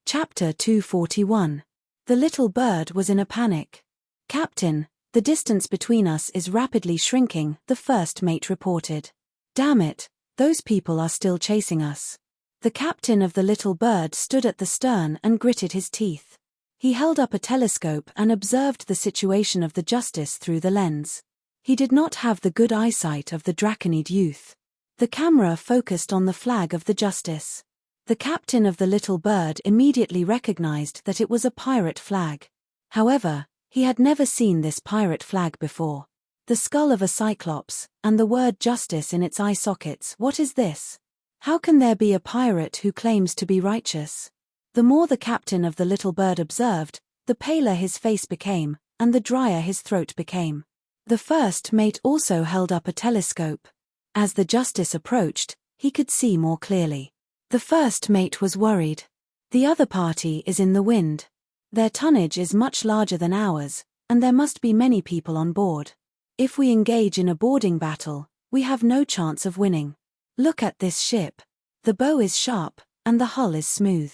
Chapter 241. The little bird was in a panic. "Captain, the distance between us is rapidly shrinking," the first mate reported. "Damn it, those people are still chasing us." The captain of the little bird stood at the stern and gritted his teeth. He held up a telescope and observed the situation of the Justice through the lens. He did not have the good eyesight of the Draconid youth. The camera focused on the flag of the Justice. The captain of the little bird immediately recognized that it was a pirate flag. However, he had never seen this pirate flag before. The skull of a cyclops, and the word justice in its eye sockets. What is this? How can there be a pirate who claims to be righteous? The more the captain of the little bird observed, the paler his face became, and the drier his throat became. The first mate also held up a telescope. As the Justice approached, he could see more clearly. The first mate was worried. The other party is in the wind. Their tonnage is much larger than ours, and there must be many people on board. If we engage in a boarding battle, we have no chance of winning. Look at this ship. The bow is sharp, and the hull is smooth.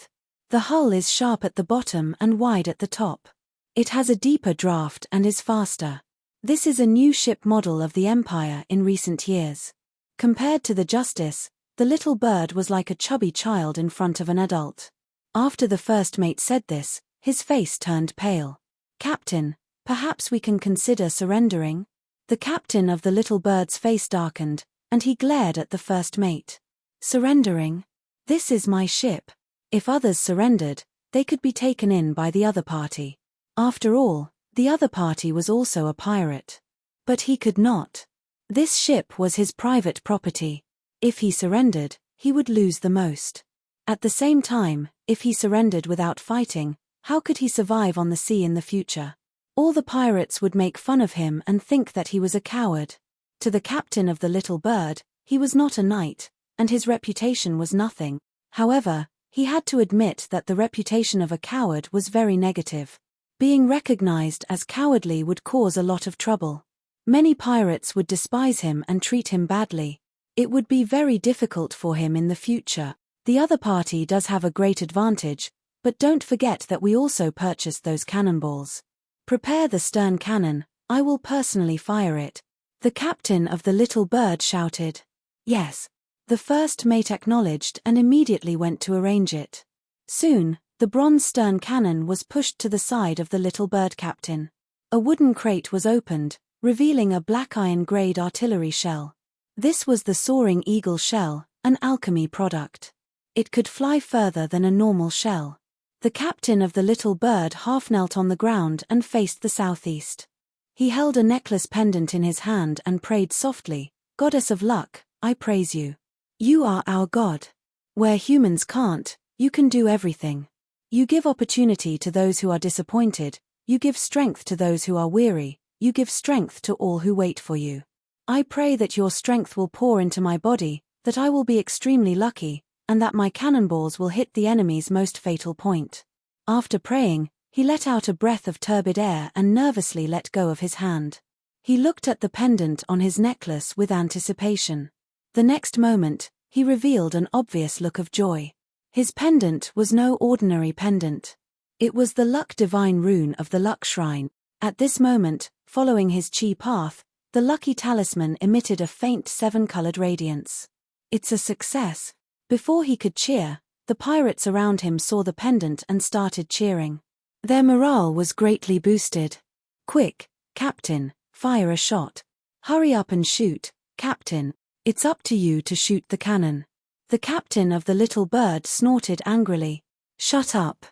The hull is sharp at the bottom and wide at the top. It has a deeper draft and is faster. This is a new ship model of the Empire in recent years. Compared to the Justice, the little bird was like a chubby child in front of an adult. After the first mate said this, his face turned pale. "Captain, perhaps we can consider surrendering?" The captain of the little bird's face darkened, and he glared at the first mate. "Surrendering? This is my ship. If others surrendered, they could be taken in by the other party. After all, the other party was also a pirate. But he could not. This ship was his private property. If he surrendered, he would lose the most. At the same time, if he surrendered without fighting, how could he survive on the sea in the future? All the pirates would make fun of him and think that he was a coward. To the captain of the little bird, he was not a knight, and his reputation was nothing. However, he had to admit that the reputation of a coward was very negative. Being recognized as cowardly would cause a lot of trouble. Many pirates would despise him and treat him badly. It would be very difficult for him in the future. The other party does have a great advantage, but don't forget that we also purchased those cannonballs. Prepare the stern cannon, I will personally fire it. The captain of the little bird shouted. Yes. The first mate acknowledged and immediately went to arrange it. Soon, the bronze stern cannon was pushed to the side of the little bird captain. A wooden crate was opened, revealing a black iron-grade artillery shell. This was the Soaring Eagle shell, an alchemy product. It could fly further than a normal shell. The captain of the little bird half knelt on the ground and faced the southeast. He held a necklace pendant in his hand and prayed softly, "Goddess of luck, I praise you. You are our god. Where humans can't, you can do everything. You give opportunity to those who are disappointed, you give strength to those who are weary, you give strength to all who wait for you. I pray that your strength will pour into my body, that I will be extremely lucky, and that my cannonballs will hit the enemy's most fatal point." After praying, he let out a breath of turbid air and nervously let go of his hand. He looked at the pendant on his necklace with anticipation. The next moment, he revealed an obvious look of joy. His pendant was no ordinary pendant. It was the Luck Divine Rune of the Luck Shrine. At this moment, following his chi path, the lucky talisman emitted a faint seven-colored radiance. "It's a success." Before he could cheer, the pirates around him saw the pendant and started cheering. Their morale was greatly boosted. "Quick, Captain, fire a shot. Hurry up and shoot, Captain. It's up to you to shoot the cannon." The captain of the little bird snorted angrily. "Shut up."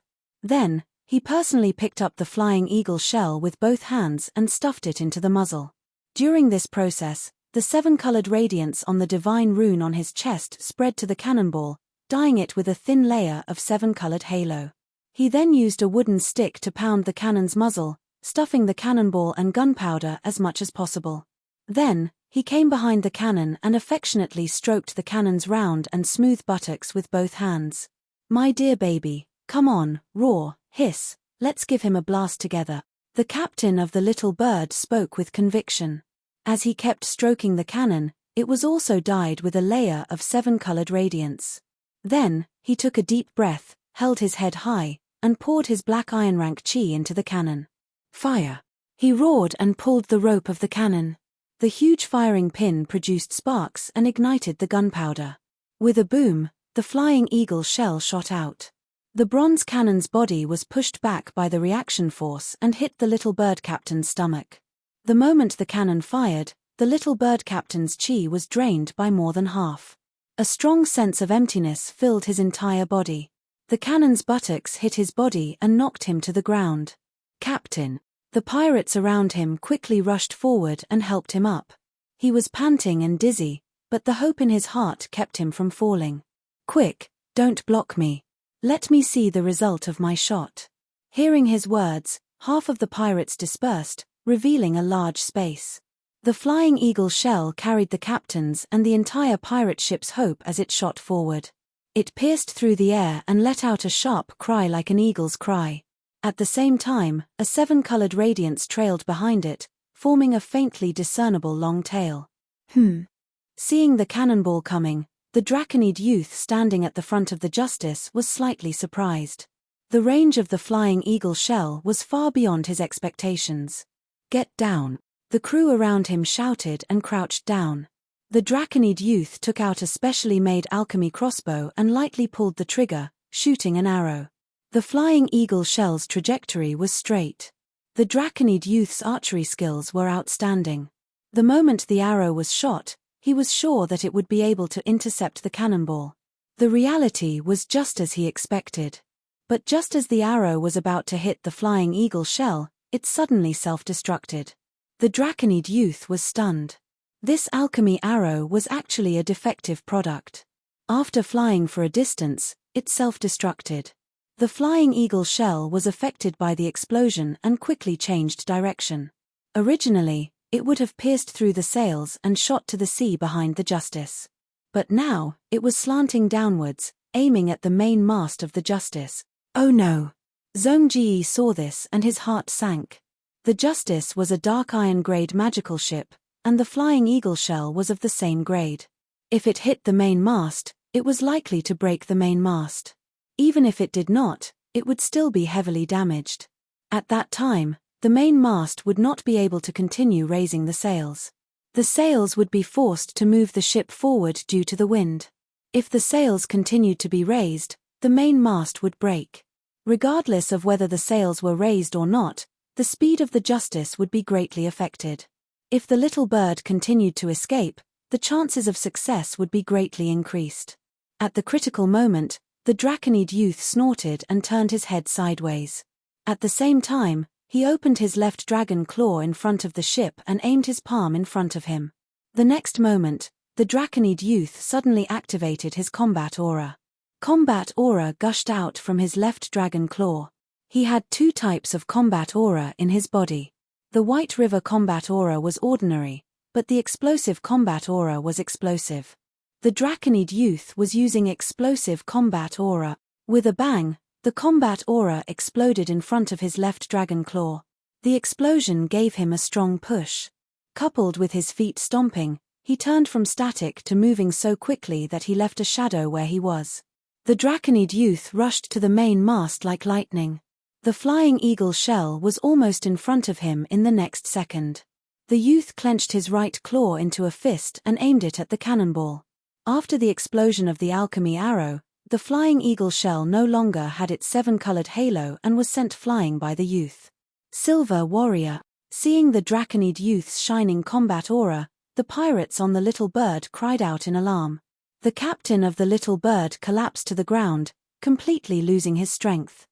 Then, he personally picked up the Flying Eagle shell with both hands and stuffed it into the muzzle. During this process, the seven-colored radiance on the divine rune on his chest spread to the cannonball, dyeing it with a thin layer of seven-colored halo. He then used a wooden stick to pound the cannon's muzzle, stuffing the cannonball and gunpowder as much as possible. Then, he came behind the cannon and affectionately stroked the cannon's round and smooth buttocks with both hands. "My dear baby, come on, roar, hiss, let's give him a blast together." The captain of the little bird spoke with conviction. As he kept stroking the cannon, it was also dyed with a layer of seven-colored radiance. Then, he took a deep breath, held his head high, and poured his black iron rank chi into the cannon. Fire! He roared and pulled the rope of the cannon. The huge firing pin produced sparks and ignited the gunpowder. With a boom, the Flying Eagle shell shot out. The bronze cannon's body was pushed back by the reaction force and hit the little bird captain's stomach. The moment the cannon fired, the little bird captain's chi was drained by more than half. A strong sense of emptiness filled his entire body. The cannon's buttocks hit his body and knocked him to the ground. "Captain!" The pirates around him quickly rushed forward and helped him up. He was panting and dizzy, but the hope in his heart kept him from falling. "Quick, don't block me. Let me see the result of my shot." Hearing his words, half of the pirates dispersed, revealing a large space. The Flying Eagle shell carried the captain's and the entire pirate ship's hope as it shot forward. It pierced through the air and let out a sharp cry like an eagle's cry. At the same time, a seven-colored radiance trailed behind it, forming a faintly discernible long tail. Seeing the cannonball coming, the Draconid youth standing at the front of the Justice was slightly surprised. The range of the Flying Eagle shell was far beyond his expectations. "Get down!" The crew around him shouted and crouched down. The Draconid youth took out a specially made alchemy crossbow and lightly pulled the trigger, shooting an arrow. The Flying Eagle shell's trajectory was straight. The Draconid youth's archery skills were outstanding. The moment the arrow was shot, he was sure that it would be able to intercept the cannonball. The reality was just as he expected. But just as the arrow was about to hit the Flying Eagle shell, it suddenly self-destructed. The Draconid youth was stunned. This alchemy arrow was actually a defective product. After flying for a distance, it self-destructed. The Flying Eagle shell was affected by the explosion and quickly changed direction. Originally, it would have pierced through the sails and shot to the sea behind the Justice. But now, it was slanting downwards, aiming at the main mast of the Justice. Oh no! Zhong Ji saw this and his heart sank. The Justice was a dark iron grade magical ship, and the Flying Eagle shell was of the same grade. If it hit the main mast, it was likely to break the main mast. Even if it did not, it would still be heavily damaged. At that time, the main mast would not be able to continue raising the sails. The sails would be forced to move the ship forward due to the wind. If the sails continued to be raised, the main mast would break. Regardless of whether the sails were raised or not, the speed of the Justice would be greatly affected. If the little bird continued to escape, the chances of success would be greatly increased. At the critical moment, the Draconid youth snorted and turned his head sideways. At the same time, he opened his left dragon claw in front of the ship and aimed his palm in front of him. The next moment, the Draconid youth suddenly activated his combat aura. Combat aura gushed out from his left dragon claw. He had two types of combat aura in his body. The White River combat aura was ordinary, but the explosive combat aura was explosive. The Draconid youth was using explosive combat aura. With a bang, the combat aura exploded in front of his left dragon claw. The explosion gave him a strong push. Coupled with his feet stomping, he turned from static to moving so quickly that he left a shadow where he was. The Draconid youth rushed to the main mast like lightning. The Flying Eagle shell was almost in front of him in the next second. The youth clenched his right claw into a fist and aimed it at the cannonball. After the explosion of the alchemy arrow, the Flying Eagle shell no longer had its seven-colored halo and was sent flying by the youth. Silver Warrior. Seeing the Draconid youth's shining combat aura, the pirates on the Little Bird cried out in alarm. The captain of the Little Bird collapsed to the ground, completely losing his strength.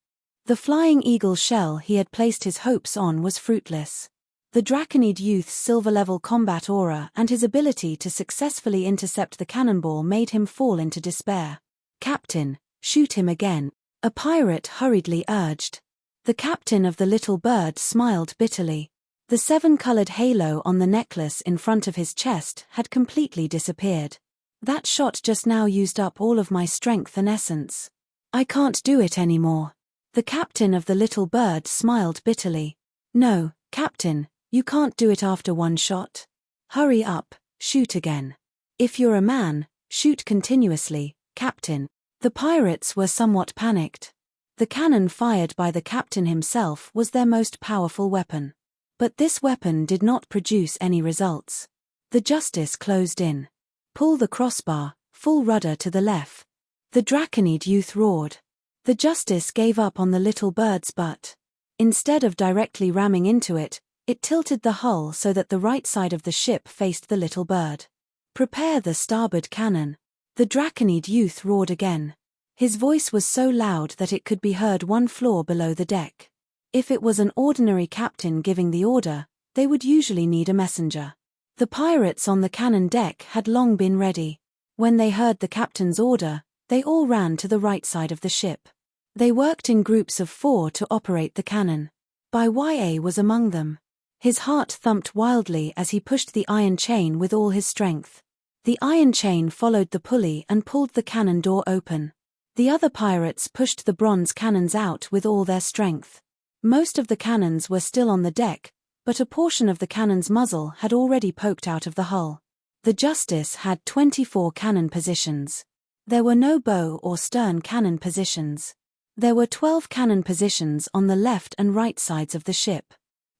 The Flying Eagle shell he had placed his hopes on was fruitless. The Draconid youth's silver-level combat aura and his ability to successfully intercept the cannonball made him fall into despair. "Captain, shoot him again," a pirate hurriedly urged. The captain of the Little Bird smiled bitterly. The seven-colored halo on the necklace in front of his chest had completely disappeared. "That shot just now used up all of my strength and essence. I can't do it anymore." The captain of the Little Bird smiled bitterly. "No, Captain, you can't do it after one shot. Hurry up, shoot again. If you're a man, shoot continuously, Captain." The pirates were somewhat panicked. The cannon fired by the captain himself was their most powerful weapon. But this weapon did not produce any results. The Justice closed in. Pull the crossbar, full rudder to the left. The Draconid youth roared. The Justice gave up on the little bird's butt. Instead of directly ramming into it, it tilted the hull so that the right side of the ship faced the little bird. Prepare the starboard cannon. The Draconid youth roared again. His voice was so loud that it could be heard 1 floor below the deck. If it was an ordinary captain giving the order, they would usually need a messenger. The pirates on the cannon deck had long been ready. When they heard the captain's order, they all ran to the right side of the ship. They worked in groups of 4 to operate the cannon. YA was among them. His heart thumped wildly as he pushed the iron chain with all his strength. The iron chain followed the pulley and pulled the cannon door open. The other pirates pushed the bronze cannons out with all their strength. Most of the cannons were still on the deck, but a portion of the cannon's muzzle had already poked out of the hull. The Justice had 24 cannon positions. There were no bow or stern cannon positions. There were 12 cannon positions on the left and right sides of the ship.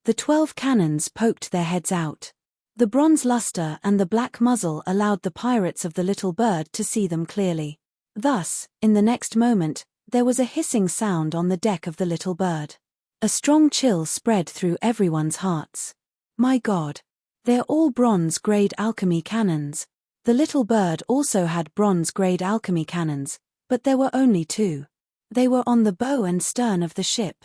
The 12 cannons poked their heads out. The bronze luster and the black muzzle allowed the pirates of the little bird to see them clearly. Thus, in the next moment, there was a hissing sound on the deck of the little bird. A strong chill spread through everyone's hearts. My God! They're all bronze-grade alchemy cannons. The little bird also had bronze-grade alchemy cannons, but there were only 2. They were on the bow and stern of the ship.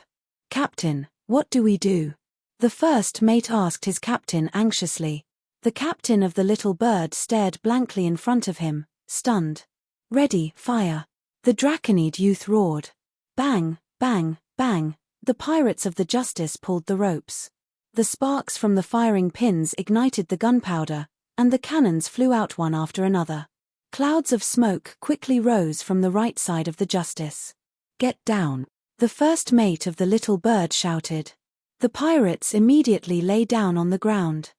Captain, what do we do? The first mate asked his captain anxiously. The captain of the little bird stared blankly in front of him, stunned. Ready, fire! The Draconid youth roared. Bang, bang, bang! The pirates of the Justice pulled the ropes. The sparks from the firing pins ignited the gunpowder, and the cannons flew out one after another. Clouds of smoke quickly rose from the right side of the Justice. Get down! The first mate of the little bird shouted. The pirates immediately lay down on the ground.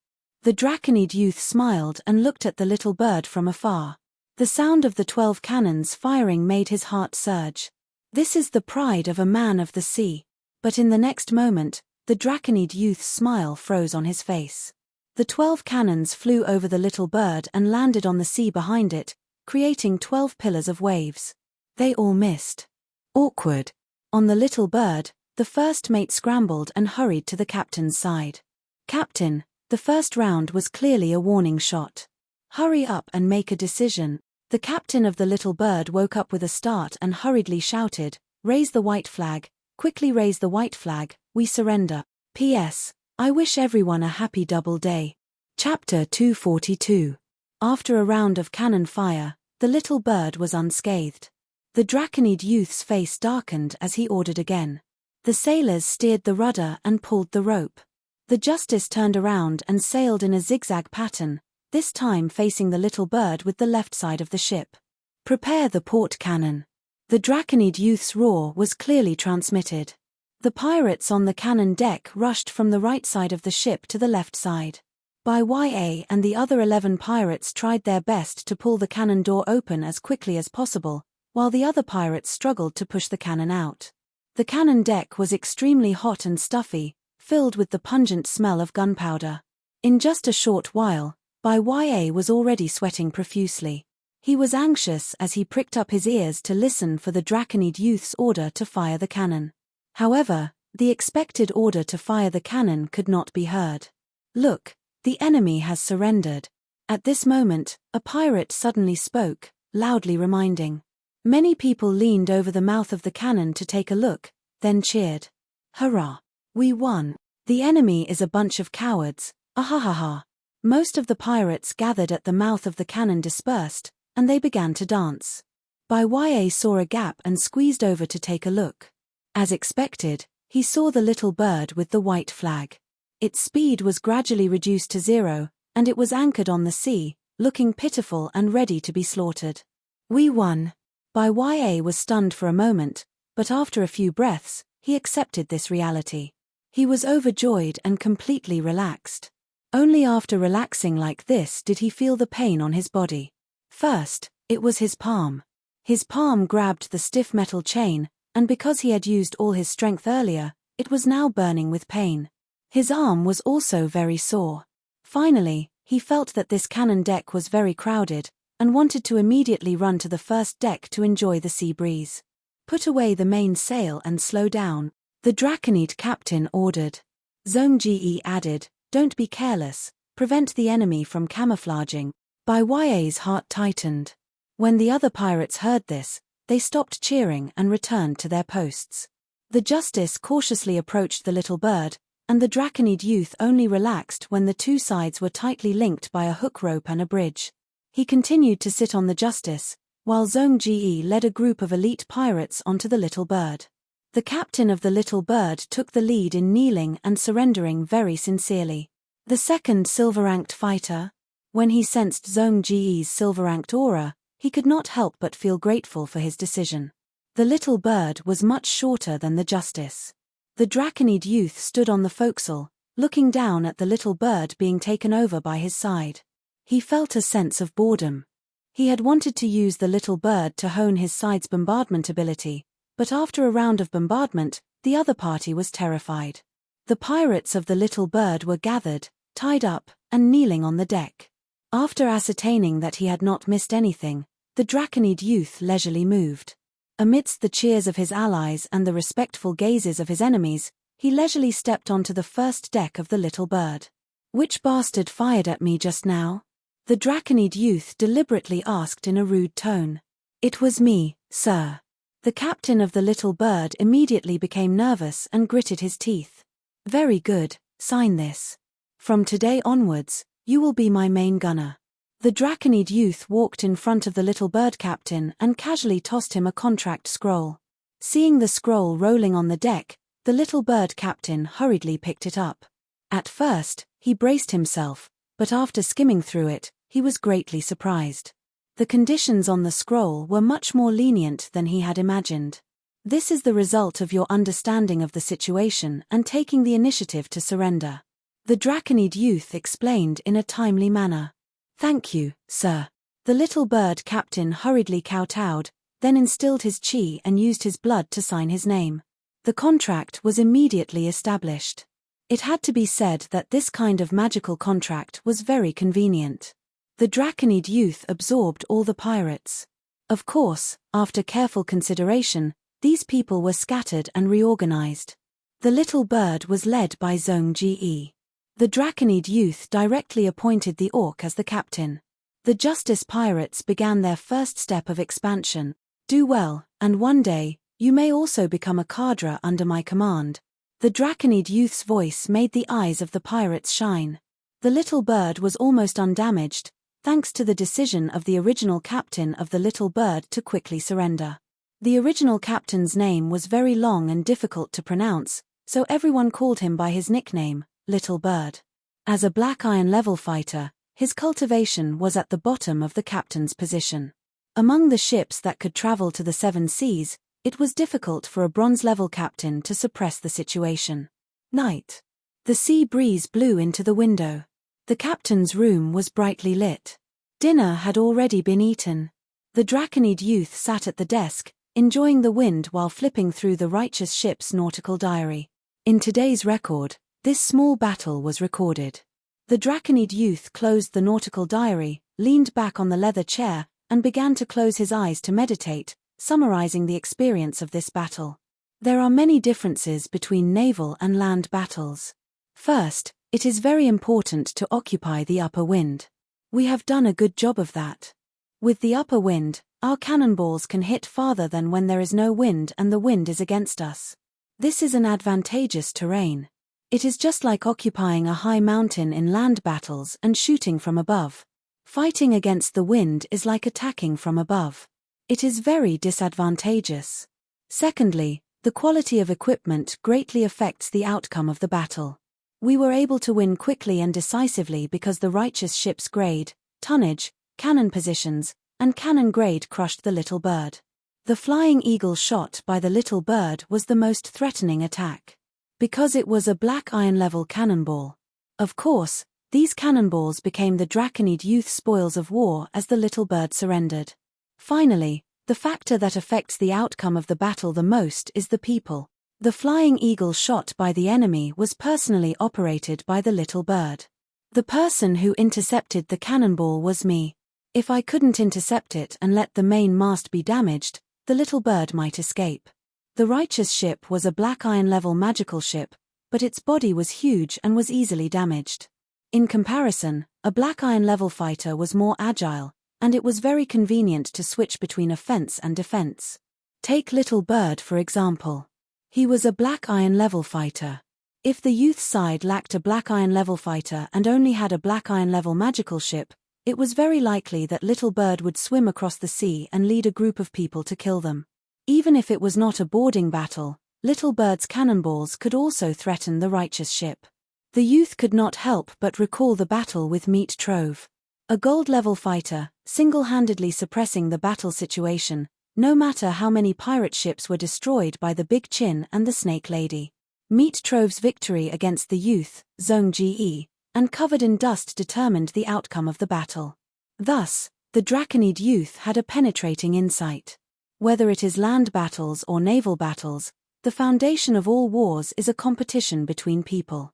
The Draconid youth smiled and looked at the little bird from afar. The sound of the 12 cannons firing made his heart surge. This is the pride of a man of the sea. But in the next moment, the Draconid youth's smile froze on his face. The 12 cannons flew over the little bird and landed on the sea behind it, creating 12 pillars of waves. They all missed. Awkward. On the little bird, the first mate scrambled and hurried to the captain's side. Captain, the first round was clearly a warning shot. Hurry up and make a decision. The captain of the little bird woke up with a start and hurriedly shouted, Raise the white flag. Quickly raise the white flag, we surrender. P.S. I wish everyone a happy double day. Chapter 242. After a round of cannon fire, the little bird was unscathed. The Draconid youth's face darkened as he ordered again. The sailors steered the rudder and pulled the rope. The Justice turned around and sailed in a zigzag pattern, this time facing the little bird with the left side of the ship. Prepare the port cannon. The Draconid youth's roar was clearly transmitted. The pirates on the cannon deck rushed from the right side of the ship to the left side. YA and the other 11 pirates tried their best to pull the cannon door open as quickly as possible, while the other pirates struggled to push the cannon out. The cannon deck was extremely hot and stuffy, filled with the pungent smell of gunpowder. In just a short while, YA was already sweating profusely. He was anxious as he pricked up his ears to listen for the Draconid youth's order to fire the cannon. However, the expected order to fire the cannon could not be heard. Look, the enemy has surrendered. At this moment, a pirate suddenly spoke, loudly reminding. Many people leaned over the mouth of the cannon to take a look, then cheered. Hurrah! We won! The enemy is a bunch of cowards, ahahaha. Most of the pirates gathered at the mouth of the cannon dispersed, and they began to dance. YA saw a gap and squeezed over to take a look. As expected, he saw the little bird with the white flag. Its speed was gradually reduced to 0, and it was anchored on the sea, looking pitiful and ready to be slaughtered. We won. YA was stunned for a moment, but after a few breaths, he accepted this reality. He was overjoyed and completely relaxed. Only after relaxing like this did he feel the pain on his body. First, it was his palm. His palm grabbed the stiff metal chain, and because he had used all his strength earlier, it was now burning with pain. His arm was also very sore. Finally, he felt that this cannon deck was very crowded, and wanted to immediately run to the first deck to enjoy the sea breeze. "Put away the main sail and slow down," the Draconid captain ordered. Zhong Ji added, "Don't be careless, prevent the enemy from camouflaging." Bai Ye's heart tightened. When the other pirates heard this, they stopped cheering and returned to their posts. The Justice cautiously approached the little bird, and the Draconid youth only relaxed when the two sides were tightly linked by a hook rope and a bridge. He continued to sit on the Justice, while Zhong Ji led a group of elite pirates onto the little bird. The captain of the little bird took the lead in kneeling and surrendering very sincerely. The second silver-ranked fighter, when he sensed Zhong Ji's silver-ranked aura, he could not help but feel grateful for his decision. The little bird was much shorter than the Justice. The Draconid youth stood on the forecastle, looking down at the little bird being taken over by his side. He felt a sense of boredom. He had wanted to use the little bird to hone his side's bombardment ability, but after a round of bombardment, the other party was terrified. The pirates of the little bird were gathered, tied up, and kneeling on the deck. After ascertaining that he had not missed anything, the Draconid youth leisurely moved. Amidst the cheers of his allies and the respectful gazes of his enemies, he leisurely stepped onto the first deck of the little bird. "Which bastard fired at me just now?" the Draconid youth deliberately asked in a rude tone. "It was me, sir." The captain of the little bird immediately became nervous and gritted his teeth. "Very good, sign this. From today onwards, you will be my main gunner." The Draconid youth walked in front of the little bird captain and casually tossed him a contract scroll. Seeing the scroll rolling on the deck, the little bird captain hurriedly picked it up. At first, he braced himself, but after skimming through it, he was greatly surprised. The conditions on the scroll were much more lenient than he had imagined. "This is the result of your understanding of the situation and taking the initiative to surrender," the Draconid youth explained in a timely manner. "Thank you, sir." The little bird captain hurriedly kowtowed, then instilled his chi and used his blood to sign his name. The contract was immediately established. It had to be said that this kind of magical contract was very convenient. The Draconid youth absorbed all the pirates. Of course, after careful consideration, these people were scattered and reorganized. The little bird was led by Zhong Ji. The Draconid youth directly appointed the orc as the captain. The Justice pirates began their first step of expansion. "Do well, and one day, you may also become a cadre under my command." The Draconid youth's voice made the eyes of the pirates shine. The little bird was almost undamaged, thanks to the decision of the original captain of the little bird to quickly surrender. The original captain's name was very long and difficult to pronounce, so everyone called him by his nickname, Little Bird. As a black iron level fighter, his cultivation was at the bottom of the captain's position. Among the ships that could travel to the Seven Seas, it was difficult for a bronze-level captain to suppress the situation. Night. The sea breeze blew into the window. The captain's room was brightly lit. Dinner had already been eaten. The Draconid youth sat at the desk, enjoying the wind while flipping through the righteous ship's nautical diary. In today's record, this small battle was recorded. The Draconid youth closed the nautical diary, leaned back on the leather chair, and began to close his eyes to meditate, summarizing the experience of this battle. There are many differences between naval and land battles. First, it is very important to occupy the upper wind. We have done a good job of that. With the upper wind, our cannonballs can hit farther than when there is no wind and the wind is against us. This is an advantageous terrain. It is just like occupying a high mountain in land battles and shooting from above. Fighting against the wind is like attacking from above. It is very disadvantageous. Secondly, the quality of equipment greatly affects the outcome of the battle. We were able to win quickly and decisively because the righteous ship's grade, tonnage, cannon positions, and cannon grade crushed the little bird. The flying eagle shot by the little bird was the most threatening attack. Because it was a black iron-level cannonball. Of course, these cannonballs became the Draconid youth spoils of war as the little bird surrendered. Finally, The factor that affects the outcome of the battle the most is the people. The flying eagle shot by the enemy was personally operated by the little bird. The person who intercepted the cannonball was me. If I couldn't intercept it and let the main mast be damaged, the little bird might escape. The righteous ship was a black iron level magical ship, but its body was huge and was easily damaged. In comparison, a black iron level fighter was more agile, and it was very convenient to switch between offense and defense. Take Little Bird for example. He was a black iron level fighter. If the youth side lacked a black iron level fighter and only had a black iron level magical ship, it was very likely that Little Bird would swim across the sea and lead a group of people to kill them. Even if it was not a boarding battle, Little Bird's cannonballs could also threaten the righteous ship. The youth could not help but recall the battle with Meat Trove. A gold-level fighter, single-handedly suppressing the battle situation, no matter how many pirate ships were destroyed by the Big Chin and the Snake Lady. Meat Trove's victory against the youth, Zhong Ge, and covered in dust determined the outcome of the battle. Thus, the Draconid youth had a penetrating insight. Whether it is land battles or naval battles, the foundation of all wars is a competition between people.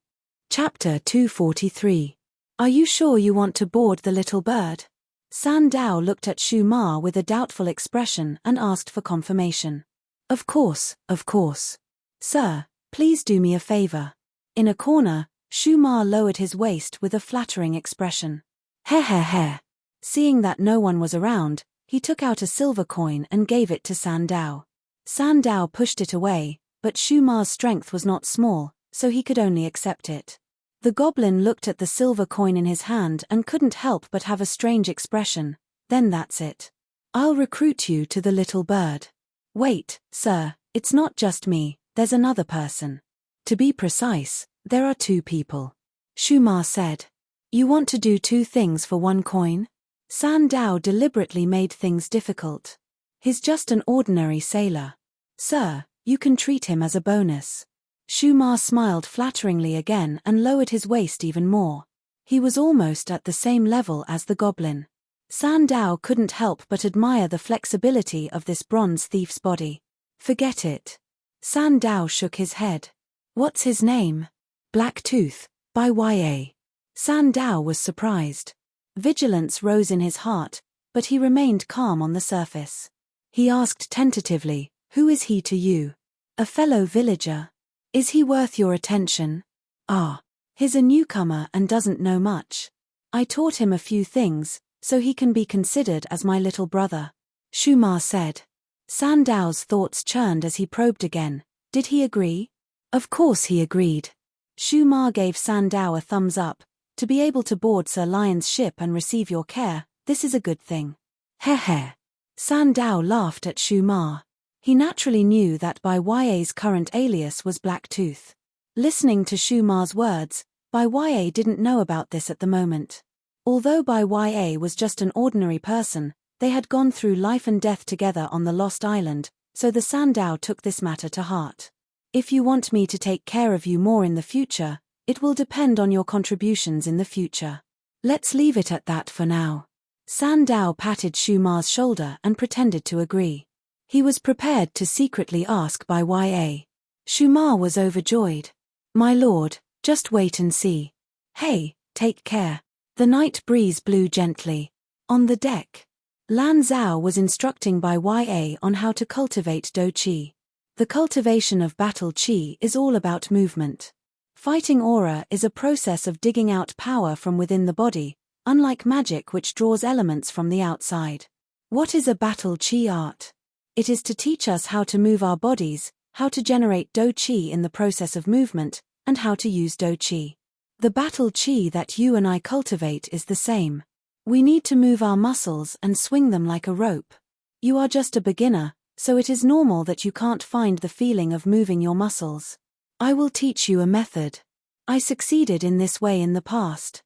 Chapter 243. Are you sure you want to board the little bird? San Dao looked at Shu Ma with a doubtful expression and asked for confirmation. Of course, of course. Sir, please do me a favor. In a corner, Shu Ma lowered his waist with a flattering expression. Heh heh heh. Seeing that no one was around, he took out a silver coin and gave it to San Dao. San Dao pushed it away, but Shu Ma's strength was not small, so he could only accept it. The goblin looked at the silver coin in his hand and couldn't help but have a strange expression. Then that's it. I'll recruit you to the little bird. Wait, sir, it's not just me, there's another person. To be precise, there are two people. Shu Ma said. You want to do two things for one coin? San Dao deliberately made things difficult. He's just an ordinary sailor. Sir, you can treat him as a bonus. Shu Ma smiled flatteringly again and lowered his waist even more. He was almost at the same level as the goblin. San Dao couldn't help but admire the flexibility of this bronze thief's body. Forget it. San Dao shook his head. What's his name? Black Tooth, by Y.A. San Dao was surprised. Vigilance rose in his heart, but he remained calm on the surface. He asked tentatively, who is he to you? A fellow villager. Is he worth your attention? Ah, he's a newcomer and doesn't know much. I taught him a few things, so he can be considered as my little brother. Shu Ma said. San Dao's thoughts churned as he probed again. Did he agree? Of course he agreed. Shu Ma gave San Dao a thumbs up. To be able to board Sir Lion's ship and receive your care, this is a good thing. Heh heh. San Dao laughed at Shu Ma. He naturally knew that Bai Ya's current alias was Black Tooth. Listening to Shu Ma's words, Bai Ya didn't know about this at the moment. Although Bai Ya was just an ordinary person, they had gone through life and death together on the Lost Island, so the San Dao took this matter to heart. If you want me to take care of you more in the future, it will depend on your contributions in the future. Let's leave it at that for now. San Dao patted Shu Ma's shoulder and pretended to agree. He was prepared to secretly ask Bai Ya. Shu Ma was overjoyed. My lord, just wait and see. Hey, take care. The night breeze blew gently. On the deck, Lan Zhao was instructing Bai Ya on how to cultivate Do Qi. The cultivation of battle Qi is all about movement. Fighting aura is a process of digging out power from within the body, unlike magic which draws elements from the outside. What is a battle Qi art? It is to teach us how to move our bodies, how to generate Do Qi in the process of movement, and how to use Do Qi. The battle Qi that you and I cultivate is the same. We need to move our muscles and swing them like a rope. You are just a beginner, so it is normal that you can't find the feeling of moving your muscles. I will teach you a method. I succeeded in this way in the past.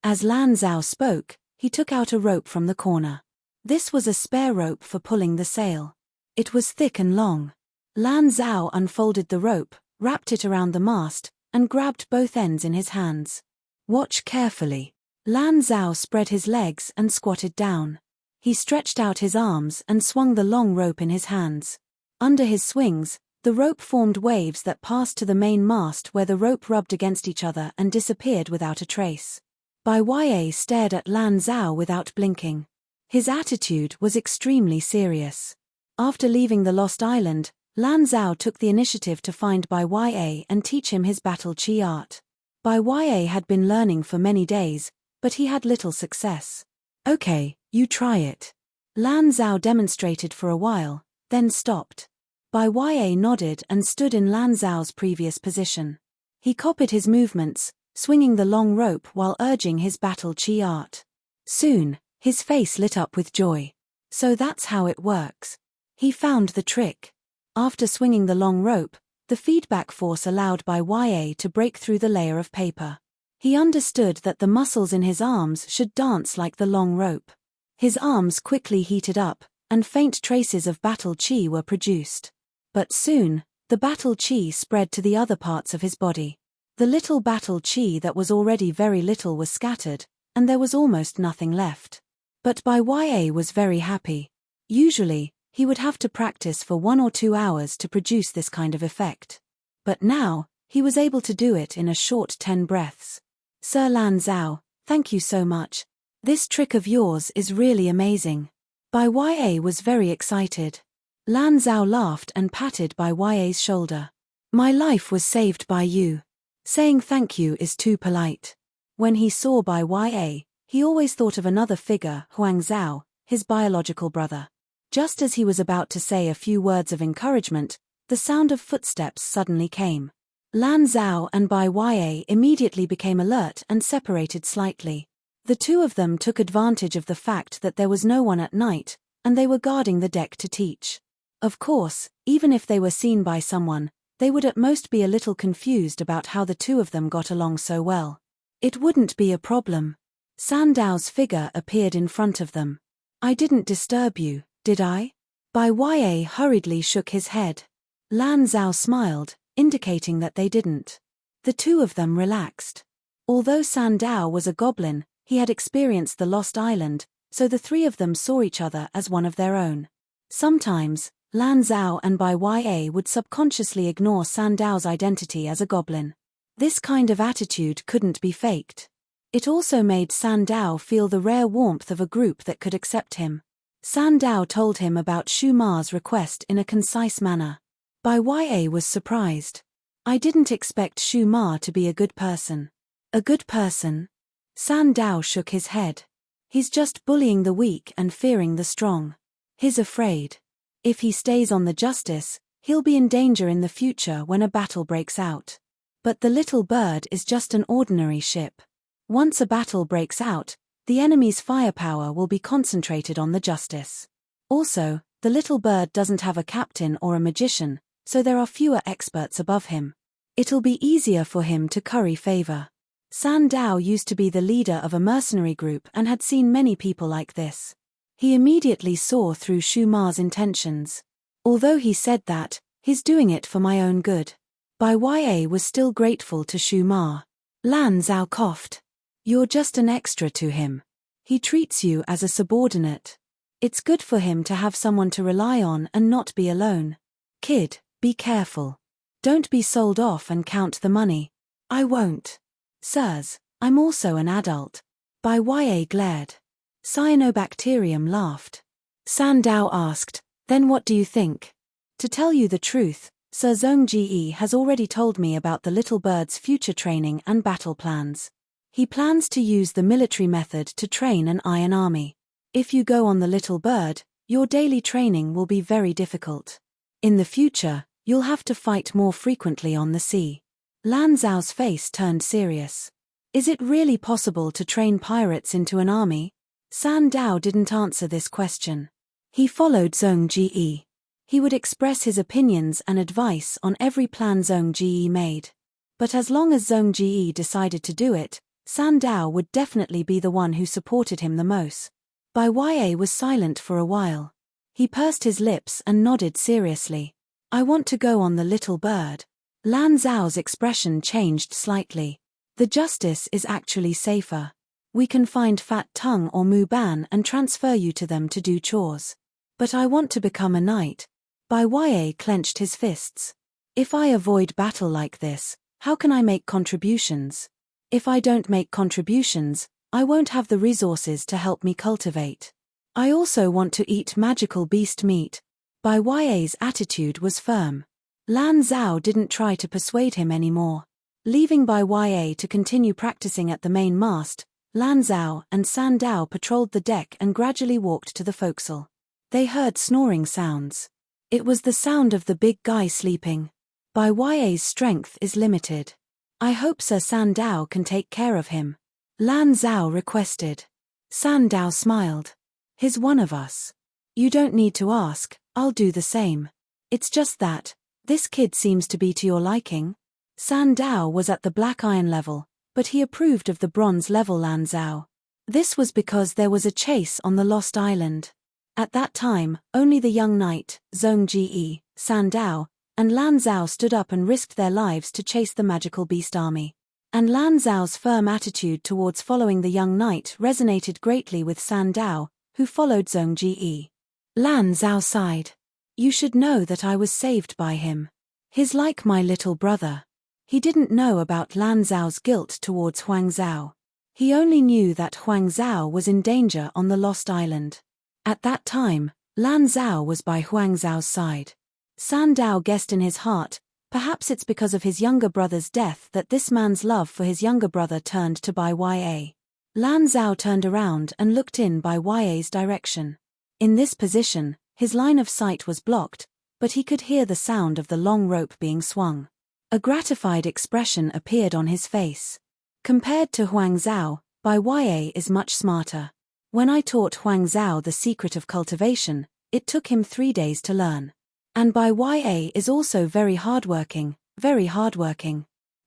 As Lan Zhao spoke, he took out a rope from the corner. This was a spare rope for pulling the sail. It was thick and long. Lan Zhao unfolded the rope, wrapped it around the mast, and grabbed both ends in his hands. Watch carefully. Lan Zhao spread his legs and squatted down. He stretched out his arms and swung the long rope in his hands. Under his swings, the rope formed waves that passed to the main mast where the rope rubbed against each other and disappeared without a trace. Bai Ye stared at Lan Zhao without blinking. His attitude was extremely serious. After leaving the Lost Island, Lan Zhao took the initiative to find Bai Ye and teach him his battle chi art. Bai Ye had been learning for many days, but he had little success. "Okay, you try it." Lan Zhao demonstrated for a while, then stopped. Bai Ye nodded and stood in Lan Zhao's previous position. He copied his movements, swinging the long rope while urging his battle chi art. Soon, his face lit up with joy. So that's how it works. He found the trick. After swinging the long rope, the feedback force allowed Bai Ye to break through the layer of paper. He understood that the muscles in his arms should dance like the long rope. His arms quickly heated up, and faint traces of battle chi were produced. But soon, the battle chi spread to the other parts of his body. The little battle chi that was already very little was scattered, and there was almost nothing left. But Bai Ye was very happy. Usually, he would have to practice for 1 or 2 hours to produce this kind of effect. But now, he was able to do it in a short 10 breaths. "Sir Lan Zhao, thank you so much. This trick of yours is really amazing." Bai Ye was very excited. Lan Zhao laughed and patted Bai Ye's shoulder. "My life was saved by you. Saying thank you is too polite." When he saw Bai Ye, he always thought of another figure, Huang Zhao, his biological brother. Just as he was about to say a few words of encouragement, the sound of footsteps suddenly came. Lan Zhao and Bai Ye immediately became alert and separated slightly. The two of them took advantage of the fact that there was no one at night, and they were guarding the deck to teach. Of course, even if they were seen by someone, they would at most be a little confused about how the two of them got along so well. It wouldn't be a problem. Sandao's figure appeared in front of them. "I didn't disturb you, did I?" Bai Ye hurriedly shook his head. Lan Zhao smiled, indicating that they didn't. The two of them relaxed. Although Sandao was a goblin, he had experienced the Lost Island, so the three of them saw each other as one of their own. Sometimes, Lan Zhao and Bai Ye would subconsciously ignore Sandao's identity as a goblin. This kind of attitude couldn't be faked. It also made Sandao feel the rare warmth of a group that could accept him. Sandao told him about Shu Ma's request in a concise manner. Bai Ye was surprised. "I didn't expect Shu Ma to be a good person." "A good person?" Sandao shook his head. "He's just bullying the weak and fearing the strong. He's afraid. If he stays on the Justice, he'll be in danger in the future when a battle breaks out. But the little bird is just an ordinary ship. Once a battle breaks out, the enemy's firepower will be concentrated on the Justice. Also, the little bird doesn't have a captain or a magician, so there are fewer experts above him. It'll be easier for him to curry favor." Sandao used to be the leader of a mercenary group and had seen many people like this. He immediately saw through Shu Ma's intentions. Although he said that, "He's doing it for my own good." Bai Ye was still grateful to Shu Ma. Lan Zhao coughed. "You're just an extra to him. He treats you as a subordinate. It's good for him to have someone to rely on and not be alone. Kid, be careful. Don't be sold off and count the money." "I won't." "Sirs, I'm also an adult." Bai Ye glared. Cyanobacterium laughed. Sandao asked, "Then what do you think?" "To tell you the truth, Sir Zhongji has already told me about the little bird's future training and battle plans. He plans to use the military method to train an iron army. If you go on the little bird, your daily training will be very difficult. In the future, you'll have to fight more frequently on the sea." Lan Zhao's face turned serious. "Is it really possible to train pirates into an army?" Sandao didn't answer this question. He followed Zhongji. He would express his opinions and advice on every plan Zhongji made. But as long as Zhongji decided to do it, Sandao would definitely be the one who supported him the most. Bai Ye was silent for a while. He pursed his lips and nodded seriously. "I want to go on the little bird." Lan Zhao's expression changed slightly. "The Justice is actually safer. We can find Fat Tongue or Mu Ban and transfer you to them to do chores. But I want to become a knight. Bai Ya clenched his fists. If I avoid battle like this, how can I make contributions? If I don't make contributions, I won't have the resources to help me cultivate. I also want to eat magical beast meat. Bai Ya's attitude was firm. Lan Zhao didn't try to persuade him anymore. Leaving Bai Ya to continue practicing at the main mast, Lan Zhao and San Dao patrolled the deck and gradually walked to the forecastle. They heard snoring sounds. It was the sound of the big guy sleeping. Bai Ya's strength is limited. I hope Sir San Dao can take care of him. Lan Zhao requested. San Dao smiled. He's one of us. You don't need to ask, I'll do the same. It's just that, this kid seems to be to your liking. San Dao was at the black iron level, but he approved of the bronze level Lan Zhao. This was because there was a chase on the Lost Island. At that time, only the young knight, Zhong Ji, San Dao, and Lan Zhao stood up and risked their lives to chase the magical beast army. And Lan Zhao's firm attitude towards following the young knight resonated greatly with San Dao, who followed Zhong Ji. Lan Zhao sighed. You should know that I was saved by him. He's like my little brother. He didn't know about Lan Zhao's guilt towards Huang Zhao. He only knew that Huang Zhao was in danger on the Lost Island. At that time, Lan Zhao was by Huang Zhao's side. San Dao guessed in his heart, perhaps it's because of his younger brother's death that this man's love for his younger brother turned to Bai Ya. Lan Zhao turned around and looked in Bai Ya's direction. In this position, his line of sight was blocked, but he could hear the sound of the long rope being swung. A gratified expression appeared on his face. Compared to Huang Zhao, Bai Ya is much smarter. When I taught Huang Zhao the secret of cultivation, it took him 3 days to learn. And Bai Ya is also very hardworking.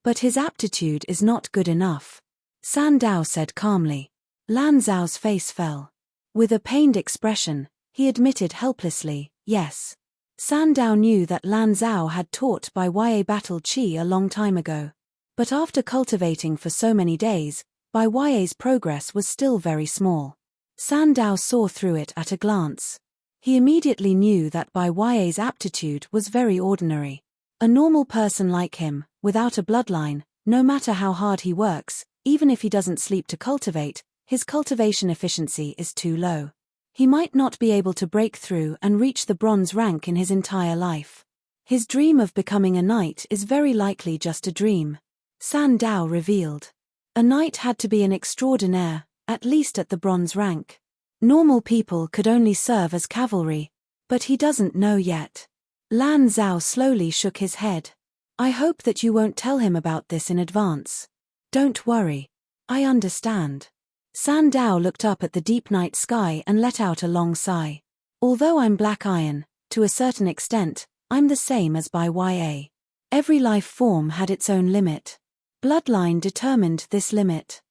But his aptitude is not good enough. San Dao said calmly. Lan Zhao's face fell. With a pained expression, he admitted helplessly, yes. San Dao knew that Lan Zhao had taught Bai Ya battle Qi a long time ago. But after cultivating for so many days, Bai Ya's progress was still very small. San Dao saw through it at a glance. He immediately knew that Bai Ya's aptitude was very ordinary. A normal person like him, without a bloodline, no matter how hard he works, even if he doesn't sleep to cultivate, his cultivation efficiency is too low. He might not be able to break through and reach the bronze rank in his entire life. His dream of becoming a knight is very likely just a dream. San Dao revealed. A knight had to be an extraordinaire, at least at the bronze rank. Normal people could only serve as cavalry. But he doesn't know yet. Lan Zhao slowly shook his head. I hope that you won't tell him about this in advance. Don't worry. I understand. San Dao looked up at the deep night sky and let out a long sigh. Although I'm black iron, to a certain extent, I'm the same as Bai Ya. Every life form had its own limit. Bloodline determined this limit.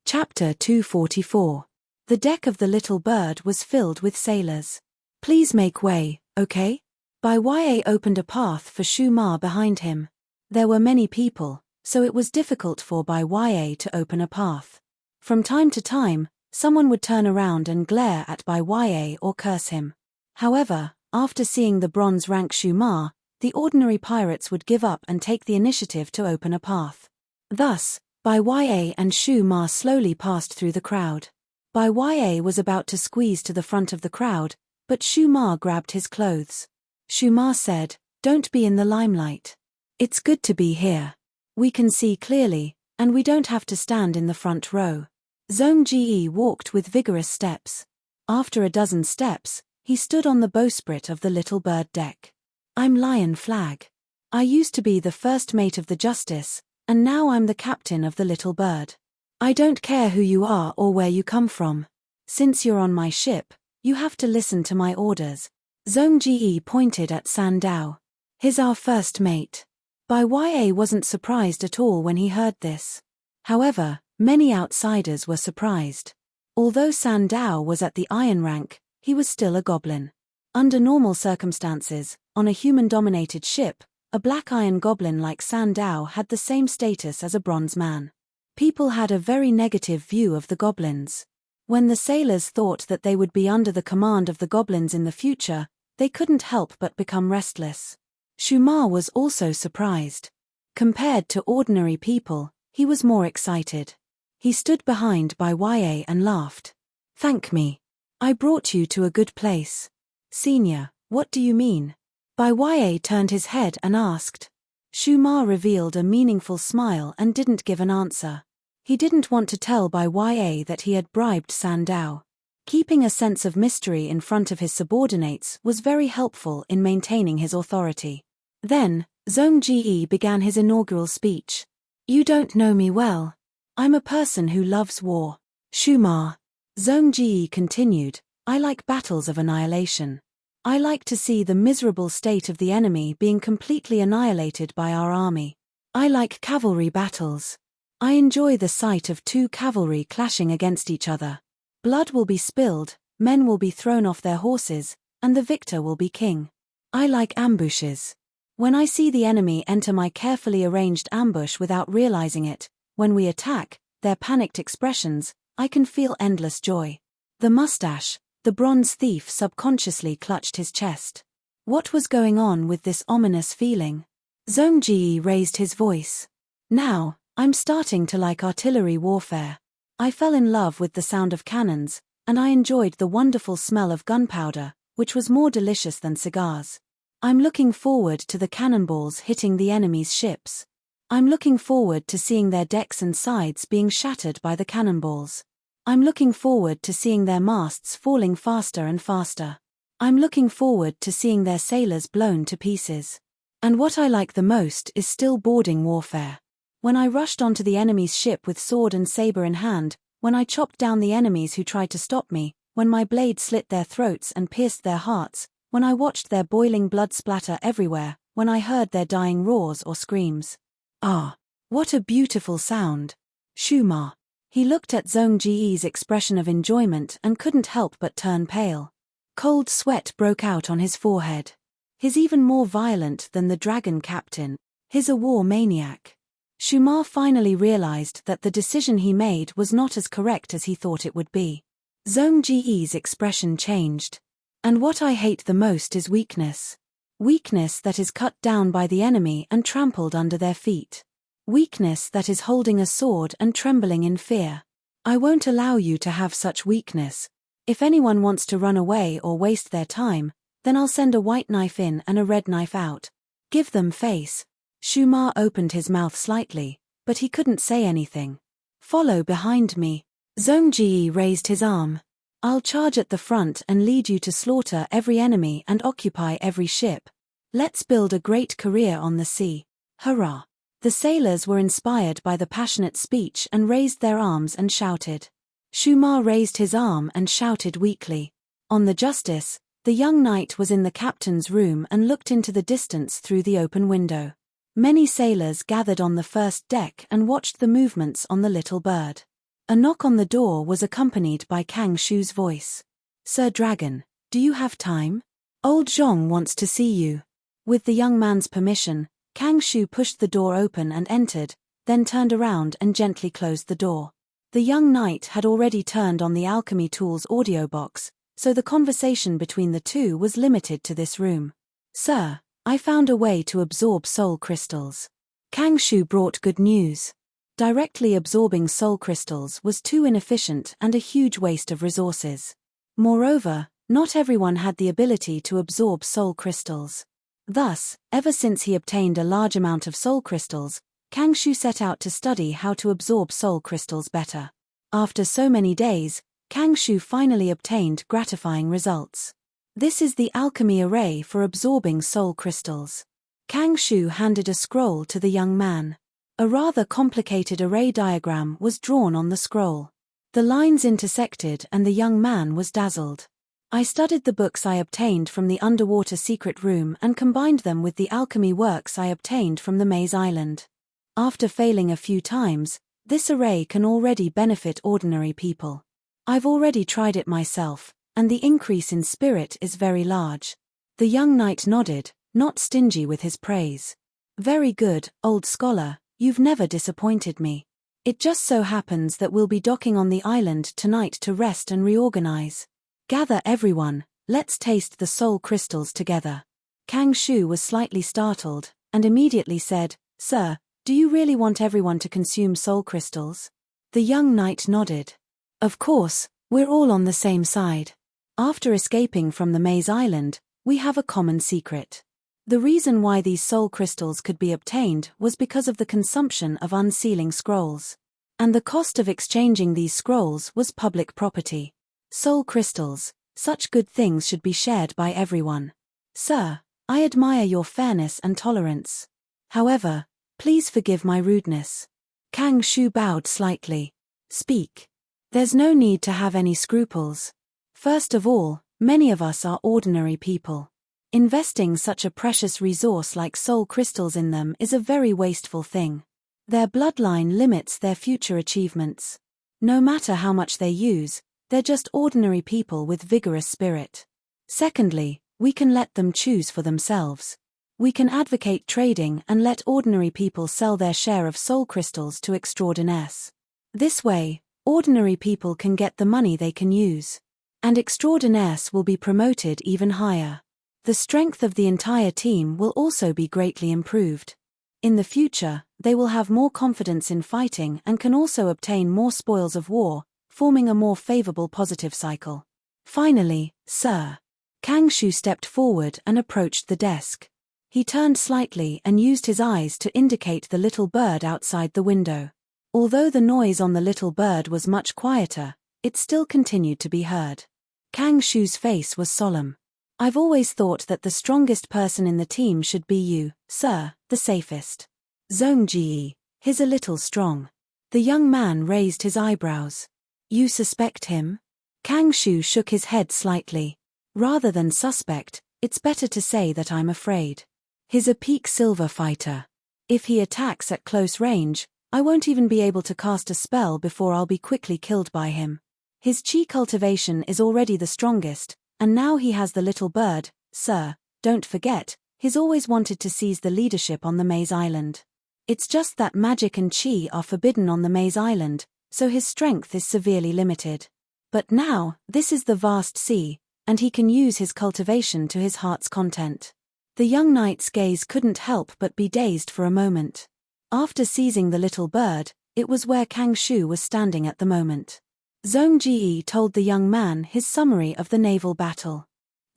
Chapter 244. The deck of the Little Bird was filled with sailors. Please make way, okay? Bai Ya opened a path for Shu Ma behind him. There were many people, so it was difficult for Bai Ya to open a path. From time to time, someone would turn around and glare at Bai Ya or curse him. However, after seeing the bronze rank Shu Ma, the ordinary pirates would give up and take the initiative to open a path. Thus, Bai Ya and Shu Ma slowly passed through the crowd. Bai Ya was about to squeeze to the front of the crowd, but Shu Ma grabbed his clothes. Shu Ma said, "Don't be in the limelight. It's good to be here. We can see clearly, and we don't have to stand in the front row." Zhong Ji walked with vigorous steps. After a dozen steps, he stood on the bowsprit of the Little Bird deck. I'm Lion Flag. I used to be the first mate of the Justice, and now I'm the captain of the Little Bird. I don't care who you are or where you come from. Since you're on my ship, you have to listen to my orders. Zhong Ji pointed at San Dao. He's our first mate. Bai Ya wasn't surprised at all when he heard this. However, many outsiders were surprised. Although San Dao was at the iron rank, he was still a goblin. Under normal circumstances, on a human-dominated ship, a black iron goblin like San Dao had the same status as a bronze man. People had a very negative view of the goblins. When the sailors thought that they would be under the command of the goblins in the future, they couldn't help but become restless. Shumar was also surprised. Compared to ordinary people, he was more excited. He stood behind Bai Ya and laughed. "Thank me. I brought you to a good place." "Senior, what do you mean?" Bai Ya turned his head and asked. Shumar revealed a meaningful smile and didn't give an answer. He didn't want to tell Bai Ya that he had bribed Sandao. Keeping a sense of mystery in front of his subordinates was very helpful in maintaining his authority. Then, Zhong Ji began his inaugural speech. "You don't know me well. I'm a person who loves war. Shumar." Zhong Ji continued, "I like battles of annihilation. I like to see the miserable state of the enemy being completely annihilated by our army. I like cavalry battles. I enjoy the sight of two cavalry clashing against each other. Blood will be spilled, men will be thrown off their horses, and the victor will be king. I like ambushes. When I see the enemy enter my carefully arranged ambush without realizing it, when we attack, their panicked expressions, I can feel endless joy." The mustache, the bronze thief subconsciously clutched his chest. What was going on with this ominous feeling? Zhong Ji raised his voice. "Now, I'm starting to like artillery warfare. I fell in love with the sound of cannons, and I enjoyed the wonderful smell of gunpowder, which was more delicious than cigars. I'm looking forward to the cannonballs hitting the enemy's ships. I'm looking forward to seeing their decks and sides being shattered by the cannonballs. I'm looking forward to seeing their masts falling faster and faster. I'm looking forward to seeing their sailors blown to pieces. And what I like the most is still boarding warfare. When I rushed onto the enemy's ship with sword and saber in hand, when I chopped down the enemies who tried to stop me, when my blade slit their throats and pierced their hearts, when I watched their boiling blood splatter everywhere, when I heard their dying roars or screams. Ah, what a beautiful sound. Shumar." He looked at Zhong Ji's expression of enjoyment and couldn't help but turn pale. Cold sweat broke out on his forehead. He's even more violent than the dragon captain. He's a war maniac. Shumar finally realized that the decision he made was not as correct as he thought it would be. Zhong Ji's expression changed. "And what I hate the most is weakness. Weakness that is cut down by the enemy and trampled under their feet. Weakness that is holding a sword and trembling in fear. I won't allow you to have such weakness. If anyone wants to run away or waste their time, then I'll send a white knife in and a red knife out. Give them face." Shumar opened his mouth slightly, but he couldn't say anything. "Follow behind me." Zhong Ji raised his arm. "I'll charge at the front and lead you to slaughter every enemy and occupy every ship. Let's build a great career on the sea. Hurrah!" The sailors were inspired by the passionate speech and raised their arms and shouted. Shumar raised his arm and shouted weakly. On the Justice, the young knight was in the captain's room and looked into the distance through the open window. Many sailors gathered on the first deck and watched the movements on the Little Bird. A knock on the door was accompanied by Kang Shu's voice. "Sir Dragon, do you have time? Old Zhong wants to see you." With the young man's permission, Kang Shu pushed the door open and entered, then turned around and gently closed the door. The young knight had already turned on the Alchemy Tools audio box, so the conversation between the two was limited to this room. "Sir, I found a way to absorb soul crystals." Kang Shu brought good news. Directly absorbing soul crystals was too inefficient and a huge waste of resources. Moreover, not everyone had the ability to absorb soul crystals. Thus, ever since he obtained a large amount of soul crystals, Kang Shu set out to study how to absorb soul crystals better. After so many days, Kang Shu finally obtained gratifying results. This is the alchemy array for absorbing soul crystals. Kang Shu handed a scroll to the young man. A rather complicated array diagram was drawn on the scroll. The lines intersected and the young man was dazzled. "I studied the books I obtained from the underwater secret room and combined them with the alchemy works I obtained from the Maze Island. After failing a few times, this array can already benefit ordinary people. I've already tried it myself, and the increase in spirit is very large." The young knight nodded, not stingy with his praise. "Very good, old scholar, you've never disappointed me. It just so happens that we'll be docking on the island tonight to rest and reorganize. Gather everyone, let's taste the soul crystals together. Kang Shu was slightly startled, and immediately said, Sir, do you really want everyone to consume soul crystals? The young knight nodded. Of course, we're all on the same side. After escaping from the Maze Island, we have a common secret. The reason why these soul crystals could be obtained was because of the consumption of unsealing scrolls. And the cost of exchanging these scrolls was public property. Soul crystals, such good things should be shared by everyone. Sir, I admire your fairness and tolerance. However, please forgive my rudeness. Kang Shu bowed slightly. Speak. There's no need to have any scruples. First of all, many of us are ordinary people. Investing such a precious resource like soul crystals in them is a very wasteful thing. Their bloodline limits their future achievements. No matter how much they use, they're just ordinary people with vigorous spirit. Secondly, we can let them choose for themselves. We can advocate trading and let ordinary people sell their share of soul crystals to extraordinaires. This way, ordinary people can get the money they can use. And extraordinaires will be promoted even higher. The strength of the entire team will also be greatly improved. In the future, they will have more confidence in fighting and can also obtain more spoils of war, forming a more favorable positive cycle. Finally, Sir. Kang Shu stepped forward and approached the desk. He turned slightly and used his eyes to indicate the little bird outside the window. Although the noise on the little bird was much quieter, it still continued to be heard. Kang Shu's face was solemn. I've always thought that the strongest person in the team should be you, sir, the safest. Zhong Ji, he's a little strong. The young man raised his eyebrows. You suspect him? Kang Shu shook his head slightly. Rather than suspect, it's better to say that I'm afraid. He's a peak silver fighter. If he attacks at close range, I won't even be able to cast a spell before I'll be quickly killed by him. His chi cultivation is already the strongest, and now he has the little bird. Sir, don't forget, he's always wanted to seize the leadership on the Maze Island. It's just that magic and chi are forbidden on the Maze Island, so his strength is severely limited. But now, this is the vast sea, and he can use his cultivation to his heart's content. The young knight's gaze couldn't help but be dazed for a moment. After seizing the little bird, it was where Kang Shu was standing at the moment. Zhong Ji told the young man his summary of the naval battle.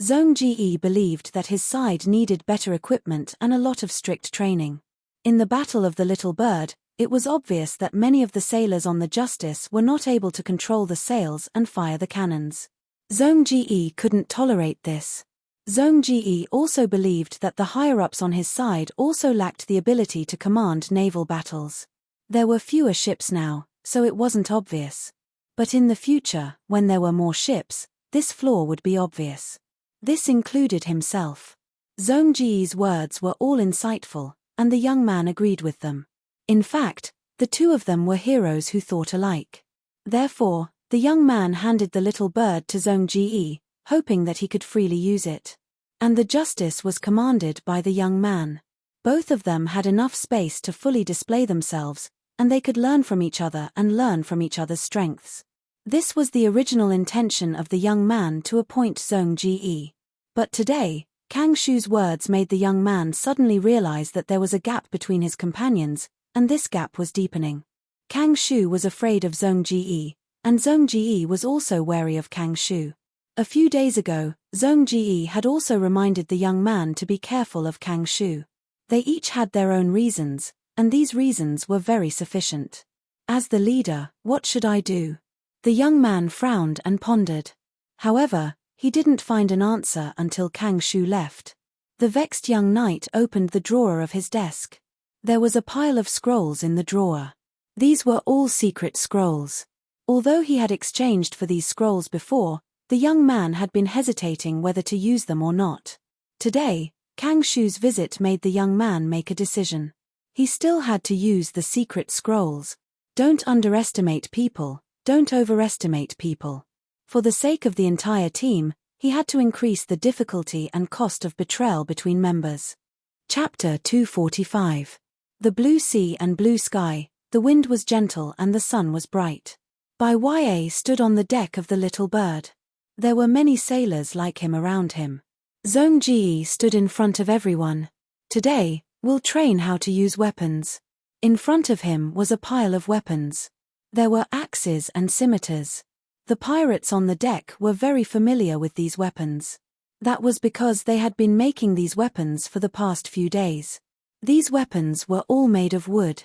Zhong Ji believed that his side needed better equipment and a lot of strict training. In the Battle of the Little Bird, it was obvious that many of the sailors on the Justice were not able to control the sails and fire the cannons. Zhong Ji couldn't tolerate this. Zhong Ji also believed that the higher-ups on his side also lacked the ability to command naval battles. There were fewer ships now, so it wasn't obvious. But in the future, when there were more ships, this flaw would be obvious. This included himself. Zhong Ji's words were all insightful, and the young man agreed with them. In fact, the two of them were heroes who thought alike. Therefore, the young man handed the little bird to Zhong Ji, hoping that he could freely use it. And the Justice was commanded by the young man. Both of them had enough space to fully display themselves, and they could learn from each other and learn from each other's strengths. This was the original intention of the young man to appoint Zhong Ji. But today, Kang Shu's words made the young man suddenly realize that there was a gap between his companions, and this gap was deepening. Kang Shu was afraid of Zhong Ji, and Zhong Ji was also wary of Kang Shu. A few days ago, Zhong Ji had also reminded the young man to be careful of Kang Shu. They each had their own reasons, and these reasons were very sufficient. As the leader, what should I do? The young man frowned and pondered. However, he didn't find an answer until Kang Shu left. The vexed young knight opened the drawer of his desk. There was a pile of scrolls in the drawer. These were all secret scrolls. Although he had exchanged for these scrolls before, the young man had been hesitating whether to use them or not. Today, Kang Shu's visit made the young man make a decision. He still had to use the secret scrolls. Don't underestimate people, don't overestimate people. For the sake of the entire team, he had to increase the difficulty and cost of betrayal between members. Chapter 245. The Blue Sea and Blue Sky, The wind was gentle and the sun was bright. Bai Ya stood on the deck of the Little Bird. There were many sailors like him around him. Zhong Ji stood in front of everyone. Today, we'll train how to use weapons. In front of him was a pile of weapons. There were axes and scimitars. The pirates on the deck were very familiar with these weapons. That was because they had been making these weapons for the past few days. These weapons were all made of wood.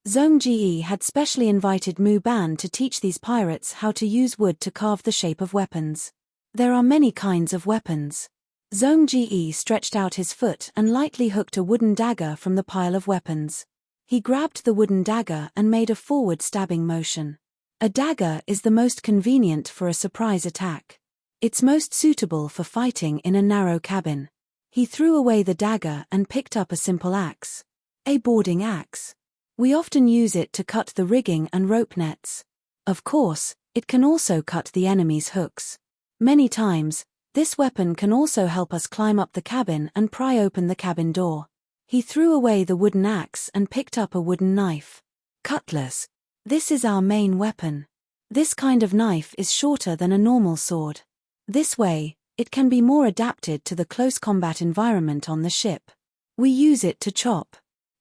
Zhong Ji had specially invited Mu Ban to teach these pirates how to use wood to carve the shape of weapons. There are many kinds of weapons. Zhong Ji stretched out his foot and lightly hooked a wooden dagger from the pile of weapons. He grabbed the wooden dagger and made a forward stabbing motion. A dagger is the most convenient for a surprise attack. It's most suitable for fighting in a narrow cabin. He threw away the dagger and picked up a simple axe. A boarding axe. We often use it to cut the rigging and rope nets. Of course, it can also cut the enemy's hooks. Many times, this weapon can also help us climb up the cabin and pry open the cabin door. He threw away the wooden axe and picked up a wooden knife. Cutlass. This is our main weapon. This kind of knife is shorter than a normal sword. This way, it can be more adapted to the close combat environment on the ship. We use it to chop.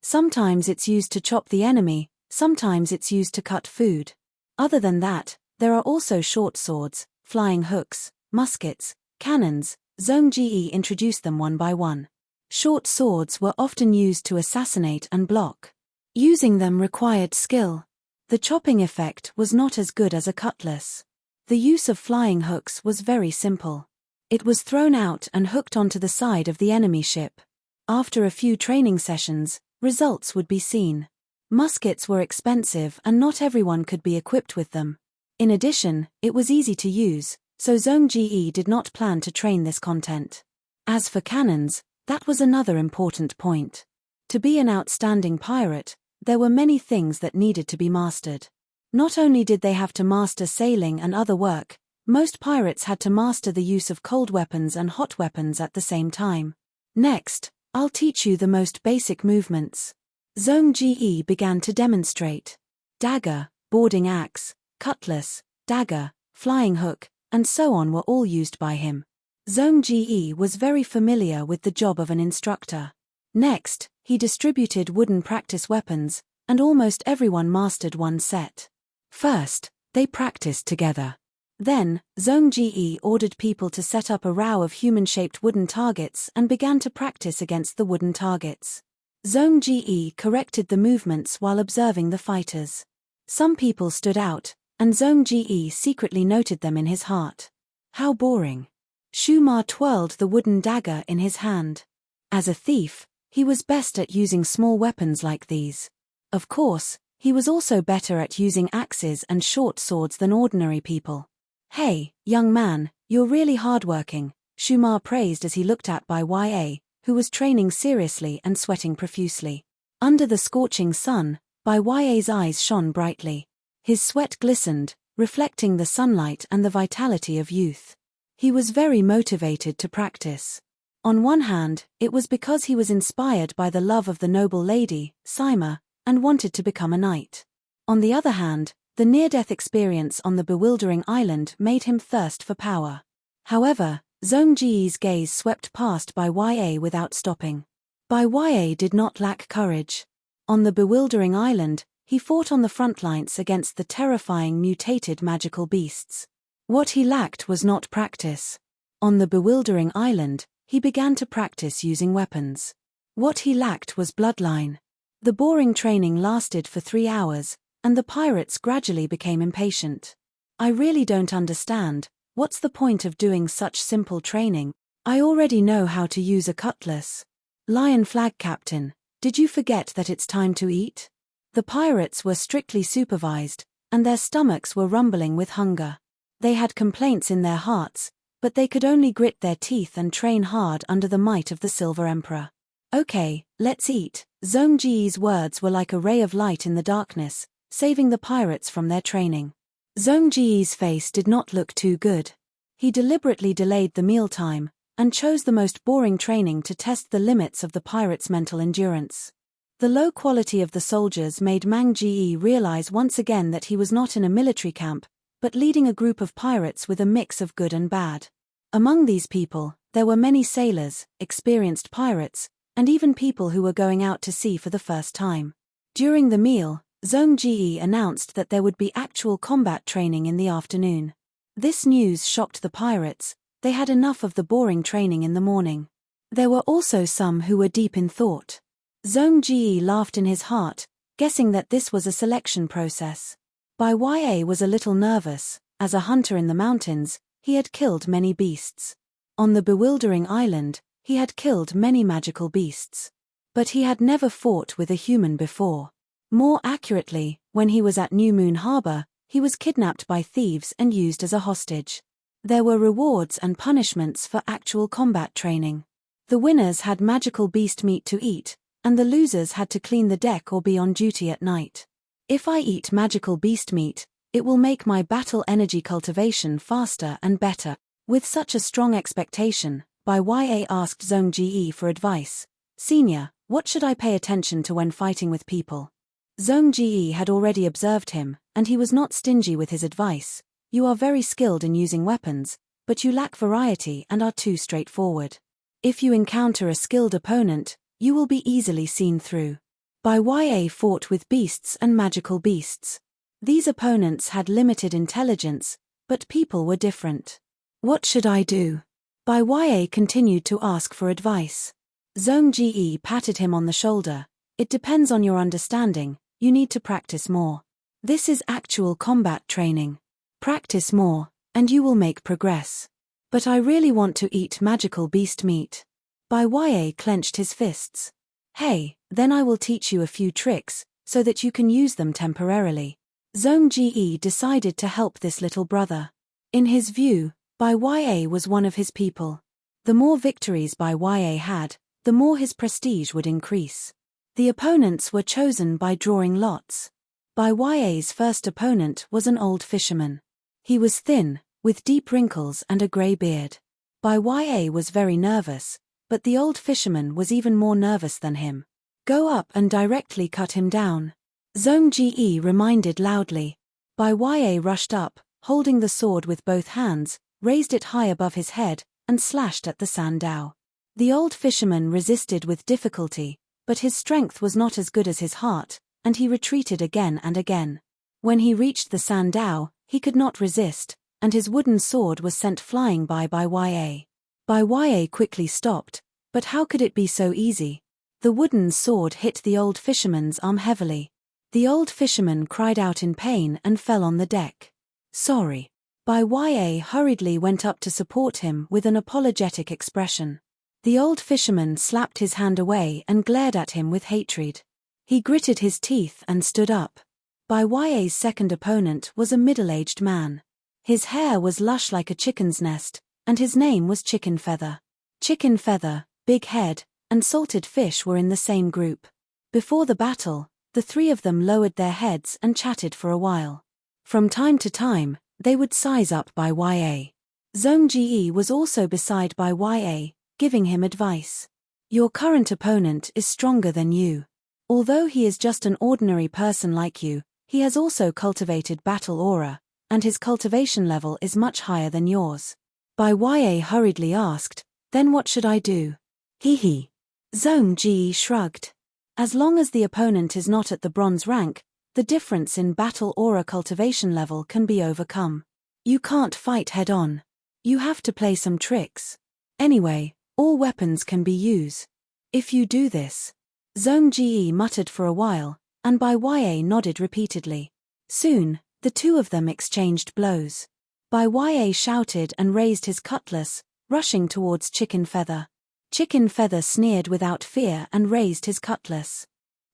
Sometimes it's used to chop the enemy, sometimes it's used to cut food. Other than that, there are also short swords, flying hooks, muskets, cannons. Zhong Ji introduced them one by one. Short swords were often used to assassinate and block. Using them required skill. The chopping effect was not as good as a cutlass. The use of flying hooks was very simple. It was thrown out and hooked onto the side of the enemy ship. After a few training sessions, results would be seen. Muskets were expensive and not everyone could be equipped with them. In addition, it was easy to use, so Zhong Ji did not plan to train this content. As for cannons, that was another important point. To be an outstanding pirate, there were many things that needed to be mastered. Not only did they have to master sailing and other work, most pirates had to master the use of cold weapons and hot weapons at the same time. Next, I'll teach you the most basic movements. Zhong Ji began to demonstrate. Dagger, boarding axe, cutlass, dagger, flying hook, and so on were all used by him. Zhong Ji was very familiar with the job of an instructor. Next, he distributed wooden practice weapons, and almost everyone mastered one set. First, they practiced together. Then, Zhong Ji ordered people to set up a row of human-shaped wooden targets and began to practice against the wooden targets. Zhong Ji corrected the movements while observing the fighters. Some people stood out, and Zhong Ji secretly noted them in his heart. How boring. Shu Ma twirled the wooden dagger in his hand. As a thief, he was best at using small weapons like these. Of course, he was also better at using axes and short swords than ordinary people. Hey, young man, you're really hardworking, Shu Ma praised as he looked at Bai Ya, who was training seriously and sweating profusely. Under the scorching sun, Bai Ya's eyes shone brightly. His sweat glistened, reflecting the sunlight and the vitality of youth. He was very motivated to practice. On one hand, it was because he was inspired by the love of the noble lady, Sima, and wanted to become a knight. On the other hand, the near-death experience on the bewildering island made him thirst for power. However, Zhong Ji's gaze swept past Bai Ya without stopping. Bai Ya did not lack courage. On the bewildering island, he fought on the front lines against the terrifying mutated magical beasts. What he lacked was not practice. On the bewildering island, he began to practice using weapons. What he lacked was bloodline. The boring training lasted for 3 hours, and the pirates gradually became impatient. I really don't understand, what's the point of doing such simple training? I already know how to use a cutlass. Lion Flag Captain, did you forget that it's time to eat? The pirates were strictly supervised, and their stomachs were rumbling with hunger. They had complaints in their hearts, but they could only grit their teeth and train hard under the might of the Silver Emperor. Okay, let's eat. Zhong Ji's words were like a ray of light in the darkness, saving the pirates from their training. Zhong Ji's face did not look too good. He deliberately delayed the mealtime, and chose the most boring training to test the limits of the pirates' mental endurance. The low quality of the soldiers made Mang Ji realize once again that he was not in a military camp, but leading a group of pirates with a mix of good and bad. Among these people, there were many sailors, experienced pirates, and even people who were going out to sea for the first time. During the meal, Zhong Ji announced that there would be actual combat training in the afternoon. This news shocked the pirates. They had enough of the boring training in the morning. There were also some who were deep in thought. Zhong Ji laughed in his heart, guessing that this was a selection process. Bai Ya was a little nervous. As a hunter in the mountains, he had killed many beasts. On the bewildering island, he had killed many magical beasts. But he had never fought with a human before. More accurately, when he was at New Moon Harbor, he was kidnapped by thieves and used as a hostage. There were rewards and punishments for actual combat training. The winners had magical beast meat to eat, and the losers had to clean the deck or be on duty at night. If I eat magical beast meat, it will make my battle energy cultivation faster and better. With such a strong expectation, Bai Ya asked Zhong Ji for advice. Senior, what should I pay attention to when fighting with people? Zhong Ji had already observed him, and he was not stingy with his advice. You are very skilled in using weapons, but you lack variety and are too straightforward. If you encounter a skilled opponent, you will be easily seen through. Bai Ya fought with beasts and magical beasts. These opponents had limited intelligence, but people were different. What should I do? Bai Ya continued to ask for advice. Zhong Ji patted him on the shoulder. It depends on your understanding, you need to practice more. This is actual combat training. Practice more, and you will make progress. But I really want to eat magical beast meat. Bai Ya clenched his fists. Hey, then I will teach you a few tricks, so that you can use them temporarily. Zhong Ji decided to help this little brother. In his view, Bai Ya was one of his people. The more victories Bai Ya had, the more his prestige would increase. The opponents were chosen by drawing lots. Bai Ya's first opponent was an old fisherman. He was thin, with deep wrinkles and a grey beard. Bai Ya was very nervous, but the old fisherman was even more nervous than him. Go up and directly cut him down. Zhong Ji reminded loudly. Bai Ya rushed up, holding the sword with both hands, raised it high above his head, and slashed at the Sandao. The old fisherman resisted with difficulty, but his strength was not as good as his heart, and he retreated again and again. When he reached the Sandao, he could not resist, and his wooden sword was sent flying by Bai Ya. Bai Ya quickly stopped, but how could it be so easy? The wooden sword hit the old fisherman's arm heavily. The old fisherman cried out in pain and fell on the deck. Sorry. Bai Ya hurriedly went up to support him with an apologetic expression. The old fisherman slapped his hand away and glared at him with hatred. He gritted his teeth and stood up. Bai Ya's second opponent was a middle-aged man. His hair was lush like a chicken's nest, and his name was Chicken Feather. Chicken Feather, Big Head, and Salted Fish were in the same group. Before the battle, the three of them lowered their heads and chatted for a while. From time to time, they would size up Bai Ya. Zhong Ji was also beside Bai Ya, giving him advice. Your current opponent is stronger than you. Although he is just an ordinary person like you, he has also cultivated battle aura, and his cultivation level is much higher than yours. Bai Ya hurriedly asked, then what should I do? Hee. Zhong Ji shrugged. As long as the opponent is not at the bronze rank, the difference in battle aura cultivation level can be overcome. You can't fight head-on. You have to play some tricks. Anyway, all weapons can be used. If you do this. Zhong Ji muttered for a while, and Bai Ya nodded repeatedly. Soon, the two of them exchanged blows. Bai Ya shouted and raised his cutlass, rushing towards Chicken Feather. Chicken Feather sneered without fear and raised his cutlass.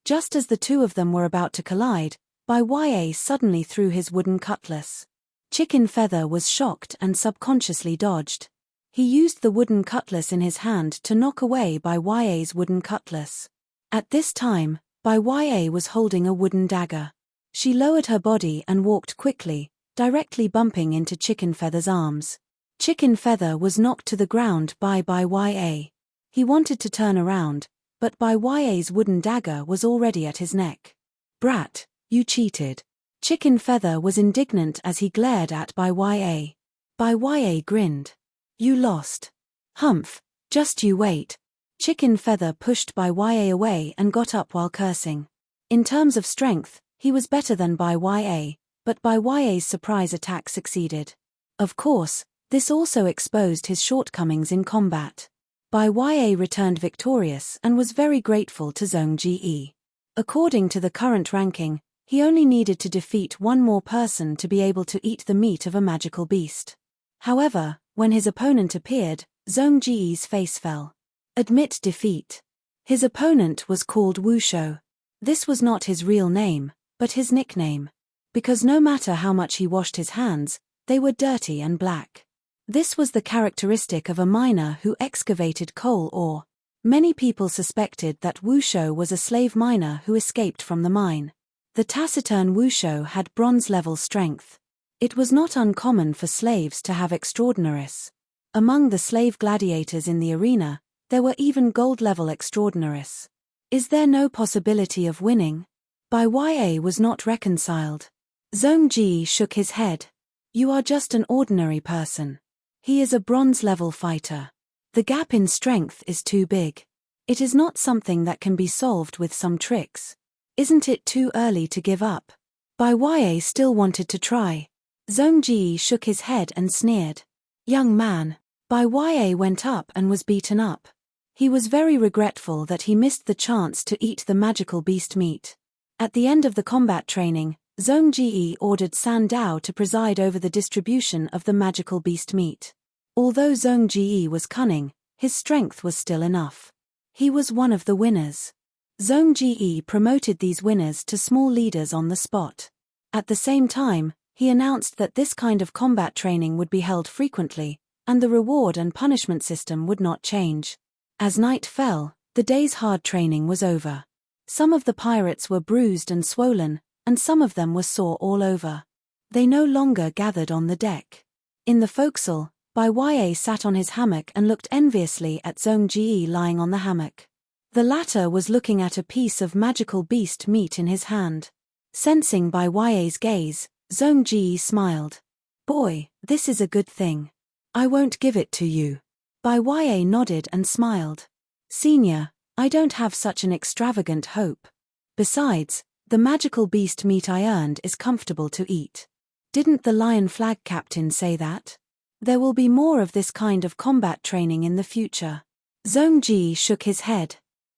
Just as the two of them were about to collide, Bai Ya suddenly threw his wooden cutlass. Chicken Feather was shocked and subconsciously dodged. He used the wooden cutlass in his hand to knock away Bai Ya's wooden cutlass. At this time, Bai Ya was holding a wooden dagger. She lowered her body and walked quickly, directly bumping into Chicken Feather's arms. Chicken Feather was knocked to the ground by Bai Ya. He wanted to turn around, but Bai Ya's wooden dagger was already at his neck. Brat, you cheated. Chicken Feather was indignant as he glared at Bai Ya. Bai Ya grinned. You lost. Humph, just you wait. Chicken Feather pushed Bai Ya away and got up while cursing. In terms of strength, he was better than Bai Ya, but Bai Ya's surprise attack succeeded. Of course, this also exposed his shortcomings in combat. Bai Ya returned victorious and was very grateful to Zhong Ji. According to the current ranking, he only needed to defeat one more person to be able to eat the meat of a magical beast. However, when his opponent appeared, Zhong Ji's face fell. Admit defeat. His opponent was called Wu Shou. This was not his real name, but his nickname. Because no matter how much he washed his hands, they were dirty and black. This was the characteristic of a miner who excavated coal ore. Many people suspected that Wu Shou was a slave miner who escaped from the mine. The taciturn Wu Shou had bronze-level strength. It was not uncommon for slaves to have extraordinaries. Among the slave gladiators in the arena, there were even gold-level extraordinaries. Is there no possibility of winning? Bai Ya was not reconciled. Zhong Ji shook his head. You are just an ordinary person. He is a bronze-level fighter. The gap in strength is too big. It is not something that can be solved with some tricks. Isn't it too early to give up? Bai Ya still wanted to try. Zhong Ji shook his head and sneered. Young man. Bai Ya went up and was beaten up. He was very regretful that he missed the chance to eat the magical beast meat. At the end of the combat training, Zhong Ji ordered San Dao to preside over the distribution of the magical beast meat. Although Zhong Ji was cunning, his strength was still enough. He was one of the winners. Zhong Ji promoted these winners to small leaders on the spot. At the same time, he announced that this kind of combat training would be held frequently, and the reward and punishment system would not change. As night fell, the day's hard training was over. Some of the pirates were bruised and swollen, and some of them were sore all over. They no longer gathered on the deck. In the forecastle, Bai Ya sat on his hammock and looked enviously at Zhong Ji lying on the hammock. The latter was looking at a piece of magical beast meat in his hand. Sensing Bai Ya's gaze, Zhong Ji smiled. Boy, this is a good thing. I won't give it to you. Bai Ya nodded and smiled. Senior, I don't have such an extravagant hope. Besides, the magical beast meat I earned is comfortable to eat. Didn't the Lion Flag captain say that? There will be more of this kind of combat training in the future. Zhong Ji shook his head.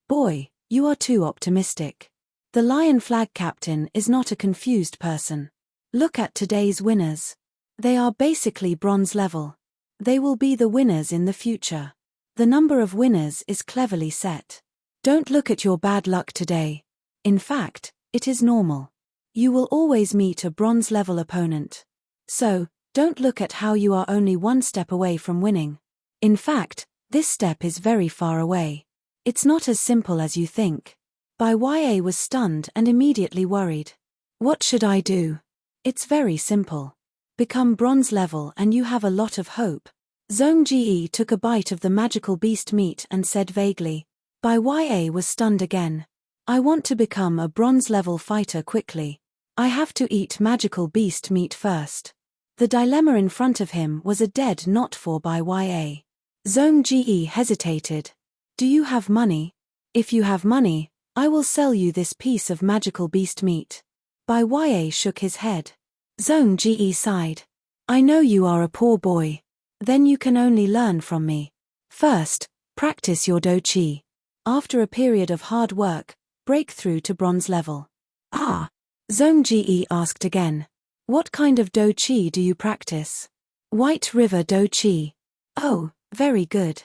Boy, you are too optimistic. The Lion Flag captain is not a confused person. Look at today's winners. They are basically bronze level. They will be the winners in the future. The number of winners is cleverly set. Don't look at your bad luck today. In fact, it is normal. You will always meet a bronze-level opponent. So, don't look at how you are only one step away from winning. In fact, this step is very far away. It's not as simple as you think. Bai Ya was stunned and immediately worried. What should I do? It's very simple. Become bronze level and you have a lot of hope. Zhong Ji took a bite of the magical beast meat and said vaguely. Bai Ya was stunned again. I want to become a bronze level fighter quickly. I have to eat magical beast meat first. The dilemma in front of him was a dead knot for Bai Ya. Zhong Ji hesitated. Do you have money? If you have money, I will sell you this piece of magical beast meat. Bai Ya shook his head. Zhong Ji sighed. I know you are a poor boy. Then you can only learn from me. First, practice your Do Chi. After a period of hard work, break through to bronze level. Ah! Zhong Ji asked again. What kind of Do Chi do you practice? White River Do Chi. Oh, very good.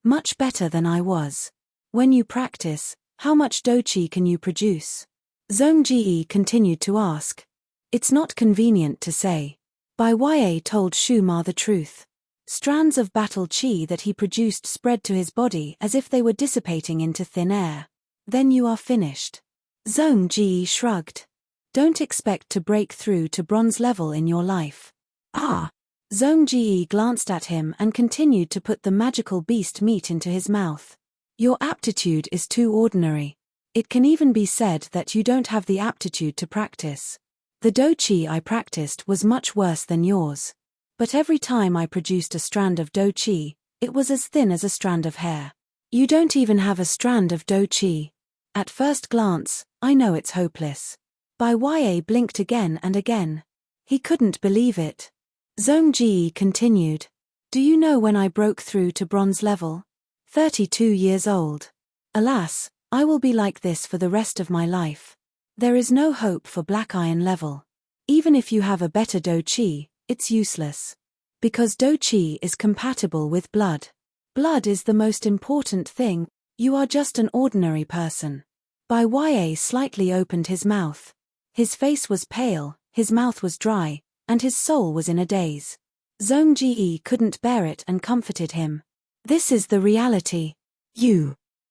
Much better than I was. When you practice, how much Do Chi can you produce? Zhong Ji continued to ask. It's not convenient to say. Bai Ya told Shu Ma the truth. Strands of battle chi that he produced spread to his body as if they were dissipating into thin air. Then you are finished. Zhong Ji shrugged. Don't expect to break through to bronze level in your life. Ah! Zhong Ji glanced at him and continued to put the magical beast meat into his mouth. Your aptitude is too ordinary. It can even be said that you don't have the aptitude to practice. The douqi I practiced was much worse than yours. But every time I produced a strand of douqi, it was as thin as a strand of hair. You don't even have a strand of douqi. At first glance, I know it's hopeless. Bai Ya blinked again and again. He couldn't believe it. Zhong Ji continued. Do you know when I broke through to bronze level? 32 years old. Alas, I will be like this for the rest of my life. There is no hope for black iron level. Even if you have a better douqi, it's useless. Because douqi is compatible with blood. Blood is the most important thing. You are just an ordinary person. Bai Ya slightly opened his mouth. His face was pale, his mouth was dry, and his soul was in a daze. Zhong Ji couldn't bear it and comforted him. This is the reality.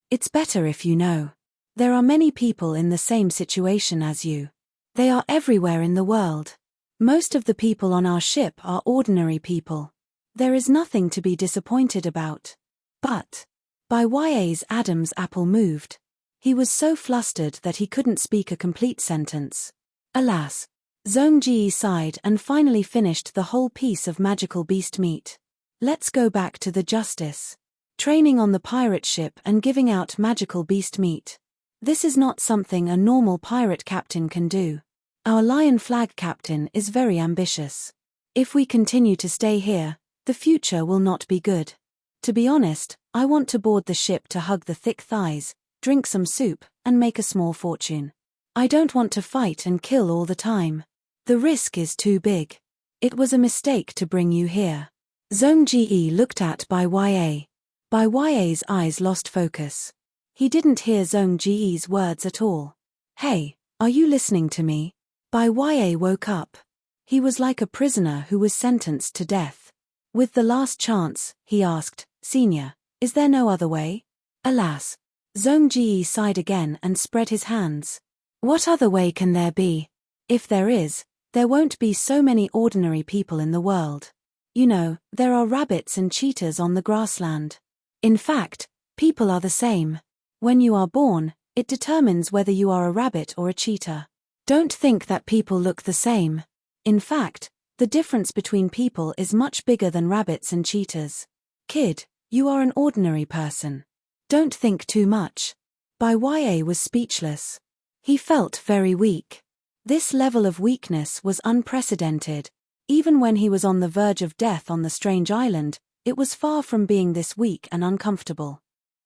It's better if you know. There are many people in the same situation as you. They are everywhere in the world. Most of the people on our ship are ordinary people. There is nothing to be disappointed about. But Bai Ya's Adam's apple moved. He was so flustered that he couldn't speak a complete sentence. Alas. Zhong Ji sighed and finally finished the whole piece of magical beast meat. Let's go back to the justice. Training on the pirate ship and giving out magical beast meat. This is not something a normal pirate captain can do. Our Lion Flag captain is very ambitious. If we continue to stay here, the future will not be good. To be honest, I want to board the ship to hug the thick thighs, drink some soup, and make a small fortune. I don't want to fight and kill all the time. The risk is too big. It was a mistake to bring you here. Zhong Ji looked at Bai Ya. Bai Ya's eyes lost focus. He didn't hear Zhong Ji's words at all. Hey, are you listening to me? Bai Ya woke up. He was like a prisoner who was sentenced to death. With the last chance, he asked, Senior, is there no other way? Alas. Zhong Ji sighed again and spread his hands. What other way can there be? If there is, there won't be so many ordinary people in the world. You know, there are rabbits and cheetahs on the grassland. In fact, people are the same. When you are born, it determines whether you are a rabbit or a cheetah. Don't think that people look the same. In fact, the difference between people is much bigger than rabbits and cheetahs. Kid, you are an ordinary person. Don't think too much. Bai Ya was speechless. He felt very weak. This level of weakness was unprecedented. Even when he was on the verge of death on the strange island, it was far from being this weak and uncomfortable.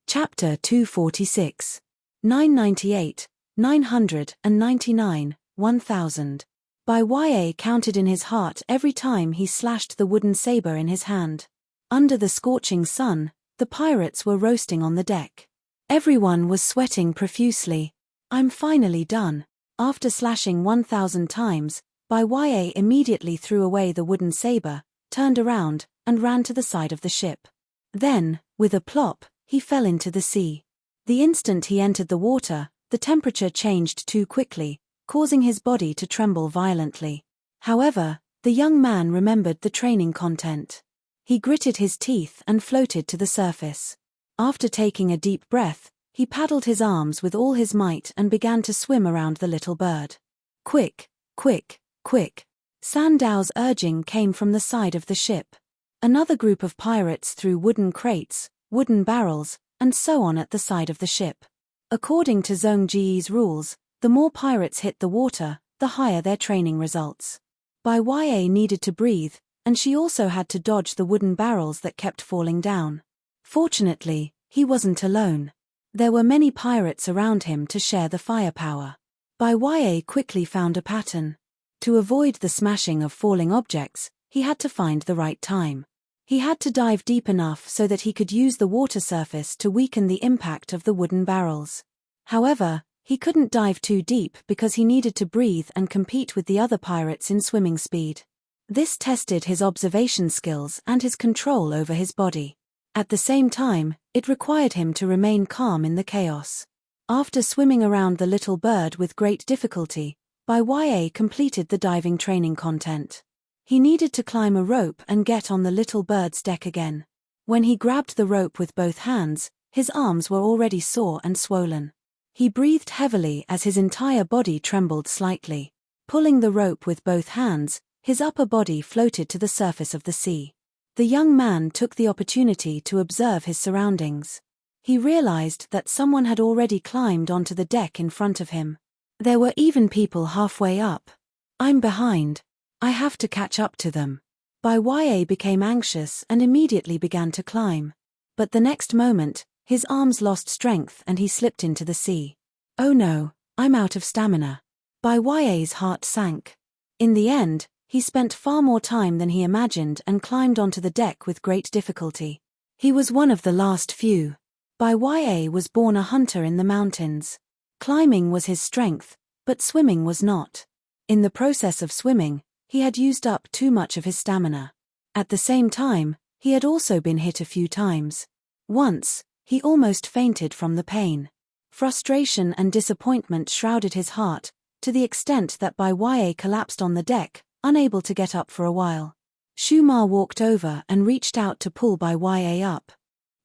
Chapter 246. 998, 999, 1000. Bai Ya counted in his heart every time he slashed the wooden saber in his hand. Under the scorching sun, the pirates were roasting on the deck. Everyone was sweating profusely. I'm finally done. After slashing 1,000 times, Bai Ya immediately threw away the wooden saber, turned around, and ran to the side of the ship. Then, with a plop, he fell into the sea. The instant he entered the water, the temperature changed too quickly, causing his body to tremble violently. However, the young man remembered the training content. He gritted his teeth and floated to the surface. After taking a deep breath, he paddled his arms with all his might and began to swim around the little bird. Quick, quick, quick. Sandow's urging came from the side of the ship. Another group of pirates threw wooden crates, wooden barrels, and so on at the side of the ship. According to Zhong Ji's rules, the more pirates hit the water, the higher their training results. Bai Ya needed to breathe, and she also had to dodge the wooden barrels that kept falling down. Fortunately, he wasn't alone. There were many pirates around him to share the firepower. Bai Ya quickly found a pattern. To avoid the smashing of falling objects, he had to find the right time. He had to dive deep enough so that he could use the water surface to weaken the impact of the wooden barrels. However, he couldn't dive too deep because he needed to breathe and compete with the other pirates in swimming speed. This tested his observation skills and his control over his body. At the same time, it required him to remain calm in the chaos. After swimming around the little bird with great difficulty, Bai Ya completed the diving training content. He needed to climb a rope and get on the little bird's deck again. When he grabbed the rope with both hands, His arms were already sore and swollen. He breathed heavily as his entire body trembled slightly. Pulling the rope with both hands, his upper body floated to the surface of the sea. The young man took the opportunity to observe his surroundings. He realized that someone had already climbed onto the deck in front of him. There were even people halfway up. I'm behind. I have to catch up to them. Bai Ya became anxious and immediately began to climb. But the next moment, his arms lost strength and he slipped into the sea. Oh no, I'm out of stamina. Bai Ya's heart sank. In the end, he spent far more time than he imagined and climbed onto the deck with great difficulty. He was one of the last few. Bai Ya was born a hunter in the mountains. Climbing was his strength, but swimming was not. In the process of swimming, he had used up too much of his stamina. At the same time, he had also been hit a few times. Once, he almost fainted from the pain. Frustration and disappointment shrouded his heart, to the extent that Bai Ya collapsed on the deck, unable to get up for a while. Shu Ma walked over and reached out to pull Bai Ya up.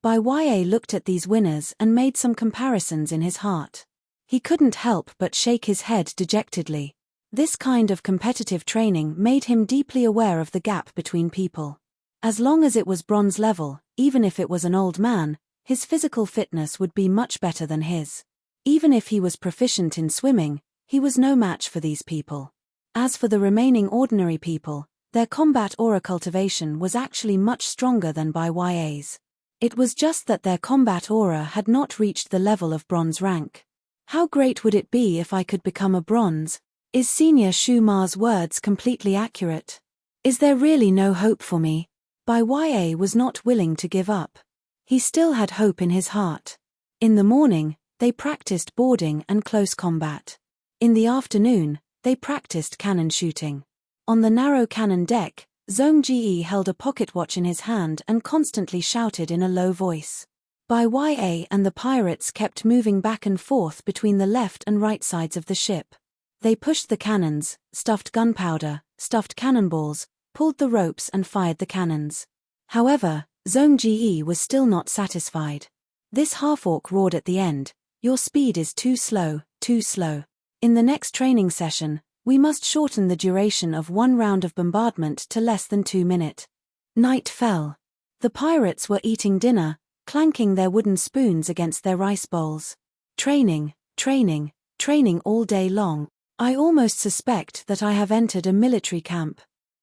Bai Ya looked at these winners and made some comparisons in his heart. He couldn't help but shake his head dejectedly. This kind of competitive training made him deeply aware of the gap between people. As long as it was bronze level, even if it was an old man, his physical fitness would be much better than his. Even if he was proficient in swimming, he was no match for these people. As for the remaining ordinary people, their combat aura cultivation was actually much stronger than Bai Ya's. It was just that their combat aura had not reached the level of bronze rank. How great would it be if I could become a bronze? Is Senior Shu Ma's words completely accurate? Is there really no hope for me? Bai Ya was not willing to give up. He still had hope in his heart. In the morning, they practiced boarding and close combat. In the afternoon, they practiced cannon shooting. On the narrow cannon deck, Zhong Ji held a pocket watch in his hand and constantly shouted in a low voice. Bai Ya and the pirates kept moving back and forth between the left and right sides of the ship. They pushed the cannons, stuffed gunpowder, stuffed cannonballs, pulled the ropes and fired the cannons. However, Zhong Ji was still not satisfied. This half-orc roared at the end, "Your speed is too slow, too slow. In the next training session, we must shorten the duration of one round of bombardment to less than 2 minutes." Night fell. The pirates were eating dinner, clanking their wooden spoons against their rice bowls. Training, training, training all day long. I almost suspect that I have entered a military camp.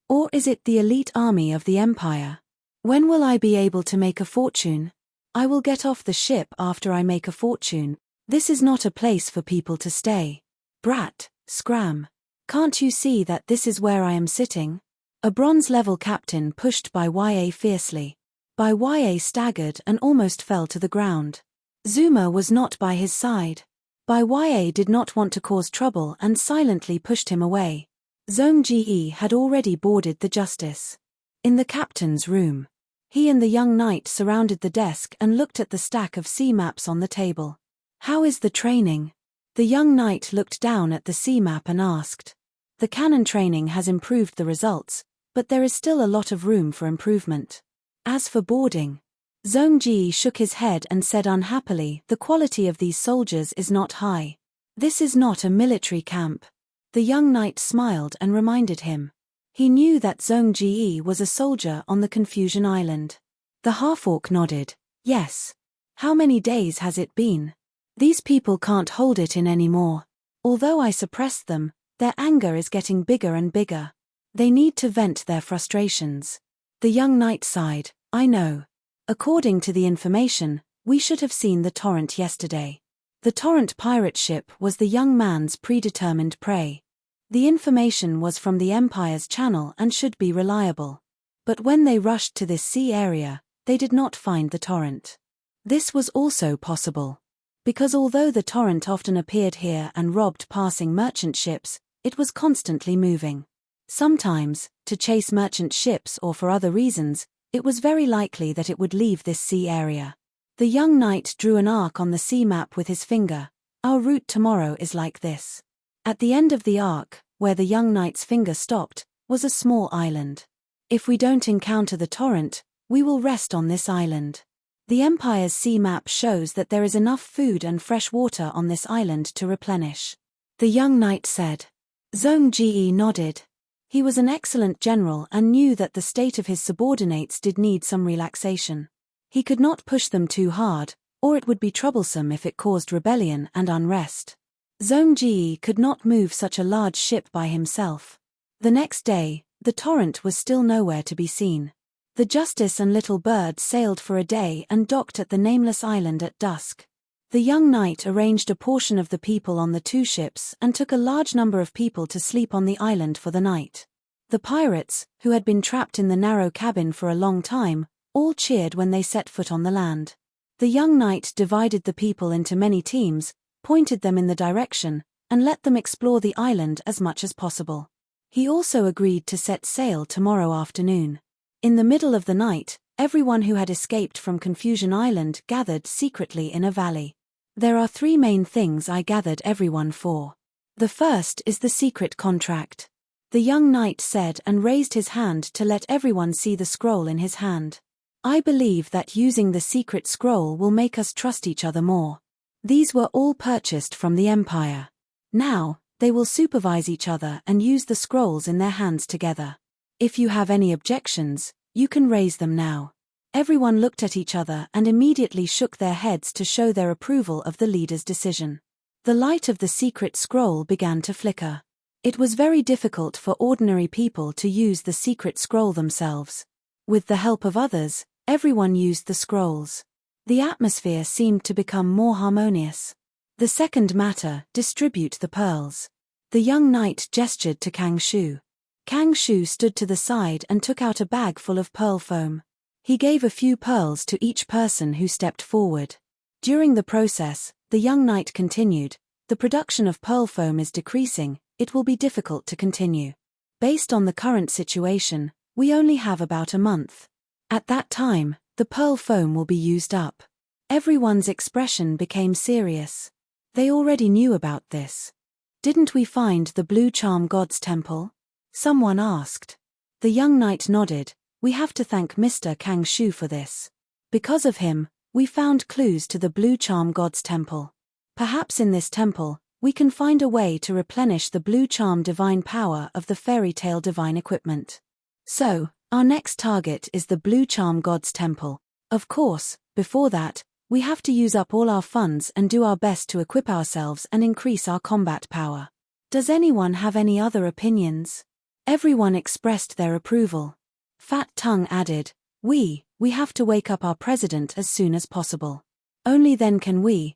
Or is it the elite army of the Empire? When will I be able to make a fortune? I will get off the ship after I make a fortune. This is not a place for people to stay. Brat, scram. Can't you see that this is where I am sitting? A bronze-level captain pushed Bai Ya fiercely. Bai Ya staggered and almost fell to the ground. Zuma was not by his side. Bai Ya did not want to cause trouble and silently pushed him away. Zhong Ji had already boarded the Justice. In the captain's room, he and the young knight surrounded the desk and looked at the stack of sea maps on the table. "How is the training?" The young knight looked down at the sea map and asked. "The cannon training has improved the results, but there is still a lot of room for improvement. As for boarding..." Zhong Ji shook his head and said unhappily, "The quality of these soldiers is not high. This is not a military camp." The young knight smiled and reminded him. He knew that Zhong Ji was a soldier on the Confusion Island. The half-orc nodded. "Yes. How many days has it been? These people can't hold it in anymore. Although I suppressed them, their anger is getting bigger and bigger. They need to vent their frustrations." The young knight sighed. "I know. According to the information, we should have seen the Torrent yesterday." The Torrent pirate ship was the young man's predetermined prey. The information was from the Empire's channel and should be reliable. But when they rushed to this sea area, they did not find the Torrent. This was also possible. Because although the Torrent often appeared here and robbed passing merchant ships, it was constantly moving. Sometimes, to chase merchant ships or for other reasons, it was very likely that it would leave this sea area. The young knight drew an arc on the sea map with his finger. "Our route tomorrow is like this." At the end of the arc, where the young knight's finger stopped, was a small island. "If we don't encounter the Torrent, we will rest on this island." The Empire's sea map shows that there is enough food and fresh water on this island to replenish. The young knight said. Zhong Ji nodded. He was an excellent general and knew that the state of his subordinates did need some relaxation. He could not push them too hard, or it would be troublesome if it caused rebellion and unrest. Zhong Ji could not move such a large ship by himself. The next day, the Torrent was still nowhere to be seen. The Justice and Little Bird sailed for a day and docked at the nameless island at dusk. The young knight arranged a portion of the people on the two ships and took a large number of people to sleep on the island for the night. The pirates, who had been trapped in the narrow cabin for a long time, all cheered when they set foot on the land. The young knight divided the people into many teams, pointed them in the direction, and let them explore the island as much as possible. He also agreed to set sail tomorrow afternoon. In the middle of the night, everyone who had escaped from Confusion Island gathered secretly in a valley. There are three main things I gathered everyone for. The first is the secret contract. The young knight said and raised his hand to let everyone see the scroll in his hand. I believe that using the secret scroll will make us trust each other more. These were all purchased from the Empire. Now, they will supervise each other and use the scrolls in their hands together. If you have any objections, you can raise them now. Everyone looked at each other and immediately shook their heads to show their approval of the leader's decision. The light of the secret scroll began to flicker. It was very difficult for ordinary people to use the secret scroll themselves. With the help of others, everyone used the scrolls. The atmosphere seemed to become more harmonious. The second matter, distribute the pearls. The young knight gestured to Kang Shu. Kang Shu stood to the side and took out a bag full of pearl foam. He gave a few pearls to each person who stepped forward. During the process, the young knight continued, the production of pearl foam is decreasing, it will be difficult to continue. Based on the current situation, we only have about a month. At that time, the pearl foam will be used up. Everyone's expression became serious. They already knew about this. Didn't we find the Blue Charm God's temple? Someone asked. The young knight nodded. We have to thank Mr. Kang Shu for this. Because of him, we found clues to the Blue Charm God's temple. Perhaps in this temple, we can find a way to replenish the Blue Charm divine power of the fairy tale divine equipment. So, our next target is the Blue Charm God's temple. Of course, before that, we have to use up all our funds and do our best to equip ourselves and increase our combat power. Does anyone have any other opinions? Everyone expressed their approval. Fat Tongue added, We have to wake up our president as soon as possible. Only then can we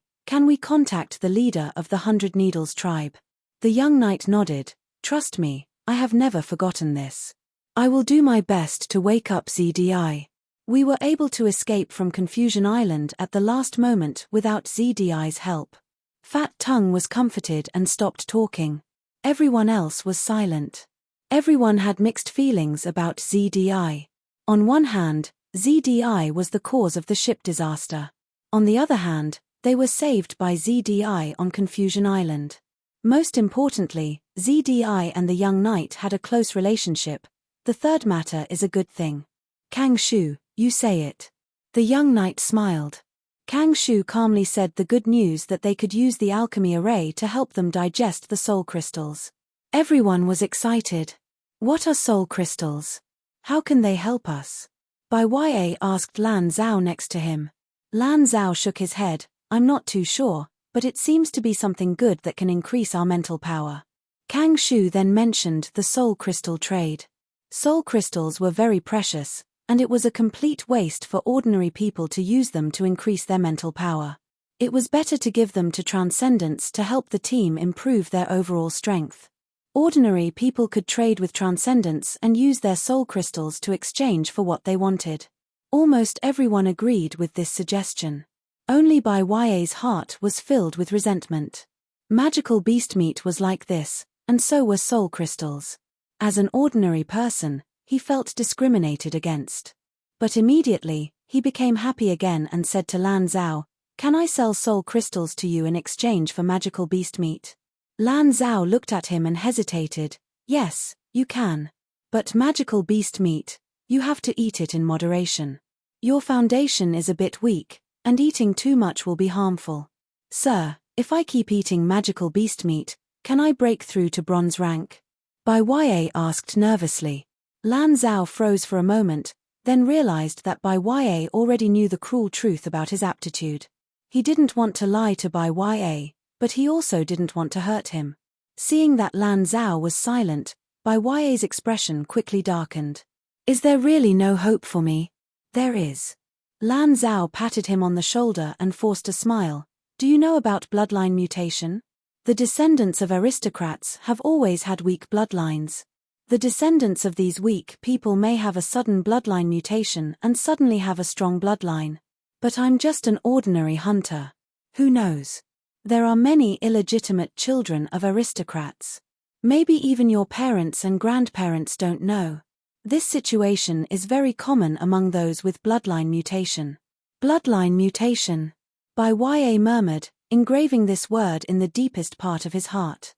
contact the leader of the 100 Needles tribe. The young knight nodded, Trust me, I have never forgotten this. I will do my best to wake up ZDI. We were able to escape from Confusion Island at the last moment without ZDI's help. Fat Tongue was comforted and stopped talking. Everyone else was silent. Everyone had mixed feelings about ZDI. On one hand, ZDI was the cause of the ship disaster. On the other hand, they were saved by ZDI on Confusion Island. Most importantly, ZDI and the young knight had a close relationship. The third matter is a good thing. Kang Shu, you say it. The young knight smiled. Kang Shu calmly said the good news that they could use the alchemy array to help them digest the soul crystals. Everyone was excited. What are soul crystals? How can they help us? Bai Ya asked Lan Zhao next to him. Lan Zhao shook his head, I'm not too sure, but it seems to be something good that can increase our mental power. Kang Shu then mentioned the soul crystal trade. Soul crystals were very precious, and it was a complete waste for ordinary people to use them to increase their mental power. It was better to give them to Transcendence to help the team improve their overall strength. Ordinary people could trade with Transcendence and use their soul crystals to exchange for what they wanted. Almost everyone agreed with this suggestion. Only Bai Ya's heart was filled with resentment. Magical beast meat was like this, and so were soul crystals. As an ordinary person, he felt discriminated against. But immediately, he became happy again and said to Lan Zhao, Can I sell soul crystals to you in exchange for magical beast meat? Lan Zhao looked at him and hesitated. Yes, you can. But magical beast meat, you have to eat it in moderation. Your foundation is a bit weak, and eating too much will be harmful. Sir, if I keep eating magical beast meat, can I break through to bronze rank? Bai Ya asked nervously. Lan Zhao froze for a moment, then realized that Bai Ya already knew the cruel truth about his aptitude. He didn't want to lie to Bai Ya, but he also didn't want to hurt him. Seeing that Lan Zhao was silent, Bai Ya's expression quickly darkened. Is there really no hope for me? There is. Lan Zhao patted him on the shoulder and forced a smile. Do you know about bloodline mutation? The descendants of aristocrats have always had weak bloodlines. The descendants of these weak people may have a sudden bloodline mutation and suddenly have a strong bloodline. But I'm just an ordinary hunter. Who knows? There are many illegitimate children of aristocrats. Maybe even your parents and grandparents don't know. This situation is very common among those with bloodline mutation. Bloodline mutation. Bai Ya murmured, engraving this word in the deepest part of his heart.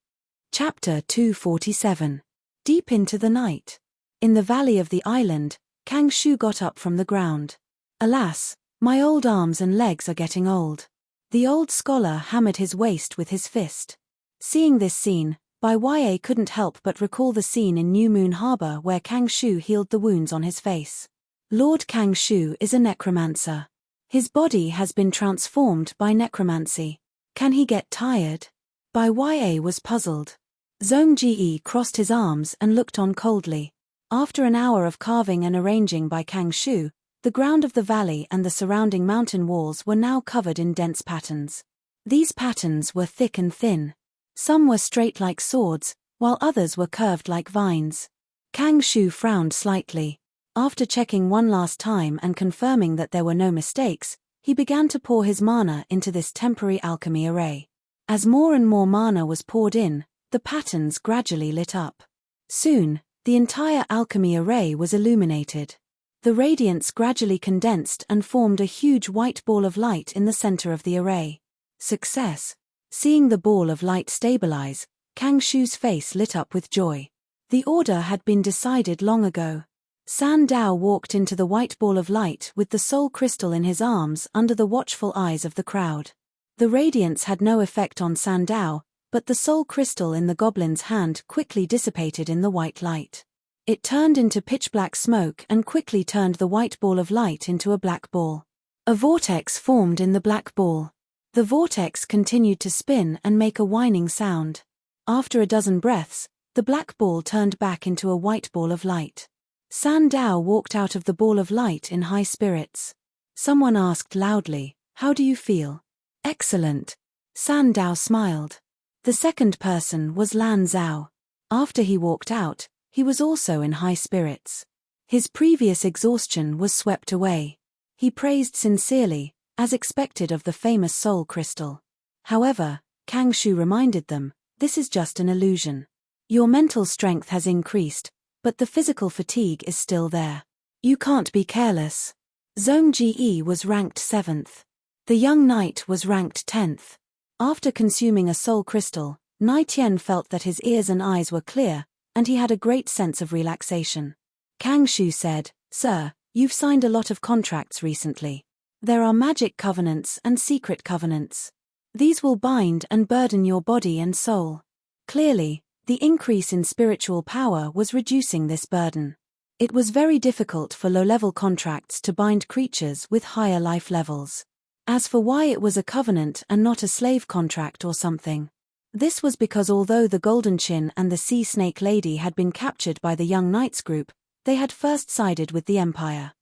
Chapter 247. Deep into the night. In the valley of the island, Kang Shu got up from the ground. Alas, my old arms and legs are getting old. The old scholar hammered his waist with his fist. Seeing this scene, Bai Ya couldn't help but recall the scene in New Moon Harbor where Kang Shu healed the wounds on his face. Lord Kang Shu is a necromancer. His body has been transformed by necromancy. Can he get tired? Bai Ya was puzzled. Zhong Ji crossed his arms and looked on coldly. After an hour of carving and arranging by Kang Shu, the ground of the valley and the surrounding mountain walls were now covered in dense patterns. These patterns were thick and thin. Some were straight like swords, while others were curved like vines. Kang Shu frowned slightly. After checking one last time and confirming that there were no mistakes, he began to pour his mana into this temporary alchemy array. As more and more mana was poured in, the patterns gradually lit up. Soon, the entire alchemy array was illuminated. The radiance gradually condensed and formed a huge white ball of light in the center of the array. Success! Seeing the ball of light stabilize, Kang Shu's face lit up with joy. The order had been decided long ago. San Dao walked into the white ball of light with the soul crystal in his arms under the watchful eyes of the crowd. The radiance had no effect on San Dao, but the soul crystal in the goblin's hand quickly dissipated in the white light. It turned into pitch-black smoke and quickly turned the white ball of light into a black ball. A vortex formed in the black ball. The vortex continued to spin and make a whining sound. After a dozen breaths, the black ball turned back into a white ball of light. San Dao walked out of the ball of light in high spirits. Someone asked loudly, "How do you feel?" "Excellent." San Dao smiled. The second person was Lan Zhao. After he walked out, he was also in high spirits. His previous exhaustion was swept away. He praised sincerely, as expected of the famous soul crystal. However, Kang Shu reminded them, this is just an illusion. Your mental strength has increased, but the physical fatigue is still there. You can't be careless. Zhong Ji was ranked 7th. The young knight was ranked 10th. After consuming a soul crystal, Nai Tian felt that his ears and eyes were clear, and he had a great sense of relaxation. Kang Shu said, "Sir, you've signed a lot of contracts recently. There are magic covenants and secret covenants. These will bind and burden your body and soul." Clearly, the increase in spiritual power was reducing this burden. It was very difficult for low-level contracts to bind creatures with higher life levels. As for why it was a covenant and not a slave contract or something, this was because although the Golden Chin and the Sea Snake Lady had been captured by the Young Knights group, they had first sided with the Empire.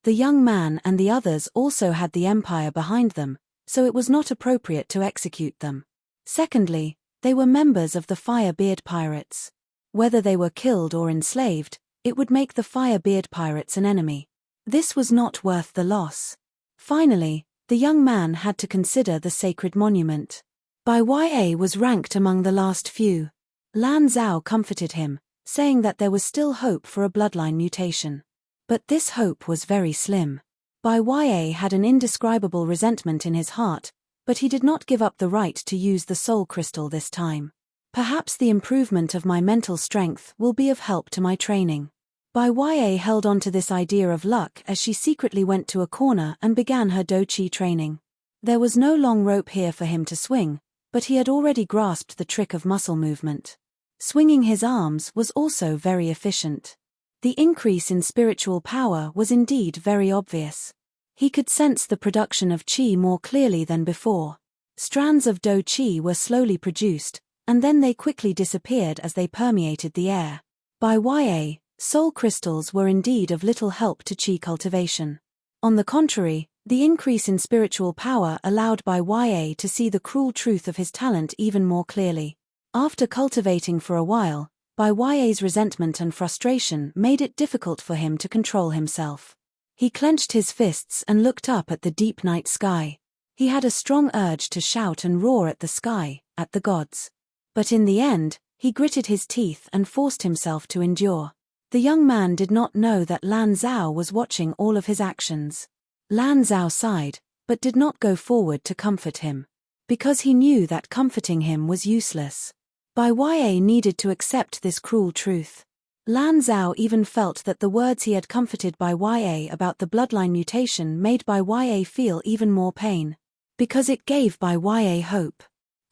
The young man and the others also had the Empire behind them, so it was not appropriate to execute them. Secondly, they were members of the Fire-Beard Pirates. Whether they were killed or enslaved, it would make the Fire-Beard Pirates an enemy. This was not worth the loss. Finally, the young man had to consider the sacred monument. Bai Ya was ranked among the last few. Lan Zhao comforted him, saying that there was still hope for a bloodline mutation. But this hope was very slim. Bai Ya had an indescribable resentment in his heart, but he did not give up the right to use the soul crystal this time. Perhaps the improvement of my mental strength will be of help to my training. Bai Ya held on to this idea of luck as she secretly went to a corner and began her Do Chi training. There was no long rope here for him to swing, but he had already grasped the trick of muscle movement. Swinging his arms was also very efficient. The increase in spiritual power was indeed very obvious. He could sense the production of qi more clearly than before. Strands of Do Qi were slowly produced, and then they quickly disappeared as they permeated the air. Bai Ya, soul crystals were indeed of little help to qi cultivation. On the contrary, the increase in spiritual power allowed Bai Ya to see the cruel truth of his talent even more clearly. After cultivating for a while, Bai Ya's resentment and frustration made it difficult for him to control himself. He clenched his fists and looked up at the deep night sky. He had a strong urge to shout and roar at the sky, at the gods. But in the end, he gritted his teeth and forced himself to endure. The young man did not know that Lan Zhao was watching all of his actions. Lan Zhao sighed, but did not go forward to comfort him. Because he knew that comforting him was useless. Bai Ya needed to accept this cruel truth. Lan Zhao even felt that the words he had comforted Bai Ya about the bloodline mutation made Bai Ya feel even more pain. Because it gave Bai Ya hope.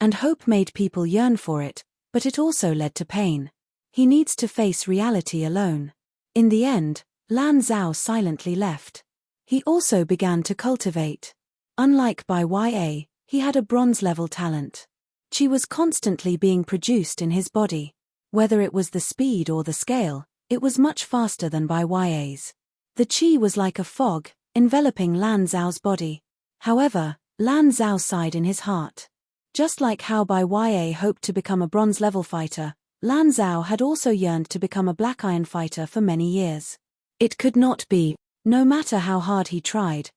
And hope made people yearn for it, but it also led to pain. He needs to face reality alone. In the end, Lan Zhao silently left. He also began to cultivate. Unlike Bai Ya, he had a bronze-level talent. Qi was constantly being produced in his body. Whether it was the speed or the scale, it was much faster than Bai Ya's. The qi was like a fog, enveloping Lan Zhao's body. However, Lan Zhao sighed in his heart. Just like how Bai Ya hoped to become a bronze-level fighter, Lan Zhao had also yearned to become a black iron fighter for many years. It could not be. No matter how hard he tried,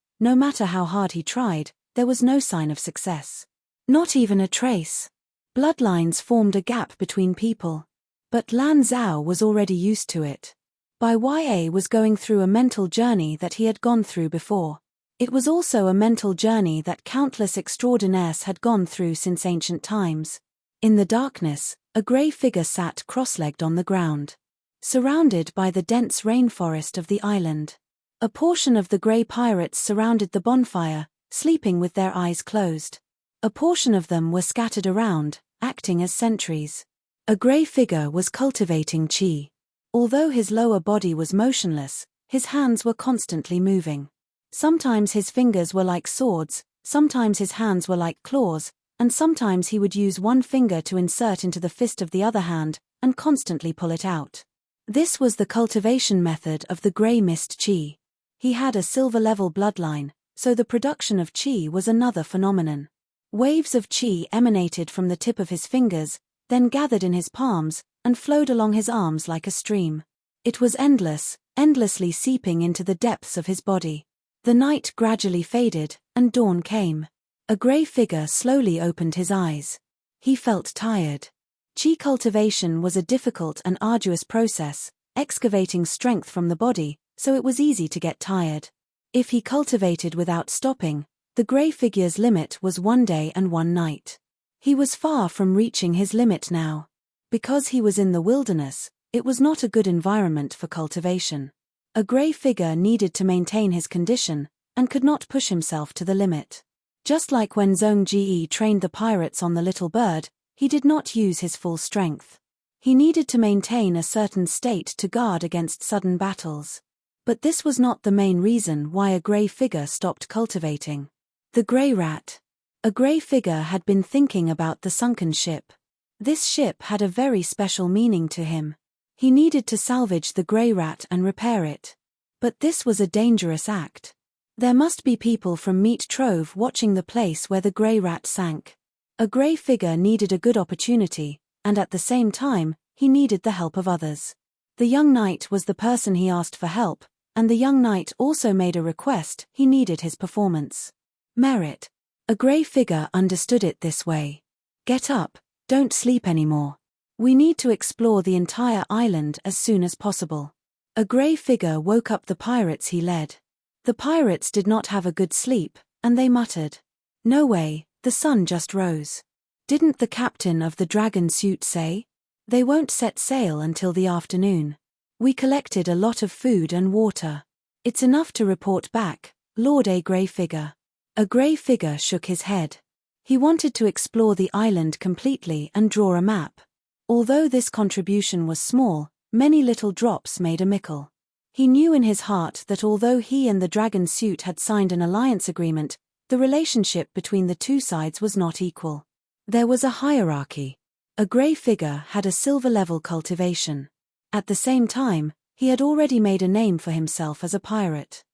there was no sign of success. Not even a trace. Bloodlines formed a gap between people. But Lan Zhao was already used to it. Bai Ya was going through a mental journey that he had gone through before. It was also a mental journey that countless extraordinaires had gone through since ancient times. In the darkness, a grey figure sat cross-legged on the ground. Surrounded by the dense rainforest of the island. A portion of the grey pirates surrounded the bonfire, sleeping with their eyes closed. A portion of them were scattered around, acting as sentries. A grey figure was cultivating qi. Although his lower body was motionless, his hands were constantly moving. Sometimes his fingers were like swords, sometimes his hands were like claws, and sometimes he would use one finger to insert into the fist of the other hand, and constantly pull it out. This was the cultivation method of the grey mist qi. He had a silver-level bloodline, so the production of qi was another phenomenon. Waves of qi emanated from the tip of his fingers, then gathered in his palms, and flowed along his arms like a stream. It was endless, endlessly seeping into the depths of his body. The night gradually faded, and dawn came. A grey figure slowly opened his eyes. He felt tired. Qi cultivation was a difficult and arduous process, excavating strength from the body, so it was easy to get tired. If he cultivated without stopping, the grey figure's limit was 1 day and 1 night. He was far from reaching his limit now. Because he was in the wilderness, it was not a good environment for cultivation. A grey figure needed to maintain his condition, and could not push himself to the limit. Just like when Zhong Ji trained the pirates on the little bird, he did not use his full strength. He needed to maintain a certain state to guard against sudden battles. But this was not the main reason why a grey figure stopped cultivating. The grey rat. A grey figure had been thinking about the sunken ship. This ship had a very special meaning to him. He needed to salvage the grey rat and repair it. But this was a dangerous act. There must be people from Meat Trove watching the place where the grey rat sank. A grey figure needed a good opportunity, and at the same time, he needed the help of others. The young knight was the person he asked for help, and the young knight also made a request. He needed his performance. Merit. A grey figure understood it this way. Get up, don't sleep anymore. We need to explore the entire island as soon as possible. A grey figure woke up the pirates he led. The pirates did not have a good sleep, and they muttered. No way, the sun just rose. Didn't the captain of the dragon suit say? They won't set sail until the afternoon. We collected a lot of food and water. It's enough to report back, Lord. A grey figure. A grey figure shook his head. He wanted to explore the island completely and draw a map. Although this contribution was small, many little drops made a mickle. He knew in his heart that although he and the dragon suit had signed an alliance agreement, the relationship between the two sides was not equal. There was a hierarchy. A grey figure had a silver-level cultivation. At the same time, he had already made a name for himself as a pirate.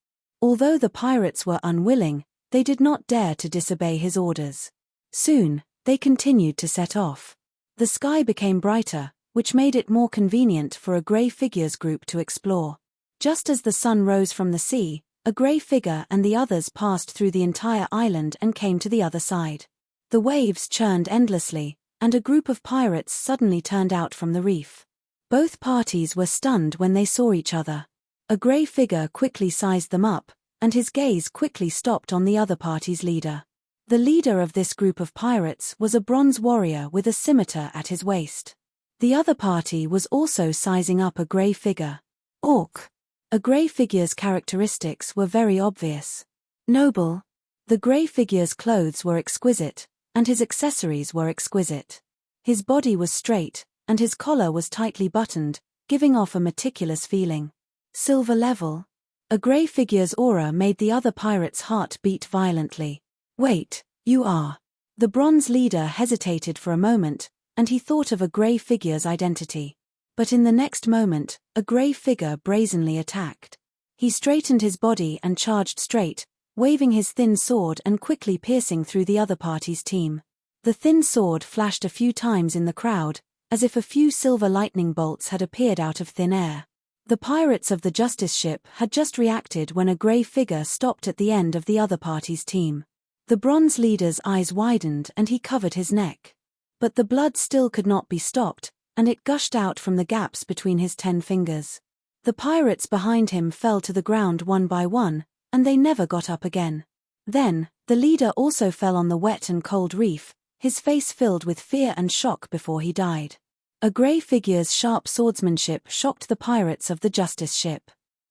Although the pirates were unwilling, they did not dare to disobey his orders. Soon, they continued to set off. The sky became brighter, which made it more convenient for a grey figures group to explore. Just as the sun rose from the sea, a grey figure and the others passed through the entire island and came to the other side. The waves churned endlessly, and a group of pirates suddenly turned out from the reef. Both parties were stunned when they saw each other. A grey figure quickly sized them up, and his gaze quickly stopped on the other party's leader. The leader of this group of pirates was a bronze warrior with a scimitar at his waist. The other party was also sizing up a grey figure. Orc. A grey figure's characteristics were very obvious. Noble. The grey figure's clothes were exquisite, and his accessories were exquisite. His body was straight, and his collar was tightly buttoned, giving off a meticulous feeling. Silver level. A grey figure's aura made the other pirate's heart beat violently. Wait, you are. The bronze leader hesitated for a moment, and he thought of a grey figure's identity. But in the next moment, a grey figure brazenly attacked. He straightened his body and charged straight, waving his thin sword and quickly piercing through the other party's team. The thin sword flashed a few times in the crowd, as if a few silver lightning bolts had appeared out of thin air. The pirates of the Justice ship had just reacted when a grey figure stopped at the end of the other party's team. The bronze leader's eyes widened and he covered his neck. But the blood still could not be stopped, and it gushed out from the gaps between his 10 fingers. The pirates behind him fell to the ground one by one, and they never got up again. Then, the leader also fell on the wet and cold reef, his face filled with fear and shock before he died. A grey figure's sharp swordsmanship shocked the pirates of the Justice ship.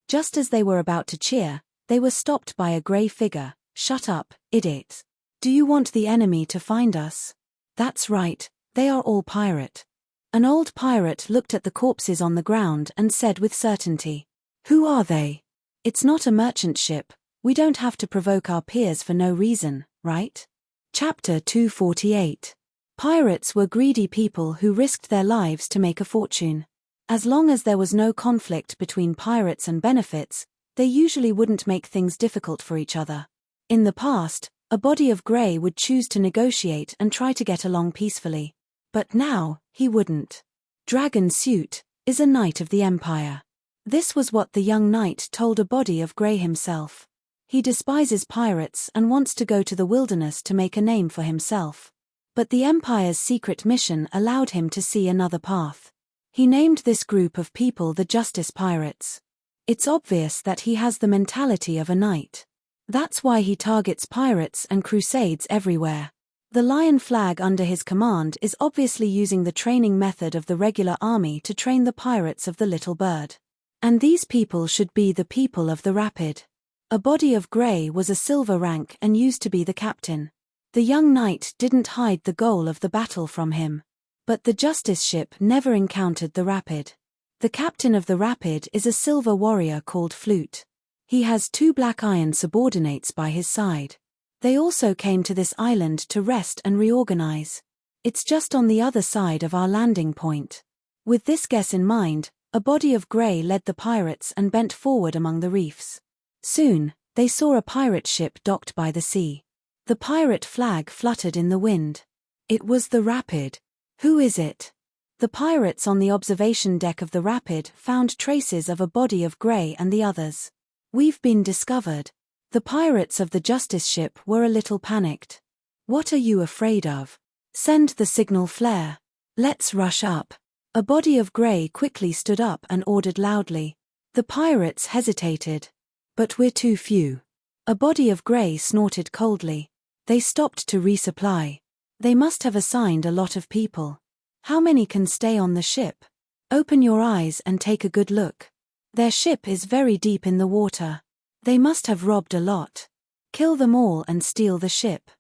Just as they were about to cheer, they were stopped by a grey figure. Shut up, idiot. Do you want the enemy to find us? That's right, they are all pirate. An old pirate looked at the corpses on the ground and said with certainty. Who are they? It's not a merchant ship, we don't have to provoke our peers for no reason, right? Chapter 248. Pirates were greedy people who risked their lives to make a fortune. As long as there was no conflict between pirates and benefits, they usually wouldn't make things difficult for each other. In the past, a body of grey would choose to negotiate and try to get along peacefully. But now, he wouldn't. Dragon Suit is a knight of the Empire. This was what the young knight told a body of grey himself. He despises pirates and wants to go to the wilderness to make a name for himself. But the Empire's secret mission allowed him to see another path. He named this group of people the Justice Pirates. It's obvious that he has the mentality of a knight. That's why he targets pirates and crusades everywhere. The lion flag under his command is obviously using the training method of the regular army to train the pirates of the Little Bird. And these people should be the people of the Rapid. A body of grey was a silver rank and used to be the captain. The young knight didn't hide the goal of the battle from him. But the Justice ship never encountered the Rapid. The captain of the Rapid is a silver warrior called Flute. He has 2 black iron subordinates by his side. They also came to this island to rest and reorganize. It's just on the other side of our landing point. With this guess in mind, a body of grey led the pirates and bent forward among the reefs. Soon, they saw a pirate ship docked by the sea. The pirate flag fluttered in the wind. It was the Rapid. Who is it? The pirates on the observation deck of the Rapid found traces of a body of grey and the others. We've been discovered. The pirates of the Justice ship were a little panicked. What are you afraid of? Send the signal flare. Let's rush up. A body of grey quickly stood up and ordered loudly. The pirates hesitated. But we're too few. A body of grey snorted coldly. They stopped to resupply. They must have assigned a lot of people. How many can stay on the ship? Open your eyes and take a good look. Their ship is very deep in the water. They must have robbed a lot. Kill them all and steal the ship.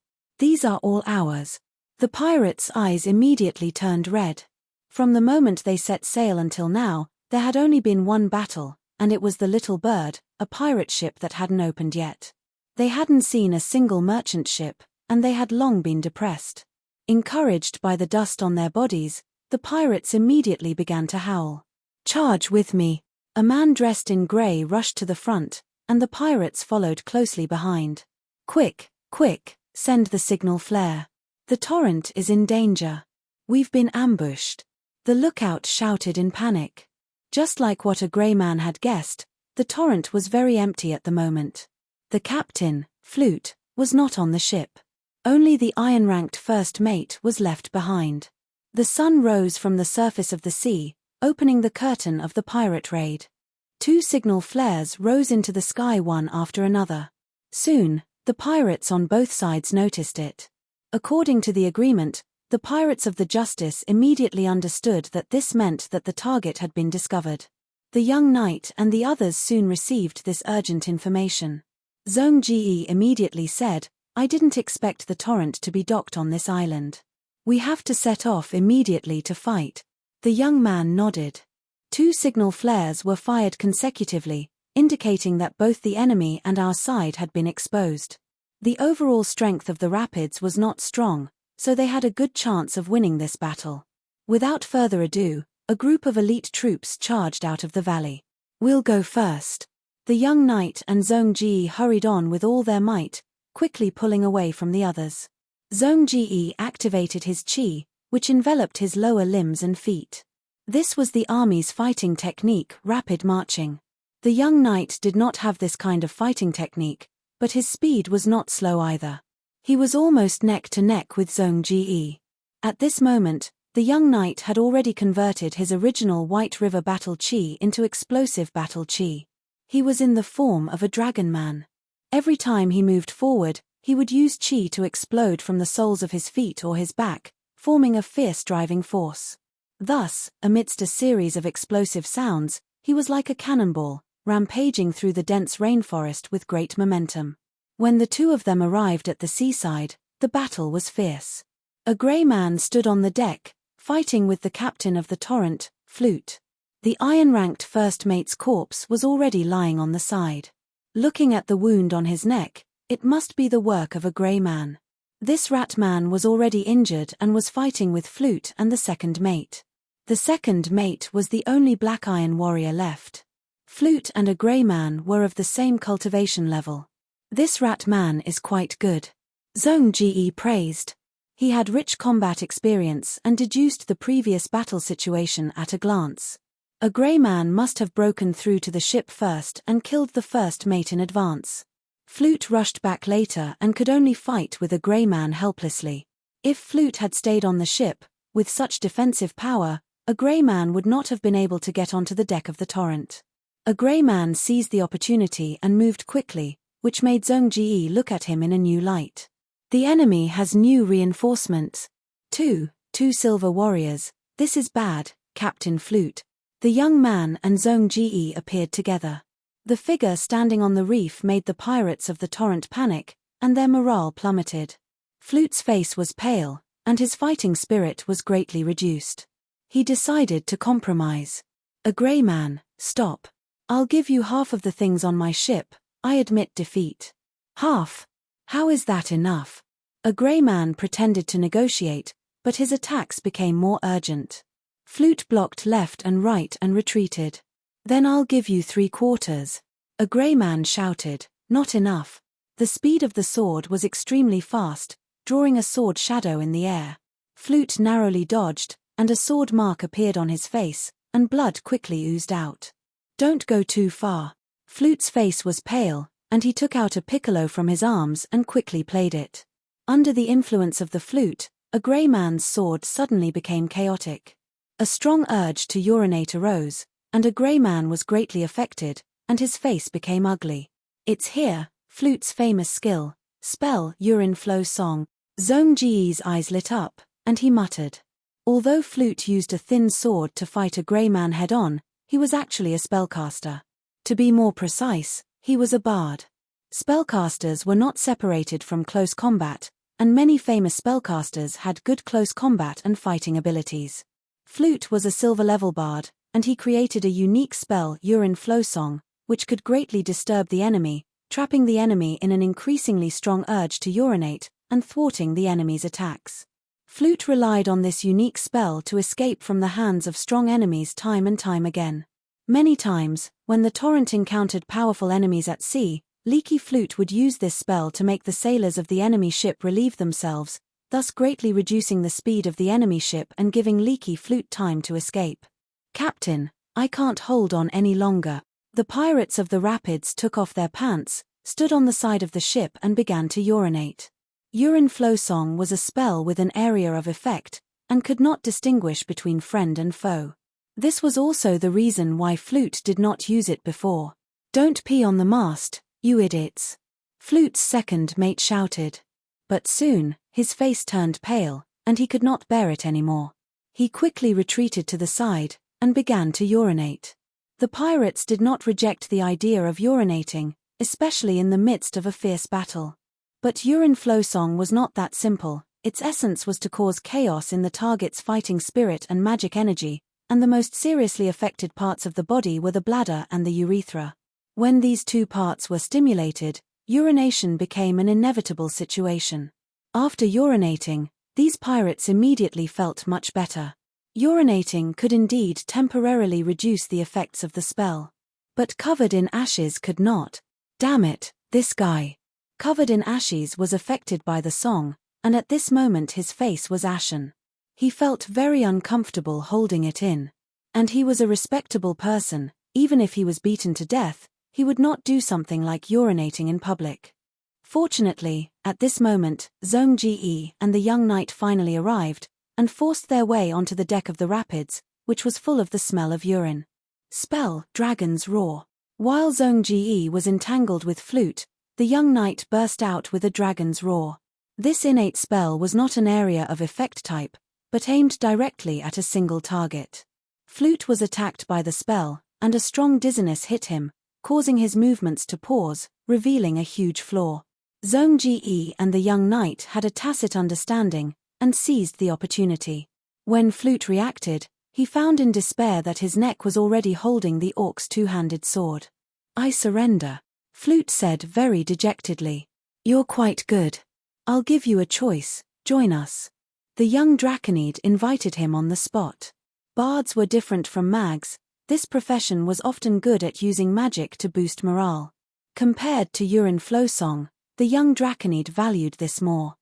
These are all ours." The pirates' eyes immediately turned red. From the moment they set sail until now, there had only been one battle, and it was the Little Bird, a pirate ship that hadn't opened yet. They hadn't seen a single merchant ship, and they had long been depressed. Encouraged by the dust on their bodies, the pirates immediately began to howl. "Charge with me!" A man dressed in grey rushed to the front, and the pirates followed closely behind. "Quick, quick, send the signal flare. The torrent is in danger. We've been ambushed." The lookout shouted in panic. Just like what a grey man had guessed, the torrent was very empty at the moment. The captain, Flute, was not on the ship. Only the iron-ranked first mate was left behind. The sun rose from the surface of the sea, opening the curtain of the pirate raid. 2 signal flares rose into the sky one after another. Soon, the pirates on both sides noticed it. According to the agreement, the pirates of the Justice immediately understood that this meant that the target had been discovered. The young knight and the others soon received this urgent information. Zhong Ji immediately said, "I didn't expect the torrent to be docked on this island. We have to set off immediately to fight." The young man nodded. 2 signal flares were fired consecutively, indicating that both the enemy and our side had been exposed. The overall strength of the rapids was not strong, so they had a good chance of winning this battle. Without further ado, a group of elite troops charged out of the valley. "We'll go first." The young knight and Zhong Ji hurried on with all their might, quickly pulling away from the others. Zhong Ji activated his chi, which enveloped his lower limbs and feet. This was the army's fighting technique, rapid marching. The young knight did not have this kind of fighting technique, but his speed was not slow either. He was almost neck to neck with Zhong Ji. At this moment, the young knight had already converted his original White River battle chi into explosive battle chi. He was in the form of a dragon man. Every time he moved forward, he would use chi to explode from the soles of his feet or his back, forming a fierce driving force. Thus, amidst a series of explosive sounds, he was like a cannonball, rampaging through the dense rainforest with great momentum. When the 2 of them arrived at the seaside, the battle was fierce. A grey man stood on the deck, fighting with the captain of the torrent, Flute. The iron-ranked first mate's corpse was already lying on the side. Looking at the wound on his neck, it must be the work of a grey man. This rat man was already injured and was fighting with Flute and the second mate. The second mate was the only black iron warrior left. Flute and a grey man were of the same cultivation level. "This rat man is quite good," Zhong Ji praised. He had rich combat experience and deduced the previous battle situation at a glance. A grey man must have broken through to the ship first and killed the first mate in advance. Flute rushed back later and could only fight with a grey man helplessly. If Flute had stayed on the ship, with such defensive power, a grey man would not have been able to get onto the deck of the torrent. A grey man seized the opportunity and moved quickly, which made Zhong Ji look at him in a new light. "The enemy has new reinforcements. Two silver warriors. This is bad, Captain Flute." The young man and Zhong Ji appeared together. The figure standing on the reef made the pirates of the torrent panic, and their morale plummeted. Flute's face was pale, and his fighting spirit was greatly reduced. He decided to compromise. "A grey man, stop. I'll give you half of the things on my ship. I admit defeat." "Half? How is that enough?" A grey man pretended to negotiate, but his attacks became more urgent. Flute blocked left and right and retreated. "Then I'll give you 3/4. A grey man shouted, "Not enough." The speed of the sword was extremely fast, drawing a sword shadow in the air. Flute narrowly dodged, and a sword mark appeared on his face, and blood quickly oozed out. "Don't go too far." Flute's face was pale, and he took out a piccolo from his arms and quickly played it. Under the influence of the flute, a grey man's sword suddenly became chaotic. A strong urge to urinate arose, and a grey man was greatly affected, and his face became ugly. "It's here, Flute's famous skill, spell urine flow song." Zhong Ji's eyes lit up, and he muttered. Although Flute used a thin sword to fight a grey man head-on, he was actually a spellcaster. To be more precise, he was a bard. Spellcasters were not separated from close combat, and many famous spellcasters had good close combat and fighting abilities. Flute was a silver-level bard, and he created a unique spell, Urine Flow Song, which could greatly disturb the enemy, trapping the enemy in an increasingly strong urge to urinate, and thwarting the enemy's attacks. Flute relied on this unique spell to escape from the hands of strong enemies time and time again. Many times, when the torrent encountered powerful enemies at sea, Leaky Flute would use this spell to make the sailors of the enemy ship relieve themselves, thus greatly reducing the speed of the enemy ship and giving Leaky Flute time to escape. "Captain, I can't hold on any longer." The pirates of the rapids took off their pants, stood on the side of the ship and began to urinate. Urine Flow Song was a spell with an area of effect, and could not distinguish between friend and foe. This was also the reason why Flute did not use it before. "Don't pee on the mast, you idiots!" Flute's second mate shouted. But soon, his face turned pale, and he could not bear it anymore. He quickly retreated to the side, and began to urinate. The pirates did not reject the idea of urinating, especially in the midst of a fierce battle. But Urine Flow Song was not that simple. Its essence was to cause chaos in the target's fighting spirit and magic energy, and the most seriously affected parts of the body were the bladder and the urethra. When these two parts were stimulated, urination became an inevitable situation. After urinating, these pirates immediately felt much better. Urinating could indeed temporarily reduce the effects of the spell. But Covered in Ashes could not. Damn it, this guy. Covered in Ashes was affected by the song, and at this moment his face was ashen. He felt very uncomfortable holding it in. And he was a respectable person. Even if he was beaten to death, he would not do something like urinating in public. Fortunately, at this moment, Zhong Ji and the young knight finally arrived, and forced their way onto the deck of the rapids, which was full of the smell of urine. Spell, Dragon's Roar. While Zhong Ji was entangled with Flute, the young knight burst out with a Dragon's Roar. This innate spell was not an area of effect type, but aimed directly at a single target. Flute was attacked by the spell, and a strong dizziness hit him, causing his movements to pause, revealing a huge flaw. Zhong Ji and the young knight had a tacit understanding, and seized the opportunity. When Flute reacted, he found in despair that his neck was already holding the orc's two-handed sword. "I surrender," Flute said very dejectedly. "You're quite good. I'll give you a choice, join us." The young Draconid invited him on the spot. Bards were different from mags. This profession was often good at using magic to boost morale. Compared to Urine Flow Song, the young Draconid valued this more.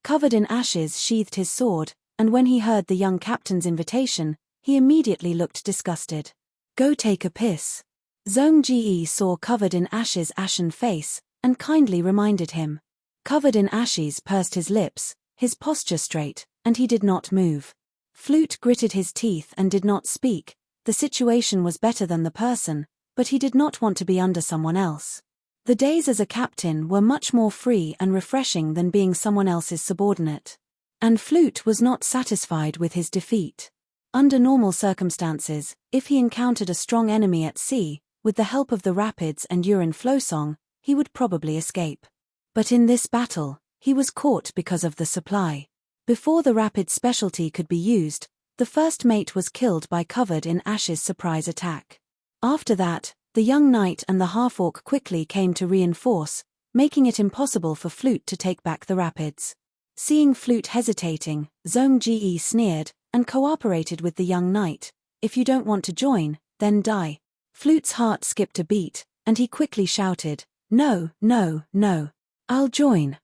Covered in Ashes sheathed his sword, and when he heard the young captain's invitation, he immediately looked disgusted. "Go take a piss." Zhong Ji saw Covered in Ashes' ashen face, and kindly reminded him. Covered in Ashes pursed his lips, his posture straight, and he did not move. Flute gritted his teeth and did not speak. The situation was better than the person, but he did not want to be under someone else. The days as a captain were much more free and refreshing than being someone else's subordinate. And Flute was not satisfied with his defeat. Under normal circumstances, if he encountered a strong enemy at sea, with the help of the rapids and Urine Flow Song, he would probably escape. But in this battle, he was caught because of the supply. Before the rapid specialty could be used, the first mate was killed by Covered in Ashes' surprise attack. After that, the young knight and the half-orc quickly came to reinforce, making it impossible for Flute to take back the rapids. Seeing Flute hesitating, Zhong Ji sneered, and cooperated with the young knight. "If you don't want to join, then die." Flute's heart skipped a beat, and he quickly shouted, "No, no, no. I'll join,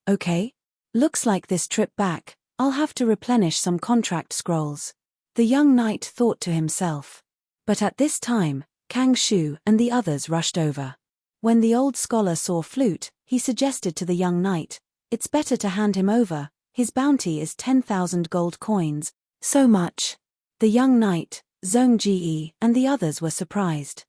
okay? Looks like this trip back, I'll have to replenish some contract scrolls." The young knight thought to himself. But at this time, Kang Shu and the others rushed over. When the old scholar saw Flute, he suggested to the young knight, "It's better to hand him over, his bounty is 10,000 gold coins." "So much?" The young knight, Zhong Ji and the others were surprised.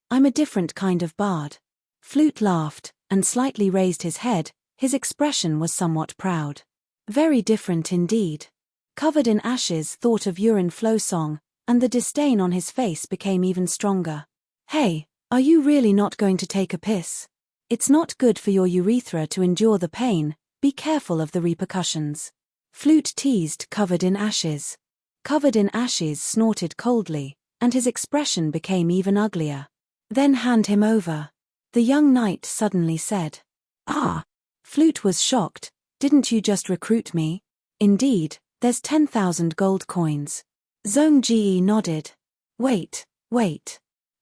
"I'm a different kind of bard." Flute laughed, and slightly raised his head. His expression was somewhat proud. Very different indeed. Covered in Ashes thought of urine flow song, and the disdain on his face became even stronger. Hey, are you really not going to take a piss? It's not good for your urethra to endure the pain, be careful of the repercussions. Flute teased Covered in Ashes. Covered in Ashes snorted coldly, and his expression became even uglier. Then hand him over. The young knight suddenly said. Ah! Flute was shocked. Didn't you just recruit me? Indeed, there's 10,000 gold coins. Zhong Ji nodded. Wait.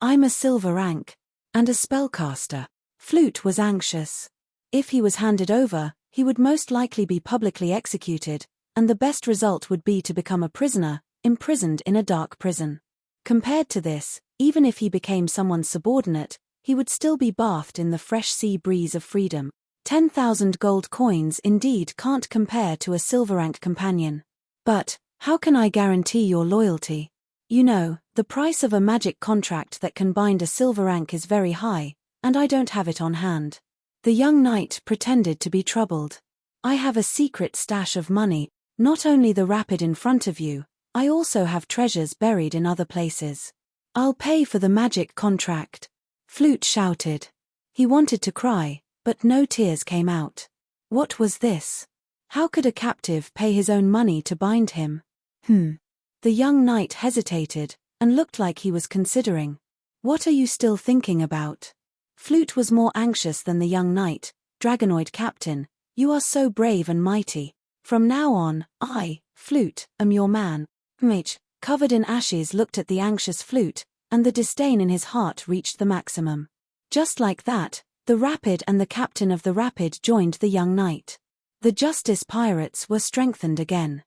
I'm a silver rank. And a spellcaster. Flute was anxious. If he was handed over, he would most likely be publicly executed, and the best result would be to become a prisoner, imprisoned in a dark prison. Compared to this, even if he became someone's subordinate, he would still be bathed in the fresh sea breeze of freedom. 10,000 gold coins indeed can't compare to a silver rank companion. But, how can I guarantee your loyalty? You know, the price of a magic contract that can bind a silver rank is very high, and I don't have it on hand. The young knight pretended to be troubled. I have a secret stash of money, not only the rapid in front of you, I also have treasures buried in other places. I'll pay for the magic contract. Flute shouted. He wanted to cry, but no tears came out. What was this? How could a captive pay his own money to bind him? The young knight hesitated, and looked like he was considering. What are you still thinking about? Flute was more anxious than the young knight. Dragonoid captain, you are so brave and mighty. From now on, I, Flute, am your man. Mitch, Covered in Ashes looked at the anxious Flute, and the disdain in his heart reached the maximum. Just like that, the Rapid and the captain of the Rapid joined the young knight. The Justice pirates were strengthened again.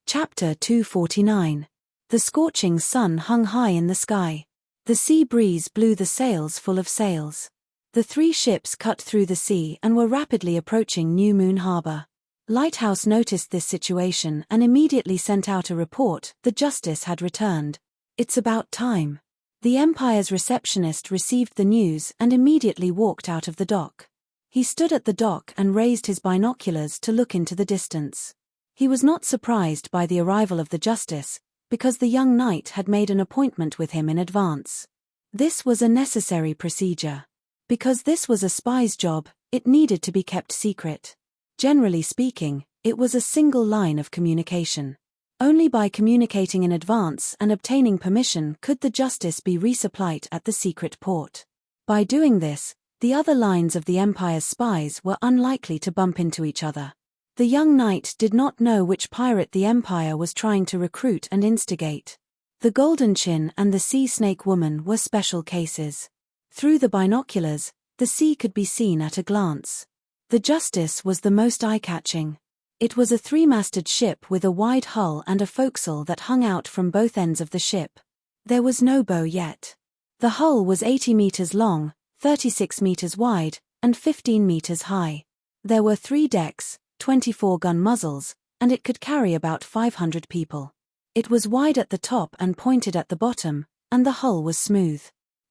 Chapter 249. The scorching sun hung high in the sky. The sea breeze blew the sails full of sails. The three ships cut through the sea and were rapidly approaching New Moon Harbor. Lighthouse noticed this situation and immediately sent out a report. The Justice had returned. It's about time. The Empire's receptionist received the news and immediately walked out of the dock. He stood at the dock and raised his binoculars to look into the distance. He was not surprised by the arrival of the Justice, because the young knight had made an appointment with him in advance. This was a necessary procedure. Because this was a spy's job, it needed to be kept secret. Generally speaking, it was a single line of communication. Only by communicating in advance and obtaining permission could the Justice be resupplied at the secret port. By doing this, the other lines of the Empire's spies were unlikely to bump into each other. The young knight did not know which pirate the Empire was trying to recruit and instigate. The Golden Chin and the Sea Snake Woman were special cases. Through the binoculars, the sea could be seen at a glance. The Justice was the most eye-catching. It was a three-masted ship with a wide hull and a forecastle that hung out from both ends of the ship. There was no bow yet. The hull was 80 meters long, 36 meters wide, and 15 meters high. There were 3 decks, 24 gun muzzles, and it could carry about 500 people. It was wide at the top and pointed at the bottom, and the hull was smooth.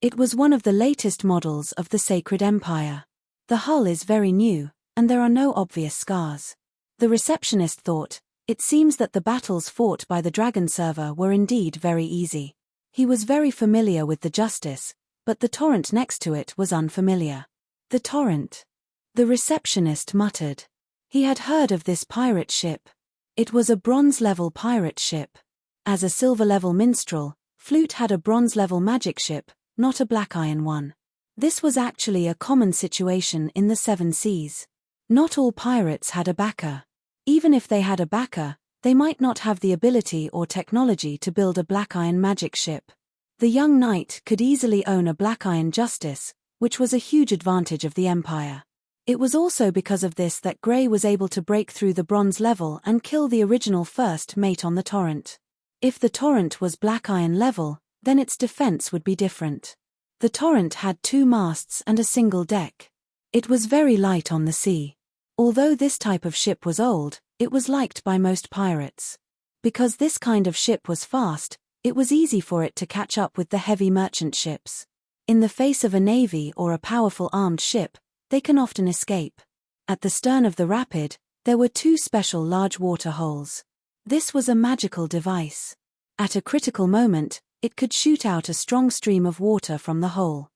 It was one of the latest models of the Sacred Empire. The hull is very new, and there are no obvious scars. The receptionist thought, it seems that the battles fought by the Dragon server were indeed very easy. He was very familiar with the Justice, but the torrent next to it was unfamiliar. The torrent? The receptionist muttered. He had heard of this pirate ship. It was a bronze-level pirate ship. As a silver-level minstrel, Flute had a bronze-level magic ship, not a black iron one. This was actually a common situation in the Seven Seas. Not all pirates had a backer. Even if they had a backer, they might not have the ability or technology to build a black iron magic ship. The young knight could easily own a black iron Justice, which was a huge advantage of the Empire. It was also because of this that Grey was able to break through the bronze level and kill the original first mate on the torrent. If the torrent was black iron level, then its defense would be different. The torrent had 2 masts and a single deck. It was very light on the sea. Although this type of ship was old, it was liked by most pirates. Because this kind of ship was fast, it was easy for it to catch up with the heavy merchant ships. In the face of a navy or a powerful armed ship, they can often escape. At the stern of the Rapid, There were two special large water holes. This was a magical device. At a critical moment, it could shoot out a strong stream of water from the hole.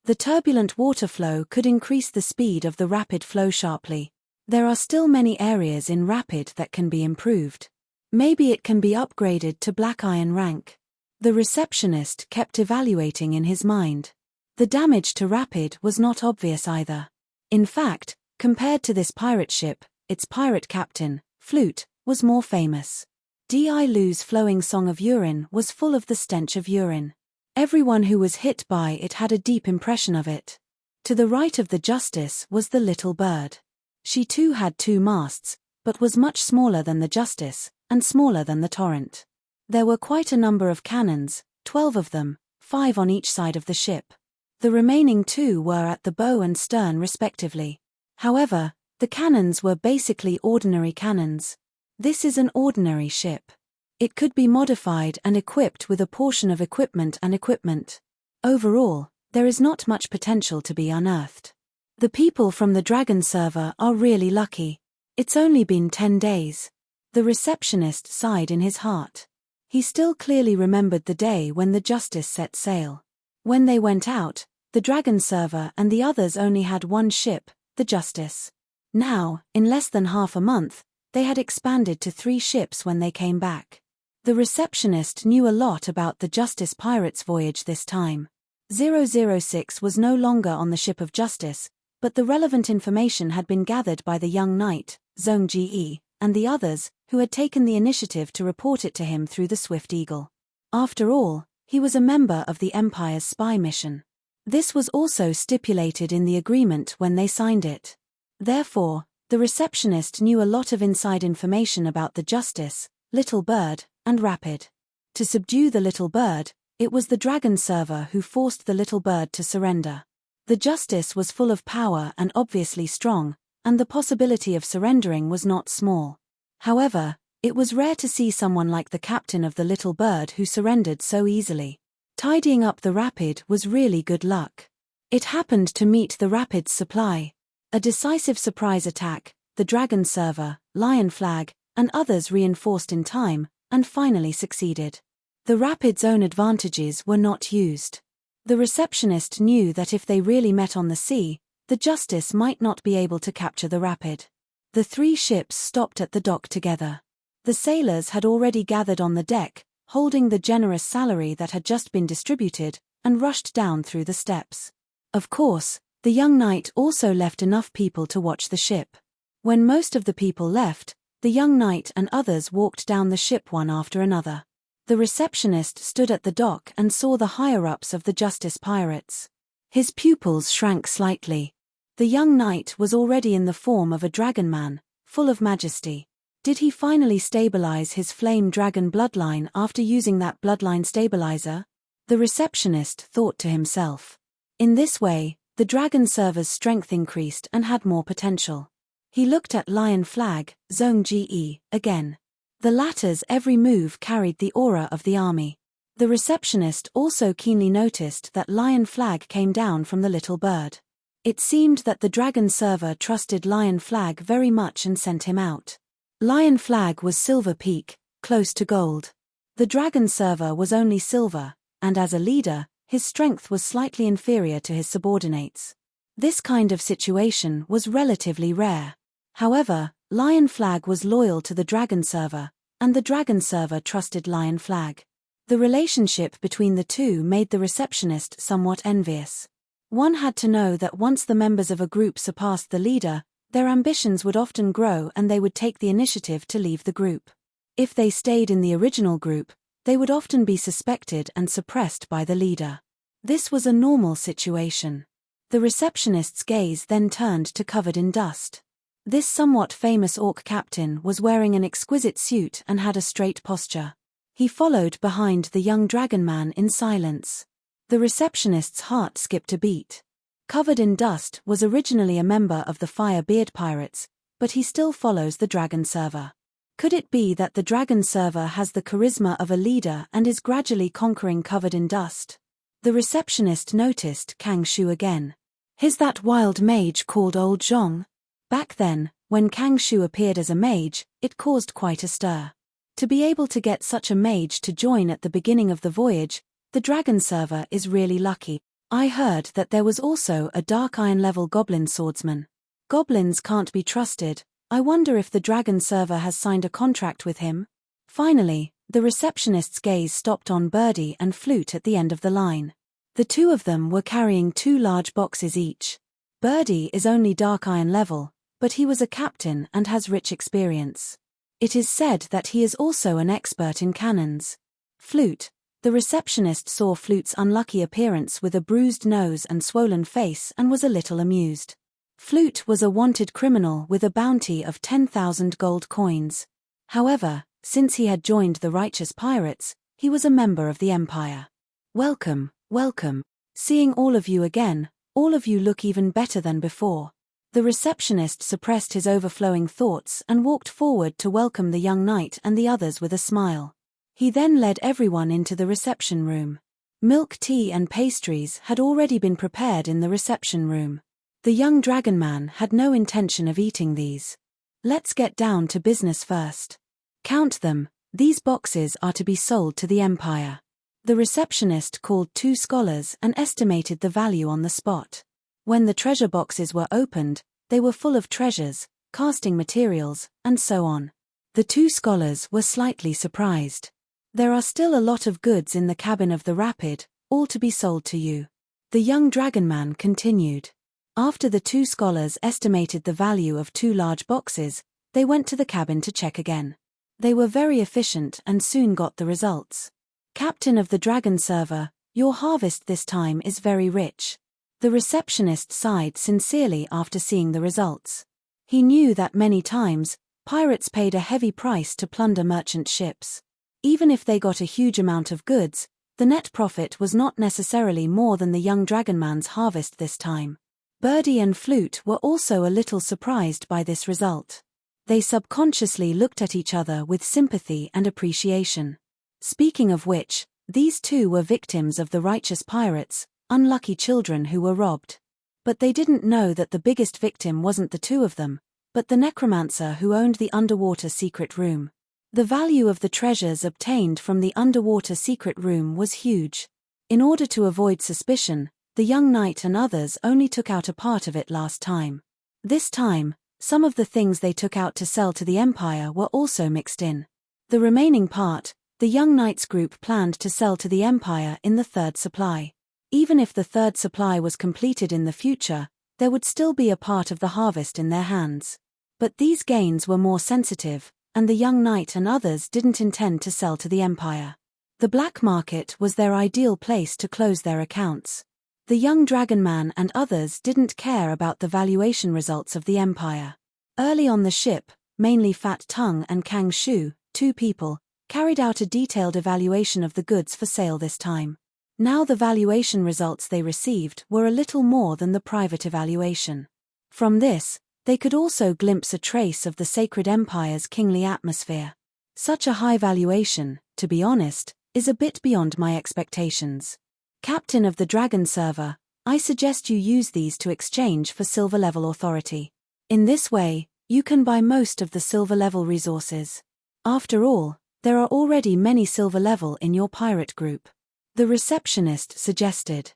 The turbulent water flow could increase the speed of the rapid flow sharply. There are still many areas in rapid that can be improved. Maybe it can be upgraded to black iron rank. The receptionist kept evaluating in his mind. The damage to rapid was not obvious either. In fact, compared to this pirate ship, its pirate captain, Flute, was more famous. Di Lu's flowing song of urine was full of the stench of urine. Everyone who was hit by it had a deep impression of it. To the right of the Justice was the Little Bird. She too had two masts, but was much smaller than the Justice, and smaller than the Torrent. There were quite a number of cannons, 12 of them, 5 on each side of the ship. The remaining 2 were at the bow and stern respectively. However, the cannons were basically ordinary cannons. This is an ordinary ship. It could be modified and equipped with a portion of equipment and equipment. Overall, there is not much potential to be unearthed. The people from the Dragon server are really lucky. It's only been 10 days. The receptionist sighed in his heart. He still clearly remembered the day when the Justice set sail. When they went out, the Dragon server and the others only had one ship, the Justice. Now, in less than half a month, they had expanded to 3 ships when they came back. The receptionist knew a lot about the Justice Pirates voyage this time. 006 was no longer on the ship of Justice, but the relevant information had been gathered by the young knight, Zhong Ji, and the others, who had taken the initiative to report it to him through the Swift Eagle. After all, he was a member of the Empire's spy mission. This was also stipulated in the agreement when they signed it. Therefore, the receptionist knew a lot of inside information about the Justice, Little Bird, and Rapid. To subdue the Little Bird, it was the Dragon server who forced the Little Bird to surrender. The Justice was full of power and obviously strong, and the possibility of surrendering was not small. However, it was rare to see someone like the captain of the Little Bird who surrendered so easily. Tidying up the Rapid was really good luck. It happened to meet the Rapid's supply. A decisive surprise attack, the Dragon server, Lion Flag, and others reinforced in time, and finally succeeded. The Rapid's own advantages were not used. The receptionist knew that if they really met on the sea, the Justice might not be able to capture the Rapid. The 3 ships stopped at the dock together. The sailors had already gathered on the deck, holding the generous salary that had just been distributed, and rushed down through the steps. Of course, the young knight also left enough people to watch the ship. When most of the people left, the young knight and others walked down the ship one after another. The receptionist stood at the dock and saw the higher-ups of the Justice Pirates. His pupils shrank slightly. The young knight was already in the form of a dragon man, full of majesty. Did he finally stabilize his flame dragon bloodline after using that bloodline stabilizer? The receptionist thought to himself. In this way, the Dragon server's strength increased and had more potential. He looked at Lion Flag, Zhong Ji, again. The latter's every move carried the aura of the army. The receptionist also keenly noticed that Lion Flag came down from the Little Bird. It seemed that the Dragon server trusted Lion Flag very much and sent him out. Lion Flag was silver peak, close to gold. The Dragon server was only silver, and as a leader, his strength was slightly inferior to his subordinates. This kind of situation was relatively rare. However, Lion Flag was loyal to the Dragon server, and the Dragon server trusted Lion Flag. The relationship between the two made the receptionist somewhat envious. One had to know that once the members of a group surpassed the leader, their ambitions would often grow and they would take the initiative to leave the group. If they stayed in the original group, they would often be suspected and suppressed by the leader. This was a normal situation. The receptionist's gaze then turned to Covered in Dust. This somewhat famous orc captain was wearing an exquisite suit and had a straight posture. He followed behind the young dragon man in silence. The receptionist's heart skipped a beat. Covered in Dust was originally a member of the Firebeard Pirates, but he still follows the Dragon server. Could it be that the Dragon server has the charisma of a leader and is gradually conquering Covered in Dust? The receptionist noticed Kang Shu again. Is that wild mage called Old Zhong? Back then, When Kang Shu appeared as a mage, it caused quite a stir. To be able to get such a mage to join at the beginning of the voyage, the Dragon Server is really lucky. I heard that there was also a Dark Iron level Goblin Swordsman. Goblins can't be trusted. I wonder if the Dragon Server has signed a contract with him? Finally, the receptionist's gaze stopped on Birdie and Flute at the end of the line. The two of them were carrying 2 large boxes each. Birdie is only Dark Iron level, but he was a captain and has rich experience. It is said that he is also an expert in cannons. Flute. The receptionist saw Flute's unlucky appearance with a bruised nose and swollen face and was a little amused. Flute was a wanted criminal with a bounty of 10,000 gold coins. However, since he had joined the Righteous Pirates, he was a member of the Empire. Welcome, welcome. Seeing all of you again, all of you look even better than before. The receptionist suppressed his overflowing thoughts and walked forward to welcome the young knight and the others with a smile. He then led everyone into the reception room. Milk tea and pastries had already been prepared in the reception room. The young dragon man had no intention of eating these. Let's get down to business first. Count them, these boxes are to be sold to the Empire. The receptionist called 2 scholars and estimated the value on the spot. When the treasure boxes were opened, they were full of treasures, casting materials, and so on. The 2 scholars were slightly surprised. There are still a lot of goods in the cabin of the Rapid, all to be sold to you. The young dragon man continued. After the 2 scholars estimated the value of 2 large boxes, they went to the cabin to check again. They were very efficient and soon got the results. Captain of the Dragon Server, your harvest this time is very rich. The receptionist sighed sincerely after seeing the results. He knew that many times, pirates paid a heavy price to plunder merchant ships. Even if they got a huge amount of goods, the net profit was not necessarily more than the young dragonman's harvest this time. Birdie and Flute were also a little surprised by this result. They subconsciously looked at each other with sympathy and appreciation. Speaking of which, these 2 were victims of the Righteous Pirates, unlucky children who were robbed. But they didn't know that the biggest victim wasn't the 2 of them, but the necromancer who owned the underwater secret room. The value of the treasures obtained from the underwater secret room was huge. In order to avoid suspicion, the young knight and others only took out a part of it last time. This time, some of the things they took out to sell to the Empire were also mixed in. The remaining part, the young knight's group planned to sell to the Empire in the 3rd supply. Even if the 3rd supply was completed in the future, there would still be a part of the harvest in their hands. But these gains were more sensitive, and the young knight and others didn't intend to sell to the Empire. The black market was their ideal place to close their accounts. The young dragon man and others didn't care about the valuation results of the Empire. Early on the ship, mainly Fat Tongue and Kang Shu, 2 people, carried out a detailed evaluation of the goods for sale this time. Now the valuation results they received were a little more than the private evaluation. From this, they could also glimpse a trace of the Sacred Empire's kingly atmosphere. Such a high valuation, to be honest, is a bit beyond my expectations. Captain of the Dragon Server, I suggest you use these to exchange for silver level authority. In this way, you can buy most of the silver level resources. After all, there are already many silver level in your pirate group. The receptionist suggested.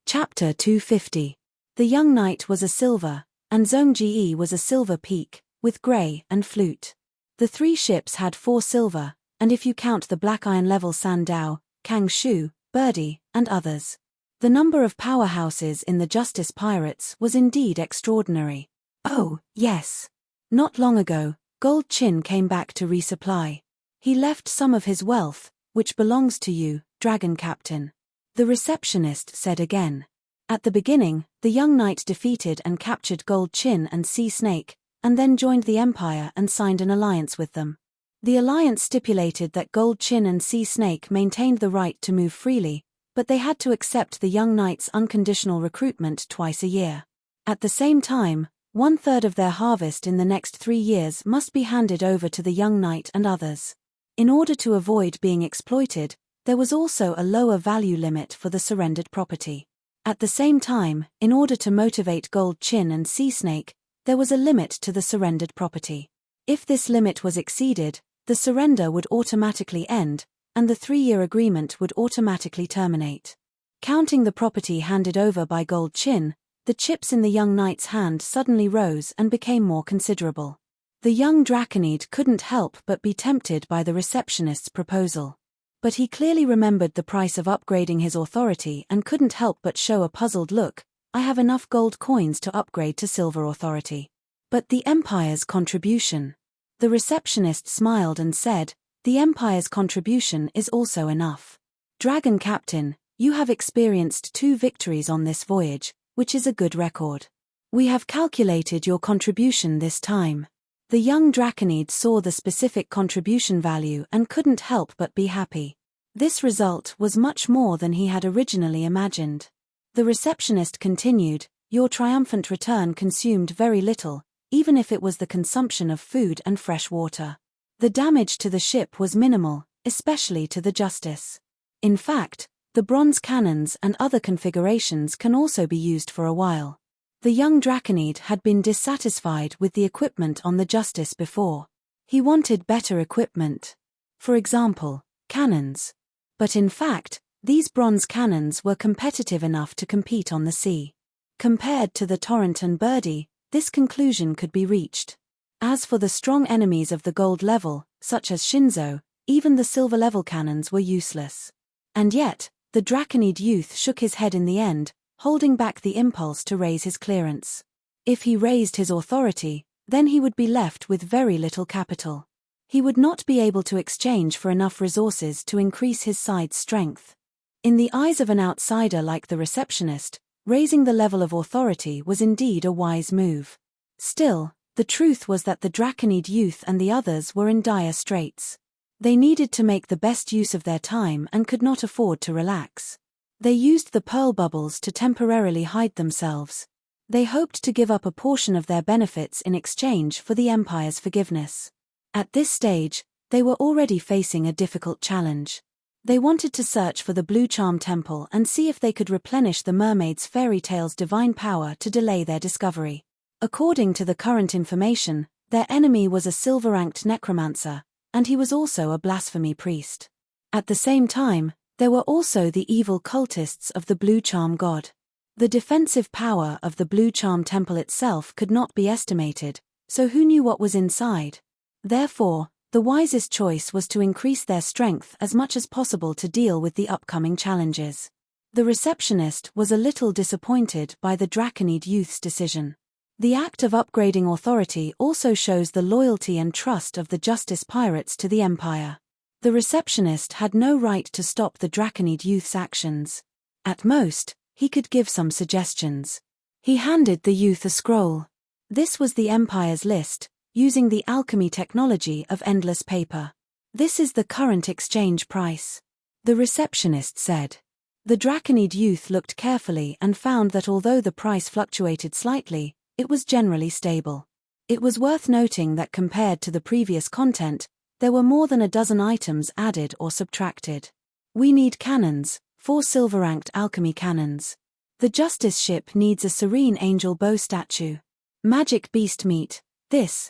Chapter 250. The young knight was a silver, and Zhongji was a silver peak, with Grey and Flute. The 3 ships had 4 silver, and if you count the Black Iron level Sandao, Kang Shu, Birdie, and others. The number of powerhouses in the Justice Pirates was indeed extraordinary. Oh, yes. Not long ago, Gold Chin came back to resupply. He left some of his wealth, which belongs to you, Dragon Captain. The receptionist said again. At the beginning, the young knight defeated and captured Gold Chin and Sea Snake, and then joined the Empire and signed an alliance with them. The alliance stipulated that Gold Chin and Sea Snake maintained the right to move freely, but they had to accept the young knight's unconditional recruitment twice a year. At the same time, 1/3 of their harvest in the next 3 years must be handed over to the young knight and others. In order to avoid being exploited, there was also a lower value limit for the surrendered property. At the same time, in order to motivate Gold Chin and Sea Snake, there was a limit to the surrendered property. If this limit was exceeded, the surrender would automatically end, and the 3-year agreement would automatically terminate. Counting the property handed over by Gold Chin, the chips in the young knight's hand suddenly rose and became more considerable. The young Draconid couldn't help but be tempted by the receptionist's proposal. But he clearly remembered the price of upgrading his authority and couldn't help but show a puzzled look. I have enough gold coins to upgrade to silver authority. But the Empire's contribution. The receptionist smiled and said, the Empire's contribution is also enough. Dragon Captain, you have experienced 2 victories on this voyage, which is a good record. We have calculated your contribution this time. The young Draconid saw the specific contribution value and couldn't help but be happy. This result was much more than he had originally imagined. The receptionist continued, your triumphant return consumed very little, even if it was the consumption of food and fresh water. The damage to the ship was minimal, especially to the Justice. In fact, the bronze cannons and other configurations can also be used for a while. The young Draconid had been dissatisfied with the equipment on the Justice before. He wanted better equipment. For example, cannons. But in fact, these bronze cannons were competitive enough to compete on the sea. Compared to the Torrent and Birdie, this conclusion could be reached. As for the strong enemies of the gold level, such as Shinzo, even the silver level cannons were useless. And yet, the Draconid youth shook his head in the end, holding back the impulse to raise his clearance. If he raised his authority, then he would be left with very little capital. He would not be able to exchange for enough resources to increase his side's strength. In the eyes of an outsider like the receptionist, raising the level of authority was indeed a wise move. Still, the truth was that the Draconid youth and the others were in dire straits. They needed to make the best use of their time and could not afford to relax. They used the pearl bubbles to temporarily hide themselves. They hoped to give up a portion of their benefits in exchange for the Empire's forgiveness. At this stage, they were already facing a difficult challenge. They wanted to search for the Blue Charm Temple and see if they could replenish the mermaid's fairy tale's divine power to delay their discovery. According to the current information, their enemy was a silver-ranked necromancer, and he was also a blasphemy priest. At the same time, there were also the evil cultists of the Blue Charm God. The defensive power of the Blue Charm Temple itself could not be estimated, so who knew what was inside? Therefore, the wisest choice was to increase their strength as much as possible to deal with the upcoming challenges. The receptionist was a little disappointed by the Draconid youth's decision. The act of upgrading authority also shows the loyalty and trust of the Justice Pirates to the Empire. The receptionist had no right to stop the Draconid youth's actions. At most, he could give some suggestions. He handed the youth a scroll. This was the Empire's list, using the alchemy technology of endless paper. This is the current exchange price, the receptionist said. The Draconid youth looked carefully and found that although the price fluctuated slightly, it was generally stable. It was worth noting that compared to the previous content, there were more than a dozen items added or subtracted. We need cannons, 4 silver-ranked alchemy cannons. The Justice ship needs a serene angel bow statue. Magic beast meat, this,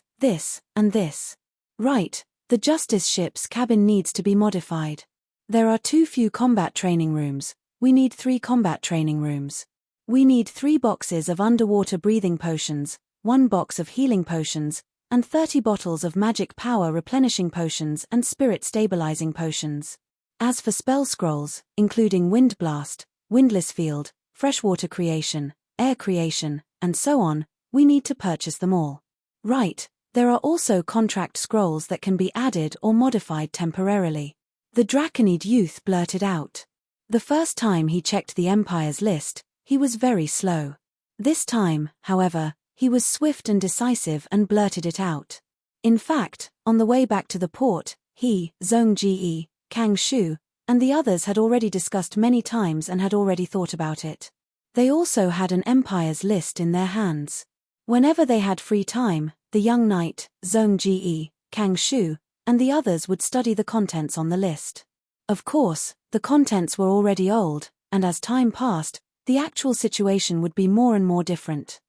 and this. Right, the Justice ship's cabin needs to be modified. There are too few combat training rooms, we need 3 combat training rooms. We need 3 boxes of underwater breathing potions, 1 box of healing potions, and 30 bottles of magic power replenishing potions and spirit stabilizing potions. As for spell scrolls, including Wind Blast, Windless Field, Freshwater Creation, Air Creation, and so on, we need to purchase them all. Right, there are also contract scrolls that can be added or modified temporarily. The Draconid youth blurted out. The first time he checked the Empire's list, he was very slow. This time, however, he was swift and decisive and blurted it out. In fact, on the way back to the port, he, Zhong Ji, Kang Shu, and the others had already discussed many times and had already thought about it. They also had an Empire's list in their hands. Whenever they had free time, the young knight, Zhong Ji, Kang Shu, and the others would study the contents on the list. Of course, the contents were already old, and as time passed, the actual situation would be more and more different.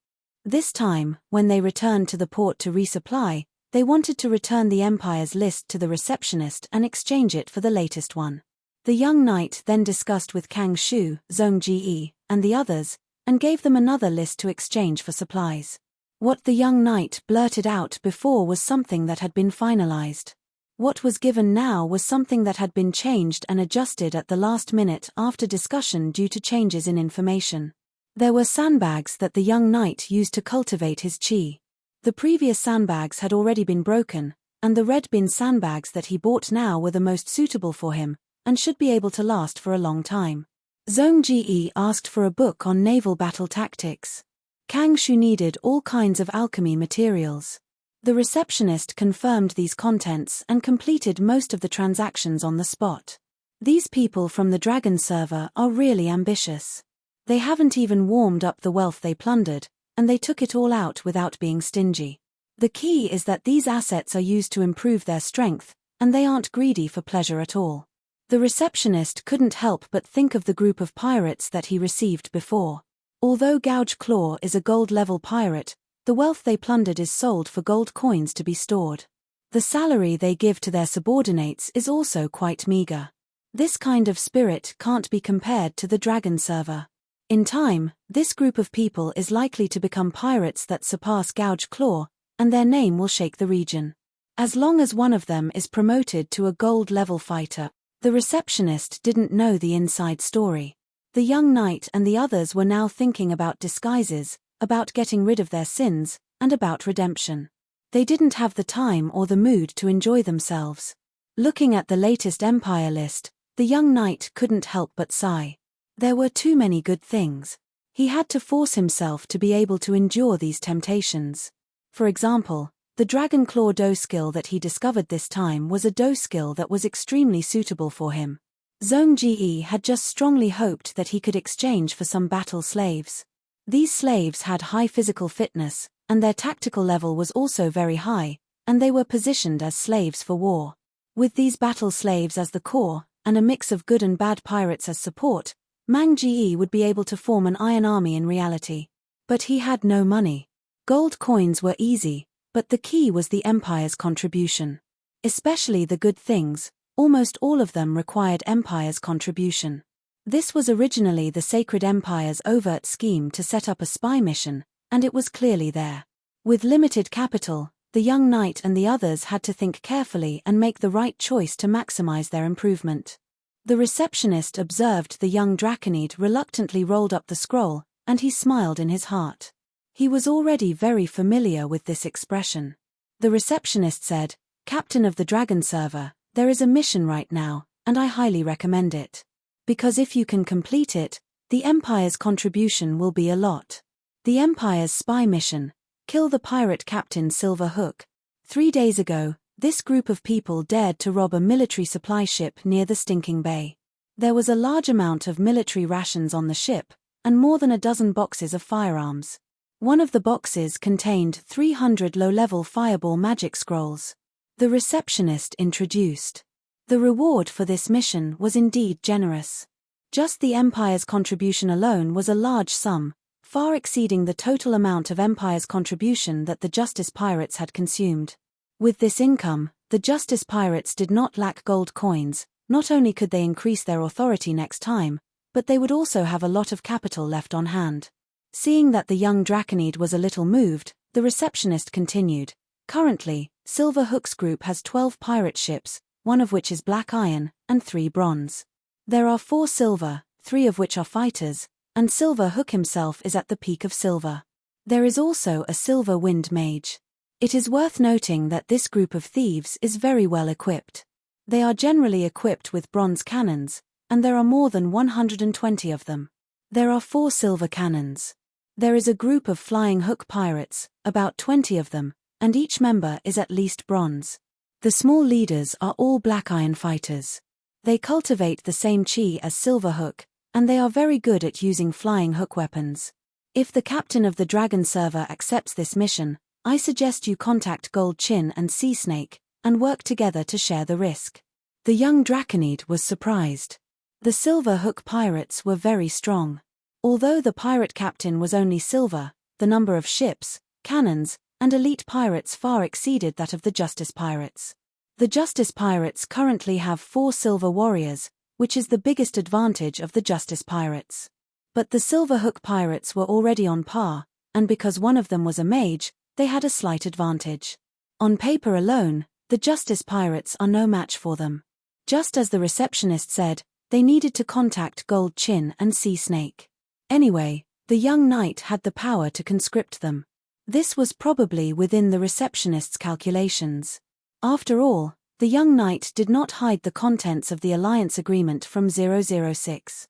This time, when they returned to the port to resupply, they wanted to return the Empire's list to the receptionist and exchange it for the latest one. The young knight then discussed with Kang Shu, Zhong Ji, and the others, and gave them another list to exchange for supplies. What the young knight blurted out before was something that had been finalized. What was given now was something that had been changed and adjusted at the last minute after discussion due to changes in information. There were sandbags that the young knight used to cultivate his qi. The previous sandbags had already been broken, and the red bin sandbags that he bought now were the most suitable for him, and should be able to last for a long time. Zhong Ji asked for a book on naval battle tactics. Kang Shu needed all kinds of alchemy materials. The receptionist confirmed these contents and completed most of the transactions on the spot. These people from the Dragon server are really ambitious. They haven't even warmed up the wealth they plundered, and they took it all out without being stingy. The key is that these assets are used to improve their strength, and they aren't greedy for pleasure at all. The receptionist couldn't help but think of the group of pirates that he received before. Although Gouge Claw is a gold-level pirate, the wealth they plundered is sold for gold coins to be stored. The salary they give to their subordinates is also quite meager. This kind of spirit can't be compared to the Dragon server. In time, this group of people is likely to become pirates that surpass Gouge Claw, and their name will shake the region. As long as one of them is promoted to a gold-level fighter. The receptionist didn't know the inside story. The young knight and the others were now thinking about disguises, about getting rid of their sins, and about redemption. They didn't have the time or the mood to enjoy themselves. Looking at the latest Empire list, the young knight couldn't help but sigh. There were too many good things. He had to force himself to be able to endure these temptations. For example, the Dragon Claw Do skill that he discovered this time was a Do skill that was extremely suitable for him. Zhong Ji had just strongly hoped that he could exchange for some battle slaves. These slaves had high physical fitness, and their tactical level was also very high, and they were positioned as slaves for war. With these battle slaves as the core, and a mix of good and bad pirates as support, Mang Ji would be able to form an iron army in reality. But he had no money. Gold coins were easy, but the key was the Empire's contribution. Especially the good things, almost all of them required Empire's contribution. This was originally the Sacred Empire's overt scheme to set up a spy mission, and it was clearly there. With limited capital, the young knight and the others had to think carefully and make the right choice to maximize their improvement. The receptionist observed the young Draconid reluctantly rolled up the scroll, and he smiled in his heart. He was already very familiar with this expression. The receptionist said, "Captain of the Dragon server, there is a mission right now, and I highly recommend it. Because if you can complete it, the Empire's contribution will be a lot. The Empire's spy mission, kill the pirate captain Silver Hook. 3 days ago, this group of people dared to rob a military supply ship near the Stinking Bay. There was a large amount of military rations on the ship, and more than a dozen boxes of firearms. One of the boxes contained 300 low-level fireball magic scrolls." The receptionist introduced. The reward for this mission was indeed generous. Just the Empire's contribution alone was a large sum, far exceeding the total amount of Empire's contribution that the Justice Pirates had consumed. With this income, the Justice Pirates did not lack gold coins. Not only could they increase their authority next time, but they would also have a lot of capital left on hand. Seeing that the young Draconid was a little moved, the receptionist continued. Currently, Silver Hook's group has 12 pirate ships, one of which is black iron, and 3 bronze. There are 4 silver, 3 of which are fighters, and Silver Hook himself is at the peak of silver. There is also a silver wind mage. It is worth noting that this group of thieves is very well equipped. They are generally equipped with bronze cannons, and there are more than 120 of them. There are 4 silver cannons. There is a group of flying hook pirates, about 20 of them, and each member is at least bronze. The small leaders are all black iron fighters. They cultivate the same chi as Silver Hook, and they are very good at using flying hook weapons. If the captain of the Dragon server accepts this mission, I suggest you contact Gold Chin and Sea Snake, and work together to share the risk. The young Draconid was surprised. The Silver Hook pirates were very strong. Although the pirate captain was only silver, the number of ships, cannons, and elite pirates far exceeded that of the Justice Pirates. The Justice Pirates currently have 4 Silver Warriors, which is the biggest advantage of the Justice Pirates. But the Silverhook Pirates were already on par, and because one of them was a mage, they had a slight advantage. On paper alone, the Justice Pirates are no match for them. Just as the receptionist said, they needed to contact Gold Chin and Sea Snake. Anyway, the young knight had the power to conscript them. This was probably within the receptionist's calculations. After all, the young knight did not hide the contents of the alliance agreement from 006.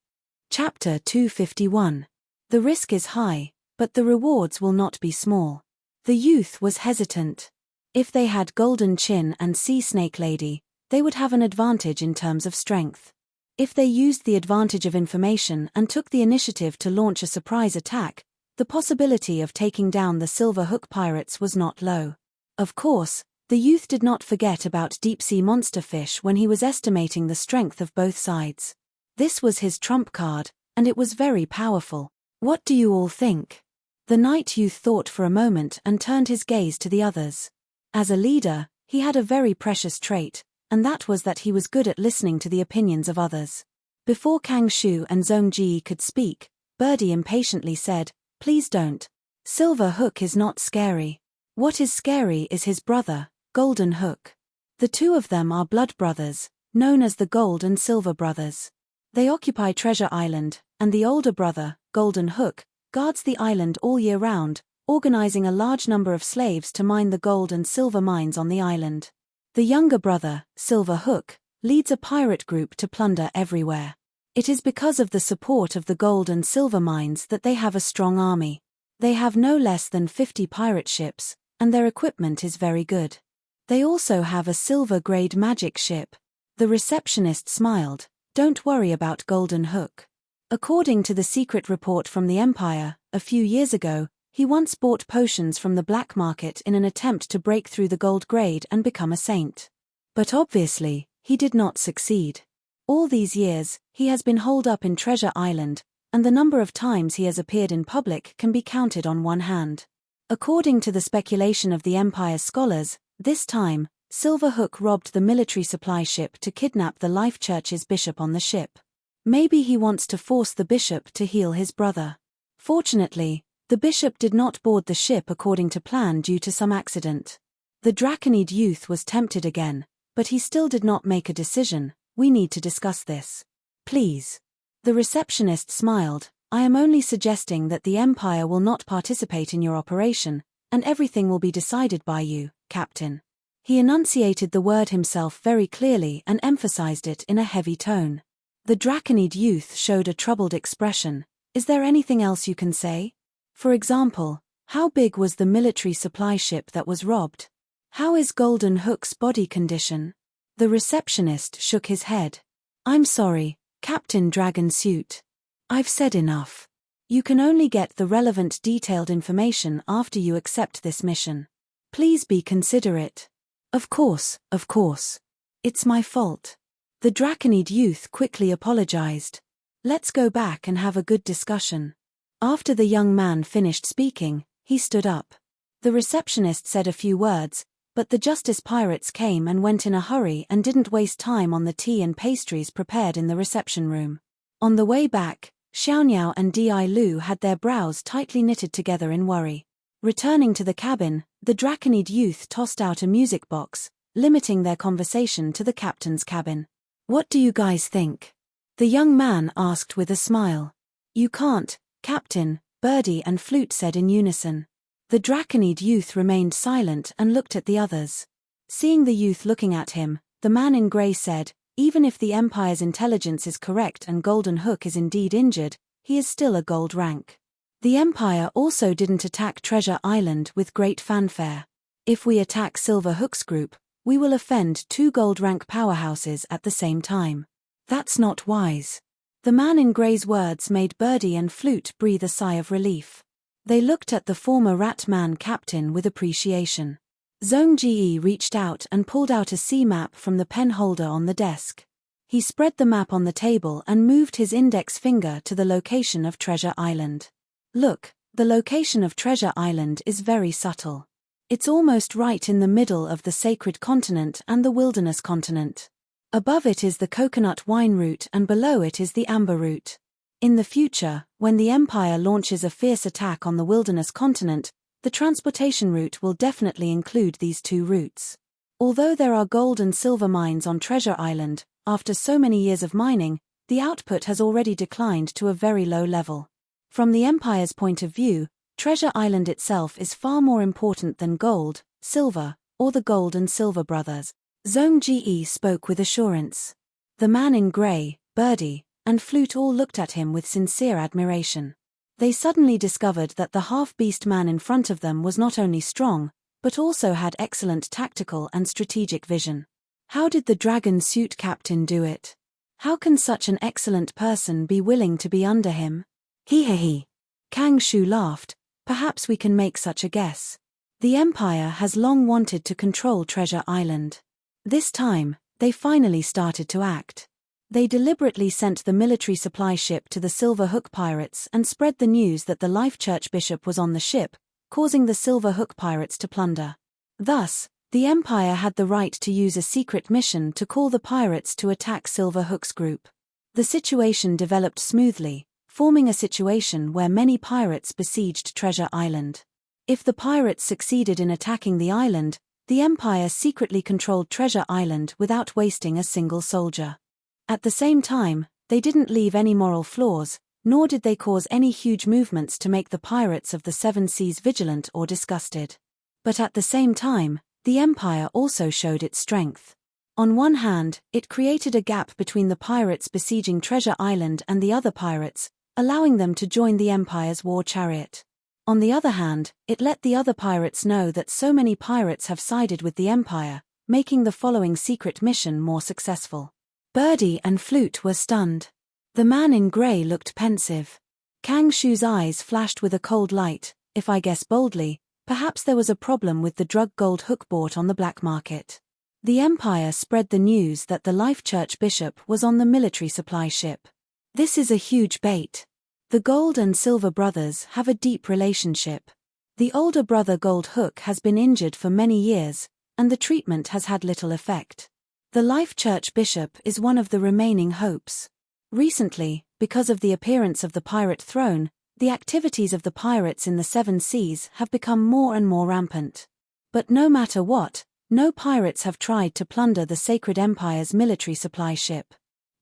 Chapter 251. The risk is high, but the rewards will not be small. The youth was hesitant. If they had Golden Chin and Sea Snake Lady, they would have an advantage in terms of strength. If they used the advantage of information and took the initiative to launch a surprise attack, the possibility of taking down the Silverhook Pirates was not low. Of course, the youth did not forget about deep-sea monster fish when he was estimating the strength of both sides. This was his trump card, and it was very powerful. What do you all think? The night youth thought for a moment and turned his gaze to the others. As a leader, he had a very precious trait, and that was that he was good at listening to the opinions of others. Before Kang Shu and Zhong Ji could speak, Birdie impatiently said, "Please don't. Silverhook is not scary. What is scary is his brother, Golden Hook. The two of them are blood brothers, known as the Gold and Silver Brothers. They occupy Treasure Island, and the older brother, Golden Hook, guards the island all year round, organizing a large number of slaves to mine the gold and silver mines on the island. The younger brother, Silver Hook, leads a pirate group to plunder everywhere. It is because of the support of the gold and silver mines that they have a strong army. They have no less than 50 pirate ships, and their equipment is very good. They also have a silver-grade magic ship." The receptionist smiled. "Don't worry about Golden Hook. According to the secret report from the Empire, a few years ago, he once bought potions from the black market in an attempt to break through the gold grade and become a saint. But obviously, he did not succeed. All these years, he has been holed up in Treasure Island, and the number of times he has appeared in public can be counted on one hand. According to the speculation of the Empire's scholars, this time, Silverhook robbed the military supply ship to kidnap the Life Church's bishop on the ship. Maybe he wants to force the bishop to heal his brother. Fortunately, the bishop did not board the ship according to plan due to some accident. The Draconid youth was tempted again, but he still did not make a decision. We need to discuss this. Please." The receptionist smiled. "I am only suggesting that the Empire will not participate in your operation, and everything will be decided by you, Captain." He enunciated the word himself very clearly and emphasized it in a heavy tone. The Draconid youth showed a troubled expression. "Is there anything else you can say? For example, how big was the military supply ship that was robbed? How is Golden Hook's body condition?" The receptionist shook his head. "I'm sorry, Captain Dragon Suit. I've said enough. You can only get the relevant detailed information after you accept this mission. Please be considerate." Of course. It's my fault." The Draconid youth quickly apologized. "Let's go back and have a good discussion." After the young man finished speaking, he stood up. The receptionist said a few words, but the Justice Pirates came and went in a hurry and didn't waste time on the tea and pastries prepared in the reception room. On the way back, Xiaoniao and Di Lu had their brows tightly knitted together in worry. Returning to the cabin, the Draconid youth tossed out a music box, limiting their conversation to the captain's cabin. "What do you guys think?" the young man asked with a smile. "You can't, Captain," Birdie and Flute said in unison. The Draconid youth remained silent and looked at the others. Seeing the youth looking at him, the man in grey said, "Even if the Empire's intelligence is correct and Golden Hook is indeed injured, he is still a gold rank. The Empire also didn't attack Treasure Island with great fanfare. If we attack Silverhook's group, we will offend 2 gold rank powerhouses at the same time. That's not wise." The man in grey's words made Birdie and Flute breathe a sigh of relief. They looked at the former Rat Man captain with appreciation. Zhong Ji reached out and pulled out a sea map from the pen holder on the desk. He spread the map on the table and moved his index finger to the location of Treasure Island. "Look, The location of Treasure Island is very subtle. It's almost right in the middle of the Sacred Continent and the Wilderness Continent. Above it is the Coconut Wine Route and below it is the Amber Route. In the future, when the Empire launches a fierce attack on the Wilderness Continent, the transportation route will definitely include these two routes. Although there are gold and silver mines on Treasure Island, after so many years of mining, the output has already declined to a very low level. From the Empire's point of view, Treasure Island itself is far more important than gold, silver, or the Gold and Silver Brothers. Zhong Ji spoke with assurance. The man in grey, Birdie, and Flute all looked at him with sincere admiration. They suddenly discovered that the half-beast man in front of them was not only strong, but also had excellent tactical and strategic vision. How did the dragon suit captain do it? How can such an excellent person be willing to be under him? He. Kang Shu laughed. Perhaps we can make such a guess. The Empire has long wanted to control Treasure Island. This time, they finally started to act. They deliberately sent the military supply ship to the Silver Hook pirates and spread the news that the Life Church bishop was on the ship, causing the Silver Hook pirates to plunder. Thus, the Empire had the right to use a secret mission to call the pirates to attack Silver Hook's group. The situation developed smoothly, forming a situation where many pirates besieged Treasure Island. If the pirates succeeded in attacking the island, the Empire secretly controlled Treasure Island without wasting a single soldier. At the same time, they didn't leave any moral flaws, nor did they cause any huge movements to make the pirates of the Seven Seas vigilant or disgusted. But at the same time, the Empire also showed its strength. On one hand, it created a gap between the pirates besieging Treasure Island and the other pirates, allowing them to join the Empire's war chariot. On the other hand, it let the other pirates know that so many pirates have sided with the Empire, making the following secret mission more successful. Birdie and Flute were stunned. The man in grey looked pensive. Kang Shu's eyes flashed with a cold light. If I guess boldly, perhaps there was a problem with the drug Gold Hook bought on the black market. The Empire spread the news that the Life Church bishop was on the military supply ship. This is a huge bait. The Gold and Silver Brothers have a deep relationship. The older brother Gold Hook has been injured for many years, and the treatment has had little effect. The Life Church bishop is one of the remaining hopes. Recently, because of the appearance of the pirate throne, the activities of the pirates in the Seven Seas have become more and more rampant. But no matter what, no pirates have tried to plunder the Sacred Empire's military supply ship.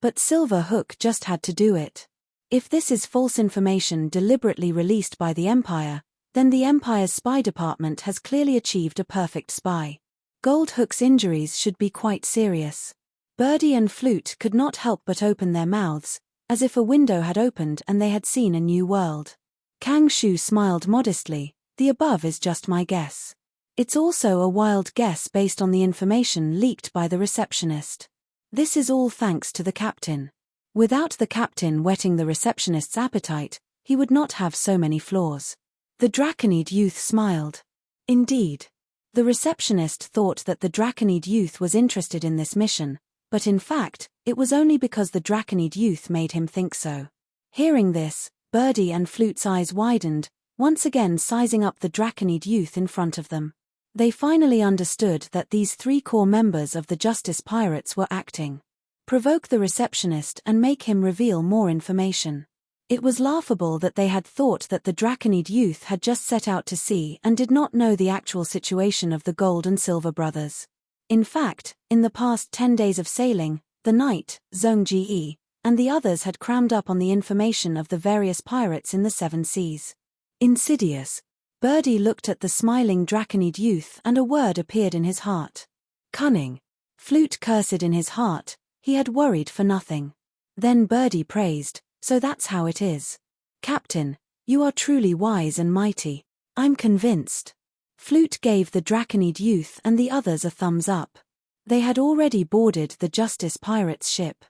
But Silver Hook just had to do it. If this is false information deliberately released by the Empire, then the Empire's spy department has clearly achieved a perfect spy. Gold Hook's injuries should be quite serious. Birdie and Flute could not help but open their mouths, as if a window had opened and they had seen a new world. Kang Shu smiled modestly. The above is just my guess. It's also a wild guess based on the information leaked by the receptionist. This is all thanks to the captain. Without the captain whetting the receptionist's appetite, he would not have so many flaws. The Draconid youth smiled. Indeed. The receptionist thought that the Draconid youth was interested in this mission, but in fact, it was only because the Draconid youth made him think so. Hearing this, Birdie and Flute's eyes widened, once again sizing up the Draconid youth in front of them. They finally understood that these three core members of the Justice Pirates were acting. Provoke the receptionist and make him reveal more information. It was laughable that they had thought that the Draconid youth had just set out to sea and did not know the actual situation of the Gold and Silver Brothers. In fact, in the past 10 days of sailing, the knight, Zhong Ji, and the others had crammed up on the information of the various pirates in the Seven Seas. Insidious. Birdie looked at the smiling Draconid youth and a word appeared in his heart. Cunning. Flute cursed in his heart. He had worried for nothing. Then Birdie praised. So that's how it is. Captain, you are truly wise and mighty. I'm convinced. Flute gave the Draconid youth and the others a thumbs up. They had already boarded the Justice Pirates ship.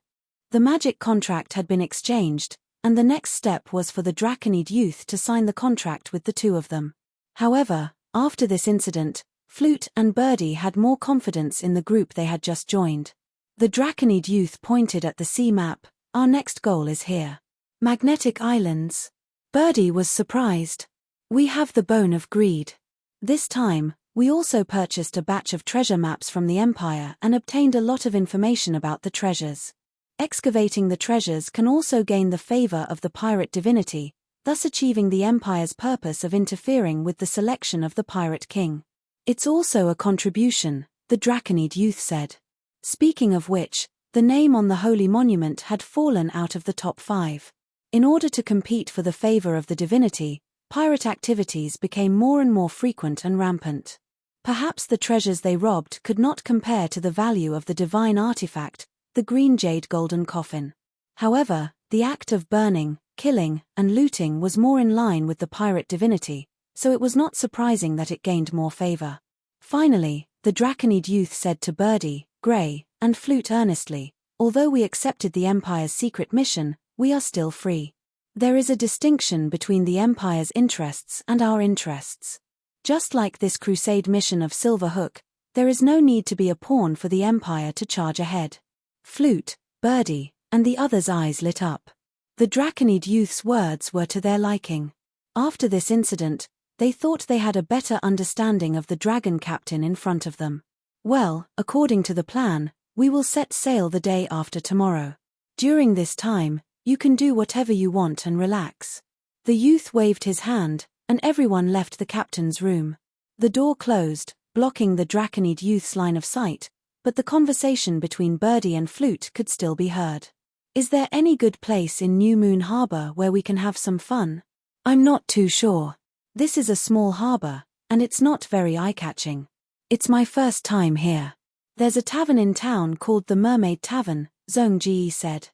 The magic contract had been exchanged, and the next step was for the Draconid youth to sign the contract with the two of them. However, after this incident, Flute and Birdie had more confidence in the group they had just joined. The Draconid youth pointed at the sea map. Our next goal is here. Magnetic Islands. Birdie was surprised. We have the bone of greed. This time, we also purchased a batch of treasure maps from the Empire and obtained a lot of information about the treasures. Excavating the treasures can also gain the favor of the pirate divinity, thus achieving the Empire's purpose of interfering with the selection of the Pirate King. It's also a contribution, the Draconid youth said. Speaking of which, the name on the holy monument had fallen out of the top 5. In order to compete for the favor of the divinity, pirate activities became more and more frequent and rampant. Perhaps the treasures they robbed could not compare to the value of the divine artifact, the green jade golden coffin. However, the act of burning, killing, and looting was more in line with the pirate divinity, so it was not surprising that it gained more favor. Finally, the Draconid youth said to Birdie, Gray, and Flute earnestly, although we accepted the Empire's secret mission, we are still free. There is a distinction between the Empire's interests and our interests. Just like this crusade mission of Silver Hook, there is no need to be a pawn for the Empire to charge ahead. Flute, Birdie, and the others' eyes lit up. The Draconid youth's words were to their liking. After this incident, they thought they had a better understanding of the dragon captain in front of them. Well, according to the plan, we will set sail the day after tomorrow. During this time, you can do whatever you want and relax. The youth waved his hand, and everyone left the captain's room. The door closed, blocking the Draconid youth's line of sight, but the conversation between Birdie and Flute could still be heard. Is there any good place in New Moon Harbor where we can have some fun? I'm not too sure. This is a small harbor, and it's not very eye-catching. It's my first time here. There's a tavern in town called the Mermaid Tavern, Zhong Ji said.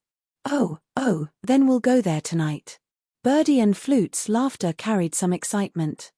Oh, then we'll go there tonight. Birdie and Flute's laughter carried some excitement.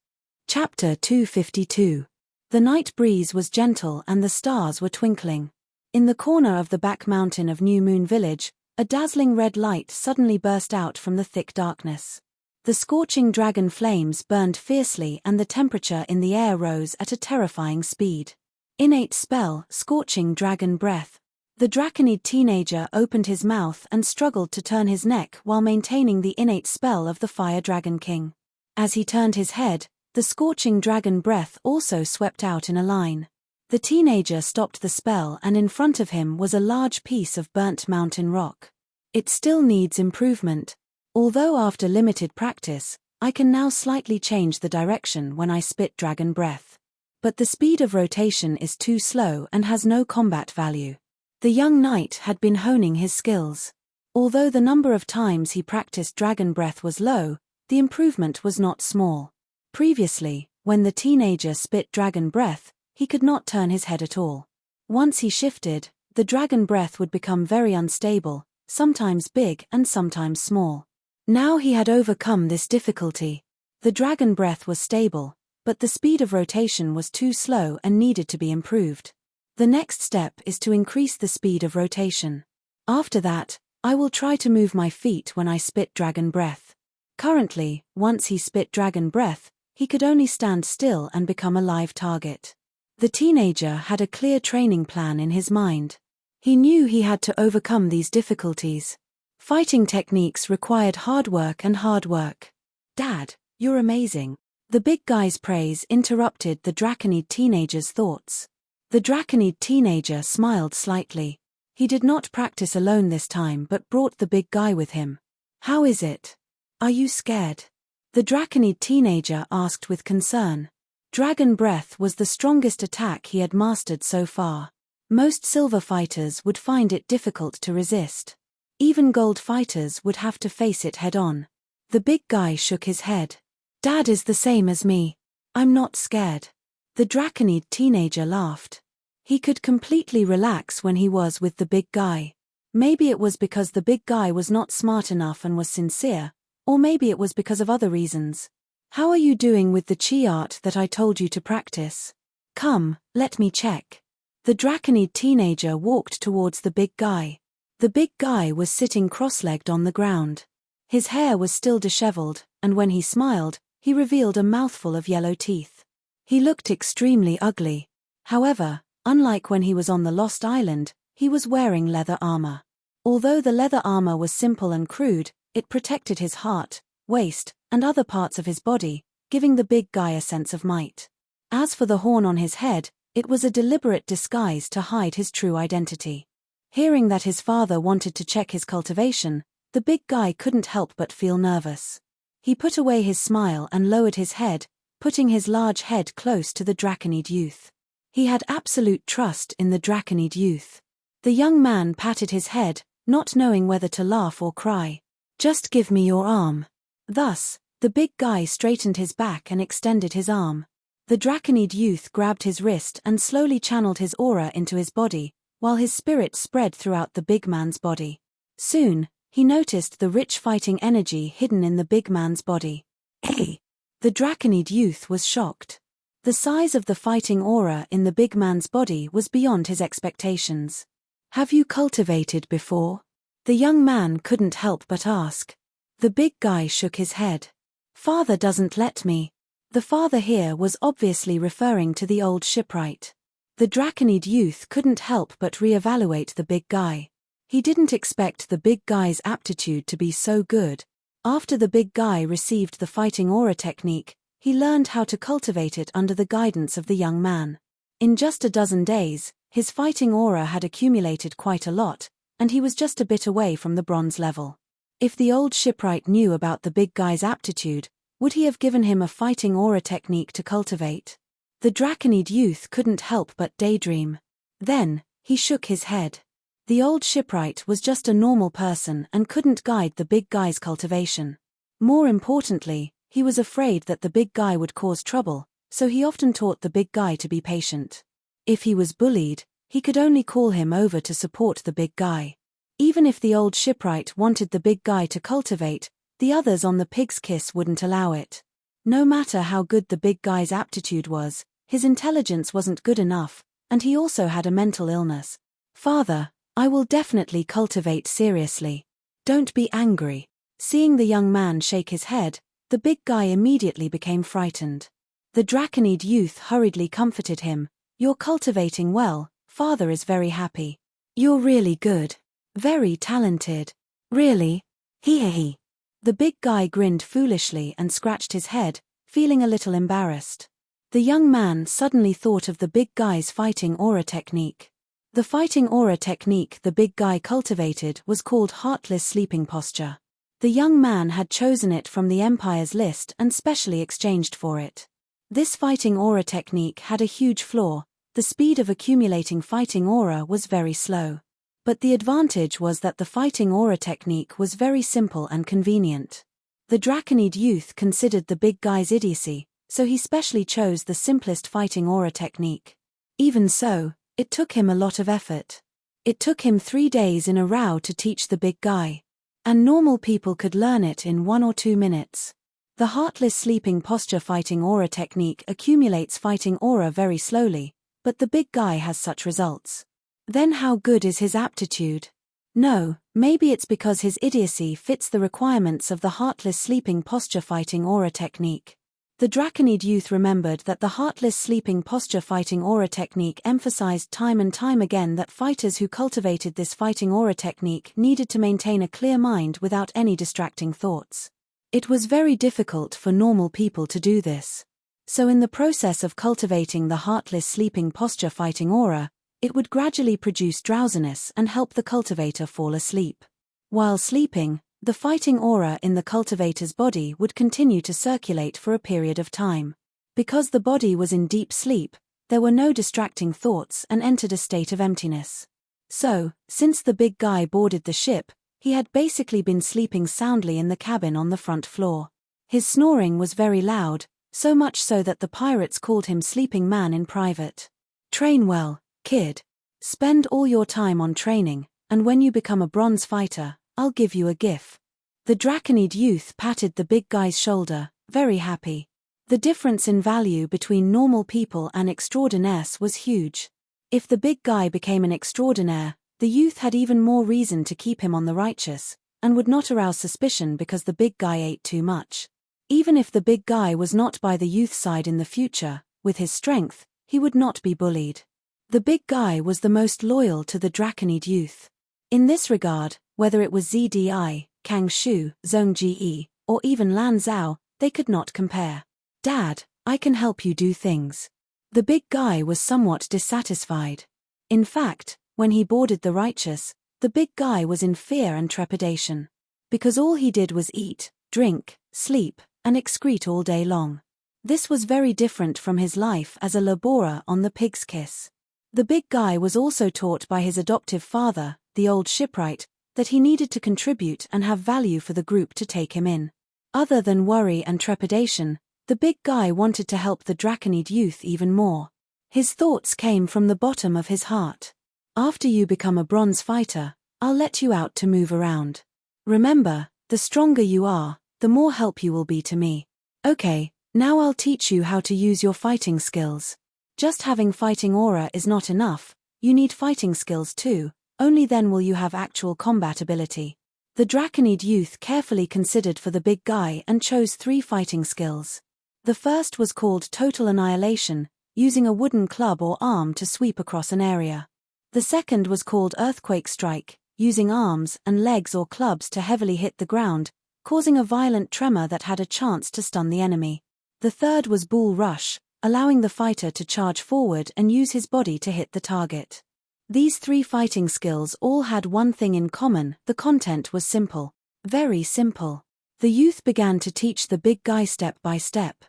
Chapter 252. The night breeze was gentle and the stars were twinkling. In the corner of the back mountain of New Moon Village, a dazzling red light suddenly burst out from the thick darkness. The scorching dragon flames burned fiercely and the temperature in the air rose at a terrifying speed. Innate spell, Scorching Dragon Breath. The Draconid teenager opened his mouth and struggled to turn his neck while maintaining the innate spell of the Fire Dragon King. As he turned his head, the Scorching Dragon Breath also swept out in a line. The teenager stopped the spell and in front of him was a large piece of burnt mountain rock. It still needs improvement. Although after limited practice, I can now slightly change the direction when I spit dragon breath. But the speed of rotation is too slow and has no combat value. The young knight had been honing his skills. Although the number of times he practiced dragon breath was low, the improvement was not small. Previously, when the teenager spit dragon breath, he could not turn his head at all. Once he shifted, the dragon breath would become very unstable, sometimes big and sometimes small. Now he had overcome this difficulty. The dragon breath was stable, but the speed of rotation was too slow and needed to be improved. The next step is to increase the speed of rotation. After that, I will try to move my feet when I spit dragon breath. Currently, once he spit dragon breath, he could only stand still and become a live target. The teenager had a clear training plan in his mind. He knew he had to overcome these difficulties. Fighting techniques required hard work and hard work. Dad, you're amazing. The big guy's praise interrupted the Draconid teenager's thoughts. The Draconid teenager smiled slightly. He did not practice alone this time but brought the big guy with him. How is it? Are you scared? The Draconid teenager asked with concern. Dragon breath was the strongest attack he had mastered so far. Most silver fighters would find it difficult to resist. Even gold fighters would have to face it head-on. The big guy shook his head. Dad is the same as me. I'm not scared. The Draconid teenager laughed. He could completely relax when he was with the big guy. Maybe it was because the big guy was not smart enough and was sincere, or maybe it was because of other reasons. How are you doing with the chi art that I told you to practice? Come, let me check. The Draconid teenager walked towards the big guy. The big guy was sitting cross-legged on the ground. His hair was still disheveled, and when he smiled, he revealed a mouthful of yellow teeth. He looked extremely ugly. However, unlike when he was on the Lost Island, he was wearing leather armor. Although the leather armor was simple and crude, it protected his heart, waist, and other parts of his body, giving the big guy a sense of might. As for the horn on his head, it was a deliberate disguise to hide his true identity. Hearing that his father wanted to check his cultivation, the big guy couldn't help but feel nervous. He put away his smile and lowered his head, putting his large head close to the Draconid youth. He had absolute trust in the Draconid youth. The young man patted his head, not knowing whether to laugh or cry. "Just give me your arm." Thus, the big guy straightened his back and extended his arm. The Draconid youth grabbed his wrist and slowly channeled his aura into his body, while his spirit spread throughout the big man's body. Soon, he noticed the rich fighting energy hidden in the big man's body. Hey! The Draconid youth was shocked. The size of the fighting aura in the big man's body was beyond his expectations. "Have you cultivated before?" The young man couldn't help but ask. The big guy shook his head. "Father doesn't let me." The father here was obviously referring to the old shipwright. The Draconid youth couldn't help but reevaluate the big guy. He didn't expect the big guy's aptitude to be so good. After the big guy received the fighting aura technique, he learned how to cultivate it under the guidance of the young man. In just a dozen days, his fighting aura had accumulated quite a lot, and he was just a bit away from the bronze level. If the old shipwright knew about the big guy's aptitude, would he have given him a fighting aura technique to cultivate? The Draconid youth couldn't help but daydream. Then, he shook his head. The old shipwright was just a normal person and couldn't guide the big guy's cultivation. More importantly, he was afraid that the big guy would cause trouble, so he often taught the big guy to be patient. If he was bullied, he could only call him over to support the big guy. Even if the old shipwright wanted the big guy to cultivate, the others on the Pig's Kiss wouldn't allow it. No matter how good the big guy's aptitude was, his intelligence wasn't good enough, and he also had a mental illness. "Father, I will definitely cultivate seriously. Don't be angry." Seeing the young man shake his head, the big guy immediately became frightened. The Draconid youth hurriedly comforted him. "You're cultivating well, father is very happy. You're really good. Very talented. Really? Hee. The big guy grinned foolishly and scratched his head, feeling a little embarrassed. The young man suddenly thought of the big guy's fighting aura technique. The fighting aura technique the big guy cultivated was called Heartless Sleeping Posture. The young man had chosen it from the Empire's list and specially exchanged for it. This fighting aura technique had a huge flaw: the speed of accumulating fighting aura was very slow. But the advantage was that the fighting aura technique was very simple and convenient. The Draconid youth considered the big guy's idiocy, so he specially chose the simplest fighting aura technique. Even so, it took him a lot of effort. It took him 3 days in a row to teach the big guy. And normal people could learn it in 1 or 2 minutes. The Heartless Sleeping Posture fighting aura technique accumulates fighting aura very slowly, but the big guy has such results. Then how good is his aptitude? No, maybe it's because his idiocy fits the requirements of the Heartless Sleeping Posture fighting aura technique. The Draconid youth remembered that the Heartless Sleeping Posture fighting aura technique emphasized time and time again that fighters who cultivated this fighting aura technique needed to maintain a clear mind without any distracting thoughts. It was very difficult for normal people to do this. So in the process of cultivating the Heartless Sleeping Posture fighting aura, it would gradually produce drowsiness and help the cultivator fall asleep. While sleeping, the fighting aura in the cultivator's body would continue to circulate for a period of time. Because the body was in deep sleep, there were no distracting thoughts and entered a state of emptiness. So, since the big guy boarded the ship, he had basically been sleeping soundly in the cabin on the front floor. His snoring was very loud, so much so that the pirates called him Sleeping Man in private. Train well, kid. Spend all your time on training, and when you become a bronze fighter, I'll give you a gift. The Draconid youth patted the big guy's shoulder, very happy. The difference in value between normal people and extraordinaires was huge. If the big guy became an extraordinaire, the youth had even more reason to keep him on the righteous, and would not arouse suspicion because the big guy ate too much. Even if the big guy was not by the youth's side in the future, with his strength, he would not be bullied. The big guy was the most loyal to the Draconid youth. In this regard, whether it was ZDI, Kang Shu, Zhong Ji, or even Lan Zhao, they could not compare. Dad, I can help you do things. The big guy was somewhat dissatisfied. In fact, when he boarded the Righteous, the big guy was in fear and trepidation. Because all he did was eat, drink, sleep, and excrete all day long. This was very different from his life as a laborer on the Pig's Kiss. The big guy was also taught by his adoptive father, the old shipwright, that he needed to contribute and have value for the group to take him in. Other than worry and trepidation, the big guy wanted to help the Draconid youth even more. His thoughts came from the bottom of his heart. After you become a bronze fighter, I'll let you out to move around. Remember, the stronger you are, the more help you will be to me. Okay, now I'll teach you how to use your fighting skills. Just having fighting aura is not enough, you need fighting skills too, only then will you have actual combat ability. The Draconid youth carefully considered for the big guy and chose 3 fighting skills. The first was called Total Annihilation, using a wooden club or arm to sweep across an area. The second was called Earthquake Strike, using arms and legs or clubs to heavily hit the ground, causing a violent tremor that had a chance to stun the enemy. The third was Bull Rush, allowing the fighter to charge forward and use his body to hit the target. These 3 fighting skills all had one thing in common: the content was simple. Very simple. The youth began to teach the big guy step by step.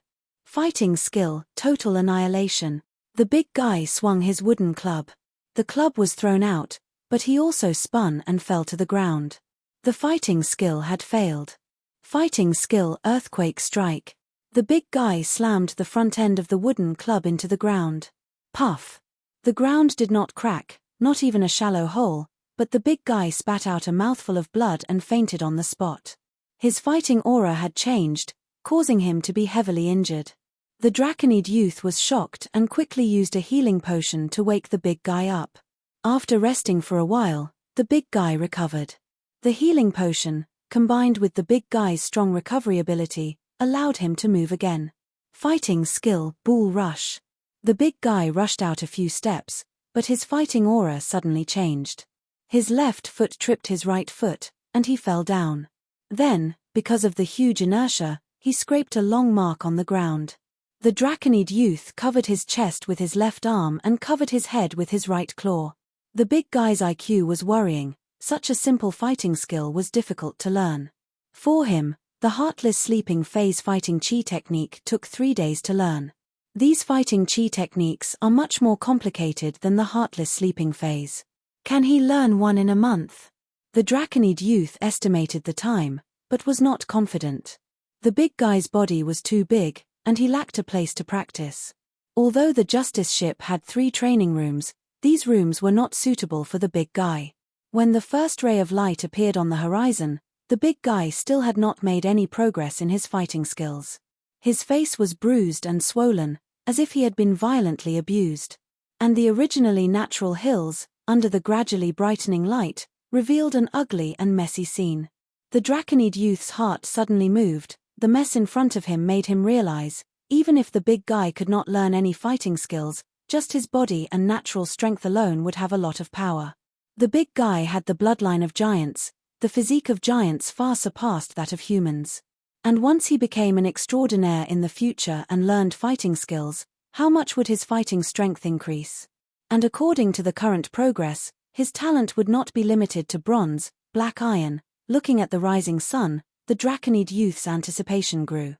Fighting skill, Total Annihilation. The big guy swung his wooden club. The club was thrown out, but he also spun and fell to the ground. The fighting skill had failed. Fighting skill, Earthquake Strike. The big guy slammed the front end of the wooden club into the ground. Puff. The ground did not crack, not even a shallow hole, but the big guy spat out a mouthful of blood and fainted on the spot. His fighting aura had changed, causing him to be heavily injured. The Draconid youth was shocked and quickly used a healing potion to wake the big guy up. After resting for a while, the big guy recovered. The healing potion, combined with the big guy's strong recovery ability, allowed him to move again. Fighting skill, Bull Rush. The big guy rushed out a few steps, but his fighting aura suddenly changed. His left foot tripped his right foot, and he fell down. Then, because of the huge inertia, he scraped a long mark on the ground. The Draconid youth covered his chest with his left arm and covered his head with his right claw. The big guy's IQ was worrying. Such a simple fighting skill was difficult to learn. For him, the Heartless Sleeping Phase fighting chi technique took 3 days to learn. These fighting chi techniques are much more complicated than the Heartless Sleeping Phase. Can he learn one in a month? The Draconid youth estimated the time, but was not confident. The big guy's body was too big, and he lacked a place to practice. Although the Justice ship had 3 training rooms, these rooms were not suitable for the big guy. When the first ray of light appeared on the horizon, the big guy still had not made any progress in his fighting skills. His face was bruised and swollen, as if he had been violently abused. And the originally natural hills, under the gradually brightening light, revealed an ugly and messy scene. The Draconid youth's heart suddenly moved. The mess in front of him made him realize, even if the big guy could not learn any fighting skills, just his body and natural strength alone would have a lot of power. The big guy had the bloodline of giants, the physique of giants far surpassed that of humans. And once he became an extraordinaire in the future and learned fighting skills, how much would his fighting strength increase? And according to the current progress, his talent would not be limited to bronze, black iron. Looking at the rising sun, the Draconid youth's anticipation grew.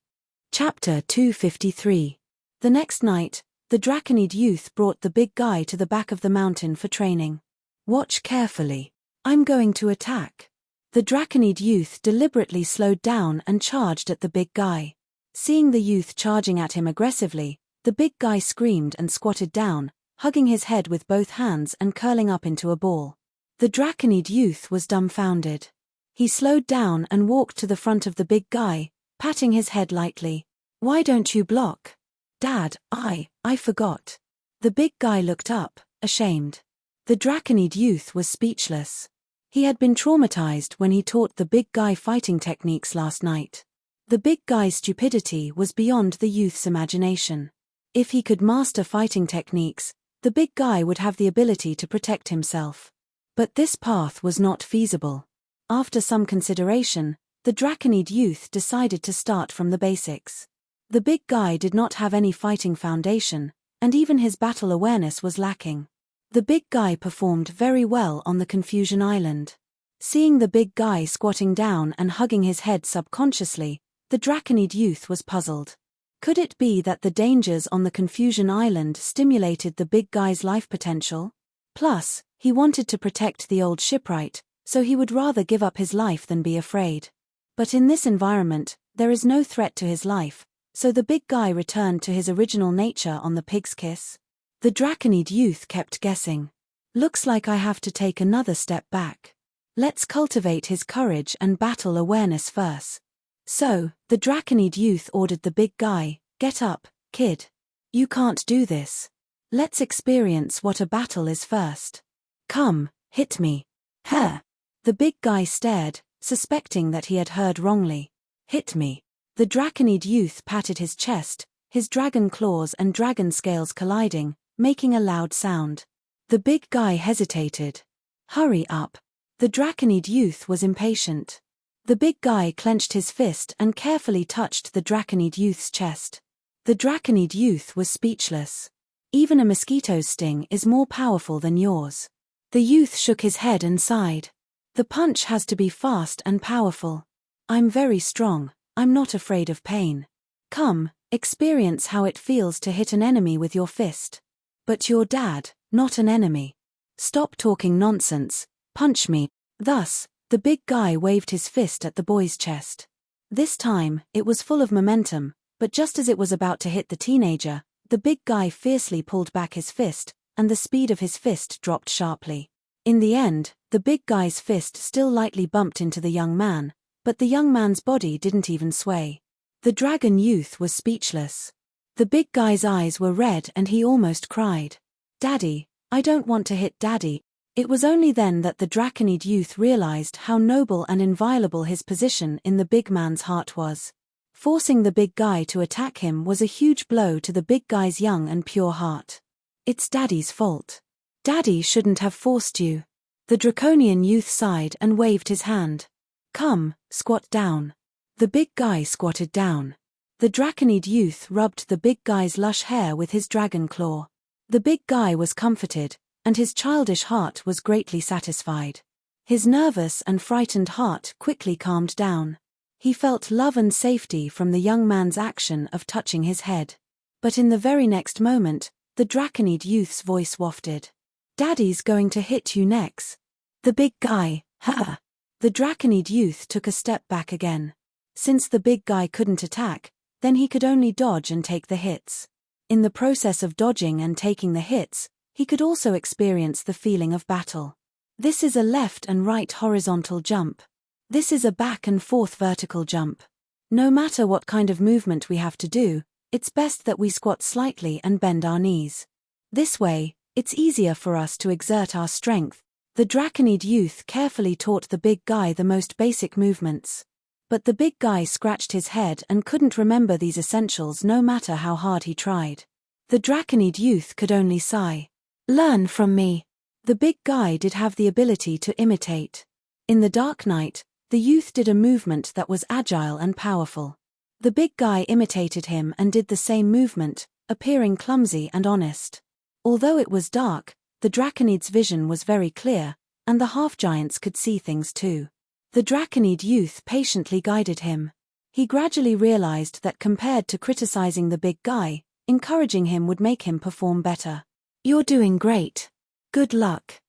Chapter 253. The next night, the Draconid youth brought the big guy to the back of the mountain for training. Watch carefully. I'm going to attack. The Draconid youth deliberately slowed down and charged at the big guy. Seeing the youth charging at him aggressively, the big guy screamed and squatted down, hugging his head with both hands and curling up into a ball. The Draconid youth was dumbfounded. He slowed down and walked to the front of the big guy, patting his head lightly. Why don't you block? Dad, I forgot. The big guy looked up, ashamed. The Draconid youth was speechless. He had been traumatized when he taught the big guy fighting techniques last night. The big guy's stupidity was beyond the youth's imagination. If he could master fighting techniques, the big guy would have the ability to protect himself. But this path was not feasible. After some consideration, the Draconid youth decided to start from the basics. The big guy did not have any fighting foundation, and even his battle awareness was lacking. The big guy performed very well on the Confusion Island. Seeing the big guy squatting down and hugging his head subconsciously, the Draconid youth was puzzled. Could it be that the dangers on the Confusion Island stimulated the big guy's life potential? Plus, he wanted to protect the old shipwright, so he would rather give up his life than be afraid. But in this environment, there is no threat to his life, so the big guy returned to his original nature on the Pig's Kiss. The Draconid youth kept guessing. Looks like I have to take another step back. Let's cultivate his courage and battle awareness first. So, the Draconid youth ordered the big guy, "Get up, kid. You can't do this. Let's experience what a battle is first. Come, hit me." "Huh." The big guy stared, suspecting that he had heard wrongly. "Hit me." The Draconid youth patted his chest, his dragon claws and dragon scales colliding, making a loud sound. The big guy hesitated. "Hurry up." The Draconid youth was impatient. The big guy clenched his fist and carefully touched the Draconid youth's chest. The Draconid youth was speechless. "Even a mosquito's sting is more powerful than yours." The youth shook his head and sighed. "The punch has to be fast and powerful. I'm very strong. I'm not afraid of pain. Come, experience how it feels to hit an enemy with your fist." "But you're Dad, not an enemy." "Stop talking nonsense. Punch me." Thus, the big guy waved his fist at the boy's chest. This time, it was full of momentum, but just as it was about to hit the teenager, the big guy fiercely pulled back his fist, and the speed of his fist dropped sharply. In the end, the big guy's fist still lightly bumped into the young man, but the young man's body didn't even sway. The dragon youth was speechless. The big guy's eyes were red and he almost cried. "Daddy, I don't want to hit Daddy." It was only then that the Draconid youth realized how noble and inviolable his position in the big man's heart was. Forcing the big guy to attack him was a huge blow to the big guy's young and pure heart. "It's Daddy's fault. Daddy shouldn't have forced you." The Draconian youth sighed and waved his hand. "Come, squat down." The big guy squatted down. The Draconid youth rubbed the big guy's lush hair with his dragon claw. The big guy was comforted, and his childish heart was greatly satisfied. His nervous and frightened heart quickly calmed down. He felt love and safety from the young man's action of touching his head. But in the very next moment, the Draconid youth's voice wafted. "Daddy's going to hit you next." The big guy, "Huh." The Draconid youth took a step back again. Since the big guy couldn't attack, then he could only dodge and take the hits. In the process of dodging and taking the hits, he could also experience the feeling of battle. This is a left and right horizontal jump. This is a back and forth vertical jump. No matter what kind of movement we have to do, it's best that we squat slightly and bend our knees. This way, it's easier for us to exert our strength. The Draconid youth carefully taught the big guy the most basic movements. But the big guy scratched his head and couldn't remember these essentials no matter how hard he tried. The Draconid youth could only sigh. "Learn from me." The big guy did have the ability to imitate. In the Dark Knight, the youth did a movement that was agile and powerful. The big guy imitated him and did the same movement, appearing clumsy and honest. Although it was dark, the Draconid's vision was very clear, and the half-giants could see things too. The Draconid youth patiently guided him. He gradually realized that compared to criticizing the big guy, encouraging him would make him perform better. "You're doing great. Good luck.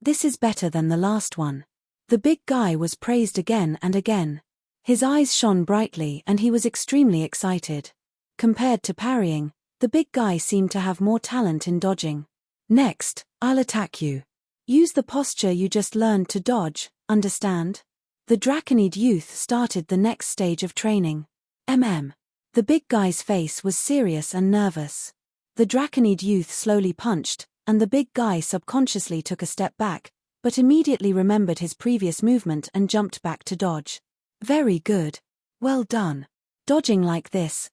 This is better than the last one." The big guy was praised again and again. His eyes shone brightly and he was extremely excited. Compared to parrying, the big guy seemed to have more talent in dodging. "Next, I'll attack you. Use the posture you just learned to dodge, understand?" The Draconid youth started the next stage of training. The big guy's face was serious and nervous. The Draconid youth slowly punched, and the big guy subconsciously took a step back, but immediately remembered his previous movement and jumped back to dodge. "Very good. Well done. Dodging like this,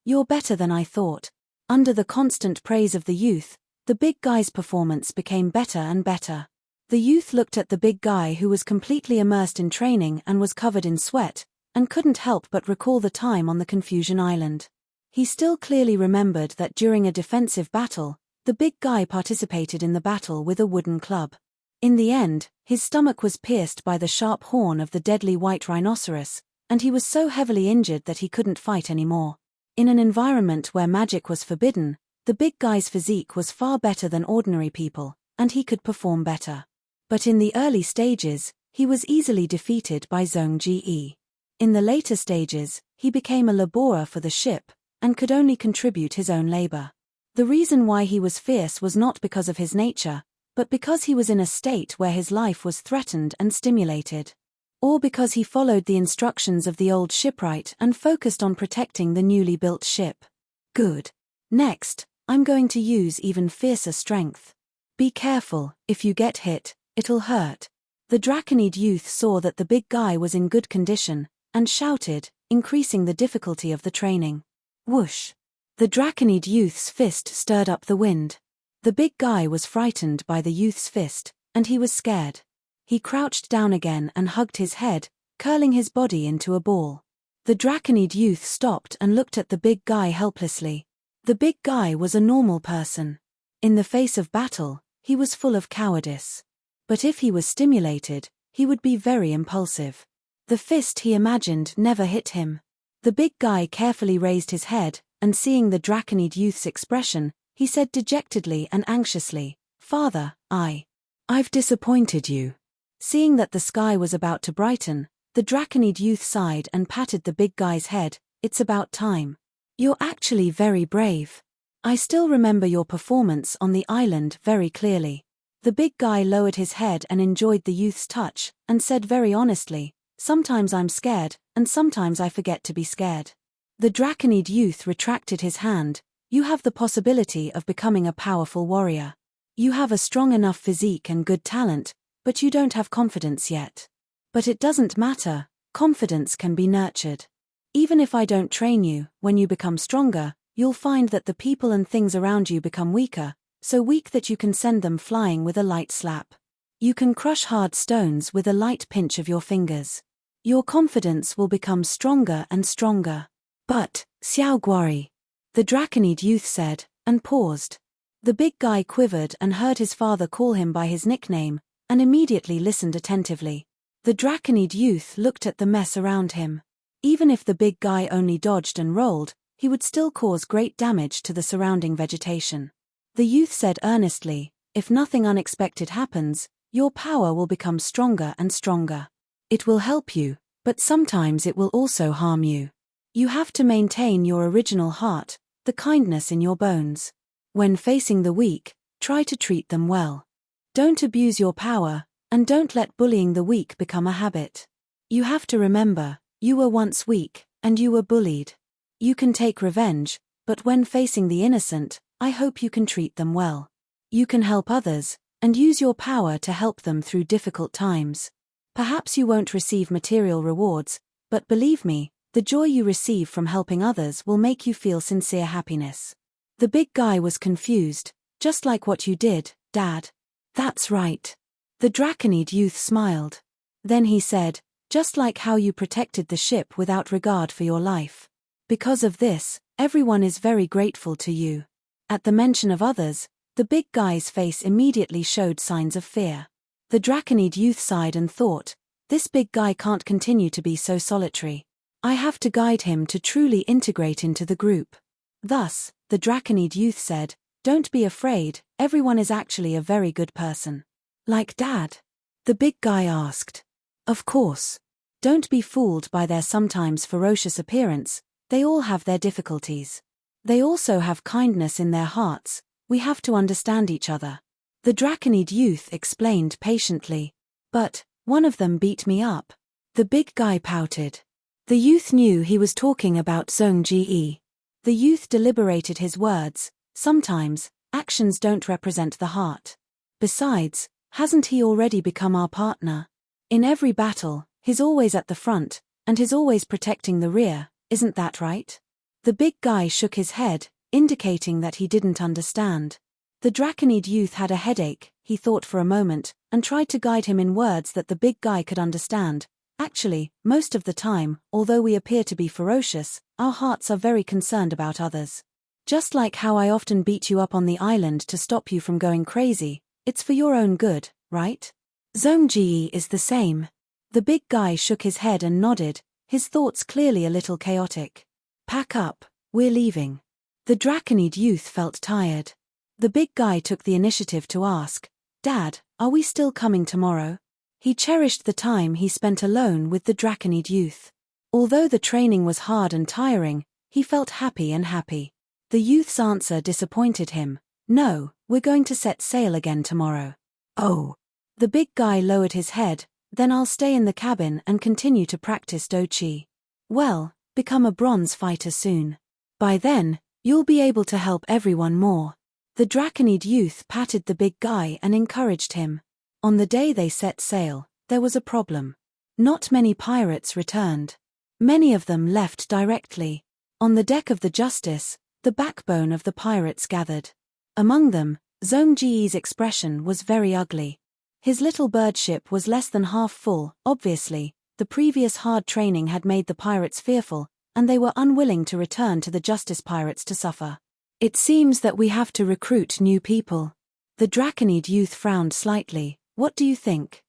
you're better than I thought." Under the constant praise of the youth, the big guy's performance became better and better. The youth looked at the big guy who was completely immersed in training and was covered in sweat, and couldn't help but recall the time on the Confusion Island. He still clearly remembered that during a defensive battle, the big guy participated in the battle with a wooden club. In the end, his stomach was pierced by the sharp horn of the deadly white rhinoceros, and he was so heavily injured that he couldn't fight anymore. In an environment where magic was forbidden, the big guy's physique was far better than ordinary people, and he could perform better. But in the early stages, he was easily defeated by Zhong Ji. In the later stages, he became a laborer for the ship, and could only contribute his own labor. The reason why he was fierce was not because of his nature, but because he was in a state where his life was threatened and stimulated. Or because he followed the instructions of the old shipwright and focused on protecting the newly built ship. Good. Next, I'm going to use even fiercer strength. Be careful, if you get hit, it'll hurt. The Draconid youth saw that the big guy was in good condition, and shouted, increasing the difficulty of the training. Whoosh! The Draconid youth's fist stirred up the wind. The big guy was frightened by the youth's fist, and he was scared. He crouched down again and hugged his head, curling his body into a ball. The Draconid youth stopped and looked at the big guy helplessly. The big guy was a normal person. In the face of battle, he was full of cowardice. But if he was stimulated, he would be very impulsive. The fist he imagined never hit him. The big guy carefully raised his head, and seeing the Draconid youth's expression, he said dejectedly and anxiously, "Father, I've disappointed you." Seeing that the sky was about to brighten, the Draconid youth sighed and patted the big guy's head. "It's about time. You're actually very brave. I still remember your performance on the island very clearly." The big guy lowered his head and enjoyed the youth's touch, and said very honestly, "Sometimes I'm scared, and sometimes I forget to be scared." The Draconid youth retracted his hand. "You have the possibility of becoming a powerful warrior. You have a strong enough physique and good talent, but you don't have confidence yet. But it doesn't matter, confidence can be nurtured. Even if I don't train you, when you become stronger, you'll find that the people and things around you become weaker, so weak that you can send them flying with a light slap. You can crush hard stones with a light pinch of your fingers. Your confidence will become stronger and stronger." "But, Xiao Guari," the Draconid youth said, and paused. The big guy quivered and heard his father call him by his nickname, and immediately listened attentively. The Draconid youth looked at the mess around him. Even if the big guy only dodged and rolled, he would still cause great damage to the surrounding vegetation. The youth said earnestly, "If nothing unexpected happens, your power will become stronger and stronger. It will help you, but sometimes it will also harm you. You have to maintain your original heart, the kindness in your bones. When facing the weak, try to treat them well. Don't abuse your power, and don't let bullying the weak become a habit. You have to remember, you were once weak, and you were bullied. You can take revenge, but when facing the innocent, I hope you can treat them well. You can help others, and use your power to help them through difficult times. Perhaps you won't receive material rewards, but believe me, the joy you receive from helping others will make you feel sincere happiness." The big guy was confused. "Just like what you did, Dad." "That's right." The Draconid youth smiled. Then he said, "Just like how you protected the ship without regard for your life. Because of this, everyone is very grateful to you." At the mention of others, the big guy's face immediately showed signs of fear. The Draconid youth sighed and thought, "This big guy can't continue to be so solitary. I have to guide him to truly integrate into the group." Thus, the Draconid youth said, "Don't be afraid, everyone is actually a very good person." "Like Dad?" the big guy asked. "Of course. Don't be fooled by their sometimes ferocious appearance, they all have their difficulties. They also have kindness in their hearts, we have to understand each other." The Draconid youth explained patiently. "But, one of them beat me up." The big guy pouted. The youth knew he was talking about Zhong Ji. The youth deliberated his words. Sometimes, actions don't represent the heart. Besides, hasn't he already become our partner? In every battle, he's always at the front, and he's always protecting the rear, isn't that right? The big guy shook his head, indicating that he didn't understand. The Draconid youth had a headache, he thought for a moment, and tried to guide him in words that the big guy could understand. Actually, most of the time, although we appear to be ferocious, our hearts are very concerned about others. Just like how I often beat you up on the island to stop you from going crazy, it's for your own good, right? Zhongji is the same. The big guy shook his head and nodded, his thoughts clearly a little chaotic. Pack up, we're leaving. The Draconid youth felt tired. The big guy took the initiative to ask, Dad, are we still coming tomorrow? He cherished the time he spent alone with the Draconid youth. Although the training was hard and tiring, he felt happy. The youth's answer disappointed him. No, we're going to set sail again tomorrow. Oh. The big guy lowered his head, then I'll stay in the cabin and continue to practice Dochi. Well, become a bronze fighter soon. By then, you'll be able to help everyone more. The Draconid youth patted the big guy and encouraged him. On the day they set sail, there was a problem. Not many pirates returned. Many of them left directly. On the deck of the Justice, the backbone of the pirates gathered. Among them, Zhongji's expression was very ugly. His little bird ship was less than half full. Obviously, the previous hard training had made the pirates fearful, and they were unwilling to return to the Justice pirates to suffer. It seems that we have to recruit new people. The Draconid youth frowned slightly. What do you think?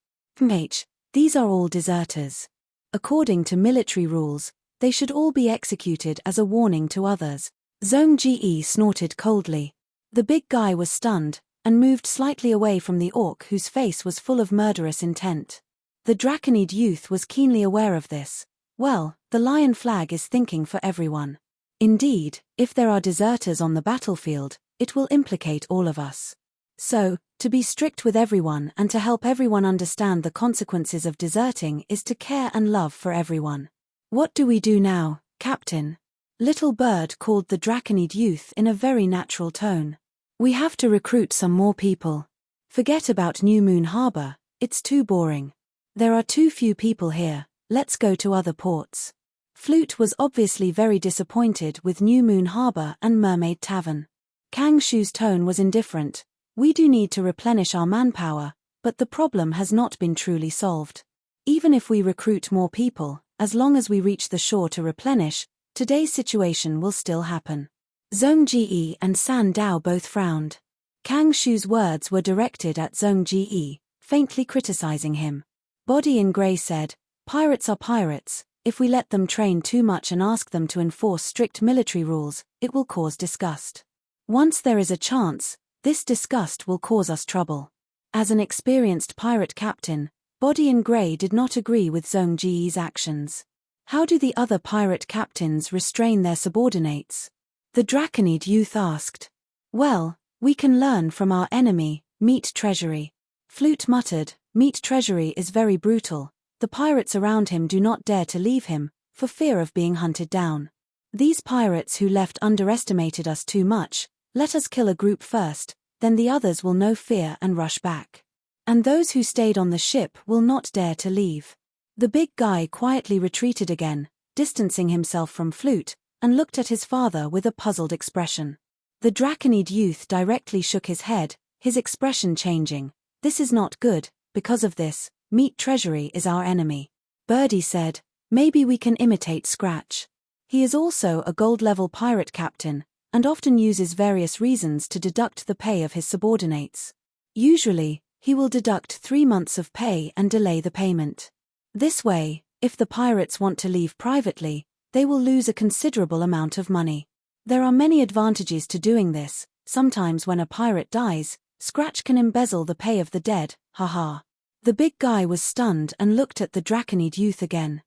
These are all deserters. According to military rules, they should all be executed as a warning to others. Zhongji snorted coldly. The big guy was stunned, and moved slightly away from the orc whose face was full of murderous intent. The Draconid youth was keenly aware of this. Well, the lion flag is thinking for everyone. Indeed, if there are deserters on the battlefield, it will implicate all of us. So, to be strict with everyone and to help everyone understand the consequences of deserting is to care and love for everyone. What do we do now, Captain? Little Bird called the Draconid youth in a very natural tone. We have to recruit some more people. Forget about New Moon Harbor, it's too boring. There are too few people here, let's go to other ports. Flute was obviously very disappointed with New Moon Harbor and Mermaid Tavern. Kang Shu's tone was indifferent. We do need to replenish our manpower, but the problem has not been truly solved. Even if we recruit more people, as long as we reach the shore to replenish, today's situation will still happen. Zhongji and San Dao both frowned. Kang Shu's words were directed at Zhongji, faintly criticizing him. Body in Grey said, Pirates are pirates. If we let them train too much and ask them to enforce strict military rules, it will cause disgust. Once there is a chance, this disgust will cause us trouble. As an experienced pirate captain, Body in Grey did not agree with Zhongji's actions. How do the other pirate captains restrain their subordinates? The Draconid youth asked. Well, we can learn from our enemy, Meat Treasury. Flute muttered, Meat Treasury is very brutal. The pirates around him do not dare to leave him, for fear of being hunted down. These pirates who left underestimated us too much. Let us kill a group first, then the others will know fear and rush back. And those who stayed on the ship will not dare to leave. The big guy quietly retreated again, distancing himself from Flute, and looked at his father with a puzzled expression. The Draconid youth directly shook his head, his expression changing. This is not good, because of this, Meat Treasury is our enemy. Birdie said, maybe we can imitate Scratch. He is also a gold-level pirate captain, and often uses various reasons to deduct the pay of his subordinates. Usually, he will deduct 3 months of pay and delay the payment. This way, if the pirates want to leave privately, they will lose a considerable amount of money. There are many advantages to doing this. Sometimes when a pirate dies, Scratch can embezzle the pay of the dead, haha. The big guy was stunned and looked at the Draconid youth again.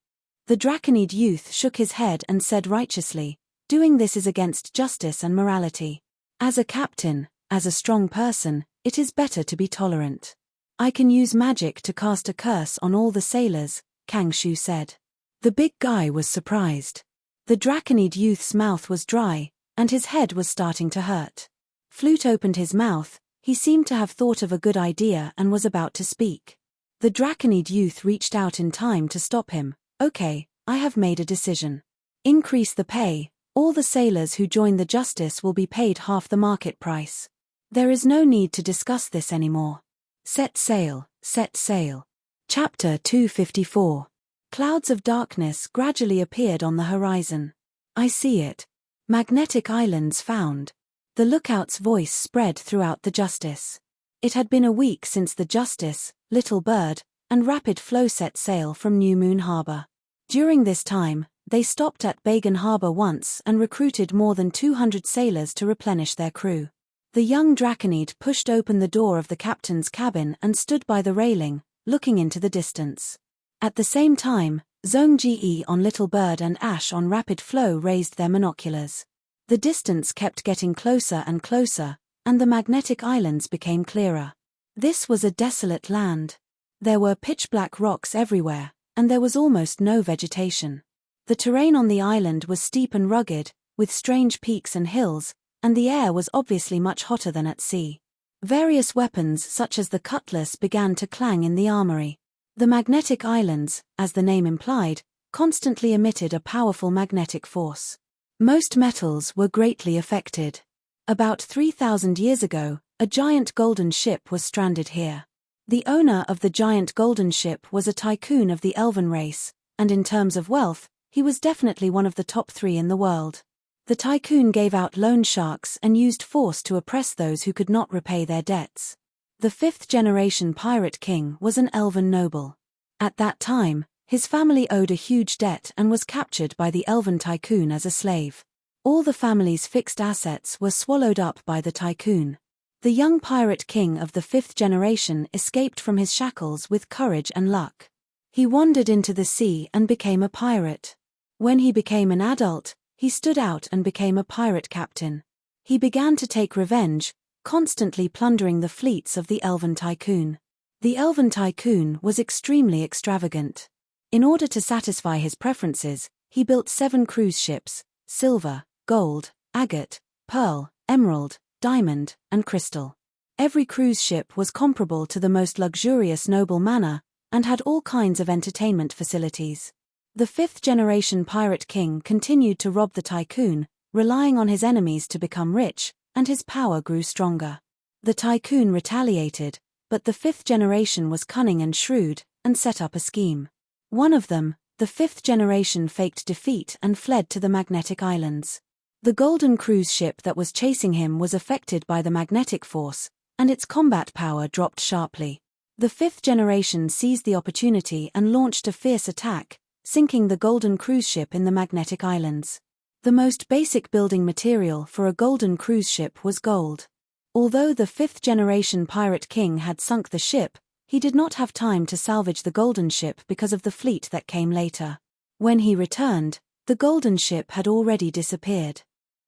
The Draconid youth shook his head and said righteously, doing this is against justice and morality. As a captain, as a strong person, it is better to be tolerant. I can use magic to cast a curse on all the sailors, Kang Shu said. The big guy was surprised. The Draconid youth's mouth was dry, and his head was starting to hurt. Flute opened his mouth, he seemed to have thought of a good idea and was about to speak. The Draconid youth reached out in time to stop him. Okay, I have made a decision. Increase the pay. All the sailors who join the Justice will be paid half the market price. There is no need to discuss this anymore. Set sail, set sail. Chapter 254. Clouds of darkness gradually appeared on the horizon. I see it. Magnetic islands found. The lookout's voice spread throughout the Justice. It had been a week since the Justice, Little Bird, and Rapid Flow set sail from New Moon Harbor. During this time, they stopped at Bagan Harbor once and recruited more than 200 sailors to replenish their crew. The young Draconid pushed open the door of the captain's cabin and stood by the railing, looking into the distance. At the same time, Zhong Ge on Little Bird and Ash on Rapid Flow raised their monoculars. The distance kept getting closer and closer, and the magnetic islands became clearer. This was a desolate land. There were pitch-black rocks everywhere, and there was almost no vegetation. The terrain on the island was steep and rugged, with strange peaks and hills, and the air was obviously much hotter than at sea. Various weapons such as the cutlass began to clang in the armory. The magnetic islands, as the name implied, constantly emitted a powerful magnetic force. Most metals were greatly affected. About 3,000 years ago, a giant golden ship was stranded here. The owner of the giant golden ship was a tycoon of the Elven race, and in terms of wealth, he was definitely one of the top 3 in the world. The tycoon gave out loan sharks and used force to oppress those who could not repay their debts. The 5th-generation pirate king was an Elven noble. At that time, his family owed a huge debt and was captured by the Elven tycoon as a slave. All the family's fixed assets were swallowed up by the tycoon. The young pirate king of the 5th generation escaped from his shackles with courage and luck. He wandered into the sea and became a pirate. When he became an adult, he stood out and became a pirate captain. He began to take revenge, constantly plundering the fleets of the Elven tycoon. The Elven tycoon was extremely extravagant. In order to satisfy his preferences, he built 7 cruise ships: silver, gold, agate, pearl, emerald, diamond, and crystal. Every cruise ship was comparable to the most luxurious noble manor, and had all kinds of entertainment facilities. The 5th-generation pirate king continued to rob the tycoon, relying on his enemies to become rich, and his power grew stronger. The tycoon retaliated, but the 5th generation was cunning and shrewd, and set up a scheme. One of them, the 5th generation, faked defeat and fled to the magnetic islands. The golden cruise ship that was chasing him was affected by the magnetic force, and its combat power dropped sharply. The 5th generation seized the opportunity and launched a fierce attack, sinking the golden cruise ship in the magnetic islands. The most basic building material for a golden cruise ship was gold. Although the 5th-generation pirate king had sunk the ship, he did not have time to salvage the golden ship because of the fleet that came later. When he returned, the golden ship had already disappeared.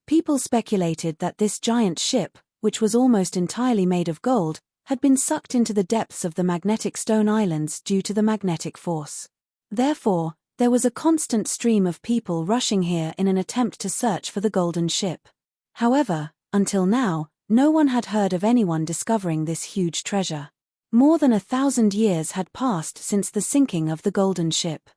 People speculated that this giant ship, which was almost entirely made of gold, had been sucked into the depths of the magnetic stone islands due to the magnetic force. Therefore, there was a constant stream of people rushing here in an attempt to search for the golden ship. However, until now, no one had heard of anyone discovering this huge treasure. More than 1,000 years had passed since the sinking of the golden ship.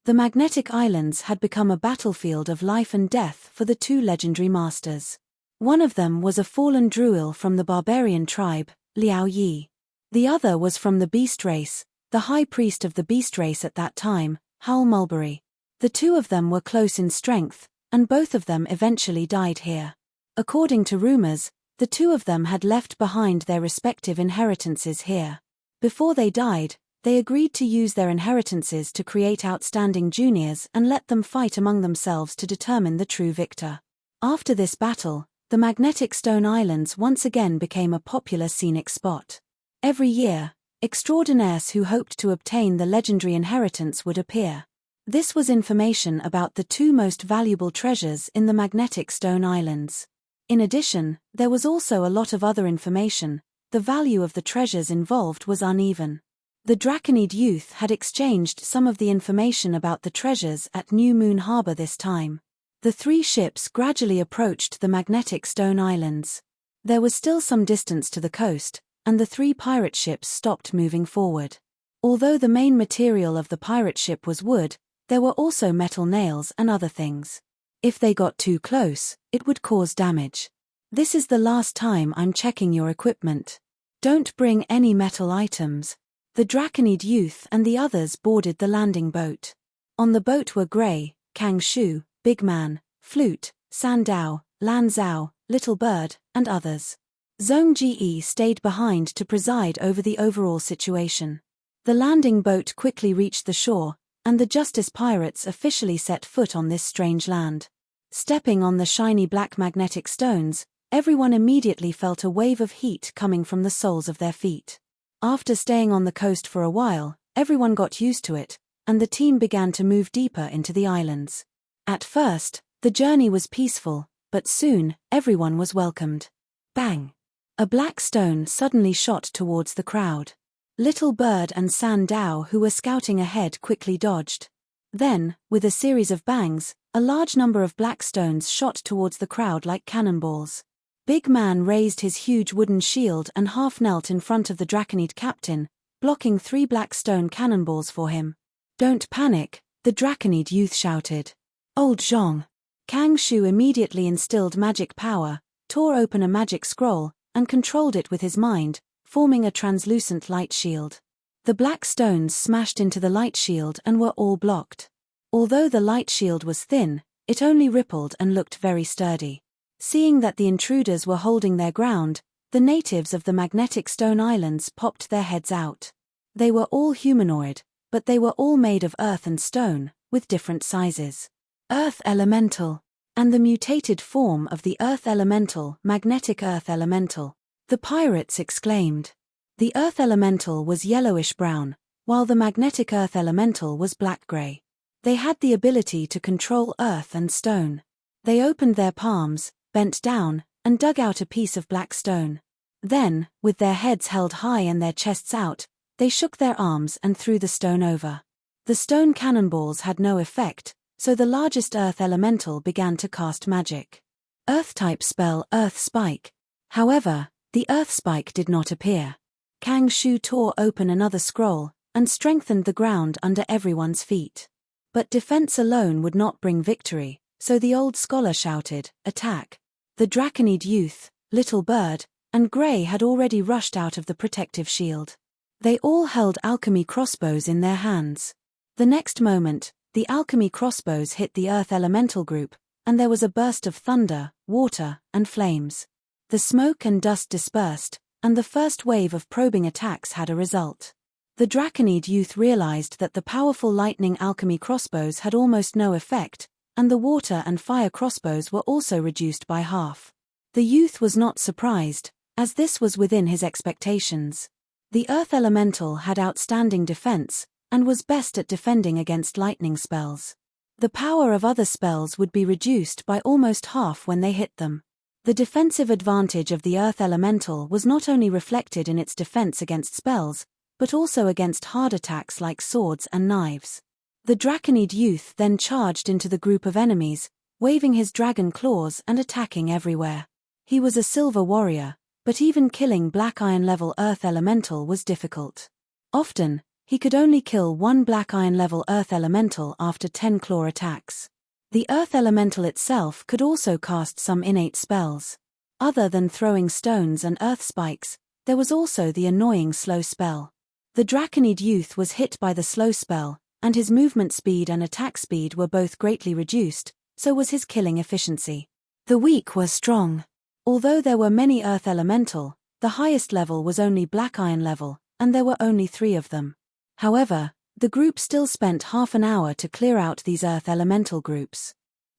The magnetic islands had become a battlefield of life and death for the 2 legendary masters. One of them was a fallen druid from the barbarian tribe, Liao Yi. The other was from the beast race, the high priest of the beast race at that time, Hal Mulberry. The 2 of them were close in strength, and both of them eventually died here. According to rumors, the 2 of them had left behind their respective inheritances here. Before they died, they agreed to use their inheritances to create outstanding juniors and let them fight among themselves to determine the true victor. After this battle, the magnetic stone islands once again became a popular scenic spot. Every year, extraordinaires who hoped to obtain the legendary inheritance would appear. This was information about the 2 most valuable treasures in the magnetic stone islands. In addition, there was also a lot of other information. The value of the treasures involved was uneven. The Draconid youth had exchanged some of the information about the treasures at New Moon Harbor this time. The 3 ships gradually approached the magnetic stone islands. There was still some distance to the coast, and the 3 pirate ships stopped moving forward. Although the main material of the pirate ship was wood, there were also metal nails and other things. If they got too close, it would cause damage. This is the last time I'm checking your equipment. Don't bring any metal items. The Draconid youth and the others boarded the landing boat. On the boat were Gray, Kang Shu, Big Man, Flute, Sandao, Lan Zhao, Little Bird, and others. Zhong Ji stayed behind to preside over the overall situation. The landing boat quickly reached the shore, and the Justice Pirates officially set foot on this strange land. Stepping on the shiny black magnetic stones, everyone immediately felt a wave of heat coming from the soles of their feet. After staying on the coast for a while, everyone got used to it, and the team began to move deeper into the islands. At first, the journey was peaceful, but soon, everyone was welcomed. Bang! A black stone suddenly shot towards the crowd. Little Bird and Sandao, who were scouting ahead, quickly dodged. Then, with a series of bangs, a large number of black stones shot towards the crowd like cannonballs. Big Man raised his huge wooden shield and half knelt in front of the Draconid captain, blocking 3 black stone cannonballs for him. "Don't panic," the Draconid youth shouted. "Old Zhong." Kang Shu immediately instilled magic power, tore open a magic scroll, and controlled it with his mind, forming a translucent light shield. The black stones smashed into the light shield and were all blocked. Although the light shield was thin, it only rippled and looked very sturdy. Seeing that the intruders were holding their ground, the natives of the magnetic stone islands popped their heads out. They were all humanoid, but they were all made of earth and stone, with different sizes. Earth Elemental. And the mutated form of the Earth Elemental, Magnetic Earth Elemental. The pirates exclaimed. The Earth Elemental was yellowish-brown, while the Magnetic Earth Elemental was black-gray. They had the ability to control earth and stone. They opened their palms, bent down, and dug out a piece of black stone. Then, with their heads held high and their chests out, they shook their arms and threw the stone over. The stone cannonballs had no effect, so the largest Earth Elemental began to cast magic. Earth-type spell Earth Spike. However, the Earth Spike did not appear. Kang Shu tore open another scroll, and strengthened the ground under everyone's feet. But defense alone would not bring victory, so the old scholar shouted, "Attack!" The Draconid youth, Little Bird, and Gray had already rushed out of the protective shield. They all held alchemy crossbows in their hands. The next moment, the alchemy crossbows hit the Earth Elemental group, and there was a burst of thunder, water, and flames. The smoke and dust dispersed, and the first wave of probing attacks had a result. The Draconid youth realized that the powerful lightning alchemy crossbows had almost no effect, and the water and fire crossbows were also reduced by half. The youth was not surprised, as this was within his expectations. The Earth Elemental had outstanding defense, and was best at defending against lightning spells. The power of other spells would be reduced by almost half when they hit them. The defensive advantage of the Earth Elemental was not only reflected in its defense against spells, but also against hard attacks like swords and knives. The Draconid youth then charged into the group of enemies, waving his dragon claws and attacking everywhere. He was a silver warrior, but even killing Black Iron-level Earth Elemental was difficult. Often, he could only kill one Black Iron-level Earth Elemental after 10 claw attacks. The Earth Elemental itself could also cast some innate spells. Other than throwing stones and earth spikes, there was also the annoying slow spell. The Draconid youth was hit by the slow spell, and his movement speed and attack speed were both greatly reduced, so was his killing efficiency. The weak were strong. Although there were many Earth Elemental, the highest level was only Black Iron level, and there were only 3 of them. However, the group still spent half an hour to clear out these Earth Elemental groups.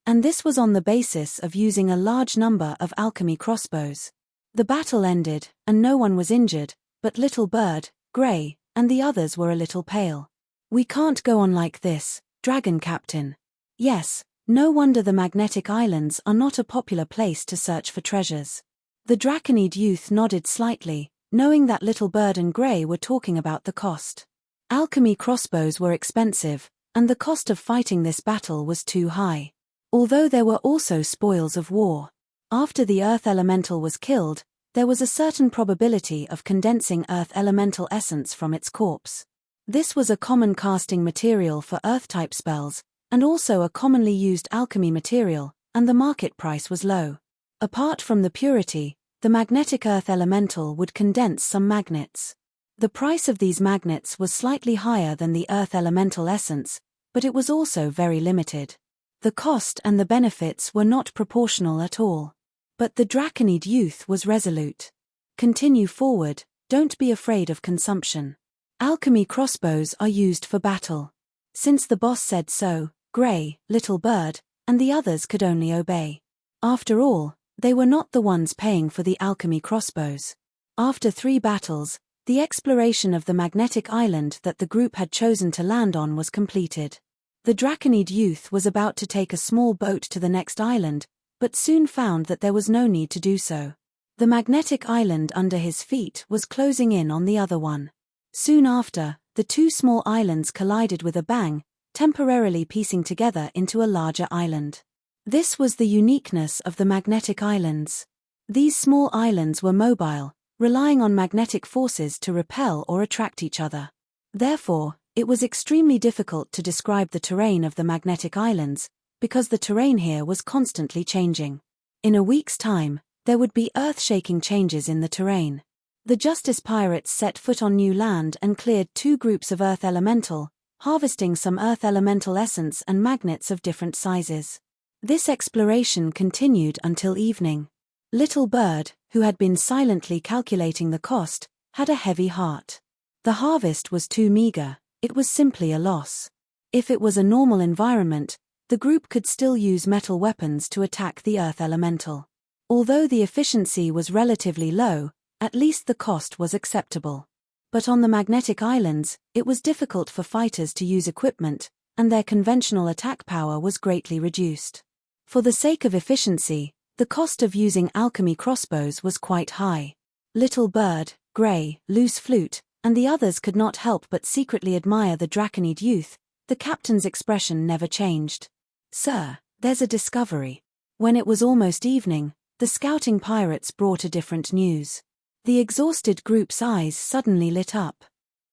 And this was on the basis of using a large number of alchemy crossbows. The battle ended, and no one was injured, but Little Bird, Gray, and the others were a little pale. "We can't go on like this, Dragon Captain." Yes, no wonder the Magnetic Islands are not a popular place to search for treasures. The Draconid youth nodded slightly, knowing that Little Bird and Gray were talking about the cost. Alchemy crossbows were expensive, and the cost of fighting this battle was too high. Although there were also spoils of war. After the Earth Elemental was killed, there was a certain probability of condensing Earth Elemental essence from its corpse. This was a common casting material for Earth-type spells, and also a commonly used alchemy material, and the market price was low. Apart from the purity, the magnetic Earth Elemental would condense some magnets. The price of these magnets was slightly higher than the Earth Elemental essence, but it was also very limited. The cost and the benefits were not proportional at all. But the Draconid youth was resolute. Continue forward, don't be afraid of consumption. Alchemy crossbows are used for battle. Since the boss said so, Grey, Little Bird, and the others could only obey. After all, they were not the ones paying for the alchemy crossbows. After 3 battles, the exploration of the magnetic island that the group had chosen to land on was completed. The Draconid youth was about to take a small boat to the next island, but soon found that there was no need to do so. The magnetic island under his feet was closing in on the other one. Soon after, the 2 small islands collided with a bang, temporarily piecing together into a larger island. This was the uniqueness of the magnetic islands. These small islands were mobile, relying on magnetic forces to repel or attract each other. Therefore, it was extremely difficult to describe the terrain of the magnetic islands, because the terrain here was constantly changing. In a week's time, there would be earth-shaking changes in the terrain. The Justice Pirates set foot on new land and cleared 2 groups of Earth Elemental, harvesting some Earth Elemental essence and magnets of different sizes. This exploration continued until evening. Little Bird, who had been silently calculating the cost, had a heavy heart. The harvest was too meager, it was simply a loss. If it was a normal environment, the group could still use metal weapons to attack the Earth Elemental. Although the efficiency was relatively low, at least the cost was acceptable. But on the magnetic islands, it was difficult for fighters to use equipment, and their conventional attack power was greatly reduced. For the sake of efficiency, the cost of using alchemy crossbows was quite high. Little Bird, Grey, Loose Flute, and the others could not help but secretly admire the Draconid youth. The captain's expression never changed. "Sir, there's a discovery." When it was almost evening, the scouting pirates brought a different news. The exhausted group's eyes suddenly lit up.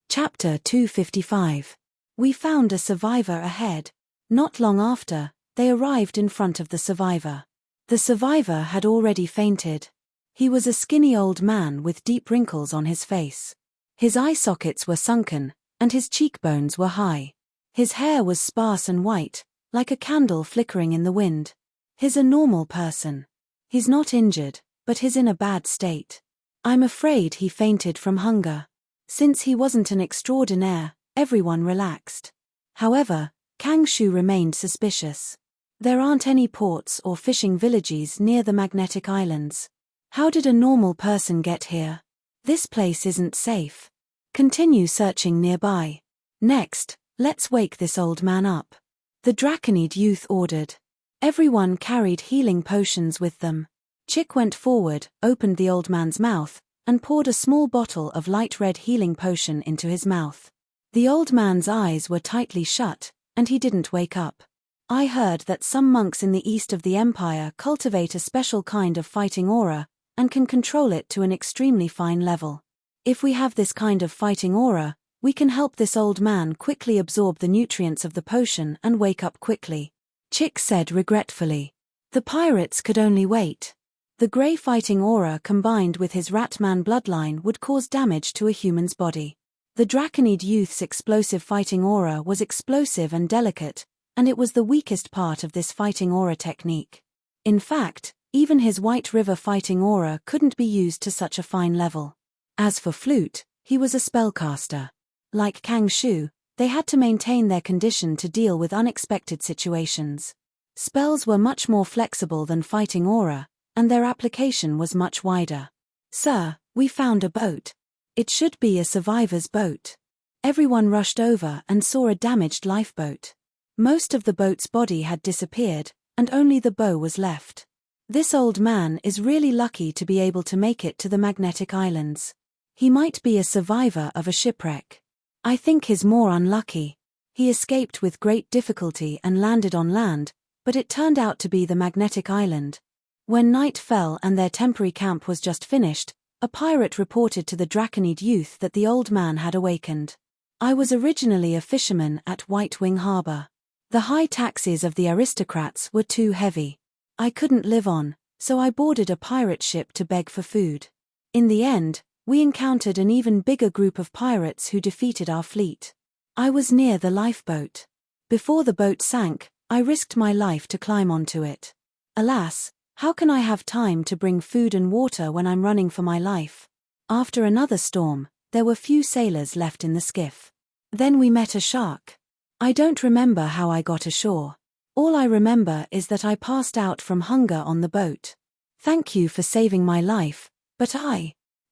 Chapter 255. We found a survivor ahead. Not long after, they arrived in front of the survivor. The survivor had already fainted. He was a skinny old man with deep wrinkles on his face. His eye sockets were sunken, and his cheekbones were high. His hair was sparse and white, like a candle flickering in the wind. He's a normal person. He's not injured, but he's in a bad state. I'm afraid he fainted from hunger. Since he wasn't an extraordinaire, everyone relaxed. However, Kang Shu remained suspicious. There aren't any ports or fishing villages near the magnetic islands. How did a normal person get here? This place isn't safe. Continue searching nearby. Next, let's wake this old man up. The Draconid youth ordered. Everyone carried healing potions with them. Chick went forward, opened the old man's mouth, and poured a small bottle of light red healing potion into his mouth. The old man's eyes were tightly shut, and he didn't wake up. I heard that some monks in the east of the Empire cultivate a special kind of fighting aura, and can control it to an extremely fine level. If we have this kind of fighting aura, we can help this old man quickly absorb the nutrients of the potion and wake up quickly. Chick said regretfully. The pirates could only wait. The grey fighting aura combined with his Ratman bloodline would cause damage to a human's body. The Draconid youth's explosive fighting aura was explosive and delicate, and it was the weakest part of this fighting aura technique. In fact, even his White River fighting aura couldn't be used to such a fine level. As for Flute, he was a spellcaster. Like Kang Shu, they had to maintain their condition to deal with unexpected situations. Spells were much more flexible than fighting aura, and their application was much wider. "Sir, we found a boat. It should be a survivor's boat." Everyone rushed over and saw a damaged lifeboat. Most of the boat's body had disappeared, and only the bow was left. This old man is really lucky to be able to make it to the magnetic islands. He might be a survivor of a shipwreck. I think he's more unlucky. He escaped with great difficulty and landed on land, but it turned out to be the magnetic island. When night fell and their temporary camp was just finished, a pirate reported to the Draconid youth that the old man had awakened. I was originally a fisherman at White Wing Harbor. The high taxes of the aristocrats were too heavy. I couldn't live on, so I boarded a pirate ship to beg for food. In the end, we encountered an even bigger group of pirates who defeated our fleet. I was near the lifeboat. Before the boat sank, I risked my life to climb onto it. Alas, how can I have time to bring food and water when I'm running for my life? After another storm, there were few sailors left in the skiff. Then we met a shark. I don't remember how I got ashore. All I remember is that I passed out from hunger on the boat. Thank you for saving my life, but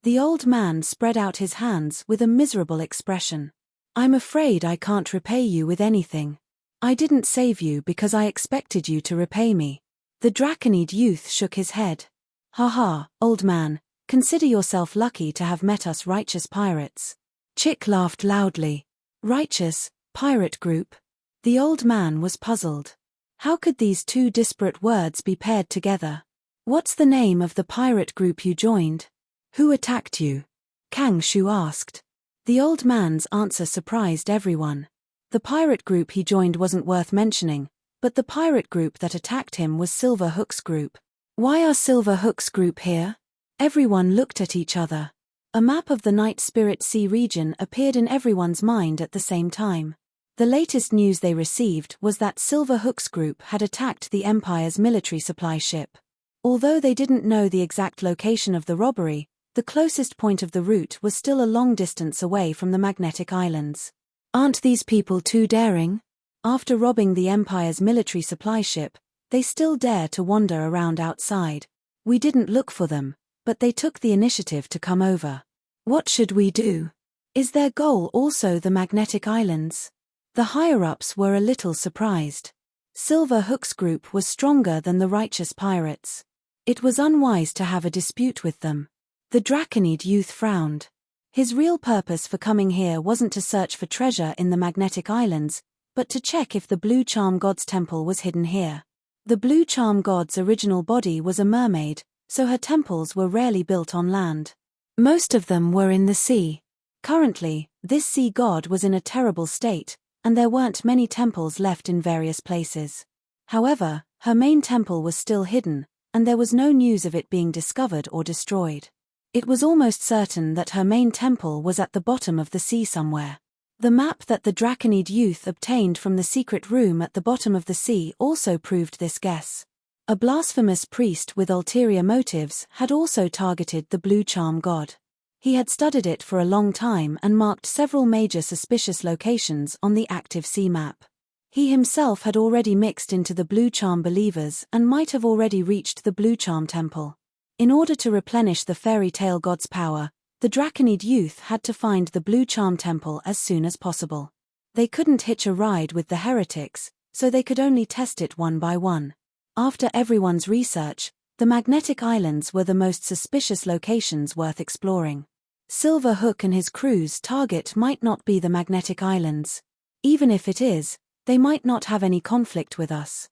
The old man spread out his hands with a miserable expression. I'm afraid I can't repay you with anything. I didn't save you because I expected you to repay me. The Draconid youth shook his head. Ha ha, old man, consider yourself lucky to have met us righteous pirates. Chick laughed loudly. Righteous, pirate group? The old man was puzzled. How could these two disparate words be paired together? What's the name of the pirate group you joined? Who attacked you? Kang Shu asked. The old man's answer surprised everyone. The pirate group he joined wasn't worth mentioning, but the pirate group that attacked him was Silverhook's group. Why are Silverhook's group here? Everyone looked at each other. A map of the Night Spirit Sea region appeared in everyone's mind at the same time. The latest news they received was that Silverhook's group had attacked the Empire's military supply ship. Although they didn't know the exact location of the robbery, the closest point of the route was still a long distance away from the Magnetic Islands. Aren't these people too daring? After robbing the Empire's military supply ship, they still dare to wander around outside. We didn't look for them, but they took the initiative to come over. What should we do? Is their goal also the Magnetic Islands? The higher-ups were a little surprised. Silverhook's group was stronger than the righteous pirates. It was unwise to have a dispute with them. The Draconid youth frowned. His real purpose for coming here wasn't to search for treasure in the Magnetic Islands, but to check if the Blue Charm God's temple was hidden here. The Blue Charm God's original body was a mermaid, so her temples were rarely built on land. Most of them were in the sea. Currently, this sea god was in a terrible state, and there weren't many temples left in various places. However, her main temple was still hidden, and there was no news of it being discovered or destroyed. It was almost certain that her main temple was at the bottom of the sea somewhere. The map that the Draconid youth obtained from the secret room at the bottom of the sea also proved this guess. A blasphemous priest with ulterior motives had also targeted the Blue Charm God. He had studied it for a long time and marked several major suspicious locations on the active sea map. He himself had already mixed into the Blue Charm believers and might have already reached the Blue Charm temple. In order to replenish the fairy tale god's power, the Draconid youth had to find the Blue Charm temple as soon as possible. They couldn't hitch a ride with the heretics, so they could only test it one by one. After everyone's research, the Magnetic Islands were the most suspicious locations worth exploring. Silverhook and his crew's target might not be the Magnetic Islands. Even if it is, they might not have any conflict with us.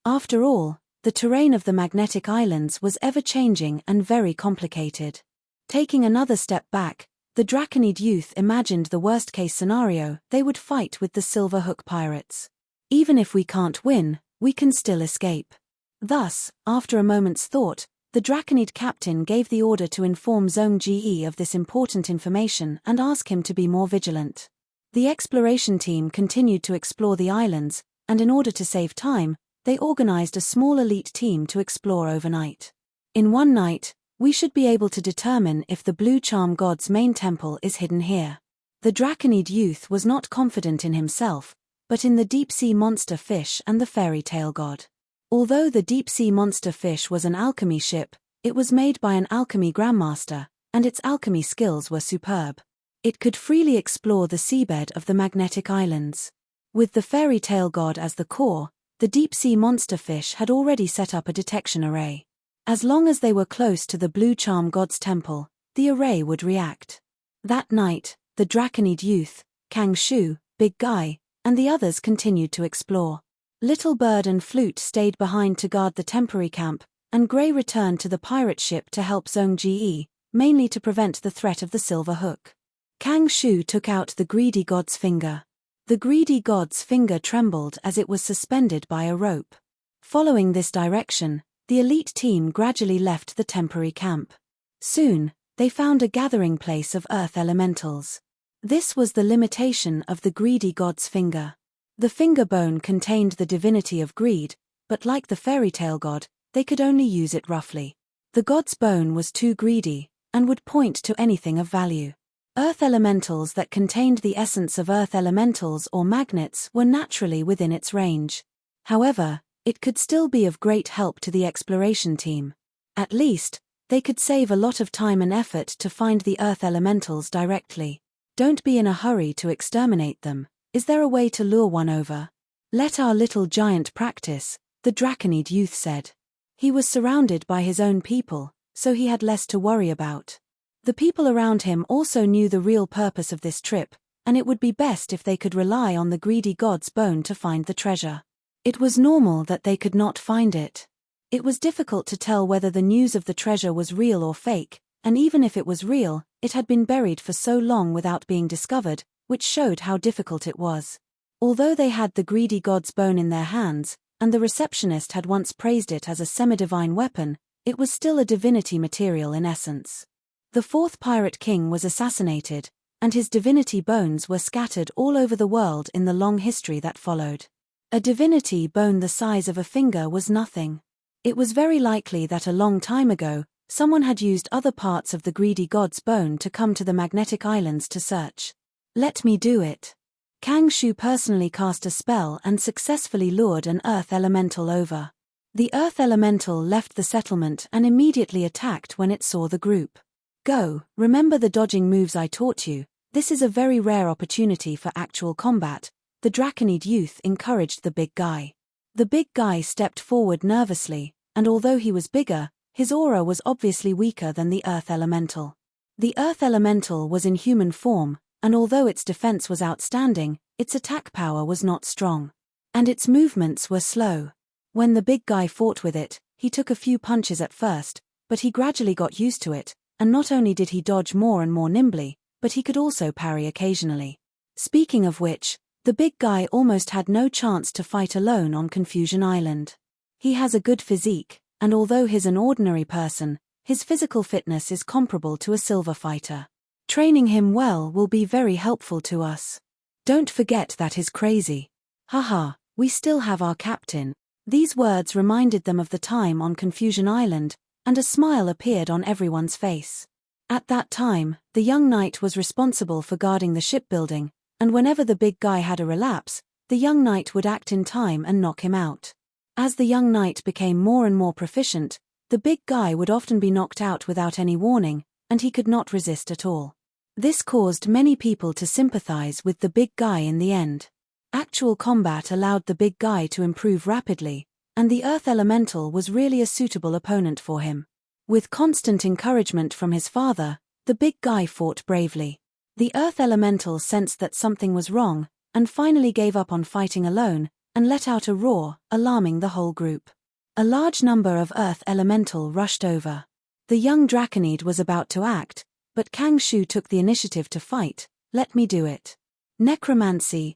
After all, the terrain of the Magnetic Islands was ever-changing and very complicated. Taking another step back, the Draconid youth imagined the worst-case scenario: they would fight with the Silverhook pirates. Even if we can't win, we can still escape. Thus, after a moment's thought, the Draconid captain gave the order to inform Zhong Ji of this important information and ask him to be more vigilant. The exploration team continued to explore the islands, and in order to save time, they organized a small elite team to explore overnight. In one night, we should be able to determine if the Blue Charm God's main temple is hidden here. The Draconid youth was not confident in himself, but in the deep-sea monster fish and the fairy tale god. Although the deep-sea monster fish was an alchemy ship, it was made by an alchemy grandmaster, and its alchemy skills were superb. It could freely explore the seabed of the Magnetic Islands. With the fairy tale god as the core, the deep-sea monster fish had already set up a detection array. As long as they were close to the Blue Charm God's temple, the array would react. That night, the Draconid youth, Kang Shu, Big Guy, and the others continued to explore. Little Bird and Flute stayed behind to guard the temporary camp, and Gray returned to the pirate ship to help Zhong Ji, mainly to prevent the threat of the Silverhook. Kang Shu took out the greedy god's finger. The greedy god's finger trembled as it was suspended by a rope. Following this direction, the elite team gradually left the temporary camp. Soon, they found a gathering place of earth elementals. This was the limitation of the greedy god's finger. The finger bone contained the divinity of greed, but like the fairy tale god, they could only use it roughly. The god's bone was too greedy, and would point to anything of value. Earth elementals that contained the essence of earth elementals or magnets were naturally within its range. However, it could still be of great help to the exploration team. At least, they could save a lot of time and effort to find the earth elementals directly. Don't be in a hurry to exterminate them. Is there a way to lure one over? Let our little giant practice, the Draconid youth said. He was surrounded by his own people, so he had less to worry about. The people around him also knew the real purpose of this trip, and it would be best if they could rely on the greedy god's bone to find the treasure. It was normal that they could not find it. It was difficult to tell whether the news of the treasure was real or fake, and even if it was real, it had been buried for so long without being discovered, which showed how difficult it was. Although they had the greedy god's bone in their hands, and the receptionist had once praised it as a semi-divine weapon, it was still a divinity material in essence. The fourth pirate king was assassinated, and his divinity bones were scattered all over the world in the long history that followed. A divinity bone the size of a finger was nothing. It was very likely that a long time ago, someone had used other parts of the greedy god's bone to come to the magnetic islands to search. Let me do it. Kang Shu personally cast a spell and successfully lured an earth elemental over. The earth elemental left the settlement and immediately attacked when it saw the group. Go, remember the dodging moves I taught you. This is a very rare opportunity for actual combat, the Draconid youth encouraged the big guy. The big guy stepped forward nervously, and although he was bigger, his aura was obviously weaker than the earth elemental. The earth elemental was in human form, and although its defense was outstanding, its attack power was not strong. And its movements were slow. When the big guy fought with it, he took a few punches at first, but he gradually got used to it, and not only did he dodge more and more nimbly, but he could also parry occasionally. Speaking of which, the big guy almost had no chance to fight alone on Confusion Island. He has a good physique, and although he's an ordinary person, his physical fitness is comparable to a silver fighter. Training him well will be very helpful to us. Don't forget that he's crazy. Haha, we still have our captain. These words reminded them of the time on Confusion Island, and a smile appeared on everyone's face. At that time, the young knight was responsible for guarding the shipbuilding, and whenever the big guy had a relapse, the young knight would act in time and knock him out. As the young knight became more and more proficient, the big guy would often be knocked out without any warning, and he could not resist at all. This caused many people to sympathize with the big guy in the end. Actual combat allowed the big guy to improve rapidly, and the earth elemental was really a suitable opponent for him. With constant encouragement from his father, the big guy fought bravely. The earth elemental sensed that something was wrong, and finally gave up on fighting alone, and let out a roar, alarming the whole group. A large number of earth elemental rushed over. The young Draconid was about to act, but Kang Shu took the initiative to fight. Let me do it. Necromancy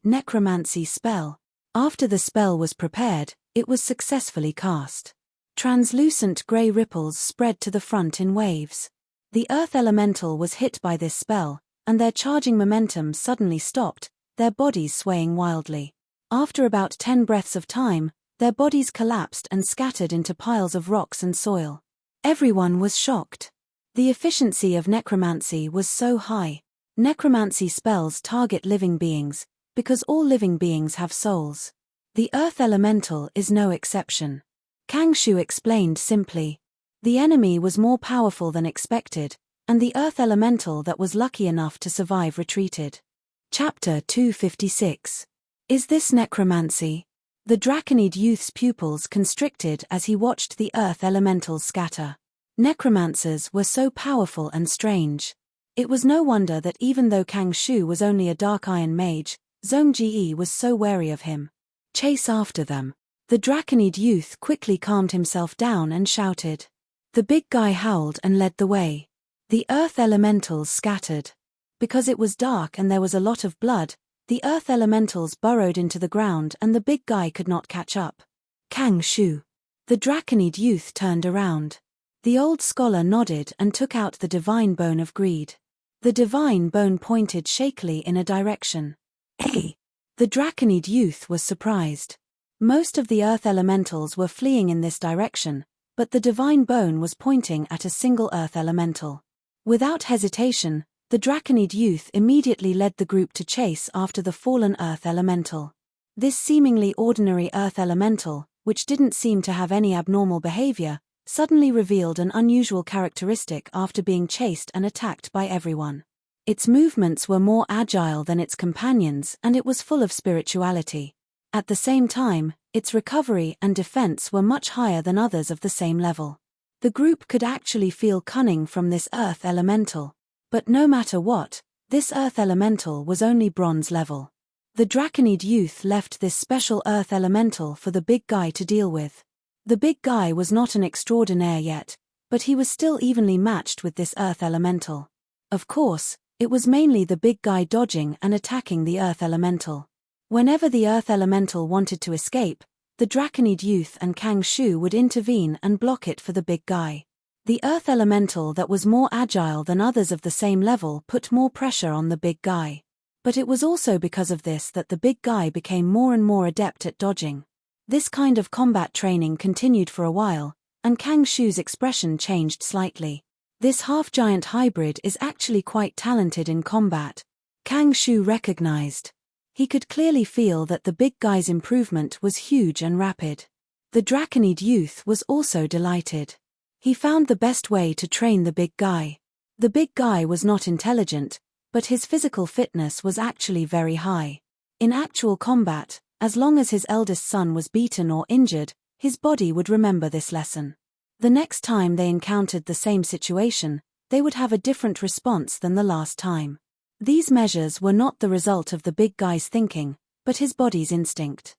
spell. After the spell was prepared, it was successfully cast. Translucent grey ripples spread to the front in waves. The earth elemental was hit by this spell, and their charging momentum suddenly stopped, their bodies swaying wildly. After about 10 breaths of time, their bodies collapsed and scattered into piles of rocks and soil. Everyone was shocked. The efficiency of necromancy was so high. Necromancy spells target living beings, because all living beings have souls. The earth elemental is no exception. Kang Shu explained simply. The enemy was more powerful than expected, and the earth elemental that was lucky enough to survive retreated. Chapter 256. Is this necromancy? The Draconid youth's pupils constricted as he watched the earth elementals scatter. Necromancers were so powerful and strange. It was no wonder that even though Kang Shu was only a dark iron mage, Zhong Ji was so wary of him. Chase after them. The Draconid youth quickly calmed himself down and shouted. The big guy howled and led the way. The earth elementals scattered. Because it was dark and there was a lot of blood, the earth elementals burrowed into the ground and the big guy could not catch up. Kang Shu. The Draconid youth turned around. The old scholar nodded and took out the divine bone of greed. The divine bone pointed shakily in a direction. Hey! The Draconid youth was surprised. Most of the earth elementals were fleeing in this direction, but the divine bone was pointing at a single earth elemental. Without hesitation, the Draconid youth immediately led the group to chase after the fallen earth elemental. This seemingly ordinary earth elemental, which didn't seem to have any abnormal behavior, suddenly revealed an unusual characteristic after being chased and attacked by everyone. Its movements were more agile than its companions and it was full of spirituality. At the same time, its recovery and defense were much higher than others of the same level. The group could actually feel cunning from this earth elemental. But no matter what, this earth elemental was only bronze level. The Draconid youth left this special earth elemental for the big guy to deal with. The big guy was not an extraordinaire yet, but he was still evenly matched with this earth elemental. Of course, it was mainly the big guy dodging and attacking the earth elemental. Whenever the earth elemental wanted to escape, the Draconid youth and Kang Shu would intervene and block it for the big guy. The earth elemental that was more agile than others of the same level put more pressure on the big guy. But it was also because of this that the big guy became more and more adept at dodging. This kind of combat training continued for a while, and Kang Shu's expression changed slightly. This half-giant hybrid is actually quite talented in combat, Kang Shu recognized. He could clearly feel that the big guy's improvement was huge and rapid. The Draconid youth was also delighted. He found the best way to train the big guy. The big guy was not intelligent, but his physical fitness was actually very high. In actual combat, as long as his eldest son was beaten or injured, his body would remember this lesson. The next time they encountered the same situation, they would have a different response than the last time. These measures were not the result of the big guy's thinking, but his body's instinct.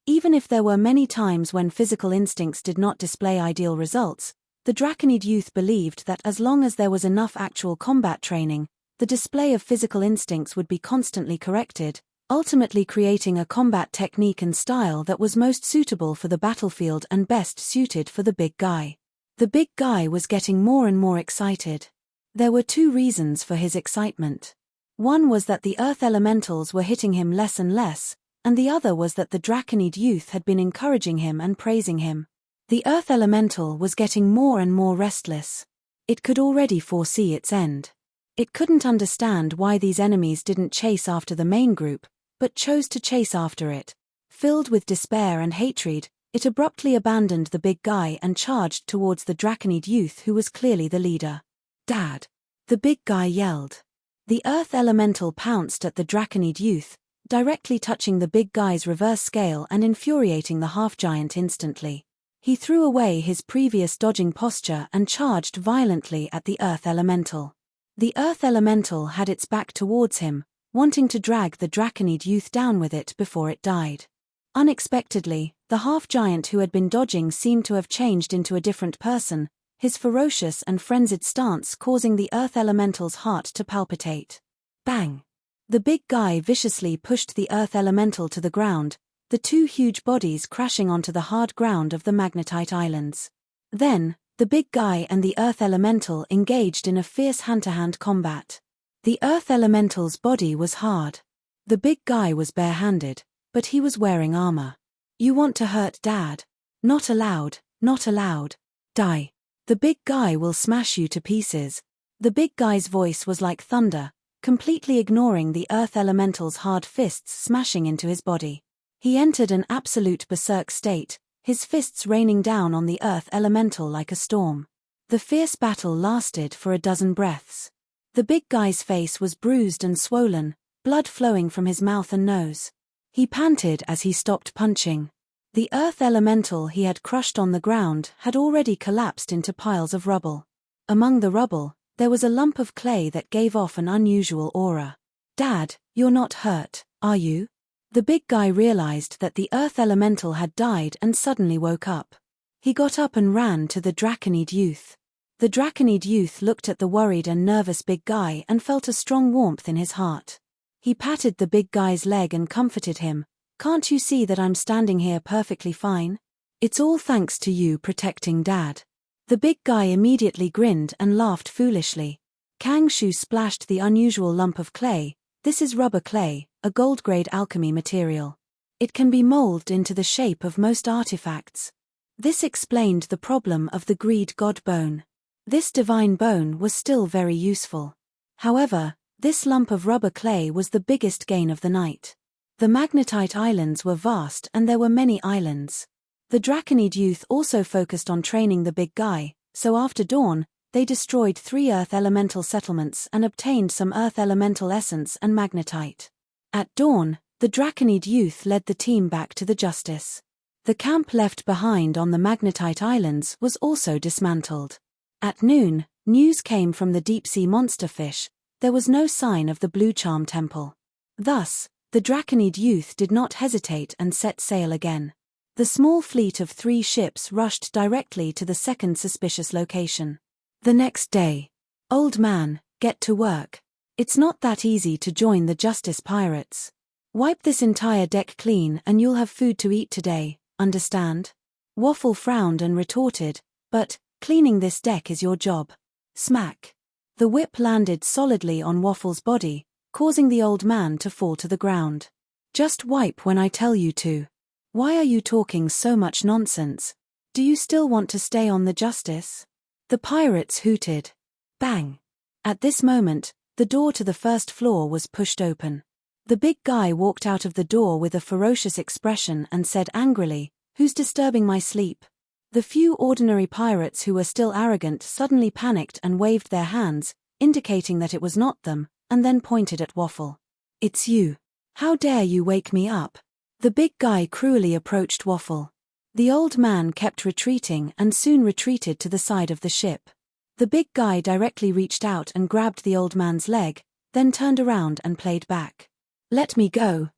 Even if there were many times when physical instincts did not display ideal results, the Draconid youth believed that as long as there was enough actual combat training, the display of physical instincts would be constantly corrected, ultimately creating a combat technique and style that was most suitable for the battlefield and best suited for the big guy. The big guy was getting more and more excited. There were two reasons for his excitement. One was that the earth elementals were hitting him less and less, and the other was that the Draconid youth had been encouraging him and praising him. The earth elemental was getting more and more restless. It could already foresee its end. It couldn't understand why these enemies didn't chase after the main group, but chose to chase after it. Filled with despair and hatred, it abruptly abandoned the big guy and charged towards the Draconid youth who was clearly the leader. "Dad!" the big guy yelled. The earth elemental pounced at the Draconid youth, directly touching the big guy's reverse scale and infuriating the half-giant instantly. He threw away his previous dodging posture and charged violently at the earth elemental. The earth elemental had its back towards him, wanting to drag the Draconid youth down with it before it died. Unexpectedly, the half-giant who had been dodging seemed to have changed into a different person, his ferocious and frenzied stance causing the earth elemental's heart to palpitate. Bang! The big guy viciously pushed the earth elemental to the ground, the two huge bodies crashing onto the hard ground of the Magnetite Islands. Then, the big guy and the earth elemental engaged in a fierce hand-to-hand combat. The earth elemental's body was hard. The big guy was barehanded, but he was wearing armor. "You want to hurt Dad? Not allowed, not allowed. Die. The big guy will smash you to pieces." The big guy's voice was like thunder, completely ignoring the earth elemental's hard fists smashing into his body. He entered an absolute berserk state, his fists raining down on the earth elemental like a storm. The fierce battle lasted for a dozen breaths. The big guy's face was bruised and swollen, blood flowing from his mouth and nose. He panted as he stopped punching. The earth elemental he had crushed on the ground had already collapsed into piles of rubble. Among the rubble, there was a lump of clay that gave off an unusual aura. "Dad, you're not hurt, are you?" The big guy realized that the earth elemental had died and suddenly woke up. He got up and ran to the Draconid youth. The Draconid youth looked at the worried and nervous big guy and felt a strong warmth in his heart. He patted the big guy's leg and comforted him. "Can't you see that I'm standing here perfectly fine? It's all thanks to you protecting Dad." The big guy immediately grinned and laughed foolishly. Kang Shu splashed the unusual lump of clay, This is rubber clay, a gold-grade alchemy material. It can be molded into the shape of most artifacts. This explained the problem of the Greed god bone. This divine bone was still very useful. However, this lump of rubber clay was the biggest gain of the night. The magnetite islands were vast and there were many islands. The Draconid youth also focused on training the big guy, so after dawn, they destroyed 3 earth elemental settlements and obtained some earth elemental essence and magnetite. At dawn, the Draconid youth led the team back to the Justice. The camp left behind on the magnetite islands was also dismantled. At noon, news came from the deep-sea monster fish. There was no sign of the Blue Charm Temple. Thus, the Draconid youth did not hesitate and set sail again. The small fleet of 3 ships rushed directly to the second suspicious location. The next day. Old man, get to work. It's not that easy to join the Justice Pirates. Wipe this entire deck clean and you'll have food to eat today, understand? Waffle frowned and retorted, but, cleaning this deck is your job. Smack. The whip landed solidly on Waffle's body, causing the old man to fall to the ground. Just wipe when I tell you to. Why are you talking so much nonsense? Do you still want to stay on the Justice? The pirates hooted. Bang! At this moment, the door to the first floor was pushed open. The big guy walked out of the door with a ferocious expression and said angrily, "Who's disturbing my sleep?" The few ordinary pirates who were still arrogant suddenly panicked and waved their hands, indicating that it was not them, and then pointed at Waffle. "It's you. How dare you wake me up?" The big guy cruelly approached Waffle. The old man kept retreating and soon retreated to the side of the ship. The big guy directly reached out and grabbed the old man's leg, then turned around and played back. Let me go,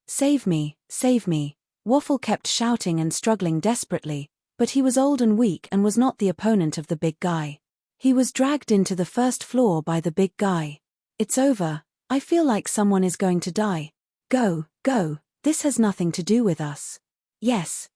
save me, save me." Waffle kept shouting and struggling desperately, but he was old and weak and was not the opponent of the big guy. He was dragged into the first floor by the big guy. "It's over, I feel like someone is going to die. Go, go, this has nothing to do with us." Yes,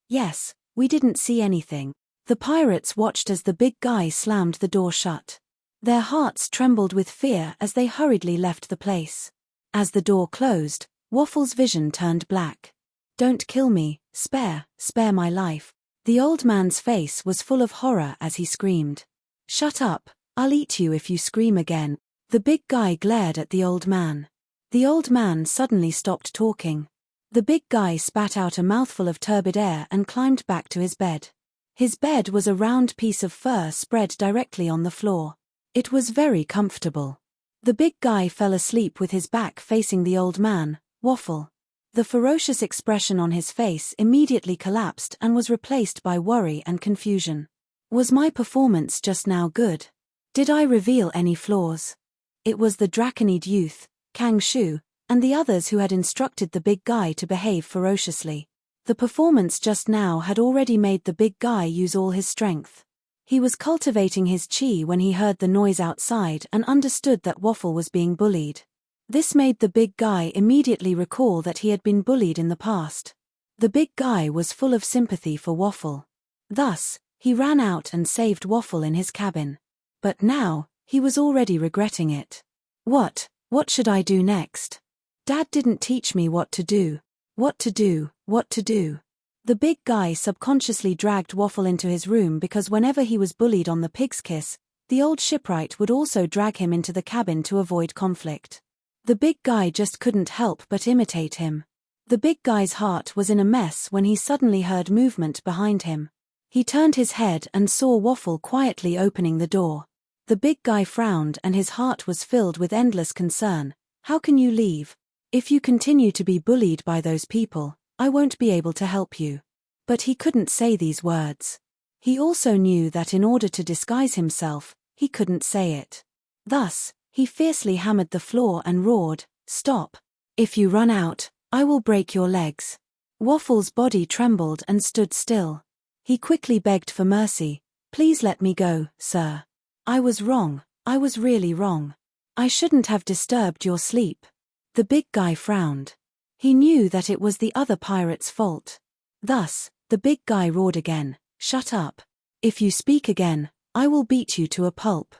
we didn't see anything." The pirates watched as the big guy slammed the door shut. Their hearts trembled with fear as they hurriedly left the place. As the door closed, Waffle's vision turned black. "Don't kill me, spare my life." The old man's face was full of horror as he screamed. "Shut up, I'll eat you if you scream again." The big guy glared at the old man. The old man suddenly stopped talking. The big guy spat out a mouthful of turbid air and climbed back to his bed. His bed was a round piece of fur spread directly on the floor. It was very comfortable. The big guy fell asleep with his back facing the old man, Waffle. The ferocious expression on his face immediately collapsed and was replaced by worry and confusion. Was my performance just now good? Did I reveal any flaws? It was the Draconid youth, Kang Shu, and the others who had instructed the big guy to behave ferociously. The performance just now had already made the big guy use all his strength. He was cultivating his chi when he heard the noise outside and understood that Waffle was being bullied. This made the big guy immediately recall that he had been bullied in the past. The big guy was full of sympathy for Waffle. Thus, he ran out and saved Waffle in his cabin. But now, he was already regretting it. What should I do next? Dad didn't teach me what to do. What to do. The big guy subconsciously dragged Waffle into his room because whenever he was bullied on the Pig's Kiss, the old shipwright would also drag him into the cabin to avoid conflict. The big guy just couldn't help but imitate him. The big guy's heart was in a mess when he suddenly heard movement behind him. He turned his head and saw Waffle quietly opening the door. The big guy frowned and his heart was filled with endless concern. How can you leave? If you continue to be bullied by those people, I won't be able to help you. But he couldn't say these words. He also knew that in order to disguise himself, he couldn't say it. Thus, he fiercely hammered the floor and roared, "Stop! If you run out, I will break your legs." Waffle's body trembled and stood still. He quickly begged for mercy. "Please let me go, sir. I was wrong, I was really wrong. I shouldn't have disturbed your sleep." The big guy frowned. He knew that it was the other pirate's fault. Thus, the big guy roared again, "Shut up. If you speak again, I will beat you to a pulp."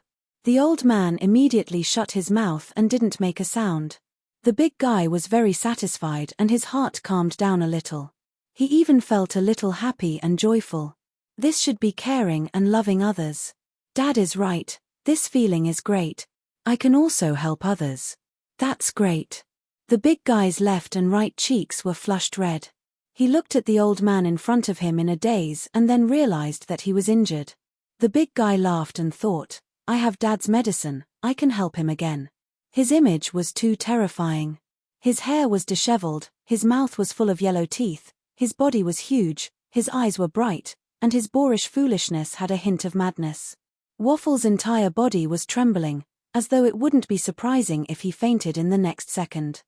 The old man immediately shut his mouth and didn't make a sound. The big guy was very satisfied and his heart calmed down a little. He even felt a little happy and joyful. This should be caring and loving others. Dad is right, this feeling is great. I can also help others. That's great. The big guy's left and right cheeks were flushed red. He looked at the old man in front of him in a daze and then realized that he was injured. The big guy laughed and thought, I have Dad's medicine, I can help him again. His image was too terrifying. His hair was disheveled, his mouth was full of yellow teeth, his body was huge, his eyes were bright, and his boorish foolishness had a hint of madness. Waffle's entire body was trembling, as though it wouldn't be surprising if he fainted in the next second.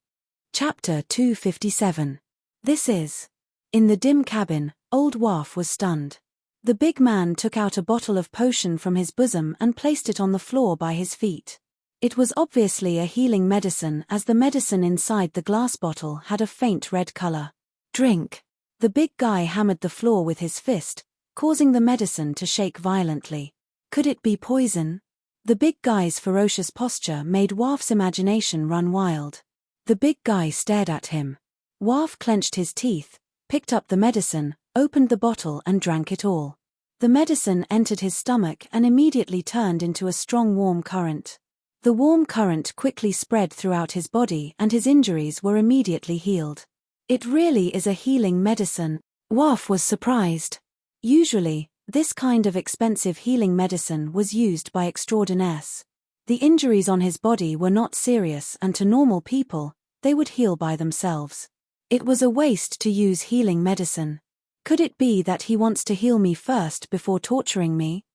Chapter 257. This is. In the dim cabin, old Waff was stunned. The big man took out a bottle of potion from his bosom and placed it on the floor by his feet. It was obviously a healing medicine, as the medicine inside the glass bottle had a faint red color. Drink. The big guy hammered the floor with his fist, causing the medicine to shake violently. Could it be poison? The big guy's ferocious posture made Waff's imagination run wild. The big guy stared at him. Waff clenched his teeth, picked up the medicine, opened the bottle and drank it all. The medicine entered his stomach and immediately turned into a strong warm current. The warm current quickly spread throughout his body and his injuries were immediately healed. It really is a healing medicine. Waff was surprised. Usually, this kind of expensive healing medicine was used by extraordinaires. The injuries on his body were not serious and to normal people, they would heal by themselves. It was a waste to use healing medicine. Could it be that he wants to heal me first before torturing me?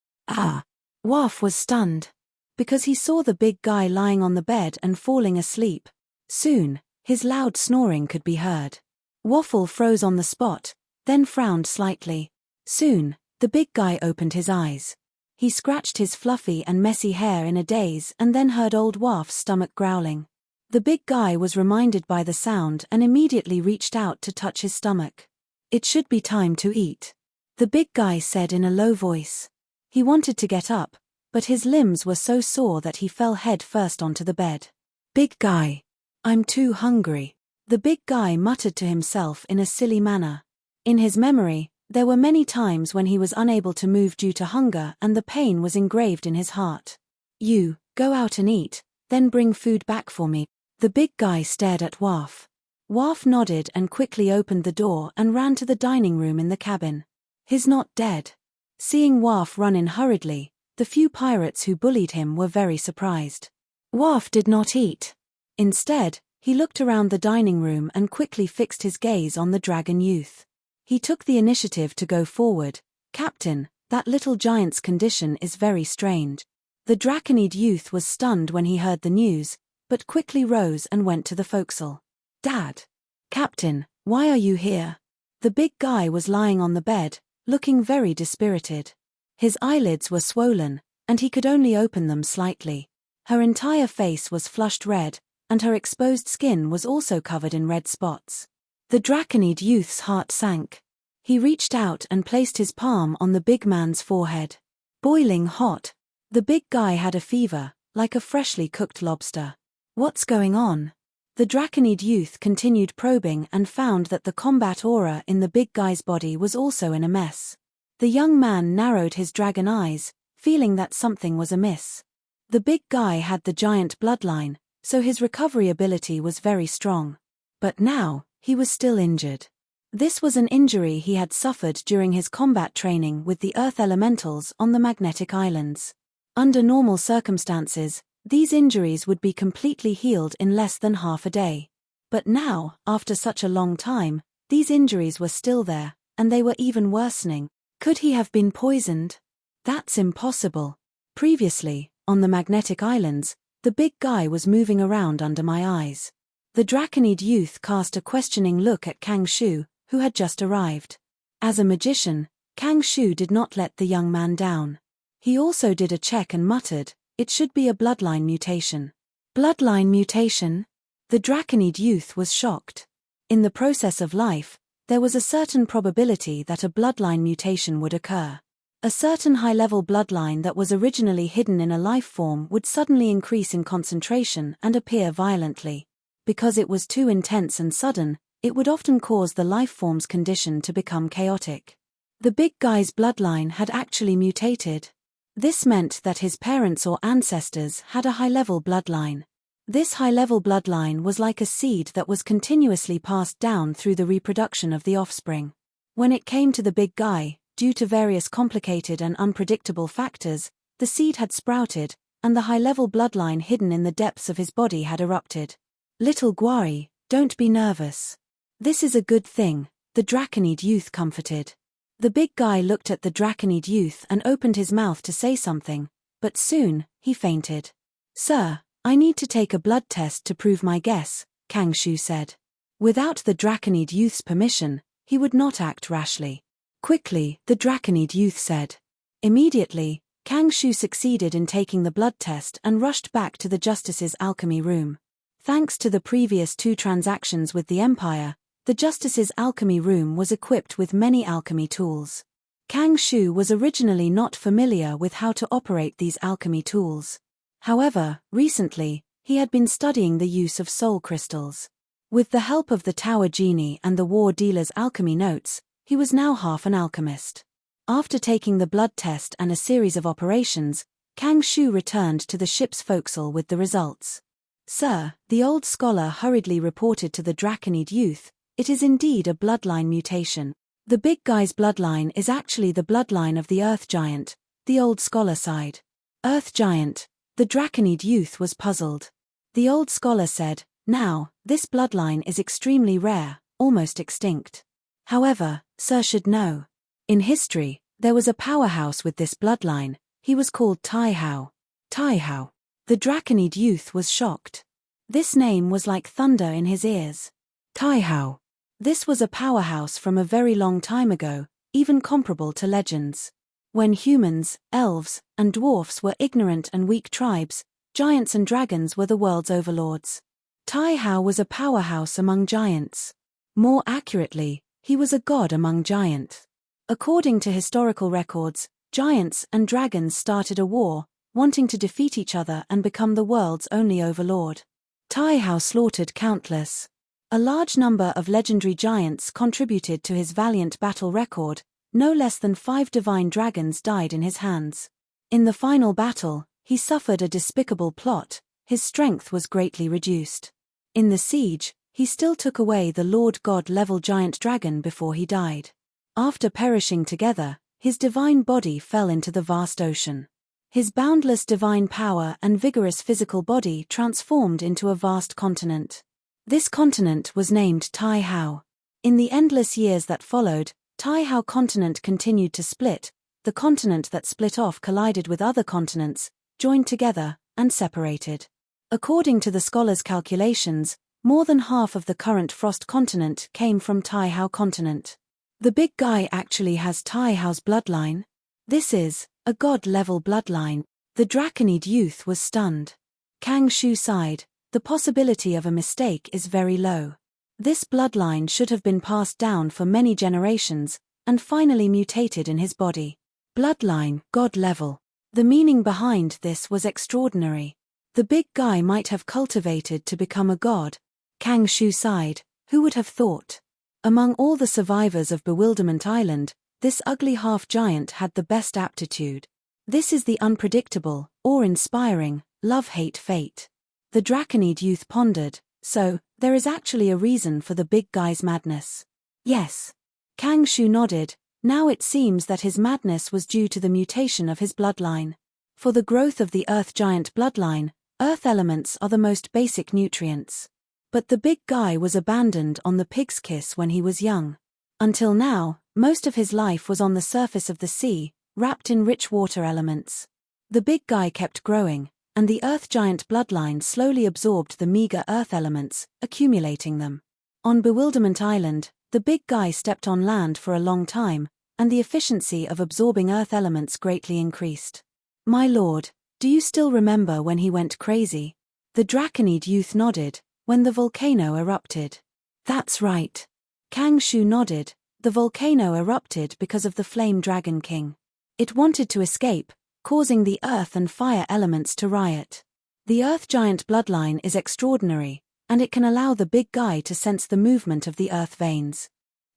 Waff was stunned. Because he saw the big guy lying on the bed and falling asleep. Soon, his loud snoring could be heard. Waffle froze on the spot, then frowned slightly. Soon, the big guy opened his eyes. He scratched his fluffy and messy hair in a daze and then heard old Waff's stomach growling. The big guy was reminded by the sound and immediately reached out to touch his stomach. It should be time to eat. The big guy said in a low voice. He wanted to get up, but his limbs were so sore that he fell head first onto the bed. Big guy. I'm too hungry. The big guy muttered to himself in a silly manner. In his memory, there were many times when he was unable to move due to hunger and the pain was engraved in his heart. You, go out and eat, then bring food back for me. The big guy stared at Waff. Waff nodded and quickly opened the door and ran to the dining room in the cabin. He's not dead. Seeing Waff run in hurriedly, the few pirates who bullied him were very surprised. Waff did not eat. Instead, he looked around the dining room and quickly fixed his gaze on the dragon youth. He took the initiative to go forward. Captain, that little giant's condition is very strange. The Draconid youth was stunned when he heard the news, but quickly rose and went to the forecastle. Dad. Captain, why are you here? The big guy was lying on the bed, looking very dispirited. His eyelids were swollen, and he could only open them slightly. Her entire face was flushed red, and her exposed skin was also covered in red spots. The Draconid youth's heart sank. He reached out and placed his palm on the big man's forehead. Boiling hot. The big guy had a fever, like a freshly cooked lobster. What's going on? The Draconid youth continued probing and found that the combat aura in the big guy's body was also in a mess. The young man narrowed his dragon eyes, feeling that something was amiss. The big guy had the giant bloodline, so his recovery ability was very strong. But now, he was still injured. This was an injury he had suffered during his combat training with the Earth Elementals on the Magnetic Islands. Under normal circumstances, these injuries would be completely healed in less than half a day. But now, after such a long time, these injuries were still there, and they were even worsening. Could he have been poisoned? That's impossible. Previously, on the Magnetic Islands, the big guy was moving around under my eyes. The Draconid youth cast a questioning look at Kang Shu, who had just arrived. As a magician, Kang Shu did not let the young man down. He also did a check and muttered, "It should be a bloodline mutation." Bloodline mutation? The Draconid youth was shocked. In the process of life, there was a certain probability that a bloodline mutation would occur. A certain high-level bloodline that was originally hidden in a life form would suddenly increase in concentration and appear violently. Because it was too intense and sudden, it would often cause the life form's condition to become chaotic. The big guy's bloodline had actually mutated. This meant that his parents or ancestors had a high-level bloodline. This high-level bloodline was like a seed that was continuously passed down through the reproduction of the offspring. When it came to the big guy, due to various complicated and unpredictable factors, the seed had sprouted, and the high-level bloodline hidden in the depths of his body had erupted. "Little Gwari, don't be nervous. This is a good thing," the Draconid youth comforted. The big guy looked at the Draconid youth and opened his mouth to say something, but soon, he fainted. "Sir, I need to take a blood test to prove my guess," Kang Shu said. Without the Draconid youth's permission, he would not act rashly. "Quickly," the Draconid youth said. Immediately, Kang Shu succeeded in taking the blood test and rushed back to the Justice's alchemy room. Thanks to the previous 2 transactions with the Empire, the Justice's alchemy room was equipped with many alchemy tools. Kang Shu was originally not familiar with how to operate these alchemy tools. However, recently, he had been studying the use of soul crystals. With the help of the Tower Genie and the War Dealer's alchemy notes, he was now half an alchemist. After taking the blood test and a series of operations, Kang Shu returned to the ship's forecastle with the results. "Sir," the old scholar hurriedly reported to the Draconid youth, "it is indeed a bloodline mutation. The big guy's bloodline is actually the bloodline of the Earth Giant," the old scholar sighed. "Earth Giant?" The Draconid youth was puzzled. The old scholar said, "Now, this bloodline is extremely rare, almost extinct. However, sir should know. In history, there was a powerhouse with this bloodline. He was called Tai Hao." Tai Hao. The Draconid youth was shocked. This name was like thunder in his ears. Tai Hao. This was a powerhouse from a very long time ago, even comparable to legends. When humans, elves, and dwarfs were ignorant and weak tribes, giants and dragons were the world's overlords. Tai Hao was a powerhouse among giants. More accurately, he was a god among giants. According to historical records, giants and dragons started a war, wanting to defeat each other and become the world's only overlord. Tai Hao slaughtered countless. A large number of legendary giants contributed to his valiant battle record. No less than 5 divine dragons died in his hands. In the final battle, he suffered a despicable plot. His strength was greatly reduced. In the siege, he still took away the Lord God-level giant dragon before he died. After perishing together, his divine body fell into the vast ocean. His boundless divine power and vigorous physical body transformed into a vast continent. This continent was named Tai Hao. In the endless years that followed, Tai Hao continent continued to split. The continent that split off collided with other continents, joined together, and separated. According to the scholars' calculations, more than half of the current Frost continent came from Tai Hao continent. The big guy actually has Tai Hao's bloodline? This is a god-level bloodline. The Draconid youth was stunned. Kang Shu sighed. The possibility of a mistake is very low. This bloodline should have been passed down for many generations, and finally mutated in his body. Bloodline, god level. The meaning behind this was extraordinary. The big guy might have cultivated to become a god. Kang Shu sighed. Who would have thought? Among all the survivors of Bewilderment Island, this ugly half-giant had the best aptitude. This is the unpredictable, awe-inspiring, love-hate fate. The Draconid youth pondered. So, there is actually a reason for the big guy's madness. Yes. Kang Shu nodded. Now it seems that his madness was due to the mutation of his bloodline. For the growth of the Earth Giant bloodline, earth elements are the most basic nutrients. But the big guy was abandoned on the Pig's Kiss when he was young. Until now, most of his life was on the surface of the sea, wrapped in rich water elements. The big guy kept growing, and the Earth Giant bloodline slowly absorbed the meager earth elements, accumulating them. On Bewilderment Island, the big guy stepped on land for a long time, and the efficiency of absorbing earth elements greatly increased. My lord, do you still remember when he went crazy? The Draconid youth nodded. When the volcano erupted. That's right. Kang Shu nodded. The volcano erupted because of the Flame Dragon King. It wanted to escape, causing the earth and fire elements to riot. The Earth Giant bloodline is extraordinary, and it can allow the big guy to sense the movement of the earth veins.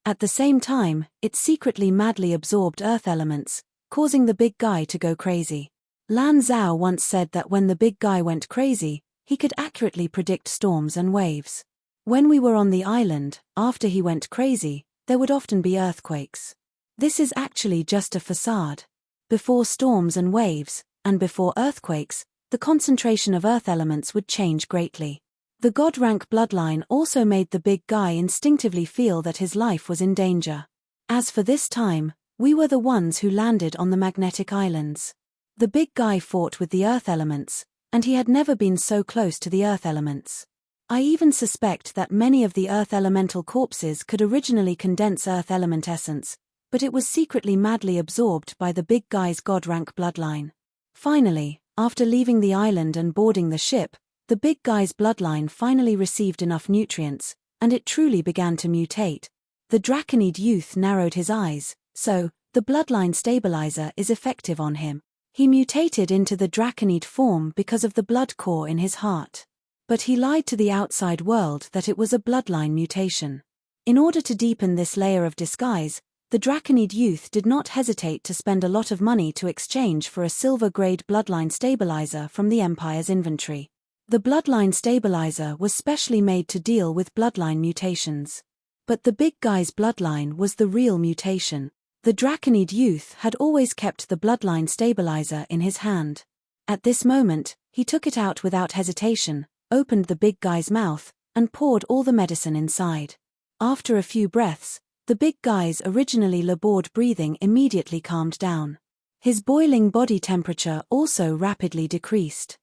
At the same time, it secretly madly absorbed earth elements, causing the big guy to go crazy. Lan Zhao once said that when the big guy went crazy, he could accurately predict storms and waves. When we were on the island, after he went crazy, there would often be earthquakes. This is actually just a facade. Before storms and waves, and before earthquakes, the concentration of earth elements would change greatly. The God rank bloodline also made the big guy instinctively feel that his life was in danger. As for this time, we were the ones who landed on the magnetic islands. The big guy fought with the earth elements, and he had never been so close to the earth elements. I even suspect that many of the earth elemental corpses could originally condense earth element essence, but it was secretly madly absorbed by the big guy's God rank bloodline. Finally, after leaving the island and boarding the ship, the big guy's bloodline finally received enough nutrients, and it truly began to mutate. The Draconid youth narrowed his eyes, so, the bloodline stabilizer is effective on him. He mutated into the Draconid form because of the blood core in his heart. But he lied to the outside world that it was a bloodline mutation. In order to deepen this layer of disguise, the Draconid youth did not hesitate to spend a lot of money to exchange for a silver-grade bloodline stabilizer from the Empire's inventory. The bloodline stabilizer was specially made to deal with bloodline mutations. But the big guy's bloodline was the real mutation. The Draconid youth had always kept the bloodline stabilizer in his hand. At this moment, he took it out without hesitation, opened the big guy's mouth, and poured all the medicine inside. After a few breaths, the big guy's originally labored breathing immediately calmed down. His boiling body temperature also rapidly decreased.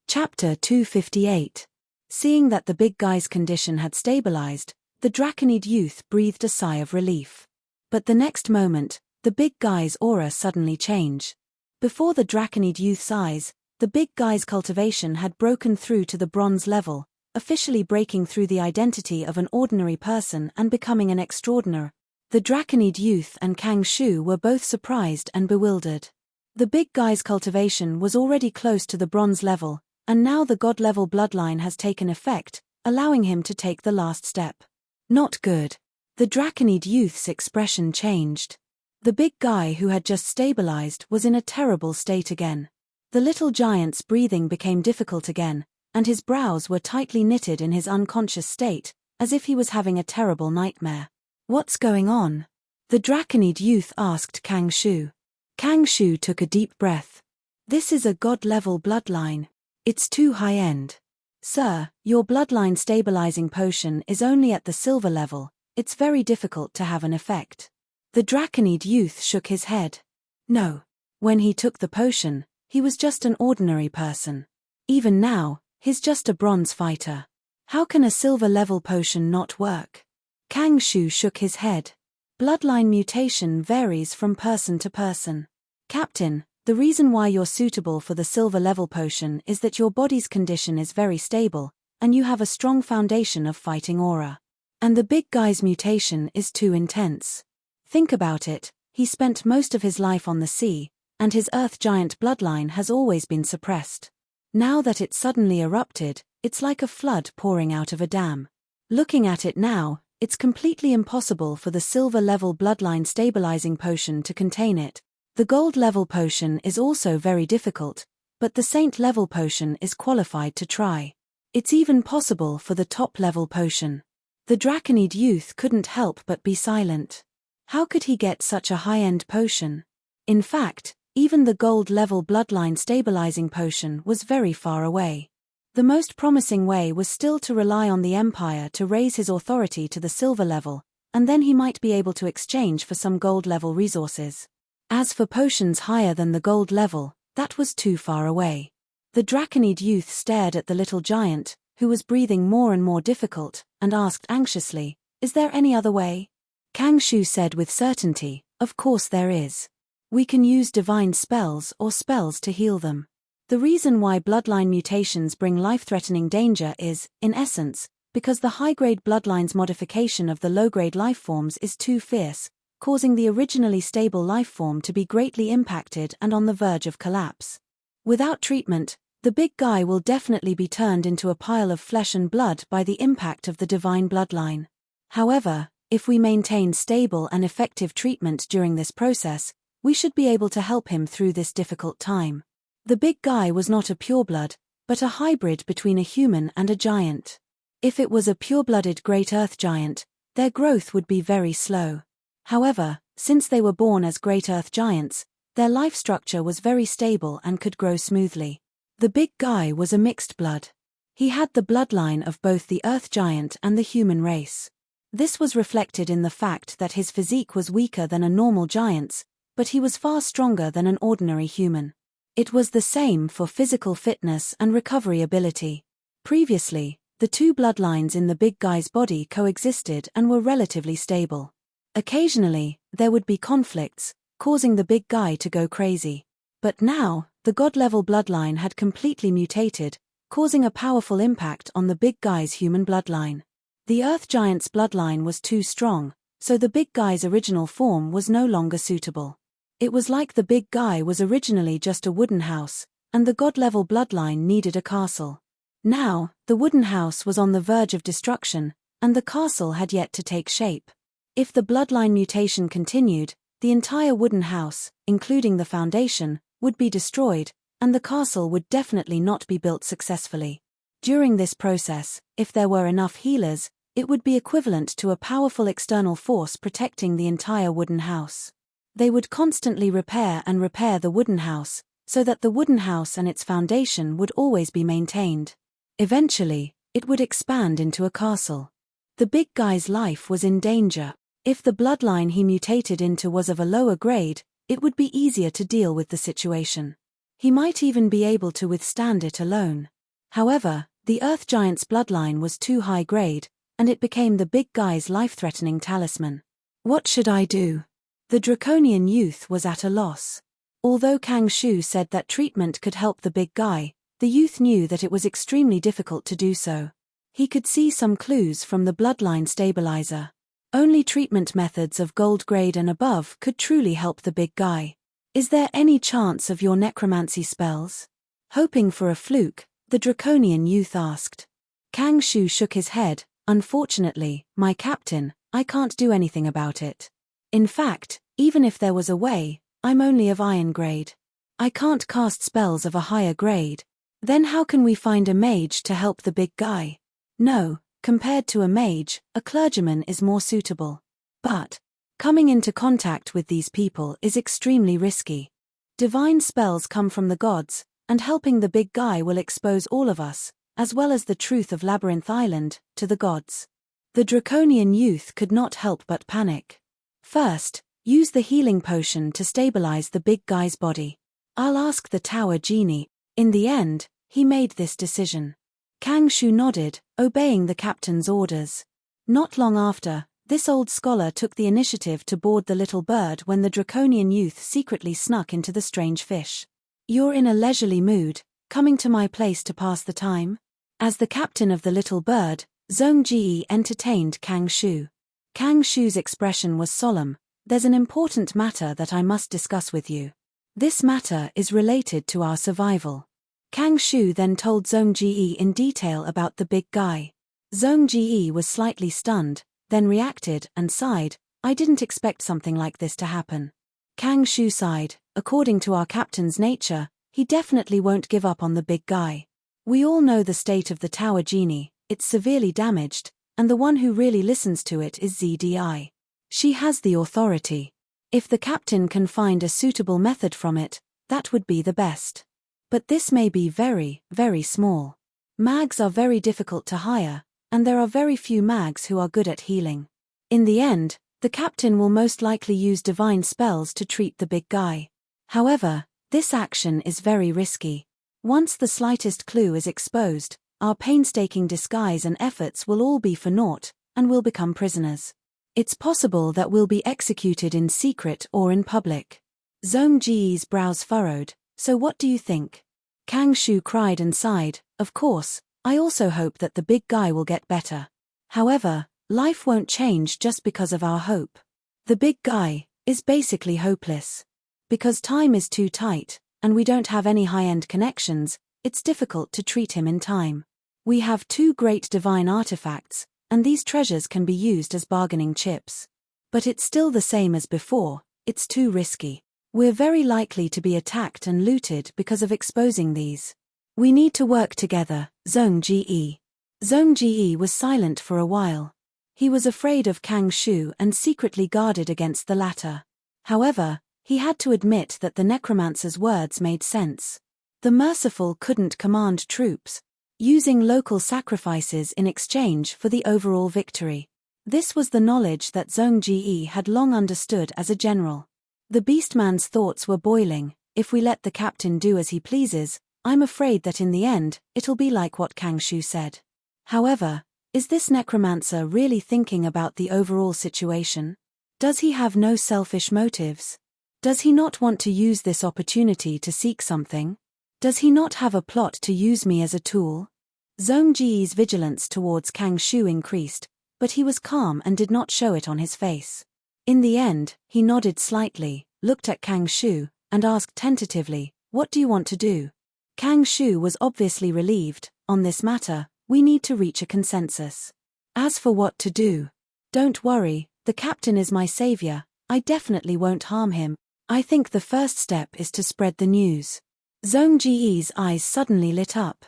Chapter 258. Seeing that the big guy's condition had stabilized, the Draconid youth breathed a sigh of relief. But the next moment, the big guy's aura suddenly changed. Before the Draconid youth's eyes, the big guy's cultivation had broken through to the bronze level, officially breaking through the identity of an ordinary person and becoming an extraordinary. The Draconid youth and Kang Shu were both surprised and bewildered. The big guy's cultivation was already close to the bronze level, and now the god-level bloodline has taken effect, allowing him to take the last step. Not good. The Draconid youth's expression changed. The big guy who had just stabilized was in a terrible state again. The little giant's breathing became difficult again, and his brows were tightly knitted in his unconscious state, as if he was having a terrible nightmare. What's going on? The Draconid youth asked Kang Shu. Kang Shu took a deep breath. This is a god-level bloodline. It's too high-end. Sir, your bloodline stabilizing potion is only at the silver level. It's very difficult to have an effect. The Draconid youth shook his head. No. When he took the potion, he was just an ordinary person. Even now, he's just a bronze fighter. How can a silver-level potion not work? Kang Shu shook his head. Bloodline mutation varies from person to person. Captain, the reason why you're suitable for the silver-level potion is that your body's condition is very stable, and you have a strong foundation of fighting aura. And the big guy's mutation is too intense. Think about it, he spent most of his life on the sea, and his earth giant bloodline has always been suppressed. Now that it suddenly erupted, it's like a flood pouring out of a dam. Looking at it now, it's completely impossible for the silver-level bloodline stabilizing potion to contain it. The gold-level potion is also very difficult, but the saint-level potion is qualified to try. It's even possible for the top-level potion. The Draconid youth couldn't help but be silent. How could he get such a high-end potion? In fact, even the gold-level bloodline stabilizing potion was very far away. The most promising way was still to rely on the Empire to raise his authority to the silver level, and then he might be able to exchange for some gold-level resources. As for potions higher than the gold level, that was too far away. The Draconid youth stared at the little giant, who was breathing more and more difficult, and asked anxiously, "Is there any other way?" Kang Shu said with certainty, "Of course there is. We can use divine spells or spells to heal them. The reason why bloodline mutations bring life-threatening danger is, in essence, because the high-grade bloodline's modification of the low-grade life forms is too fierce, causing the originally stable life form to be greatly impacted and on the verge of collapse. Without treatment, the big guy will definitely be turned into a pile of flesh and blood by the impact of the divine bloodline. However, if we maintain stable and effective treatment during this process, we should be able to help him through this difficult time. The big guy was not a pureblood, but a hybrid between a human and a giant. If it was a pure-blooded great earth giant, their growth would be very slow. However, since they were born as great earth giants, their life structure was very stable and could grow smoothly. The big guy was a mixed blood. He had the bloodline of both the earth giant and the human race. This was reflected in the fact that his physique was weaker than a normal giant's, but he was far stronger than an ordinary human. It was the same for physical fitness and recovery ability. Previously, the two bloodlines in the big guy's body coexisted and were relatively stable. Occasionally, there would be conflicts, causing the big guy to go crazy. But now, the god-level bloodline had completely mutated, causing a powerful impact on the big guy's human bloodline. The earth giant's bloodline was too strong, so the big guy's original form was no longer suitable. It was like the big guy was originally just a wooden house, and the god-level bloodline needed a castle. Now, the wooden house was on the verge of destruction, and the castle had yet to take shape. If the bloodline mutation continued, the entire wooden house, including the foundation, would be destroyed, and the castle would definitely not be built successfully. During this process, if there were enough healers, it would be equivalent to a powerful external force protecting the entire wooden house. They would constantly repair the wooden house, so that the wooden house and its foundation would always be maintained. Eventually, it would expand into a castle. The big guy's life was in danger. If the bloodline he mutated into was of a lower grade, it would be easier to deal with the situation. He might even be able to withstand it alone. However, the earth giant's bloodline was too high grade, and it became the big guy's life-threatening talisman. What should I do? The draconian youth was at a loss. Although Kang Shu said that treatment could help the big guy, the youth knew that it was extremely difficult to do so. He could see some clues from the bloodline stabilizer. Only treatment methods of gold grade and above could truly help the big guy. Is there any chance of your necromancy spells? Hoping for a fluke, the draconian youth asked. Kang Shu shook his head. Unfortunately, my captain, I can't do anything about it. In fact, even if there was a way, I'm only of iron grade. I can't cast spells of a higher grade. Then how can we find a mage to help the big guy? No, compared to a mage, a clergyman is more suitable. But coming into contact with these people is extremely risky. Divine spells come from the gods, and helping the big guy will expose all of us, as well as the truth of Labyrinth Island, to the gods. The draconian youth could not help but panic. First, use the healing potion to stabilize the big guy's body. I'll ask the tower genie. In the end, he made this decision. Kang Shu nodded, obeying the captain's orders. Not long after, this old scholar took the initiative to board the little bird when the draconian youth secretly snuck into the strange fish. You're in a leisurely mood, coming to my place to pass the time? As the captain of the little bird, Zhong Ji entertained Kang Shu. Kang Shu's expression was solemn. There's an important matter that I must discuss with you. This matter is related to our survival. Kang Shu then told Zhong Ji in detail about the big guy. Zhong Ji was slightly stunned, then reacted and sighed. I didn't expect something like this to happen. Kang Shu sighed. According to our captain's nature, he definitely won't give up on the big guy. We all know the state of the tower genie, it's severely damaged, and the one who really listens to it is ZDI. She has the authority. If the captain can find a suitable method from it, that would be the best. But this may be very, very small. Mags are very difficult to hire, and there are very few mags who are good at healing. In the end, the captain will most likely use divine spells to treat the big guy. However, this action is very risky. Once the slightest clue is exposed, our painstaking disguise and efforts will all be for naught, and we'll become prisoners. It's possible that we'll be executed in secret or in public. Zhong Ji's brows furrowed. So what do you think? Kang Shu cried and sighed. Of course, I also hope that the big guy will get better. However, life won't change just because of our hope. The big guy is basically hopeless. Because time is too tight, and we don't have any high-end connections, it's difficult to treat him in time. We have 2 great divine artifacts, and these treasures can be used as bargaining chips. But it's still the same as before, it's too risky. We're very likely to be attacked and looted because of exposing these. We need to work together, Zhong Ji. Zhong Ji was silent for a while. He was afraid of Kang Shu and secretly guarded against the latter. However, he had to admit that the necromancer's words made sense. The merciful couldn't command troops, using local sacrifices in exchange for the overall victory. This was the knowledge that Zhong Ji had long understood as a general. The beastman's thoughts were boiling. If we let the captain do as he pleases, I'm afraid that in the end, it'll be like what Kang Shu said. However, is this necromancer really thinking about the overall situation? Does he have no selfish motives? Does he not want to use this opportunity to seek something? Does he not have a plot to use me as a tool? Zhong Ji's vigilance towards Kang Shu increased, but he was calm and did not show it on his face. In the end, he nodded slightly, looked at Kang Shu, and asked tentatively, "What do you want to do?" Kang Shu was obviously relieved. On this matter, we need to reach a consensus. As for what to do, don't worry, the captain is my savior, I definitely won't harm him. I think the first step is to spread the news. Zhong Ji's eyes suddenly lit up.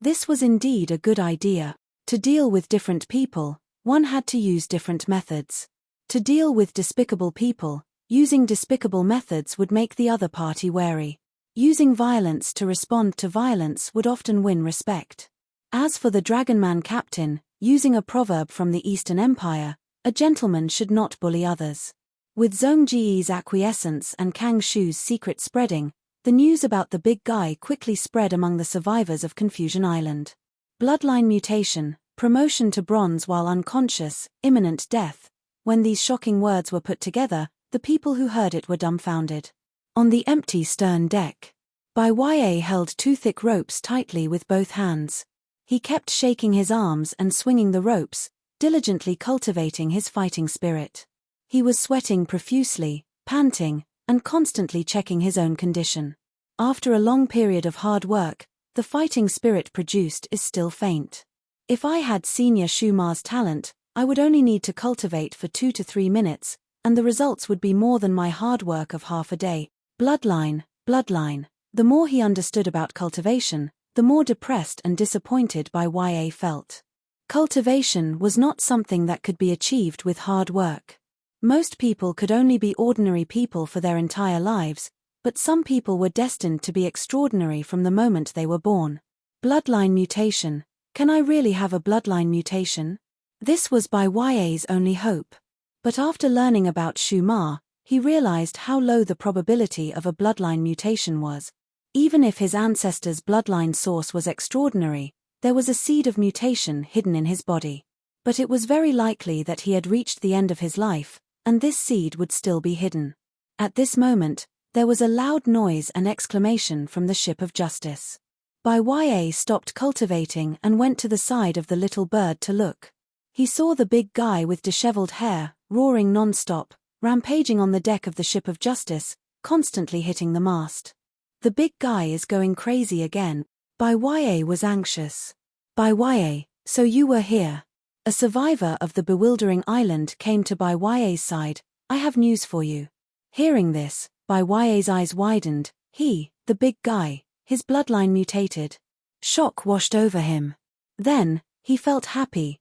This was indeed a good idea. To deal with different people, one had to use different methods. To deal with despicable people, using despicable methods would make the other party wary. Using violence to respond to violence would often win respect. As for the Dragonman captain, using a proverb from the Eastern Empire, a gentleman should not bully others. With Zhong Ji's acquiescence and Kang Shu's secret spreading, the news about the big guy quickly spread among the survivors of Confusion Island. Bloodline mutation, promotion to bronze while unconscious, imminent death. When these shocking words were put together, the people who heard it were dumbfounded. On the empty stern deck, Bai Ya held 2 thick ropes tightly with both hands. He kept shaking his arms and swinging the ropes, diligently cultivating his fighting spirit. He was sweating profusely, panting, and constantly checking his own condition. After a long period of hard work, the fighting spirit produced is still faint. If I had Senior Shu Ma's talent, I would only need to cultivate for 2 to 3 minutes, and the results would be more than my hard work of half a day. Bloodline. The more he understood about cultivation, the more depressed and disappointed Bai Ya felt. Cultivation was not something that could be achieved with hard work. Most people could only be ordinary people for their entire lives, but some people were destined to be extraordinary from the moment they were born. Bloodline mutation. Can I really have a bloodline mutation? This was Bai Ya's only hope. But after learning about Shu Ma, he realized how low the probability of a bloodline mutation was. Even if his ancestor's bloodline source was extraordinary, there was a seed of mutation hidden in his body. But it was very likely that he had reached the end of his life, and this seed would still be hidden. At this moment, there was a loud noise and exclamation from the ship of justice. Bai Ya stopped cultivating and went to the side of the little bird to look. He saw the big guy with disheveled hair, roaring non-stop, rampaging on the deck of the ship of justice, constantly hitting the mast. The big guy is going crazy again. Bai Ya was anxious. Bai Ya, so you were here. A survivor of the bewildering island came to Bai Ya's side. I have news for you. Hearing this, Bai Ya's eyes widened. He, the big guy, his bloodline mutated. Shock washed over him. Then, he felt happy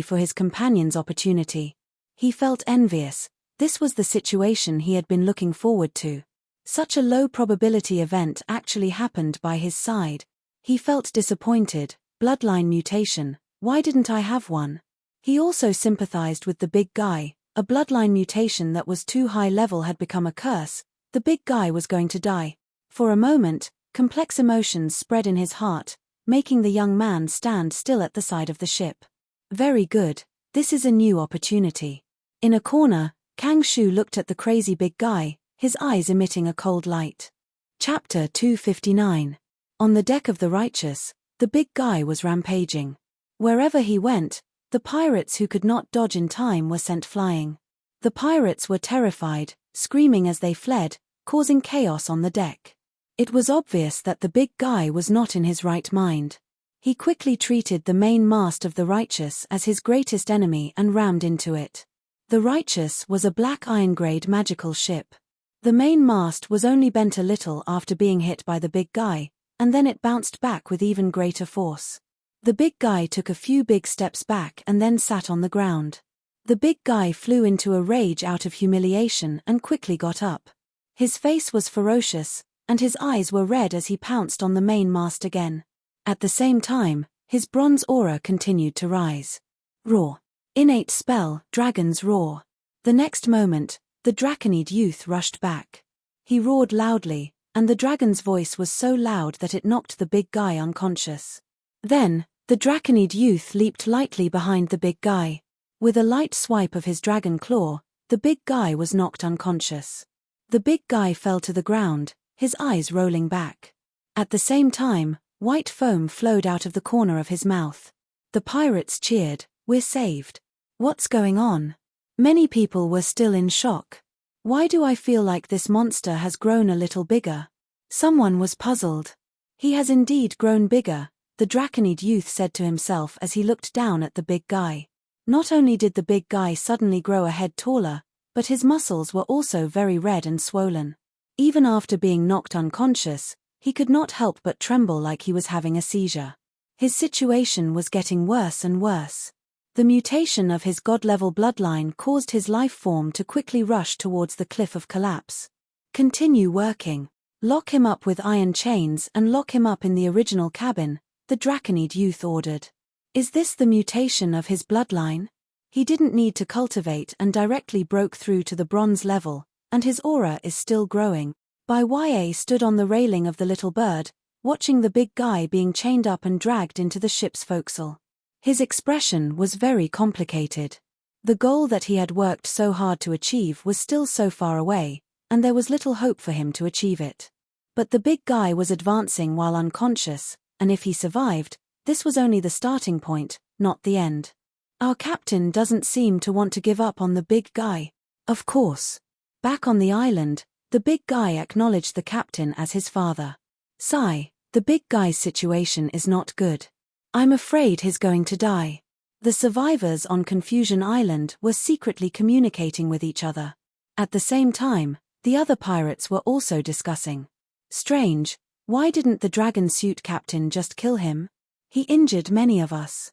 for his companion's opportunity. He felt envious. This was the situation he had been looking forward to. Such a low probability event actually happened by his side. He felt disappointed. Bloodline mutation. Why didn't I have one? He also sympathized with the big guy. A bloodline mutation that was too high level had become a curse. The big guy was going to die. For a moment, complex emotions spread in his heart, making the young man stand still at the side of the ship. Very good. This is a new opportunity. In a corner, Kang Shu looked at the crazy big guy, his eyes emitting a cold light. Chapter 259. On the deck of the Righteous, the big guy was rampaging. Wherever he went, the pirates who could not dodge in time were sent flying. The pirates were terrified, screaming as they fled, causing chaos on the deck. It was obvious that the big guy was not in his right mind. He quickly treated the main mast of the Righteous as his greatest enemy and rammed into it. The Righteous was a black iron-grade magical ship. The main mast was only bent a little after being hit by the big guy, and then it bounced back with even greater force. The big guy took a few big steps back and then sat on the ground. The big guy flew into a rage out of humiliation and quickly got up. His face was ferocious, and his eyes were red as he pounced on the main mast again. At the same time, his bronze aura continued to rise. Roar. Innate spell, Dragon's Roar. The next moment, the Draconid youth rushed back. He roared loudly, and the dragon's voice was so loud that it knocked the big guy unconscious. Then, the Draconid youth leaped lightly behind the big guy. With a light swipe of his dragon claw, the big guy was knocked unconscious. The big guy fell to the ground, his eyes rolling back. At the same time, white foam flowed out of the corner of his mouth. The pirates cheered, "We're saved." What's going on? Many people were still in shock. Why do I feel like this monster has grown a little bigger? Someone was puzzled. He has indeed grown bigger, the Draconid youth said to himself as he looked down at the big guy. Not only did the big guy suddenly grow a head taller, but his muscles were also very red and swollen. Even after being knocked unconscious, he could not help but tremble like he was having a seizure. His situation was getting worse and worse. The mutation of his god-level bloodline caused his life form to quickly rush towards the cliff of collapse. Continue working. Lock him up with iron chains and lock him up in the original cabin, the Draconid youth ordered. Is this the mutation of his bloodline? He didn't need to cultivate and directly broke through to the bronze level, and his aura is still growing. YA stood on the railing of the Little Bird, watching the big guy being chained up and dragged into the ship's forecastle. His expression was very complicated. The goal that he had worked so hard to achieve was still so far away, and there was little hope for him to achieve it. But the big guy was advancing while unconscious, and if he survived, this was only the starting point, not the end. Our captain doesn't seem to want to give up on the big guy. Of course. Back on the island, the big guy acknowledged the captain as his father. Sigh, the big guy's situation is not good. I'm afraid he's going to die. The survivors on Confusion Island were secretly communicating with each other. At the same time, the other pirates were also discussing. Strange, why didn't the dragon suit captain just kill him? He injured many of us.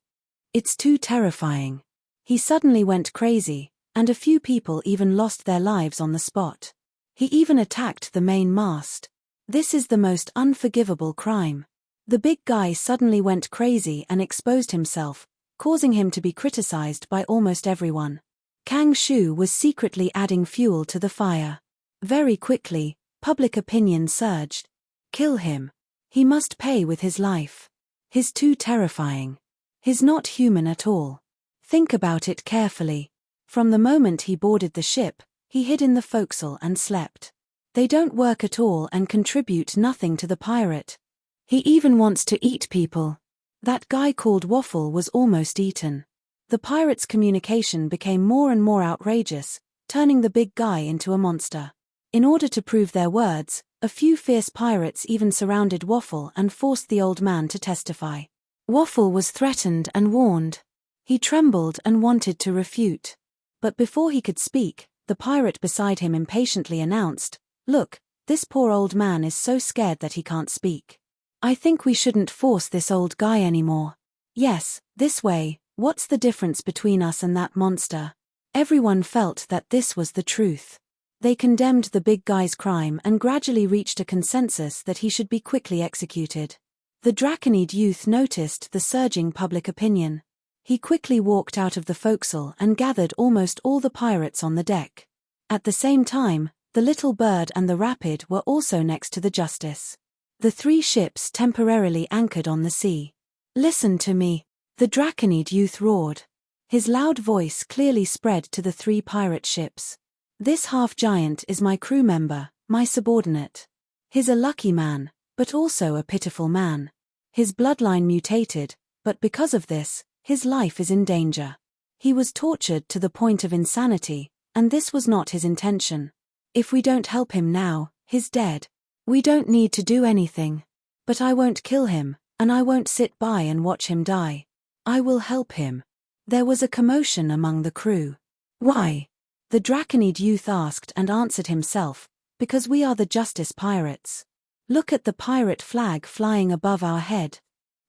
It's too terrifying. He suddenly went crazy, and a few people even lost their lives on the spot. He even attacked the main mast. This is the most unforgivable crime. The big guy suddenly went crazy and exposed himself, causing him to be criticized by almost everyone. Kang Shu was secretly adding fuel to the fire. Very quickly, public opinion surged. Kill him. He must pay with his life. He's too terrifying. He's not human at all. Think about it carefully. From the moment he boarded the ship, he hid in the forecastle and slept. They don't work at all and contribute nothing to the pirate. He even wants to eat people. That guy called Waffle was almost eaten. The pirates' communication became more and more outrageous, turning the big guy into a monster. In order to prove their words, a few fierce pirates even surrounded Waffle and forced the old man to testify. Waffle was threatened and warned. He trembled and wanted to refute. But before he could speak, the pirate beside him impatiently announced, "Look, this poor old man is so scared that he can't speak. I think we shouldn't force this old guy anymore. Yes, this way, what's the difference between us and that monster?" Everyone felt that this was the truth. They condemned the big guy's crime and gradually reached a consensus that he should be quickly executed. The Draconid youth noticed the surging public opinion. He quickly walked out of the forecastle and gathered almost all the pirates on the deck. At the same time, the Little Bird and the Rapid were also next to the Justice. The three ships temporarily anchored on the sea. "Listen to me," the Draconid youth roared. His loud voice clearly spread to the three pirate ships. "This half-giant is my crew member, my subordinate. He's a lucky man, but also a pitiful man. His bloodline mutated, but because of this, his life is in danger. He was tortured to the point of insanity, and this was not his intention. If we don't help him now, he's dead. We don't need to do anything. But I won't kill him, and I won't sit by and watch him die. I will help him. There was a commotion among the crew. Why? The Draconid youth asked and answered himself, because we are the Justice Pirates. Look at the pirate flag flying above our head.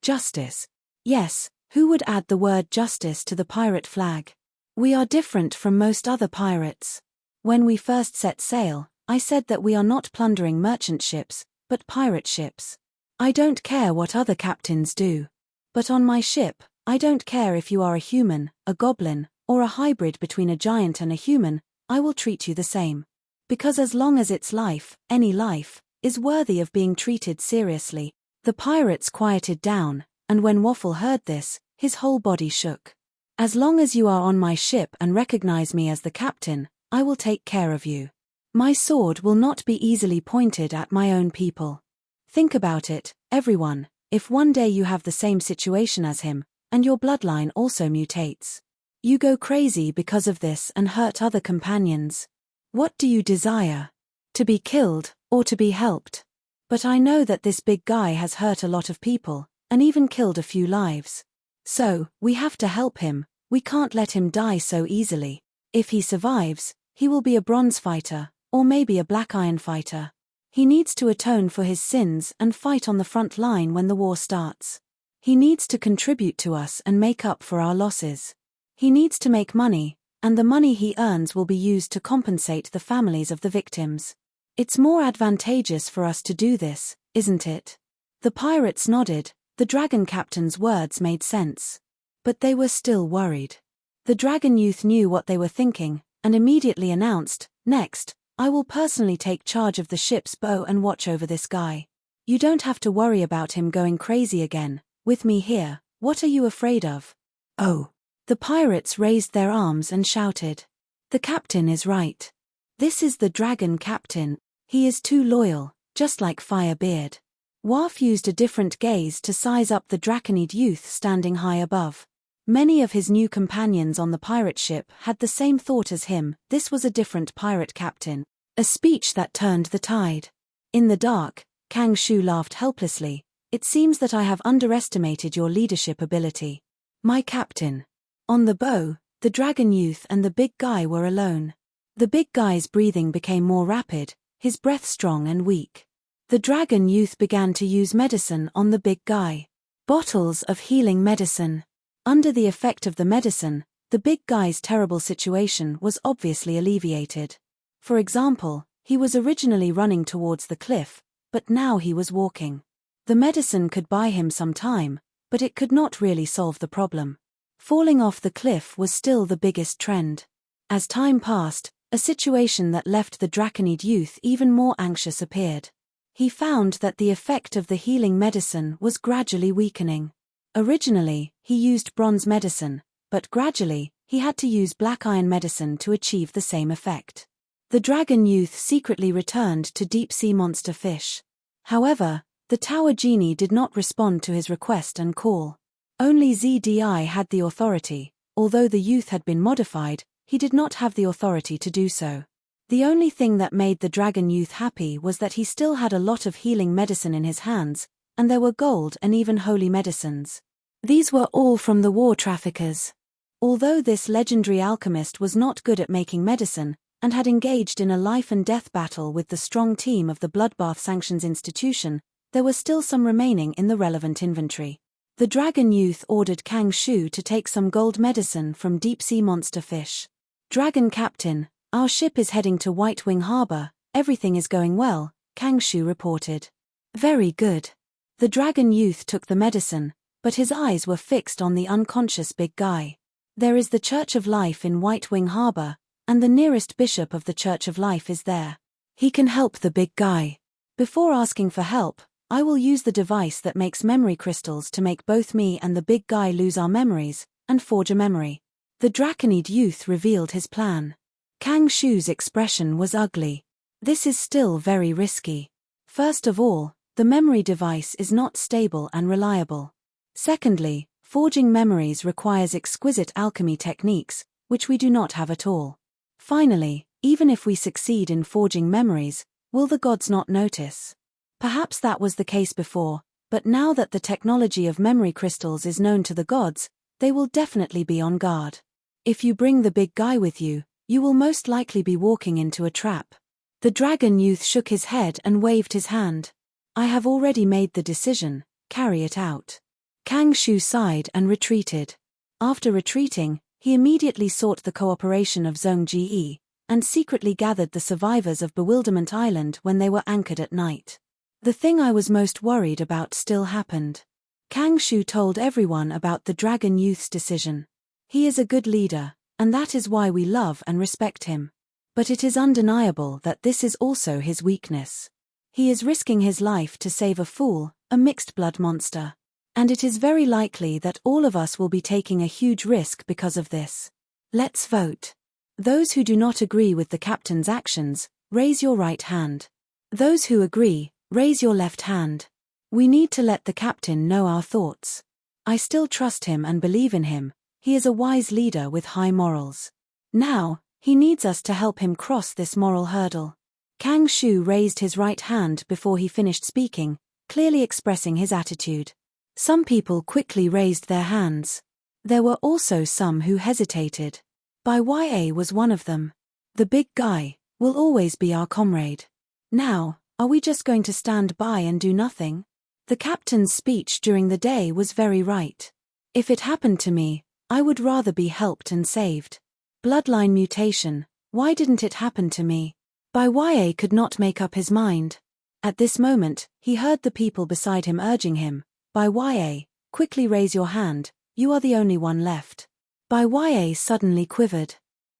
Justice. Yes, who would add the word justice to the pirate flag? We are different from most other pirates. When we first set sail, I said that we are not plundering merchant ships, but pirate ships. I don't care what other captains do. But on my ship, I don't care if you are a human, a goblin, or a hybrid between a giant and a human, I will treat you the same. Because as long as its life, any life, is worthy of being treated seriously. The pirates quieted down, and when Waffle heard this, his whole body shook. As long as you are on my ship and recognize me as the captain, I will take care of you. My sword will not be easily pointed at my own people. Think about it, everyone, if one day you have the same situation as him, and your bloodline also mutates. You go crazy because of this and hurt other companions. What do you desire? To be killed, or to be helped? But I know that this big guy has hurt a lot of people, and even killed a few lives. So, we have to help him, we can't let him die so easily. If he survives, he will be a bronze fighter, or maybe a black iron fighter. He needs to atone for his sins and fight on the front line when the war starts. He needs to contribute to us and make up for our losses. He needs to make money, and the money he earns will be used to compensate the families of the victims. It's more advantageous for us to do this, isn't it? The pirates nodded, the dragon captain's words made sense. But they were still worried. The dragon youth knew what they were thinking, and immediately announced, "Next, I will personally take charge of the ship's bow and watch over this guy. You don't have to worry about him going crazy again. With me here, what are you afraid of?" Oh. The pirates raised their arms and shouted. The captain is right. This is the dragon captain. He is too loyal, just like Firebeard. Waff used a different gaze to size up the Draconid youth standing high above. Many of his new companions on the pirate ship had the same thought as him. This was a different pirate captain. A speech that turned the tide. In the dark, Kang Shu laughed helplessly. It seems that I have underestimated your leadership ability. My captain. On the bow, the dragon youth and the big guy were alone. The big guy's breathing became more rapid, his breath strong and weak. The dragon youth began to use medicine on the big guy. Bottles of healing medicine. Under the effect of the medicine, the big guy's terrible situation was obviously alleviated. For example, he was originally running towards the cliff, but now he was walking. The medicine could buy him some time, but it could not really solve the problem. Falling off the cliff was still the biggest trend. As time passed, a situation that left the Draconid youth even more anxious appeared. He found that the effect of the healing medicine was gradually weakening. Originally, he used bronze medicine, but gradually, he had to use black iron medicine to achieve the same effect. The dragon youth secretly returned to deep-sea monster fish. However, the Tower Genie did not respond to his request and call. Only ZDI had the authority. Although the youth had been modified, he did not have the authority to do so. The only thing that made the dragon youth happy was that he still had a lot of healing medicine in his hands, and there were gold and even holy medicines. These were all from the war traffickers. Although this legendary alchemist was not good at making medicine, and had engaged in a life-and-death battle with the strong team of the Bloodbath Sanctions Institution, there were still some remaining in the relevant inventory. The dragon youth ordered Kang Shu to take some gold medicine from deep-sea monster fish. "Dragon Captain, our ship is heading to White Wing Harbor, everything is going well," Kang Shu reported. "Very good." The dragon youth took the medicine, but his eyes were fixed on the unconscious big guy. "There is the Church of Life in White Wing Harbor, and the nearest bishop of the Church of Life is there. He can help the big guy. Before asking for help, I will use the device that makes memory crystals to make both me and the big guy lose our memories, and forge a memory." The Draconid youth revealed his plan. Kang Shu's expression was ugly. This is still very risky. First of all, the memory device is not stable and reliable. Secondly, forging memories requires exquisite alchemy techniques, which we do not have at all. Finally, even if we succeed in forging memories, will the gods not notice? Perhaps that was the case before, but now that the technology of memory crystals is known to the gods, they will definitely be on guard. If you bring the big guy with you, you will most likely be walking into a trap. The dragon youth shook his head and waved his hand. I have already made the decision, carry it out. Kang Shu sighed and retreated. After retreating, he immediately sought the cooperation of Zhong Ji, and secretly gathered the survivors of Bewilderment Island when they were anchored at night. The thing I was most worried about still happened. Kang Shu told everyone about the dragon youth's decision. He is a good leader, and that is why we love and respect him. But it is undeniable that this is also his weakness. He is risking his life to save a fool, a mixed-blood monster. And it is very likely that all of us will be taking a huge risk because of this. Let's vote. Those who do not agree with the captain's actions, raise your right hand. Those who agree, raise your left hand. We need to let the captain know our thoughts. I still trust him and believe in him. He is a wise leader with high morals. Now, he needs us to help him cross this moral hurdle. Kang Shu raised his right hand before he finished speaking, clearly expressing his attitude. Some people quickly raised their hands. There were also some who hesitated. Bai Ya was one of them. The big guy will always be our comrade. Now, are we just going to stand by and do nothing? The captain's speech during the day was very right. If it happened to me, I would rather be helped and saved. Bloodline mutation, why didn't it happen to me? Bai Ya could not make up his mind. At this moment, he heard the people beside him urging him, Bai Ya, quickly raise your hand, you are the only one left. Bai Ya suddenly quivered.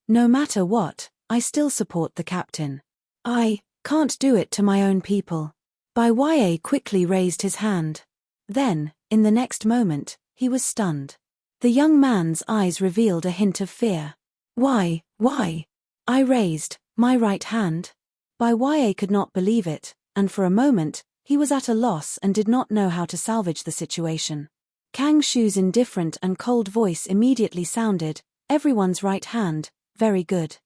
No matter what, I still support the captain. I can't do it to my own people. Bai Ya quickly raised his hand. Then, in the next moment, he was stunned. The young man's eyes revealed a hint of fear. Why? I raised my right hand. Bai Ya could not believe it, and for a moment, he was at a loss and did not know how to salvage the situation. Kang Shu's indifferent and cold voice immediately sounded, everyone's right hand, very good.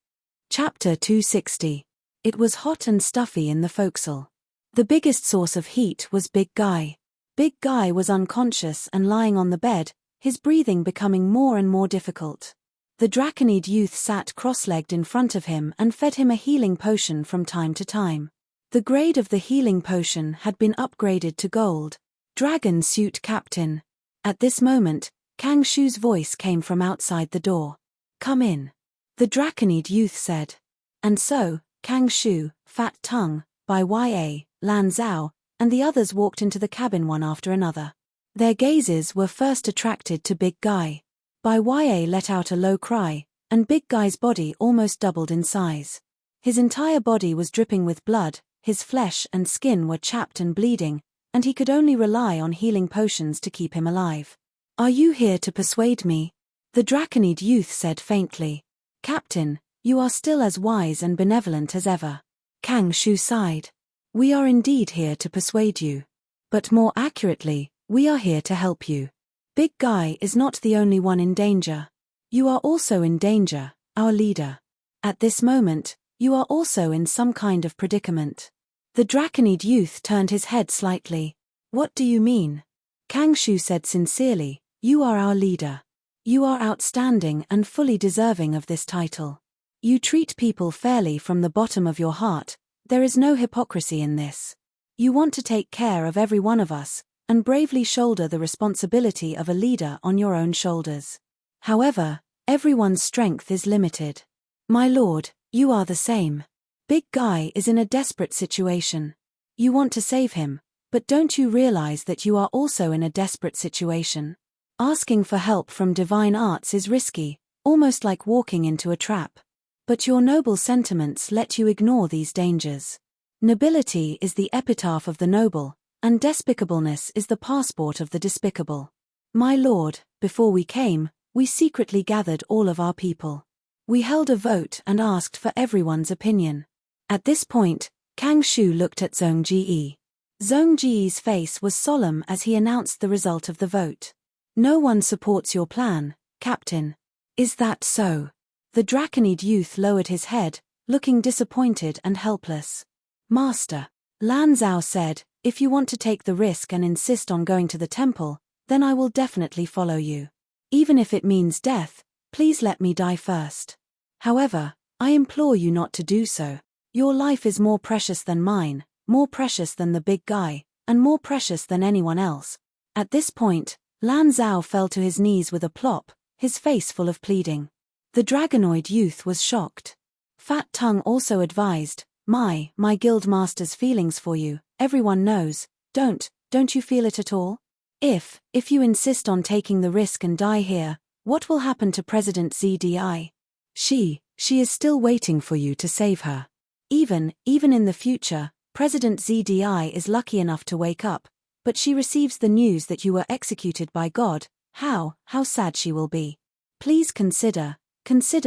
Chapter 260. It was hot and stuffy in the forecastle. The biggest source of heat was Big Guy. Big Guy was unconscious and lying on the bed, his breathing becoming more and more difficult. The Draconid youth sat cross-legged in front of him and fed him a healing potion from time to time. The grade of the healing potion had been upgraded to gold. Dragon Suit Captain. At this moment, Kang Shu's voice came from outside the door. Come in. The Draconid youth said. And so, Kang Shu, Fat Tongue, Bai Ya, Lan Zhao, and the others walked into the cabin one after another. Their gazes were first attracted to Big Guy. Bai Ya let out a low cry, and Big Guy's body almost doubled in size. His entire body was dripping with blood, his flesh and skin were chapped and bleeding, and he could only rely on healing potions to keep him alive. Are you here to persuade me? The Draconid youth said faintly. Captain, you are still as wise and benevolent as ever. Kang Shu sighed. We are indeed here to persuade you. But more accurately, we are here to help you. Big Guy is not the only one in danger. You are also in danger, our leader. At this moment, you are also in some kind of predicament. The Draconid youth turned his head slightly. What do you mean? Kang Shu said sincerely, you are our leader. You are outstanding and fully deserving of this title. You treat people fairly from the bottom of your heart, there is no hypocrisy in this. You want to take care of every one of us, and bravely shoulder the responsibility of a leader on your own shoulders. However, everyone's strength is limited. My lord, you are the same. Big Guy is in a desperate situation. You want to save him, but don't you realize that you are also in a desperate situation? Asking for help from divine arts is risky, almost like walking into a trap. But your noble sentiments let you ignore these dangers. Nobility is the epitaph of the noble, and despicableness is the passport of the despicable. My lord, before we came, we secretly gathered all of our people. We held a vote and asked for everyone's opinion. At this point, Kang Shu looked at Zhong Ji. Zhong Ji's face was solemn as he announced the result of the vote. No one supports your plan, Captain. Is that so? The Draconid youth lowered his head, looking disappointed and helpless. Master, Lan Zhao said, if you want to take the risk and insist on going to the temple, then I will definitely follow you. Even if it means death, please let me die first. However, I implore you not to do so. Your life is more precious than mine, more precious than the big guy, and more precious than anyone else. At this point, Lan Zhao fell to his knees with a plop, his face full of pleading. The Dragonoid youth was shocked. Fat Tongue also advised, my guild master's feelings for you, everyone knows, don't you feel it at all? If you insist on taking the risk and die here, what will happen to President ZDI? She is still waiting for you to save her. Even in the future, President ZDI is lucky enough to wake up, but she receives the news that you were executed by God, how sad she will be. Please consider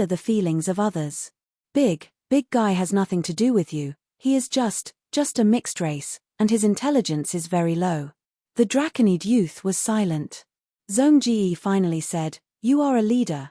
the feelings of others. Big Guy has nothing to do with you, he is just a mixed race, and his intelligence is very low. The Draconid youth was silent. Zhong Ji finally said, you are a leader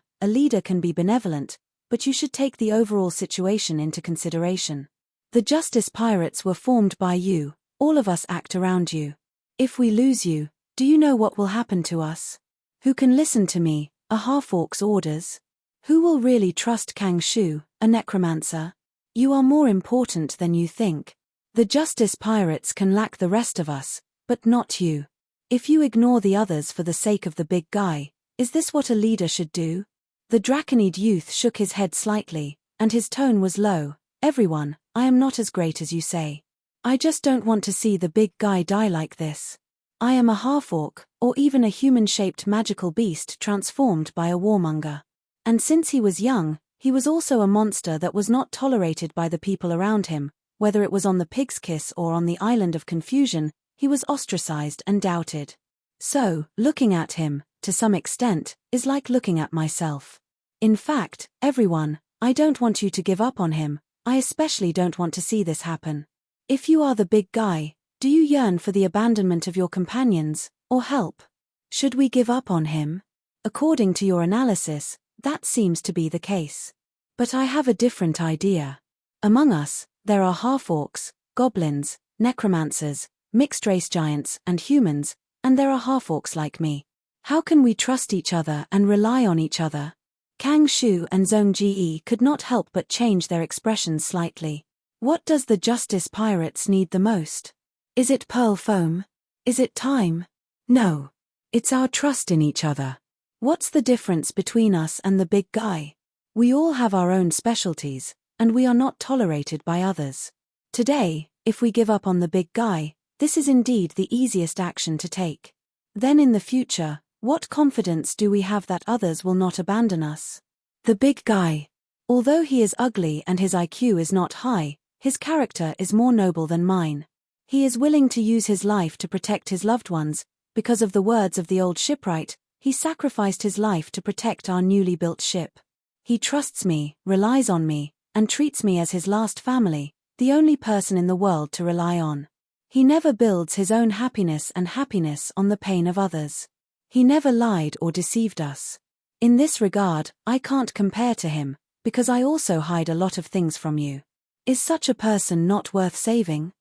can be benevolent, but you should take the overall situation into consideration. The Justice Pirates were formed by you, all of us act around you. If we lose you, do you know what will happen to us? Who can listen to me, a half-orc's orders? Who will really trust Kang Shu, a necromancer? You are more important than you think. The Justice Pirates can lack the rest of us, but not you. If you ignore the others for the sake of the big guy, is this what a leader should do? The Draconid youth shook his head slightly, and his tone was low. Everyone, I am not as great as you say. I just don't want to see the big guy die like this. I am a half-orc, or even a human-shaped magical beast transformed by a warmonger. And since he was young, he was also a monster that was not tolerated by the people around him, whether it was on the Pig's Kiss or on the Island of Confusion, he was ostracized and doubted. So, looking at him, to some extent, is like looking at myself. In fact, everyone, I don't want you to give up on him, I especially don't want to see this happen. If you are the big guy, do you yearn for the abandonment of your companions, or help? Should we give up on him? According to your analysis, that seems to be the case. But I have a different idea. Among us, there are half-orcs, goblins, necromancers, mixed-race giants, and humans, and there are half-orcs like me. How can we trust each other and rely on each other? Kang Shu and Zhong Ji could not help but change their expressions slightly. What does the Justice Pirates need the most? Is it pearl foam? Is it time? No. It's our trust in each other. What's the difference between us and the big guy? We all have our own specialties, and we are not tolerated by others. Today, if we give up on the big guy, this is indeed the easiest action to take. Then in the future, what confidence do we have that others will not abandon us? The big guy. Although he is ugly and his IQ is not high, his character is more noble than mine. He is willing to use his life to protect his loved ones. Because of the words of the old shipwright, he sacrificed his life to protect our newly built ship. He trusts me, relies on me, and treats me as his last family, the only person in the world to rely on. He never builds his own happiness on the pain of others. He never lied or deceived us. In this regard, I can't compare to him, because I also hide a lot of things from you. Is such a person not worth saving?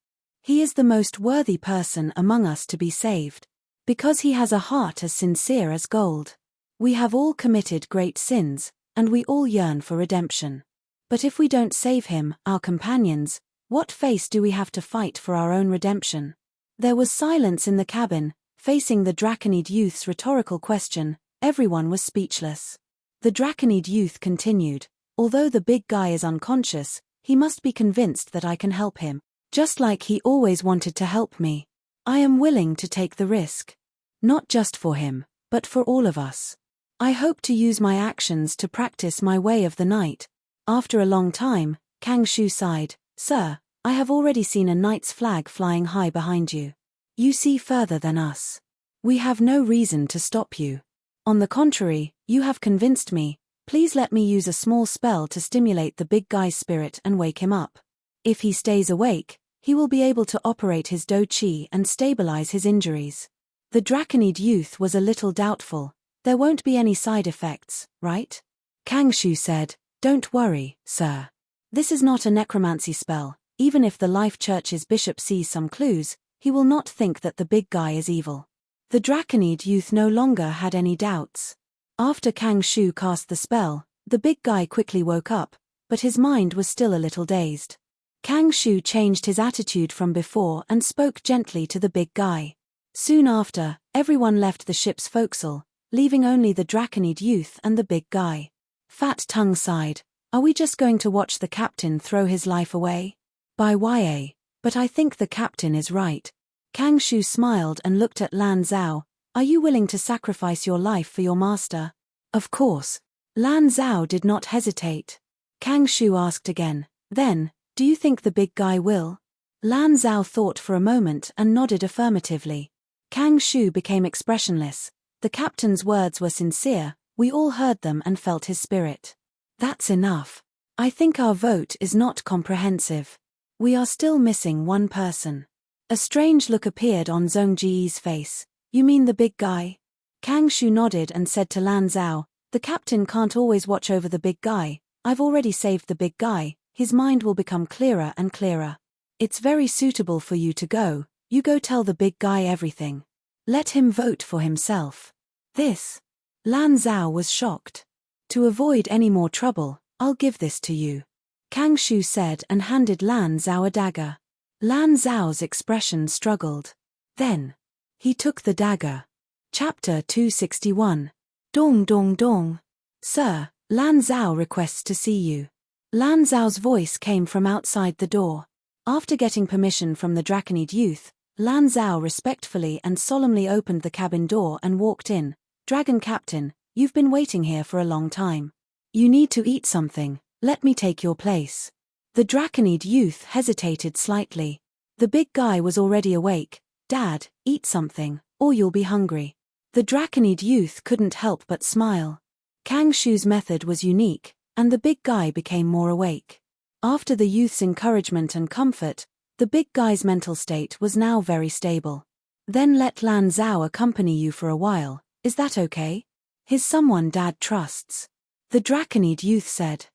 He is the most worthy person among us to be saved. Because he has a heart as sincere as gold. We have all committed great sins, and we all yearn for redemption. But if we don't save him, our companions, what face do we have to fight for our own redemption? There was silence in the cabin, facing the Draconid youth's rhetorical question. Everyone was speechless. The Draconid youth continued, although the big guy is unconscious, he must be convinced that I can help him, just like he always wanted to help me. I am willing to take the risk. Not just for him, but for all of us. I hope to use my actions to practice my way of the night. After a long time, Kang Shu sighed, Sir, I have already seen a knight's flag flying high behind you. You see further than us. We have no reason to stop you. On the contrary, you have convinced me. Please let me use a small spell to stimulate the big guy's spirit and wake him up. If he stays awake, he will be able to operate his Do Chi and stabilize his injuries. The Draconid youth was a little doubtful. There won't be any side effects, right? Kang Shu said, Don't worry, sir. This is not a necromancy spell. Even if the Life Church's bishop sees some clues, he will not think that the big guy is evil. The Draconid youth no longer had any doubts. After Kang Shu cast the spell, the big guy quickly woke up, but his mind was still a little dazed. Kang Shu changed his attitude from before and spoke gently to the big guy. Soon after, everyone left the ship's forecastle, leaving only the Draconid youth and the big guy. Fat Tongue sighed. Are we just going to watch the captain throw his life away? By YA. But I think the captain is right. Kang Shu smiled and looked at Lan Zhao. Are you willing to sacrifice your life for your master? Of course. Lan Zhao did not hesitate. Kang Shu asked again, then, do you think the big guy will? Lan Zhao thought for a moment and nodded affirmatively. Kang Shu became expressionless. The captain's words were sincere, we all heard them and felt his spirit. That's enough. I think our vote is not comprehensive. We are still missing one person. A strange look appeared on Zhong Ji's face. You mean the big guy? Kang Shu nodded and said to Lan Zhao, the captain can't always watch over the big guy. I've already saved the big guy. His mind will become clearer and clearer. It's very suitable for you to go. You go tell the big guy everything. Let him vote for himself. This. Lan Zhao was shocked. To avoid any more trouble, I'll give this to you. Kang Shu said and handed Lan Zhao a dagger. Lan Zhao's expression struggled. Then, he took the dagger. Chapter 261. Dong dong dong. Sir, Lan Zhao requests to see you. Lan Zhao's voice came from outside the door. After getting permission from the Draconid youth, Lan Zhao respectfully and solemnly opened the cabin door and walked in. Dragon Captain, you've been waiting here for a long time. You need to eat something. Let me take your place. The Draconid youth hesitated slightly. The big guy was already awake. Dad, eat something, or you'll be hungry. The Draconid youth couldn't help but smile. Kang Shu's method was unique, and the big guy became more awake. After the youth's encouragement and comfort, the big guy's mental state was now very stable. Then let Lan Zhao accompany you for a while, is that okay? He's someone Dad trusts. The Draconid youth said.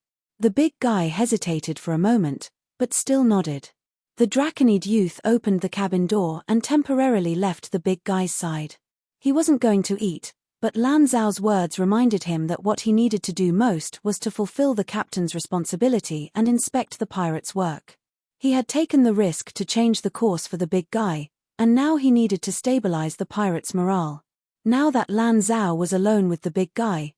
The big guy hesitated for a moment, but still nodded. The Draconid youth opened the cabin door and temporarily left the big guy's side. He wasn't going to eat, but Lan Zhao's words reminded him that what he needed to do most was to fulfill the captain's responsibility and inspect the pirates' work. He had taken the risk to change the course for the big guy, and now he needed to stabilize the pirates' morale. Now that Lan Zhao was alone with the big guy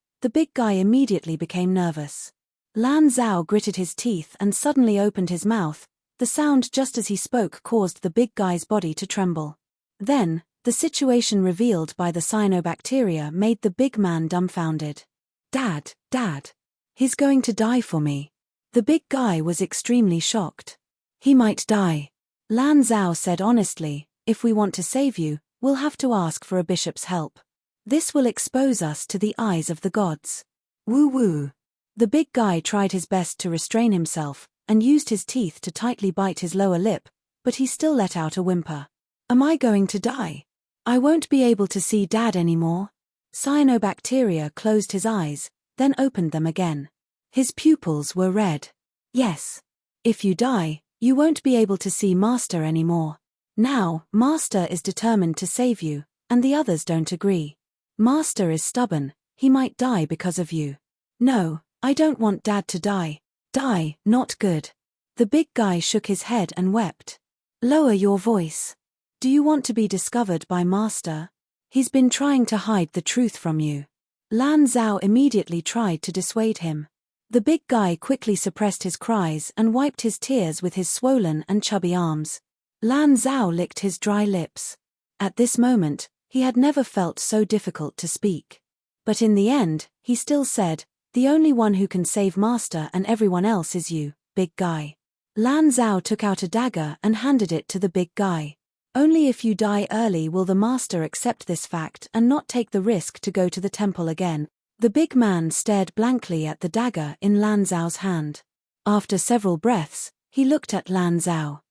immediately became nervous. Lan Zhao gritted his teeth and suddenly opened his mouth. The sound just as he spoke caused the big guy's body to tremble. Then, the situation revealed by the cyanobacteria made the big man dumbfounded. Dad, he's going to die for me. The big guy was extremely shocked. He might die. Lan Zhao said honestly, if we want to save you, we'll have to ask for a bishop's help. This will expose us to the eyes of the gods. Woo woo. The big guy tried his best to restrain himself, and used his teeth to tightly bite his lower lip, but he still let out a whimper. Am I going to die? I won't be able to see Dad anymore. Cyanobacteria closed his eyes, then opened them again. His pupils were red. Yes. If you die, you won't be able to see Master anymore. Now, Master is determined to save you, and the others don't agree. Master is stubborn, he might die because of you. No, I don't want Dad to die. Die, not good. The big guy shook his head and wept. Lower your voice. Do you want to be discovered by Master? He's been trying to hide the truth from you. Lan Zhao immediately tried to dissuade him. The big guy quickly suppressed his cries and wiped his tears with his swollen and chubby arms. Lan Zhao licked his dry lips. At this moment, he had never felt so difficult to speak. But in the end, he still said, the only one who can save Master and everyone else is you, big guy. Lan Zhao took out a dagger and handed it to the big guy. Only if you die early will the Master accept this fact and not take the risk to go to the temple again. The big man stared blankly at the dagger in Lan Zhao's hand. After several breaths, he looked at Lan Zhao.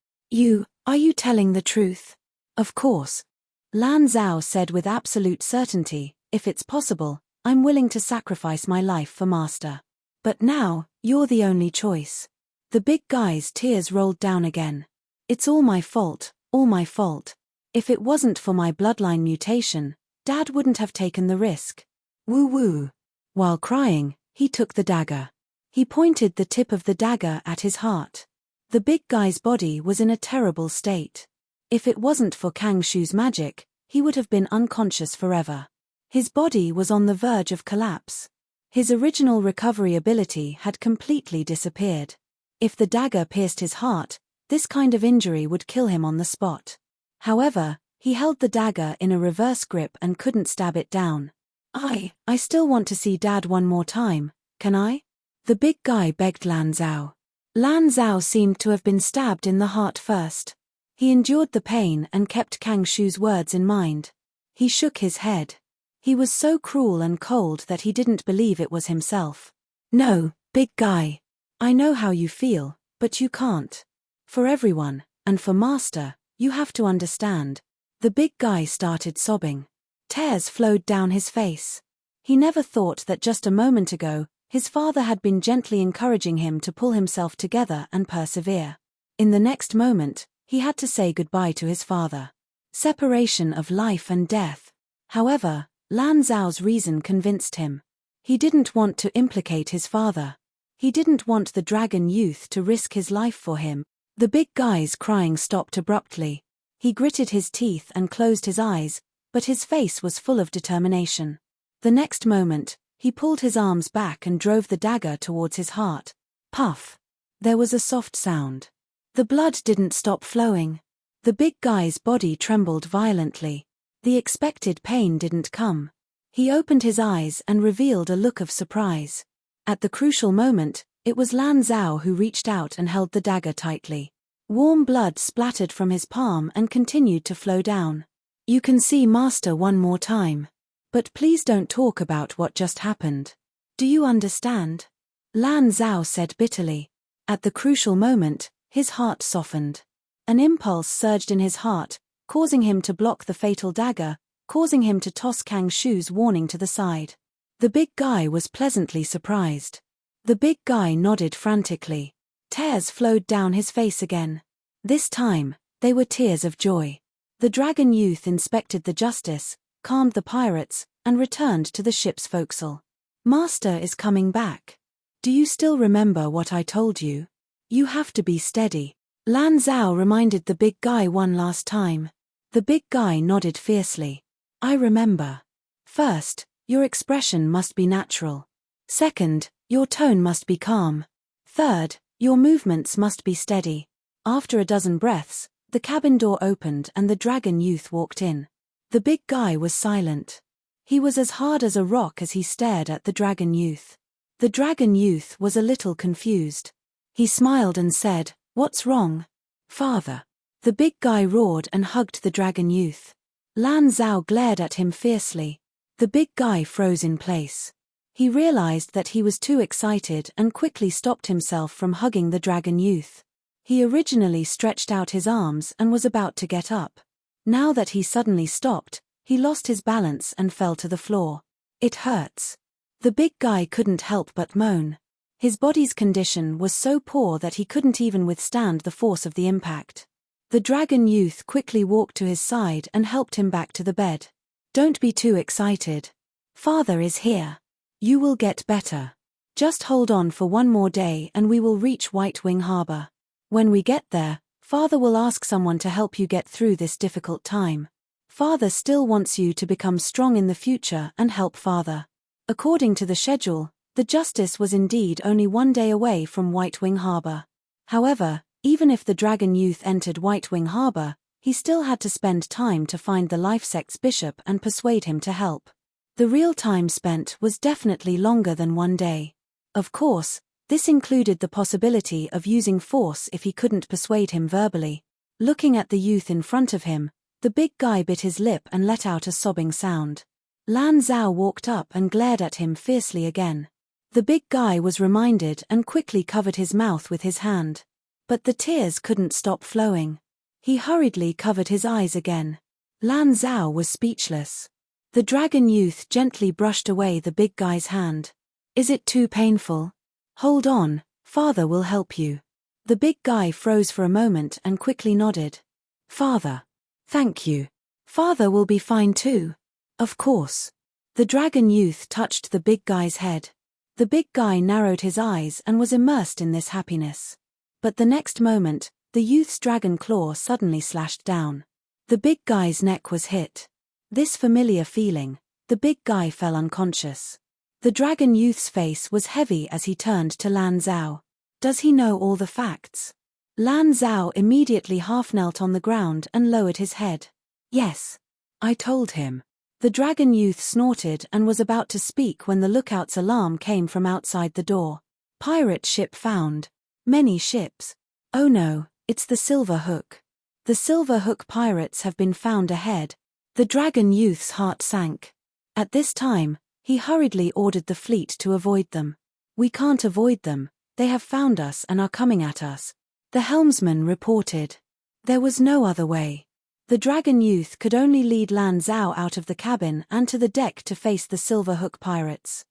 Are you telling the truth? Of course. Lan Zhao said with absolute certainty, if it's possible, I'm willing to sacrifice my life for Master. But now, you're the only choice. The big guy's tears rolled down again. It's all my fault, all my fault. If it wasn't for my bloodline mutation, Dad wouldn't have taken the risk. Woo-woo. While crying, he took the dagger. He pointed the tip of the dagger at his heart. The big guy's body was in a terrible state. If it wasn't for Kang Shu's magic, he would have been unconscious forever. His body was on the verge of collapse. His original recovery ability had completely disappeared. If the dagger pierced his heart, this kind of injury would kill him on the spot. However, he held the dagger in a reverse grip and couldn't stab it down. I still want to see Dad one more time, can I? The big guy begged Lan Zhao. Lan Zhao seemed to have been stabbed in the heart first. He endured the pain and kept Kang Shu's words in mind. He shook his head. He was so cruel and cold that he didn't believe it was himself. No, big guy. I know how you feel, but you can't. For everyone, and for Master, you have to understand. The big guy started sobbing. Tears flowed down his face. He never thought that just a moment ago, his father had been gently encouraging him to pull himself together and persevere. In the next moment, he had to say goodbye to his father. Separation of life and death. However, Lan Zhao's reason convinced him. He didn't want to implicate his father. He didn't want the dragon youth to risk his life for him. The big guy's crying stopped abruptly. He gritted his teeth and closed his eyes, but his face was full of determination. The next moment, he pulled his arms back and drove the dagger towards his heart. Puff! There was a soft sound. The blood didn't stop flowing. The big guy's body trembled violently. The expected pain didn't come. He opened his eyes and revealed a look of surprise. At the crucial moment, it was Lan Zhao who reached out and held the dagger tightly. Warm blood splattered from his palm and continued to flow down. You can see Master one more time. But please don't talk about what just happened. Do you understand? Lan Zhao said bitterly. At the crucial moment, his heart softened. An impulse surged in his heart, causing him to block the fatal dagger, causing him to toss Kang Shu's warning to the side. The big guy was pleasantly surprised. The big guy nodded frantically. Tears flowed down his face again. This time, they were tears of joy. The dragon youth inspected the justice, calmed the pirates, and returned to the ship's forecastle. Master is coming back. Do you still remember what I told you? You have to be steady. Lan Zhao reminded the big guy one last time. The big guy nodded fiercely. I remember. First, your expression must be natural. Second, your tone must be calm. Third, your movements must be steady. After a dozen breaths, the cabin door opened and the dragon youth walked in. The big guy was silent. He was as hard as a rock as he stared at the dragon youth. The dragon youth was a little confused. He smiled and said, "What's wrong, father?" The big guy roared and hugged the dragon youth. Lan Zhao glared at him fiercely. The big guy froze in place. He realized that he was too excited and quickly stopped himself from hugging the dragon youth. He originally stretched out his arms and was about to get up. Now that he suddenly stopped, he lost his balance and fell to the floor. It hurts. The big guy couldn't help but moan. His body's condition was so poor that he couldn't even withstand the force of the impact. The dragon youth quickly walked to his side and helped him back to the bed. Don't be too excited. Father is here. You will get better. Just hold on for one more day and we will reach White Wing Harbor. When we get there, Father will ask someone to help you get through this difficult time. Father still wants you to become strong in the future and help Father. According to the schedule, the Justice was indeed only 1 day away from White Wing Harbor. However, even if the dragon youth entered White Wing Harbor, he still had to spend time to find the life sect's bishop and persuade him to help. The real time spent was definitely longer than 1 day. Of course, this included the possibility of using force if he couldn't persuade him verbally. Looking at the youth in front of him, the big guy bit his lip and let out a sobbing sound. Lan Zhao walked up and glared at him fiercely again. The big guy was reminded and quickly covered his mouth with his hand. But the tears couldn't stop flowing. He hurriedly covered his eyes again. Lan Zhao was speechless. The dragon youth gently brushed away the big guy's hand. Is it too painful? Hold on, Father will help you. The big guy froze for a moment and quickly nodded. Father. Thank you. Father will be fine too. Of course. The dragon youth touched the big guy's head. The big guy narrowed his eyes and was immersed in this happiness. But the next moment, the youth's dragon claw suddenly slashed down. The big guy's neck was hit. This familiar feeling, the big guy fell unconscious. The dragon youth's face was heavy as he turned to Lan Zhao. Does he know all the facts? Lan Zhao immediately half-knelt on the ground and lowered his head. Yes. I told him. The dragon youth snorted and was about to speak when the lookout's alarm came from outside the door. Pirate ship found. Many ships. Oh no, it's the Silver Hook. The Silver Hook pirates have been found ahead. The dragon youth's heart sank. At this time, he hurriedly ordered the fleet to avoid them. We can't avoid them, they have found us and are coming at us. The helmsman reported. There was no other way. The dragon youth could only lead Lan Zhao out of the cabin and to the deck to face the Silver Hook pirates.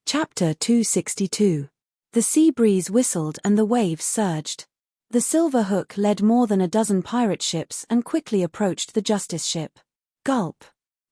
Chapter 262. The sea breeze whistled and the waves surged. The Silver Hook led more than a dozen pirate ships and quickly approached the Justice ship. Gulp.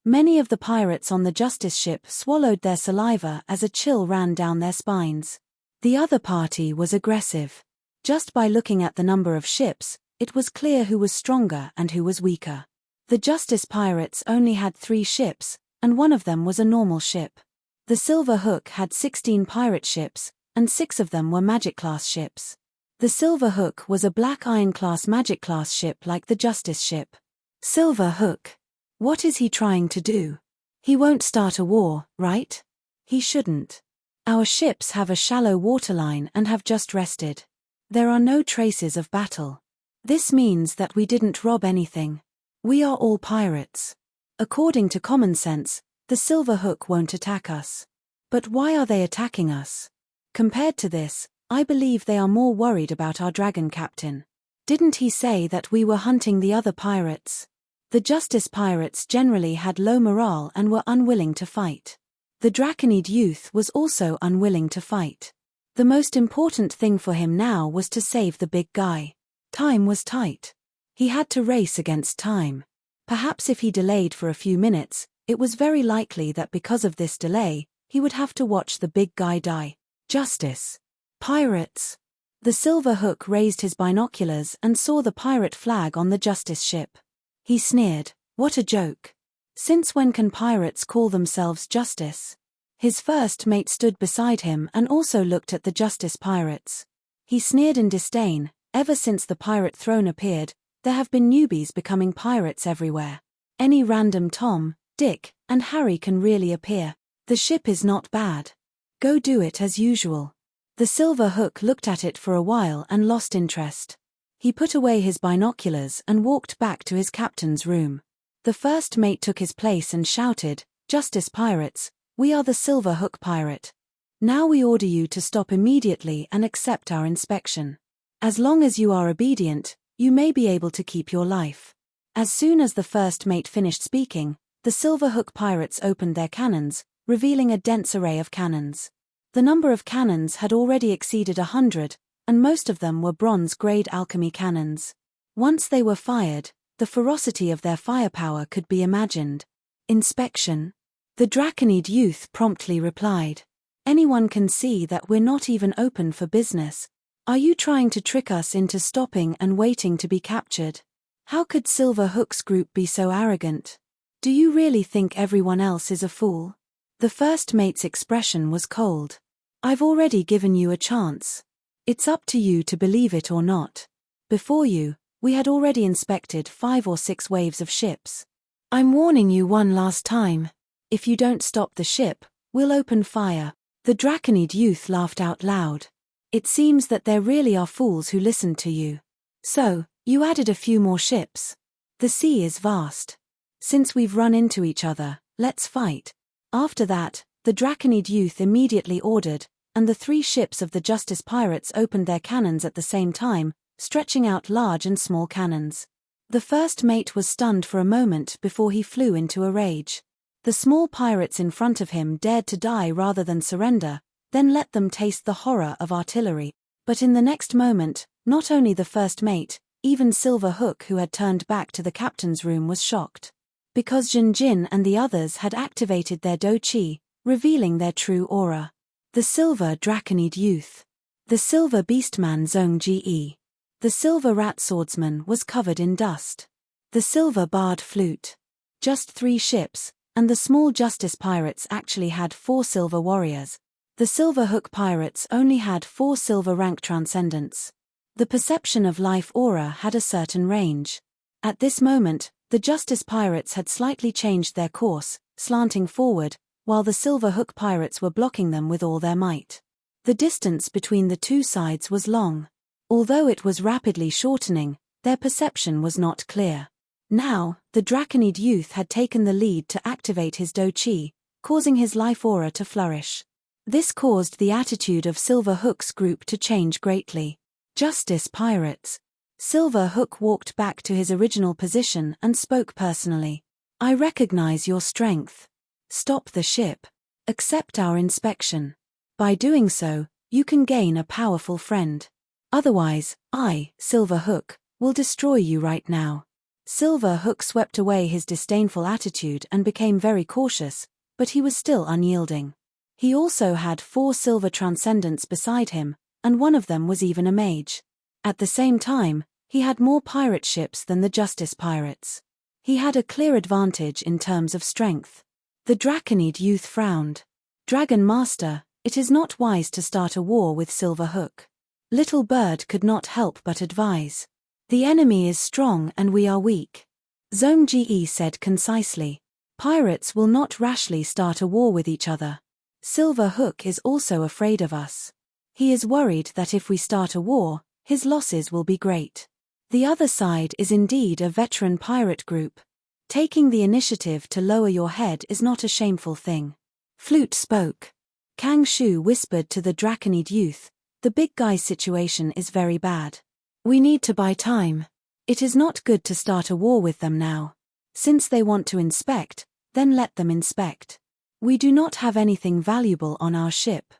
Many of the pirates on the Justice ship swallowed their saliva as a chill ran down their spines. The other party was aggressive. Just by looking at the number of ships, it was clear who was stronger and who was weaker. The Justice pirates only had 3 ships, and one of them was a normal ship. The Silver Hook had 16 pirate ships, and 6 of them were Magic-class ships. The Silver Hook was a Black Iron-class Magic-class ship like the Justice ship. Silver Hook. What is he trying to do? He won't start a war, right? He shouldn't. Our ships have a shallow waterline and have just rested. There are no traces of battle. This means that we didn't rob anything. We are all pirates. According to common sense, the Silver Hook won't attack us. But why are they attacking us? Compared to this, I believe they are more worried about our dragon captain. Didn't he say that we were hunting the other pirates? The Justice pirates generally had low morale and were unwilling to fight. The Draconid youth was also unwilling to fight. The most important thing for him now was to save the big guy. Time was tight. He had to race against time. Perhaps if he delayed for a few minutes, it was very likely that because of this delay, he would have to watch the big guy die. Justice. Pirates. The Silver Hook raised his binoculars and saw the pirate flag on the Justice ship. He sneered, "What a joke. Since when can pirates call themselves Justice?" His first mate stood beside him and also looked at the Justice pirates. He sneered in disdain. Ever since the pirate throne appeared, there have been newbies becoming pirates everywhere. Any random Tom, Dick, and Harry can really appear. The ship is not bad. Go do it as usual. The Silver Hook looked at it for a while and lost interest. He put away his binoculars and walked back to his captain's room. The first mate took his place and shouted, "Justice pirates, we are the Silver Hook pirate. Now we order you to stop immediately and accept our inspection. As long as you are obedient, you may be able to keep your life." As soon as the first mate finished speaking, the Silver Hook pirates opened their cannons, revealing a dense array of cannons. The number of cannons had already exceeded 100, and most of them were bronze-grade alchemy cannons. Once they were fired, the ferocity of their firepower could be imagined. Inspection? The Draconid youth promptly replied. "Anyone can see that we're not even open for business. Are you trying to trick us into stopping and waiting to be captured? How could Silver Hook's group be so arrogant? Do you really think everyone else is a fool?" The first mate's expression was cold. "I've already given you a chance. It's up to you to believe it or not. Before you, we had already inspected 5 or 6 waves of ships. I'm warning you one last time. If you don't stop the ship, we'll open fire." The Draconid youth laughed out loud. "It seems that there really are fools who listened to you. So, you added a few more ships. The sea is vast. Since we've run into each other, let's fight." After that, the Draconid youth immediately ordered, and the 3 ships of the Justice pirates opened their cannons at the same time, stretching out large and small cannons. The first mate was stunned for a moment before he flew into a rage. The small pirates in front of him dared to die rather than surrender. then let them taste the horror of artillery. But in the next moment, not only the first mate, even Silver Hook, who had turned back to the captain's room, was shocked. Because Jin Jin and the others had activated their Do Chi, revealing their true aura. The Silver Draconid Youth. The Silver Beastman Zhong Ge. The Silver Rat Swordsman was covered in dust. The Silver Barred Flute. Just 3 ships, and the small Justice Pirates actually had 4 Silver Warriors. The Silver Hook Pirates only had 4 Silver Rank Transcendents. The perception of life aura had a certain range. At this moment, the Justice Pirates had slightly changed their course, slanting forward, while the Silver Hook Pirates were blocking them with all their might. The distance between the two sides was long. Although it was rapidly shortening, their perception was not clear. Now, the Draconid Youth had taken the lead to activate his Do Chi, causing his life aura to flourish. This caused the attitude of Silver Hook's group to change greatly. Justice Pirates. Silver Hook walked back to his original position and spoke personally. I recognize your strength. Stop the ship. Accept our inspection. By doing so, you can gain a powerful friend. Otherwise, I, Silver Hook, will destroy you right now. Silver Hook swept away his disdainful attitude and became very cautious, but he was still unyielding. He also had 4 silver transcendents beside him, and one of them was even a mage. At the same time, he had more pirate ships than the Justice Pirates. He had a clear advantage in terms of strength. The Draconid Youth frowned. Dragon Master, it is not wise to start a war with Silver Hook. Little Bird could not help but advise. The enemy is strong and we are weak. Zhong Ge said concisely. Pirates will not rashly start a war with each other. Silver Hook is also afraid of us. He is worried that if we start a war, his losses will be great. The other side is indeed a veteran pirate group. Taking the initiative to lower your head is not a shameful thing. Flute spoke. Kang Shu whispered to the Draconid Youth, the big guy's situation is very bad. We need to buy time. It is not good to start a war with them now. Since they want to inspect, then let them inspect. We do not have anything valuable on our ship.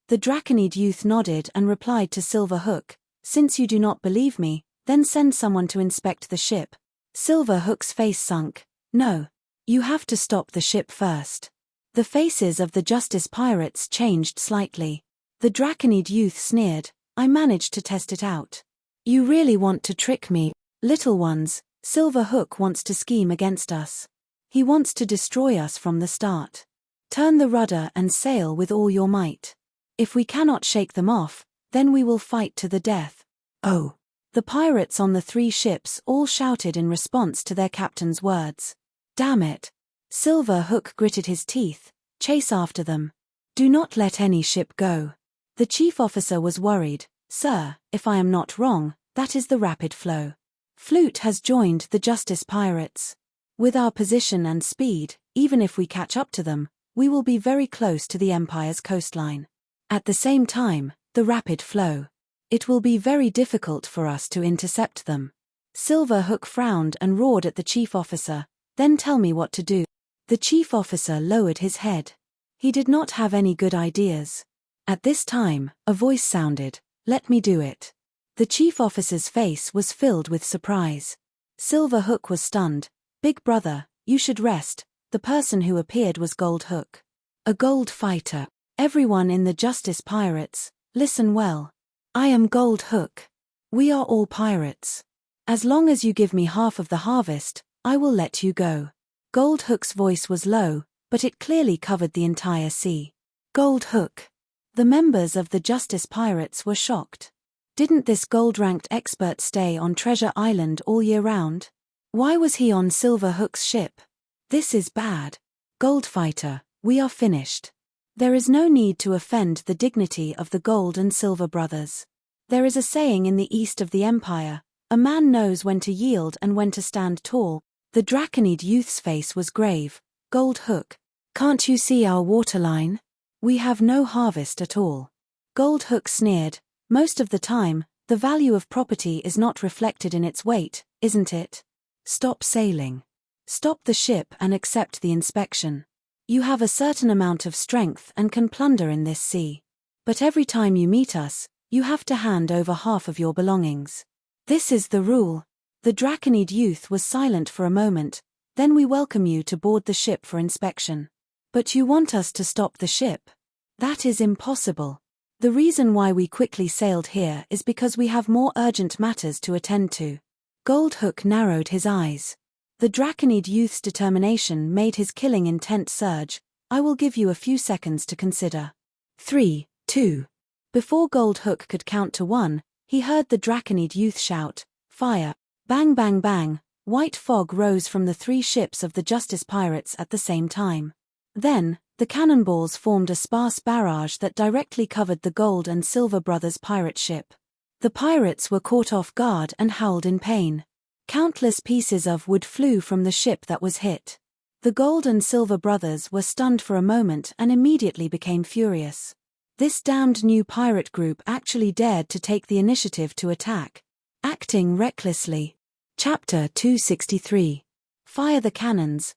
The Draconid Youth nodded and replied to Silver Hook, since you do not believe me, then send someone to inspect the ship. Silver Hook's face sunk. No. You have to stop the ship first. The faces of the Justice Pirates changed slightly. The Draconid Youth sneered, I managed to test it out. You really want to trick me, little ones. Silver Hook wants to scheme against us. He wants to destroy us from the start. Turn the rudder and sail with all your might. If we cannot shake them off, then we will fight to the death. Oh! The pirates on the 3 ships all shouted in response to their captain's words. Damn it! Silver Hook gritted his teeth. Chase after them. Do not let any ship go. The chief officer was worried. Sir, if I am not wrong, that is the Rapid Flow. Flute has joined the Justice Pirates. With our position and speed, even if we catch up to them, we will be very close to the Empire's coastline. At the same time, the Rapid Flow. It will be very difficult for us to intercept them. Silver Hook frowned and roared at the chief officer, then tell me what to do. The chief officer lowered his head. He did not have any good ideas. At this time, a voice sounded, let me do it. The chief officer's face was filled with surprise. Silver Hook was stunned. Big brother, you should rest. The person who appeared was Gold Hook. A gold fighter. Everyone in the Justice Pirates, listen well. I am Gold Hook. We are all pirates. As long as you give me half of the harvest, I will let you go. Gold Hook's voice was low, but it clearly covered the entire sea. Gold Hook. The members of the Justice Pirates were shocked. Didn't this gold-ranked expert stay on Treasure Island all year round? Why was he on Silver Hook's ship? This is bad. Gold Fighter, we are finished. There is no need to offend the dignity of the Gold and Silver brothers. There is a saying in the east of the Empire, a man knows when to yield and when to stand tall. The Draconid Youth's face was grave. Gold Hook, can't you see our waterline? We have no harvest at all. Gold Hook sneered, most of the time, the value of property is not reflected in its weight, isn't it? Stop sailing. Stop the ship and accept the inspection. You have a certain amount of strength and can plunder in this sea. But every time you meet us, you have to hand over half of your belongings. This is the rule. The Draconid youth was silent for a moment. Then we welcome you to board the ship for inspection. But you want us to stop the ship? That is impossible. The reason why we quickly sailed here is because we have more urgent matters to attend to. Goldhook narrowed his eyes. The Draconid youth's determination made his killing intent surge. I will give you a few seconds to consider. 3, 2. Before Goldhook could count to 1, he heard the Draconid youth shout, "Fire!" Bang bang bang, white fog rose from the 3 ships of the Justice Pirates at the same time. Then, the cannonballs formed a sparse barrage that directly covered the Gold and Silver Brothers pirate ship. The pirates were caught off guard and howled in pain. Countless pieces of wood flew from the ship that was hit. The Gold and Silver Brothers were stunned for a moment and immediately became furious. This damned new pirate group actually dared to take the initiative to attack. Acting recklessly. Chapter 263. Fire the cannons,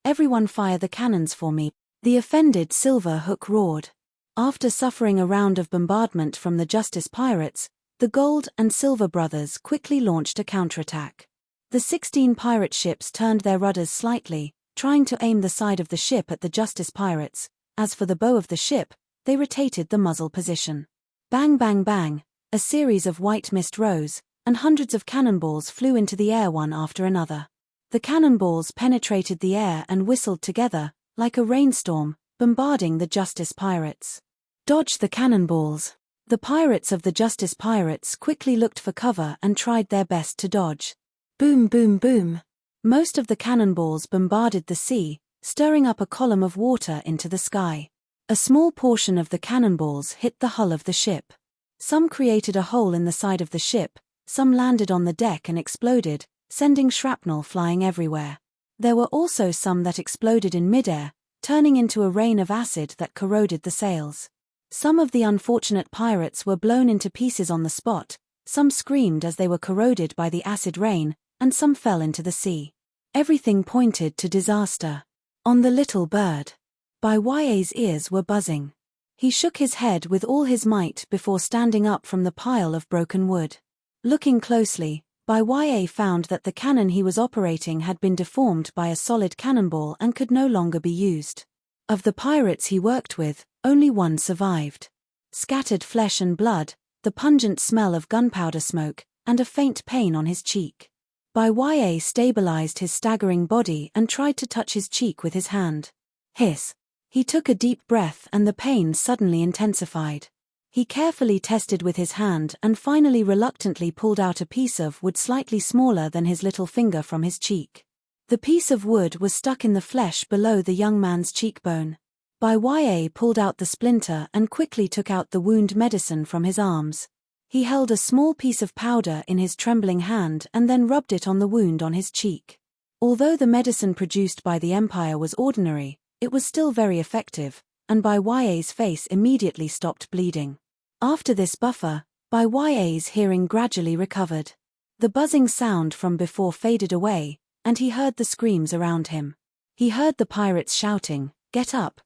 everyone fire the cannons for me, the offended Silverhook roared. After suffering a round of bombardment from the Justice Pirates, the Gold and Silver Brothers quickly launched a counterattack. The 16 pirate ships turned their rudders slightly, trying to aim the side of the ship at the Justice Pirates. As for the bow of the ship, they rotated the muzzle position. Bang bang bang, a series of white mist rose, and hundreds of cannonballs flew into the air one after another. The cannonballs penetrated the air and whistled together, like a rainstorm, bombarding the Justice Pirates. Dodge the cannonballs. The pirates of the Justice Pirates quickly looked for cover and tried their best to dodge. Boom boom boom. Most of the cannonballs bombarded the sea, stirring up a column of water into the sky. A small portion of the cannonballs hit the hull of the ship. Some created a hole in the side of the ship, some landed on the deck and exploded, sending shrapnel flying everywhere. There were also some that exploded in midair, turning into a rain of acid that corroded the sails. Some of the unfortunate pirates were blown into pieces on the spot, some screamed as they were corroded by the acid rain, and some fell into the sea. Everything pointed to disaster. On the Little Bird. Bai Ya's ears were buzzing. He shook his head with all his might before standing up from the pile of broken wood. Looking closely, Bai Ya found that the cannon he was operating had been deformed by a solid cannonball and could no longer be used. Of the pirates he worked with, only one survived. Scattered flesh and blood, the pungent smell of gunpowder smoke, and a faint pain on his cheek. Bai Ya stabilized his staggering body and tried to touch his cheek with his hand. Hiss. He took a deep breath and the pain suddenly intensified. He carefully tested with his hand and finally reluctantly pulled out a piece of wood slightly smaller than his little finger from his cheek. The piece of wood was stuck in the flesh below the young man's cheekbone. Bai Ya pulled out the splinter and quickly took out the wound medicine from his arms. He held a small piece of powder in his trembling hand and then rubbed it on the wound on his cheek. Although the medicine produced by the Empire was ordinary, it was still very effective, and Bai Ya's face immediately stopped bleeding. After this buffer, Bai Ya's hearing gradually recovered. The buzzing sound from before faded away, and he heard the screams around him. He heard the pirates shouting, get up,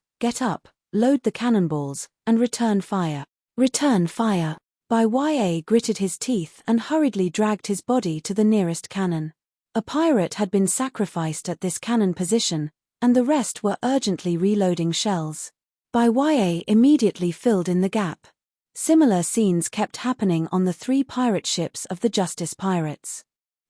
load the cannonballs, and return fire. Return fire. Bai Ya gritted his teeth and hurriedly dragged his body to the nearest cannon. A pirate had been sacrificed at this cannon position, and the rest were urgently reloading shells. Bai Ya immediately filled in the gap. Similar scenes kept happening on the 3 pirate ships of the Justice Pirates.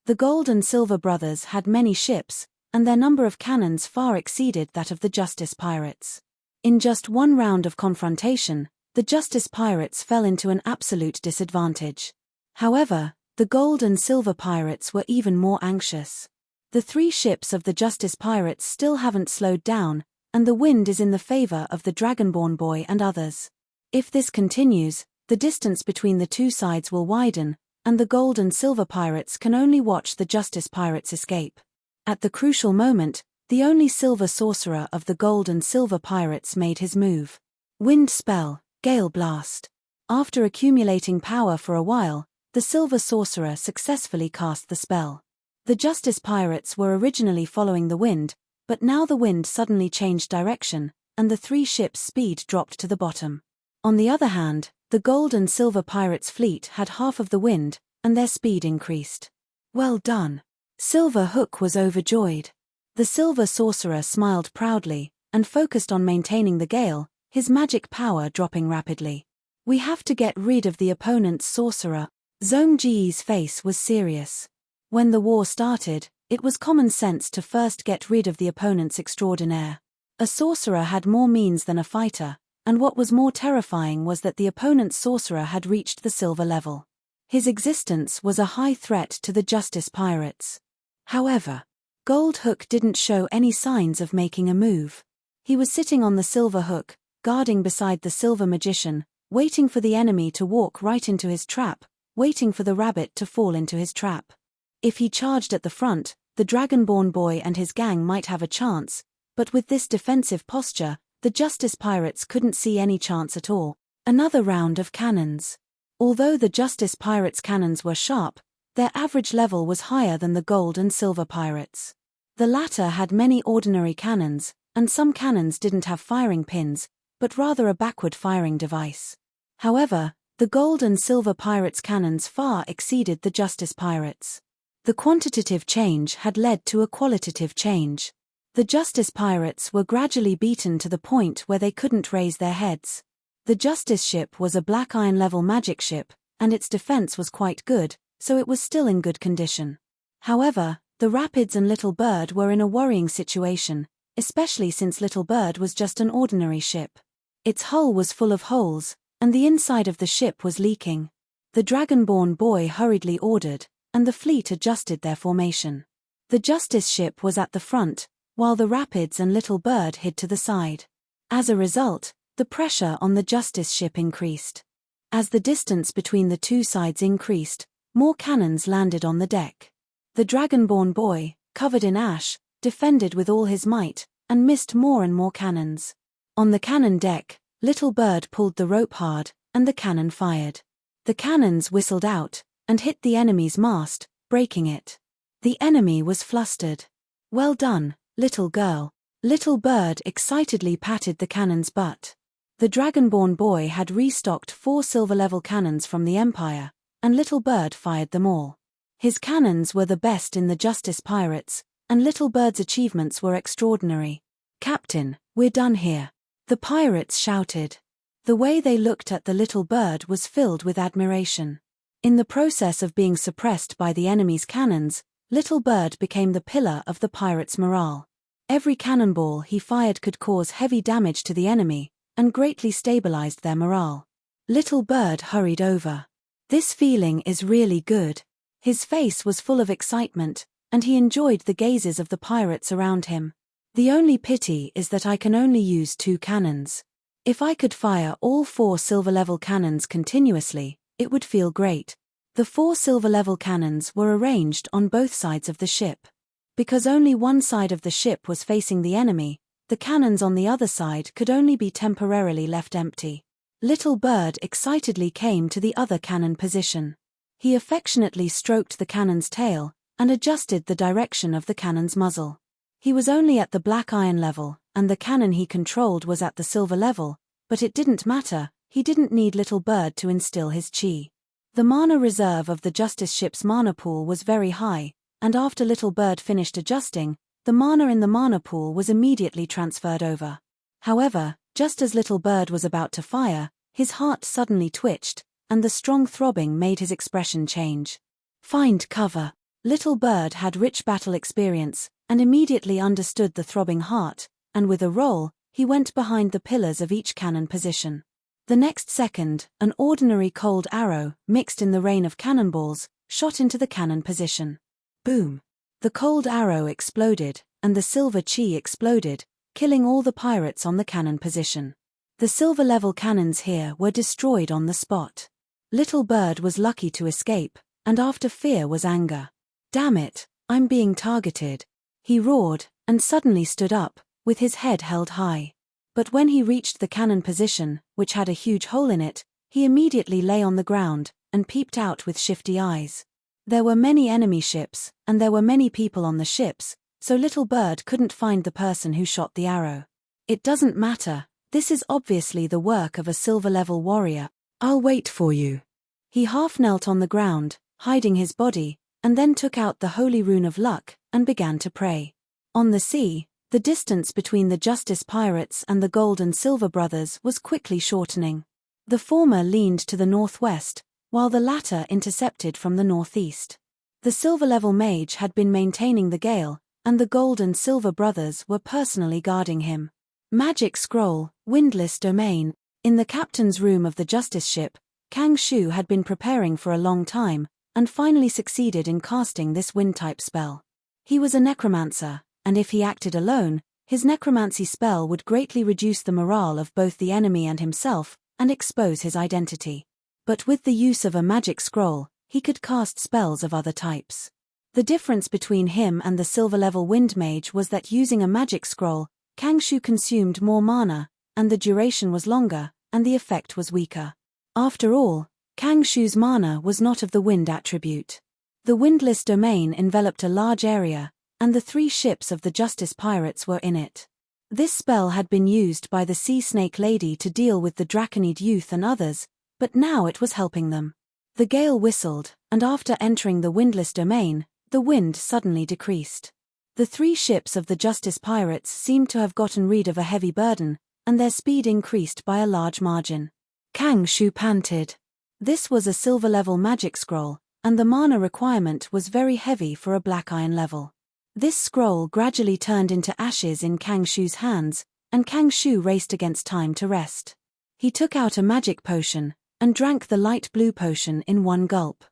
The Gold and Silver Brothers had many ships, and their number of cannons far exceeded that of the Justice Pirates. In just one round of confrontation, the Justice Pirates fell into an absolute disadvantage. However, the Gold and Silver Pirates were even more anxious. The 3 ships of the Justice Pirates still haven't slowed down, and the wind is in the favor of the Dragonborn boy and others. If this continues, the distance between the 2 sides will widen, and the Gold and Silver Pirates can only watch the Justice Pirates escape. At the crucial moment, the only Silver Sorcerer of the Gold and Silver Pirates made his move. Wind Spell, Gale Blast. After accumulating power for a while, the Silver Sorcerer successfully cast the spell. The Justice Pirates were originally following the wind, but now the wind suddenly changed direction, and the 3 ships' speed dropped to the bottom. On the other hand, the gold and silver pirates' fleet had half of the wind, and their speed increased. Well done. Silver Hook was overjoyed. The silver sorcerer smiled proudly, and focused on maintaining the gale, his magic power dropping rapidly. We have to get rid of the opponent's sorcerer. Zhong Ji's face was serious. When the war started, it was common sense to first get rid of the opponent's extraordinaire. A sorcerer had more means than a fighter, and what was more terrifying was that the opponent's sorcerer had reached the silver level. His existence was a high threat to the Justice Pirates. However, Gold Hook didn't show any signs of making a move. He was sitting on the Silver Hook, guarding beside the Silver Magician, waiting for the enemy to walk right into his trap, waiting for the rabbit to fall into his trap. If he charged at the front, the Dragonborn boy and his gang might have a chance, but with this defensive posture, the Justice Pirates couldn't see any chance at all. Another round of cannons. Although the Justice Pirates' cannons were sharp, their average level was higher than the Gold and Silver Pirates. The latter had many ordinary cannons, and some cannons didn't have firing pins, but rather a backward firing device. However, the Gold and Silver Pirates' cannons far exceeded the Justice Pirates. The quantitative change had led to a qualitative change. The Justice Pirates were gradually beaten to the point where they couldn't raise their heads. The Justice ship was a black iron level magic ship, and its defense was quite good, so it was still in good condition. However, the Rapids and Little Bird were in a worrying situation, especially since Little Bird was just an ordinary ship. Its hull was full of holes, and the inside of the ship was leaking. The Dragonborn boy hurriedly ordered, and the fleet adjusted their formation. The Justice ship was at the front, while the Rapids and Little Bird hid to the side. As a result, the pressure on the Justice ship increased. As the distance between the two sides increased, more cannons landed on the deck. The Dragonborn boy, covered in ash, defended with all his might, and missed more and more cannons. On the cannon deck, Little Bird pulled the rope hard, and the cannon fired. The cannons whistled out, and hit the enemy's mast, breaking it. The enemy was flustered. Well done, little girl. Little Bird excitedly patted the cannon's butt. The Dragonborn boy had restocked 4 silver-level cannons from the Empire, and Little Bird fired them all. His cannons were the best in the Justice Pirates, and Little Bird's achievements were extraordinary. "Captain, we're done here," the pirates shouted. The way they looked at the Little Bird was filled with admiration. In the process of being suppressed by the enemy's cannons, Little Bird became the pillar of the pirates' morale. Every cannonball he fired could cause heavy damage to the enemy, and greatly stabilized their morale. Little Bird hurried over. "This feeling is really good." His face was full of excitement, and he enjoyed the gazes of the pirates around him. "The only pity is that I can only use 2 cannons. If I could fire all 4 silver-level cannons continuously, it would feel great." The 4 silver-level cannons were arranged on both sides of the ship. Because only one side of the ship was facing the enemy, the cannons on the other side could only be temporarily left empty. Little Bird excitedly came to the other cannon position. He affectionately stroked the cannon's tail, and adjusted the direction of the cannon's muzzle. He was only at the black iron level, and the cannon he controlled was at the silver level, but it didn't matter, he didn't need Little Bird to instill his chi. The mana reserve of the Justice ship's mana pool was very high, and after Little Bird finished adjusting, the mana in the mana pool was immediately transferred over. However, just as Little Bird was about to fire, his heart suddenly twitched, and the strong throbbing made his expression change. "Find cover." Little Bird had rich battle experience, and immediately understood the throbbing heart, and with a roll, he went behind the pillars of each cannon position. The next second, an ordinary cold arrow, mixed in the rain of cannonballs, shot into the cannon position. Boom! The cold arrow exploded, and the silver chi exploded, killing all the pirates on the cannon position. The silver-level cannons here were destroyed on the spot. Little Bird was lucky to escape, and after fear was anger. "Damn it, I'm being targeted," he roared, and suddenly stood up, with his head held high. But when he reached the cannon position, which had a huge hole in it, he immediately lay on the ground, and peeped out with shifty eyes. There were many enemy ships, and there were many people on the ships, so Little Bird couldn't find the person who shot the arrow. "It doesn't matter," This is obviously the work of a silver-level warrior. I'll wait for you. He half knelt on the ground, hiding his body, and then took out the holy rune of luck, and began to pray. On the sea, the distance between the Justice Pirates and the Gold and Silver Brothers was quickly shortening. The former leaned to the northwest, while the latter intercepted from the northeast. The silver-level mage had been maintaining the gale, and the Gold and Silver Brothers were personally guarding him. Magic Scroll, Windless Domain. In the captain's room of the Justice ship, Kang Shu had been preparing for a long time, and finally succeeded in casting this wind-type spell. He was a necromancer, and if he acted alone, his necromancy spell would greatly reduce the morale of both the enemy and himself, and expose his identity. But with the use of a magic scroll, he could cast spells of other types. The difference between him and the silver-level wind mage was that using a magic scroll, Kang Shu consumed more mana, and the duration was longer, and the effect was weaker. After all, Kang Shu's mana was not of the wind attribute. The windless domain enveloped a large area, and the 3 ships of the Justice Pirates were in it. This spell had been used by the Sea Snake Lady to deal with the Draconid youth and others, but now it was helping them. The gale whistled, and after entering the windless domain, the wind suddenly decreased. The 3 ships of the Justice Pirates seemed to have gotten rid of a heavy burden, and their speed increased by a large margin. Kang Shu panted. This was a silver-level magic scroll, and the mana requirement was very heavy for a black iron level. This scroll gradually turned into ashes in Kang Shu's hands, and Kang Shu raced against time to rest. He took out a magic potion, and drank the light blue potion in one gulp.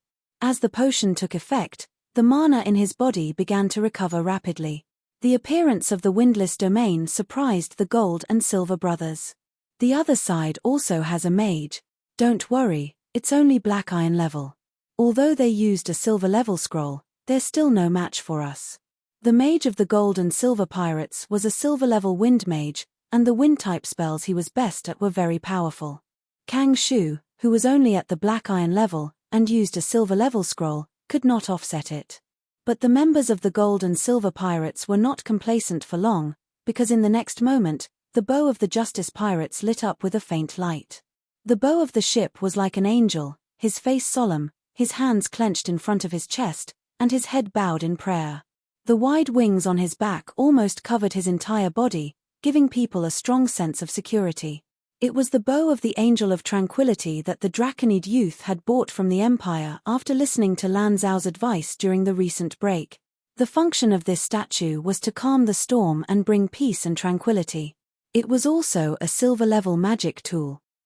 As the potion took effect, the mana in his body began to recover rapidly. The appearance of the windless domain surprised the Gold and Silver Brothers. The other side also has a mage. Don't worry, it's only black iron level. Although they used a silver-level scroll, they're still no match for us. The mage of the Gold and Silver Pirates was a silver-level wind mage, and the wind-type spells he was best at were very powerful. Kang Shu, who was only at the black iron level, and used a silver-level scroll, could not offset it. But the members of the Gold and Silver Pirates were not complacent for long, because in the next moment, the bow of the Justice Pirates lit up with a faint light. The bow of the ship was like an angel, his face solemn, his hands clenched in front of his chest, and his head bowed in prayer. The wide wings on his back almost covered his entire body, giving people a strong sense of security. It was the bow of the Angel of Tranquility that the Draconid youth had bought from the Empire after listening to Lan Zhao's advice during the recent break. The function of this statue was to calm the storm and bring peace and tranquility. It was also a silver-level magic tool.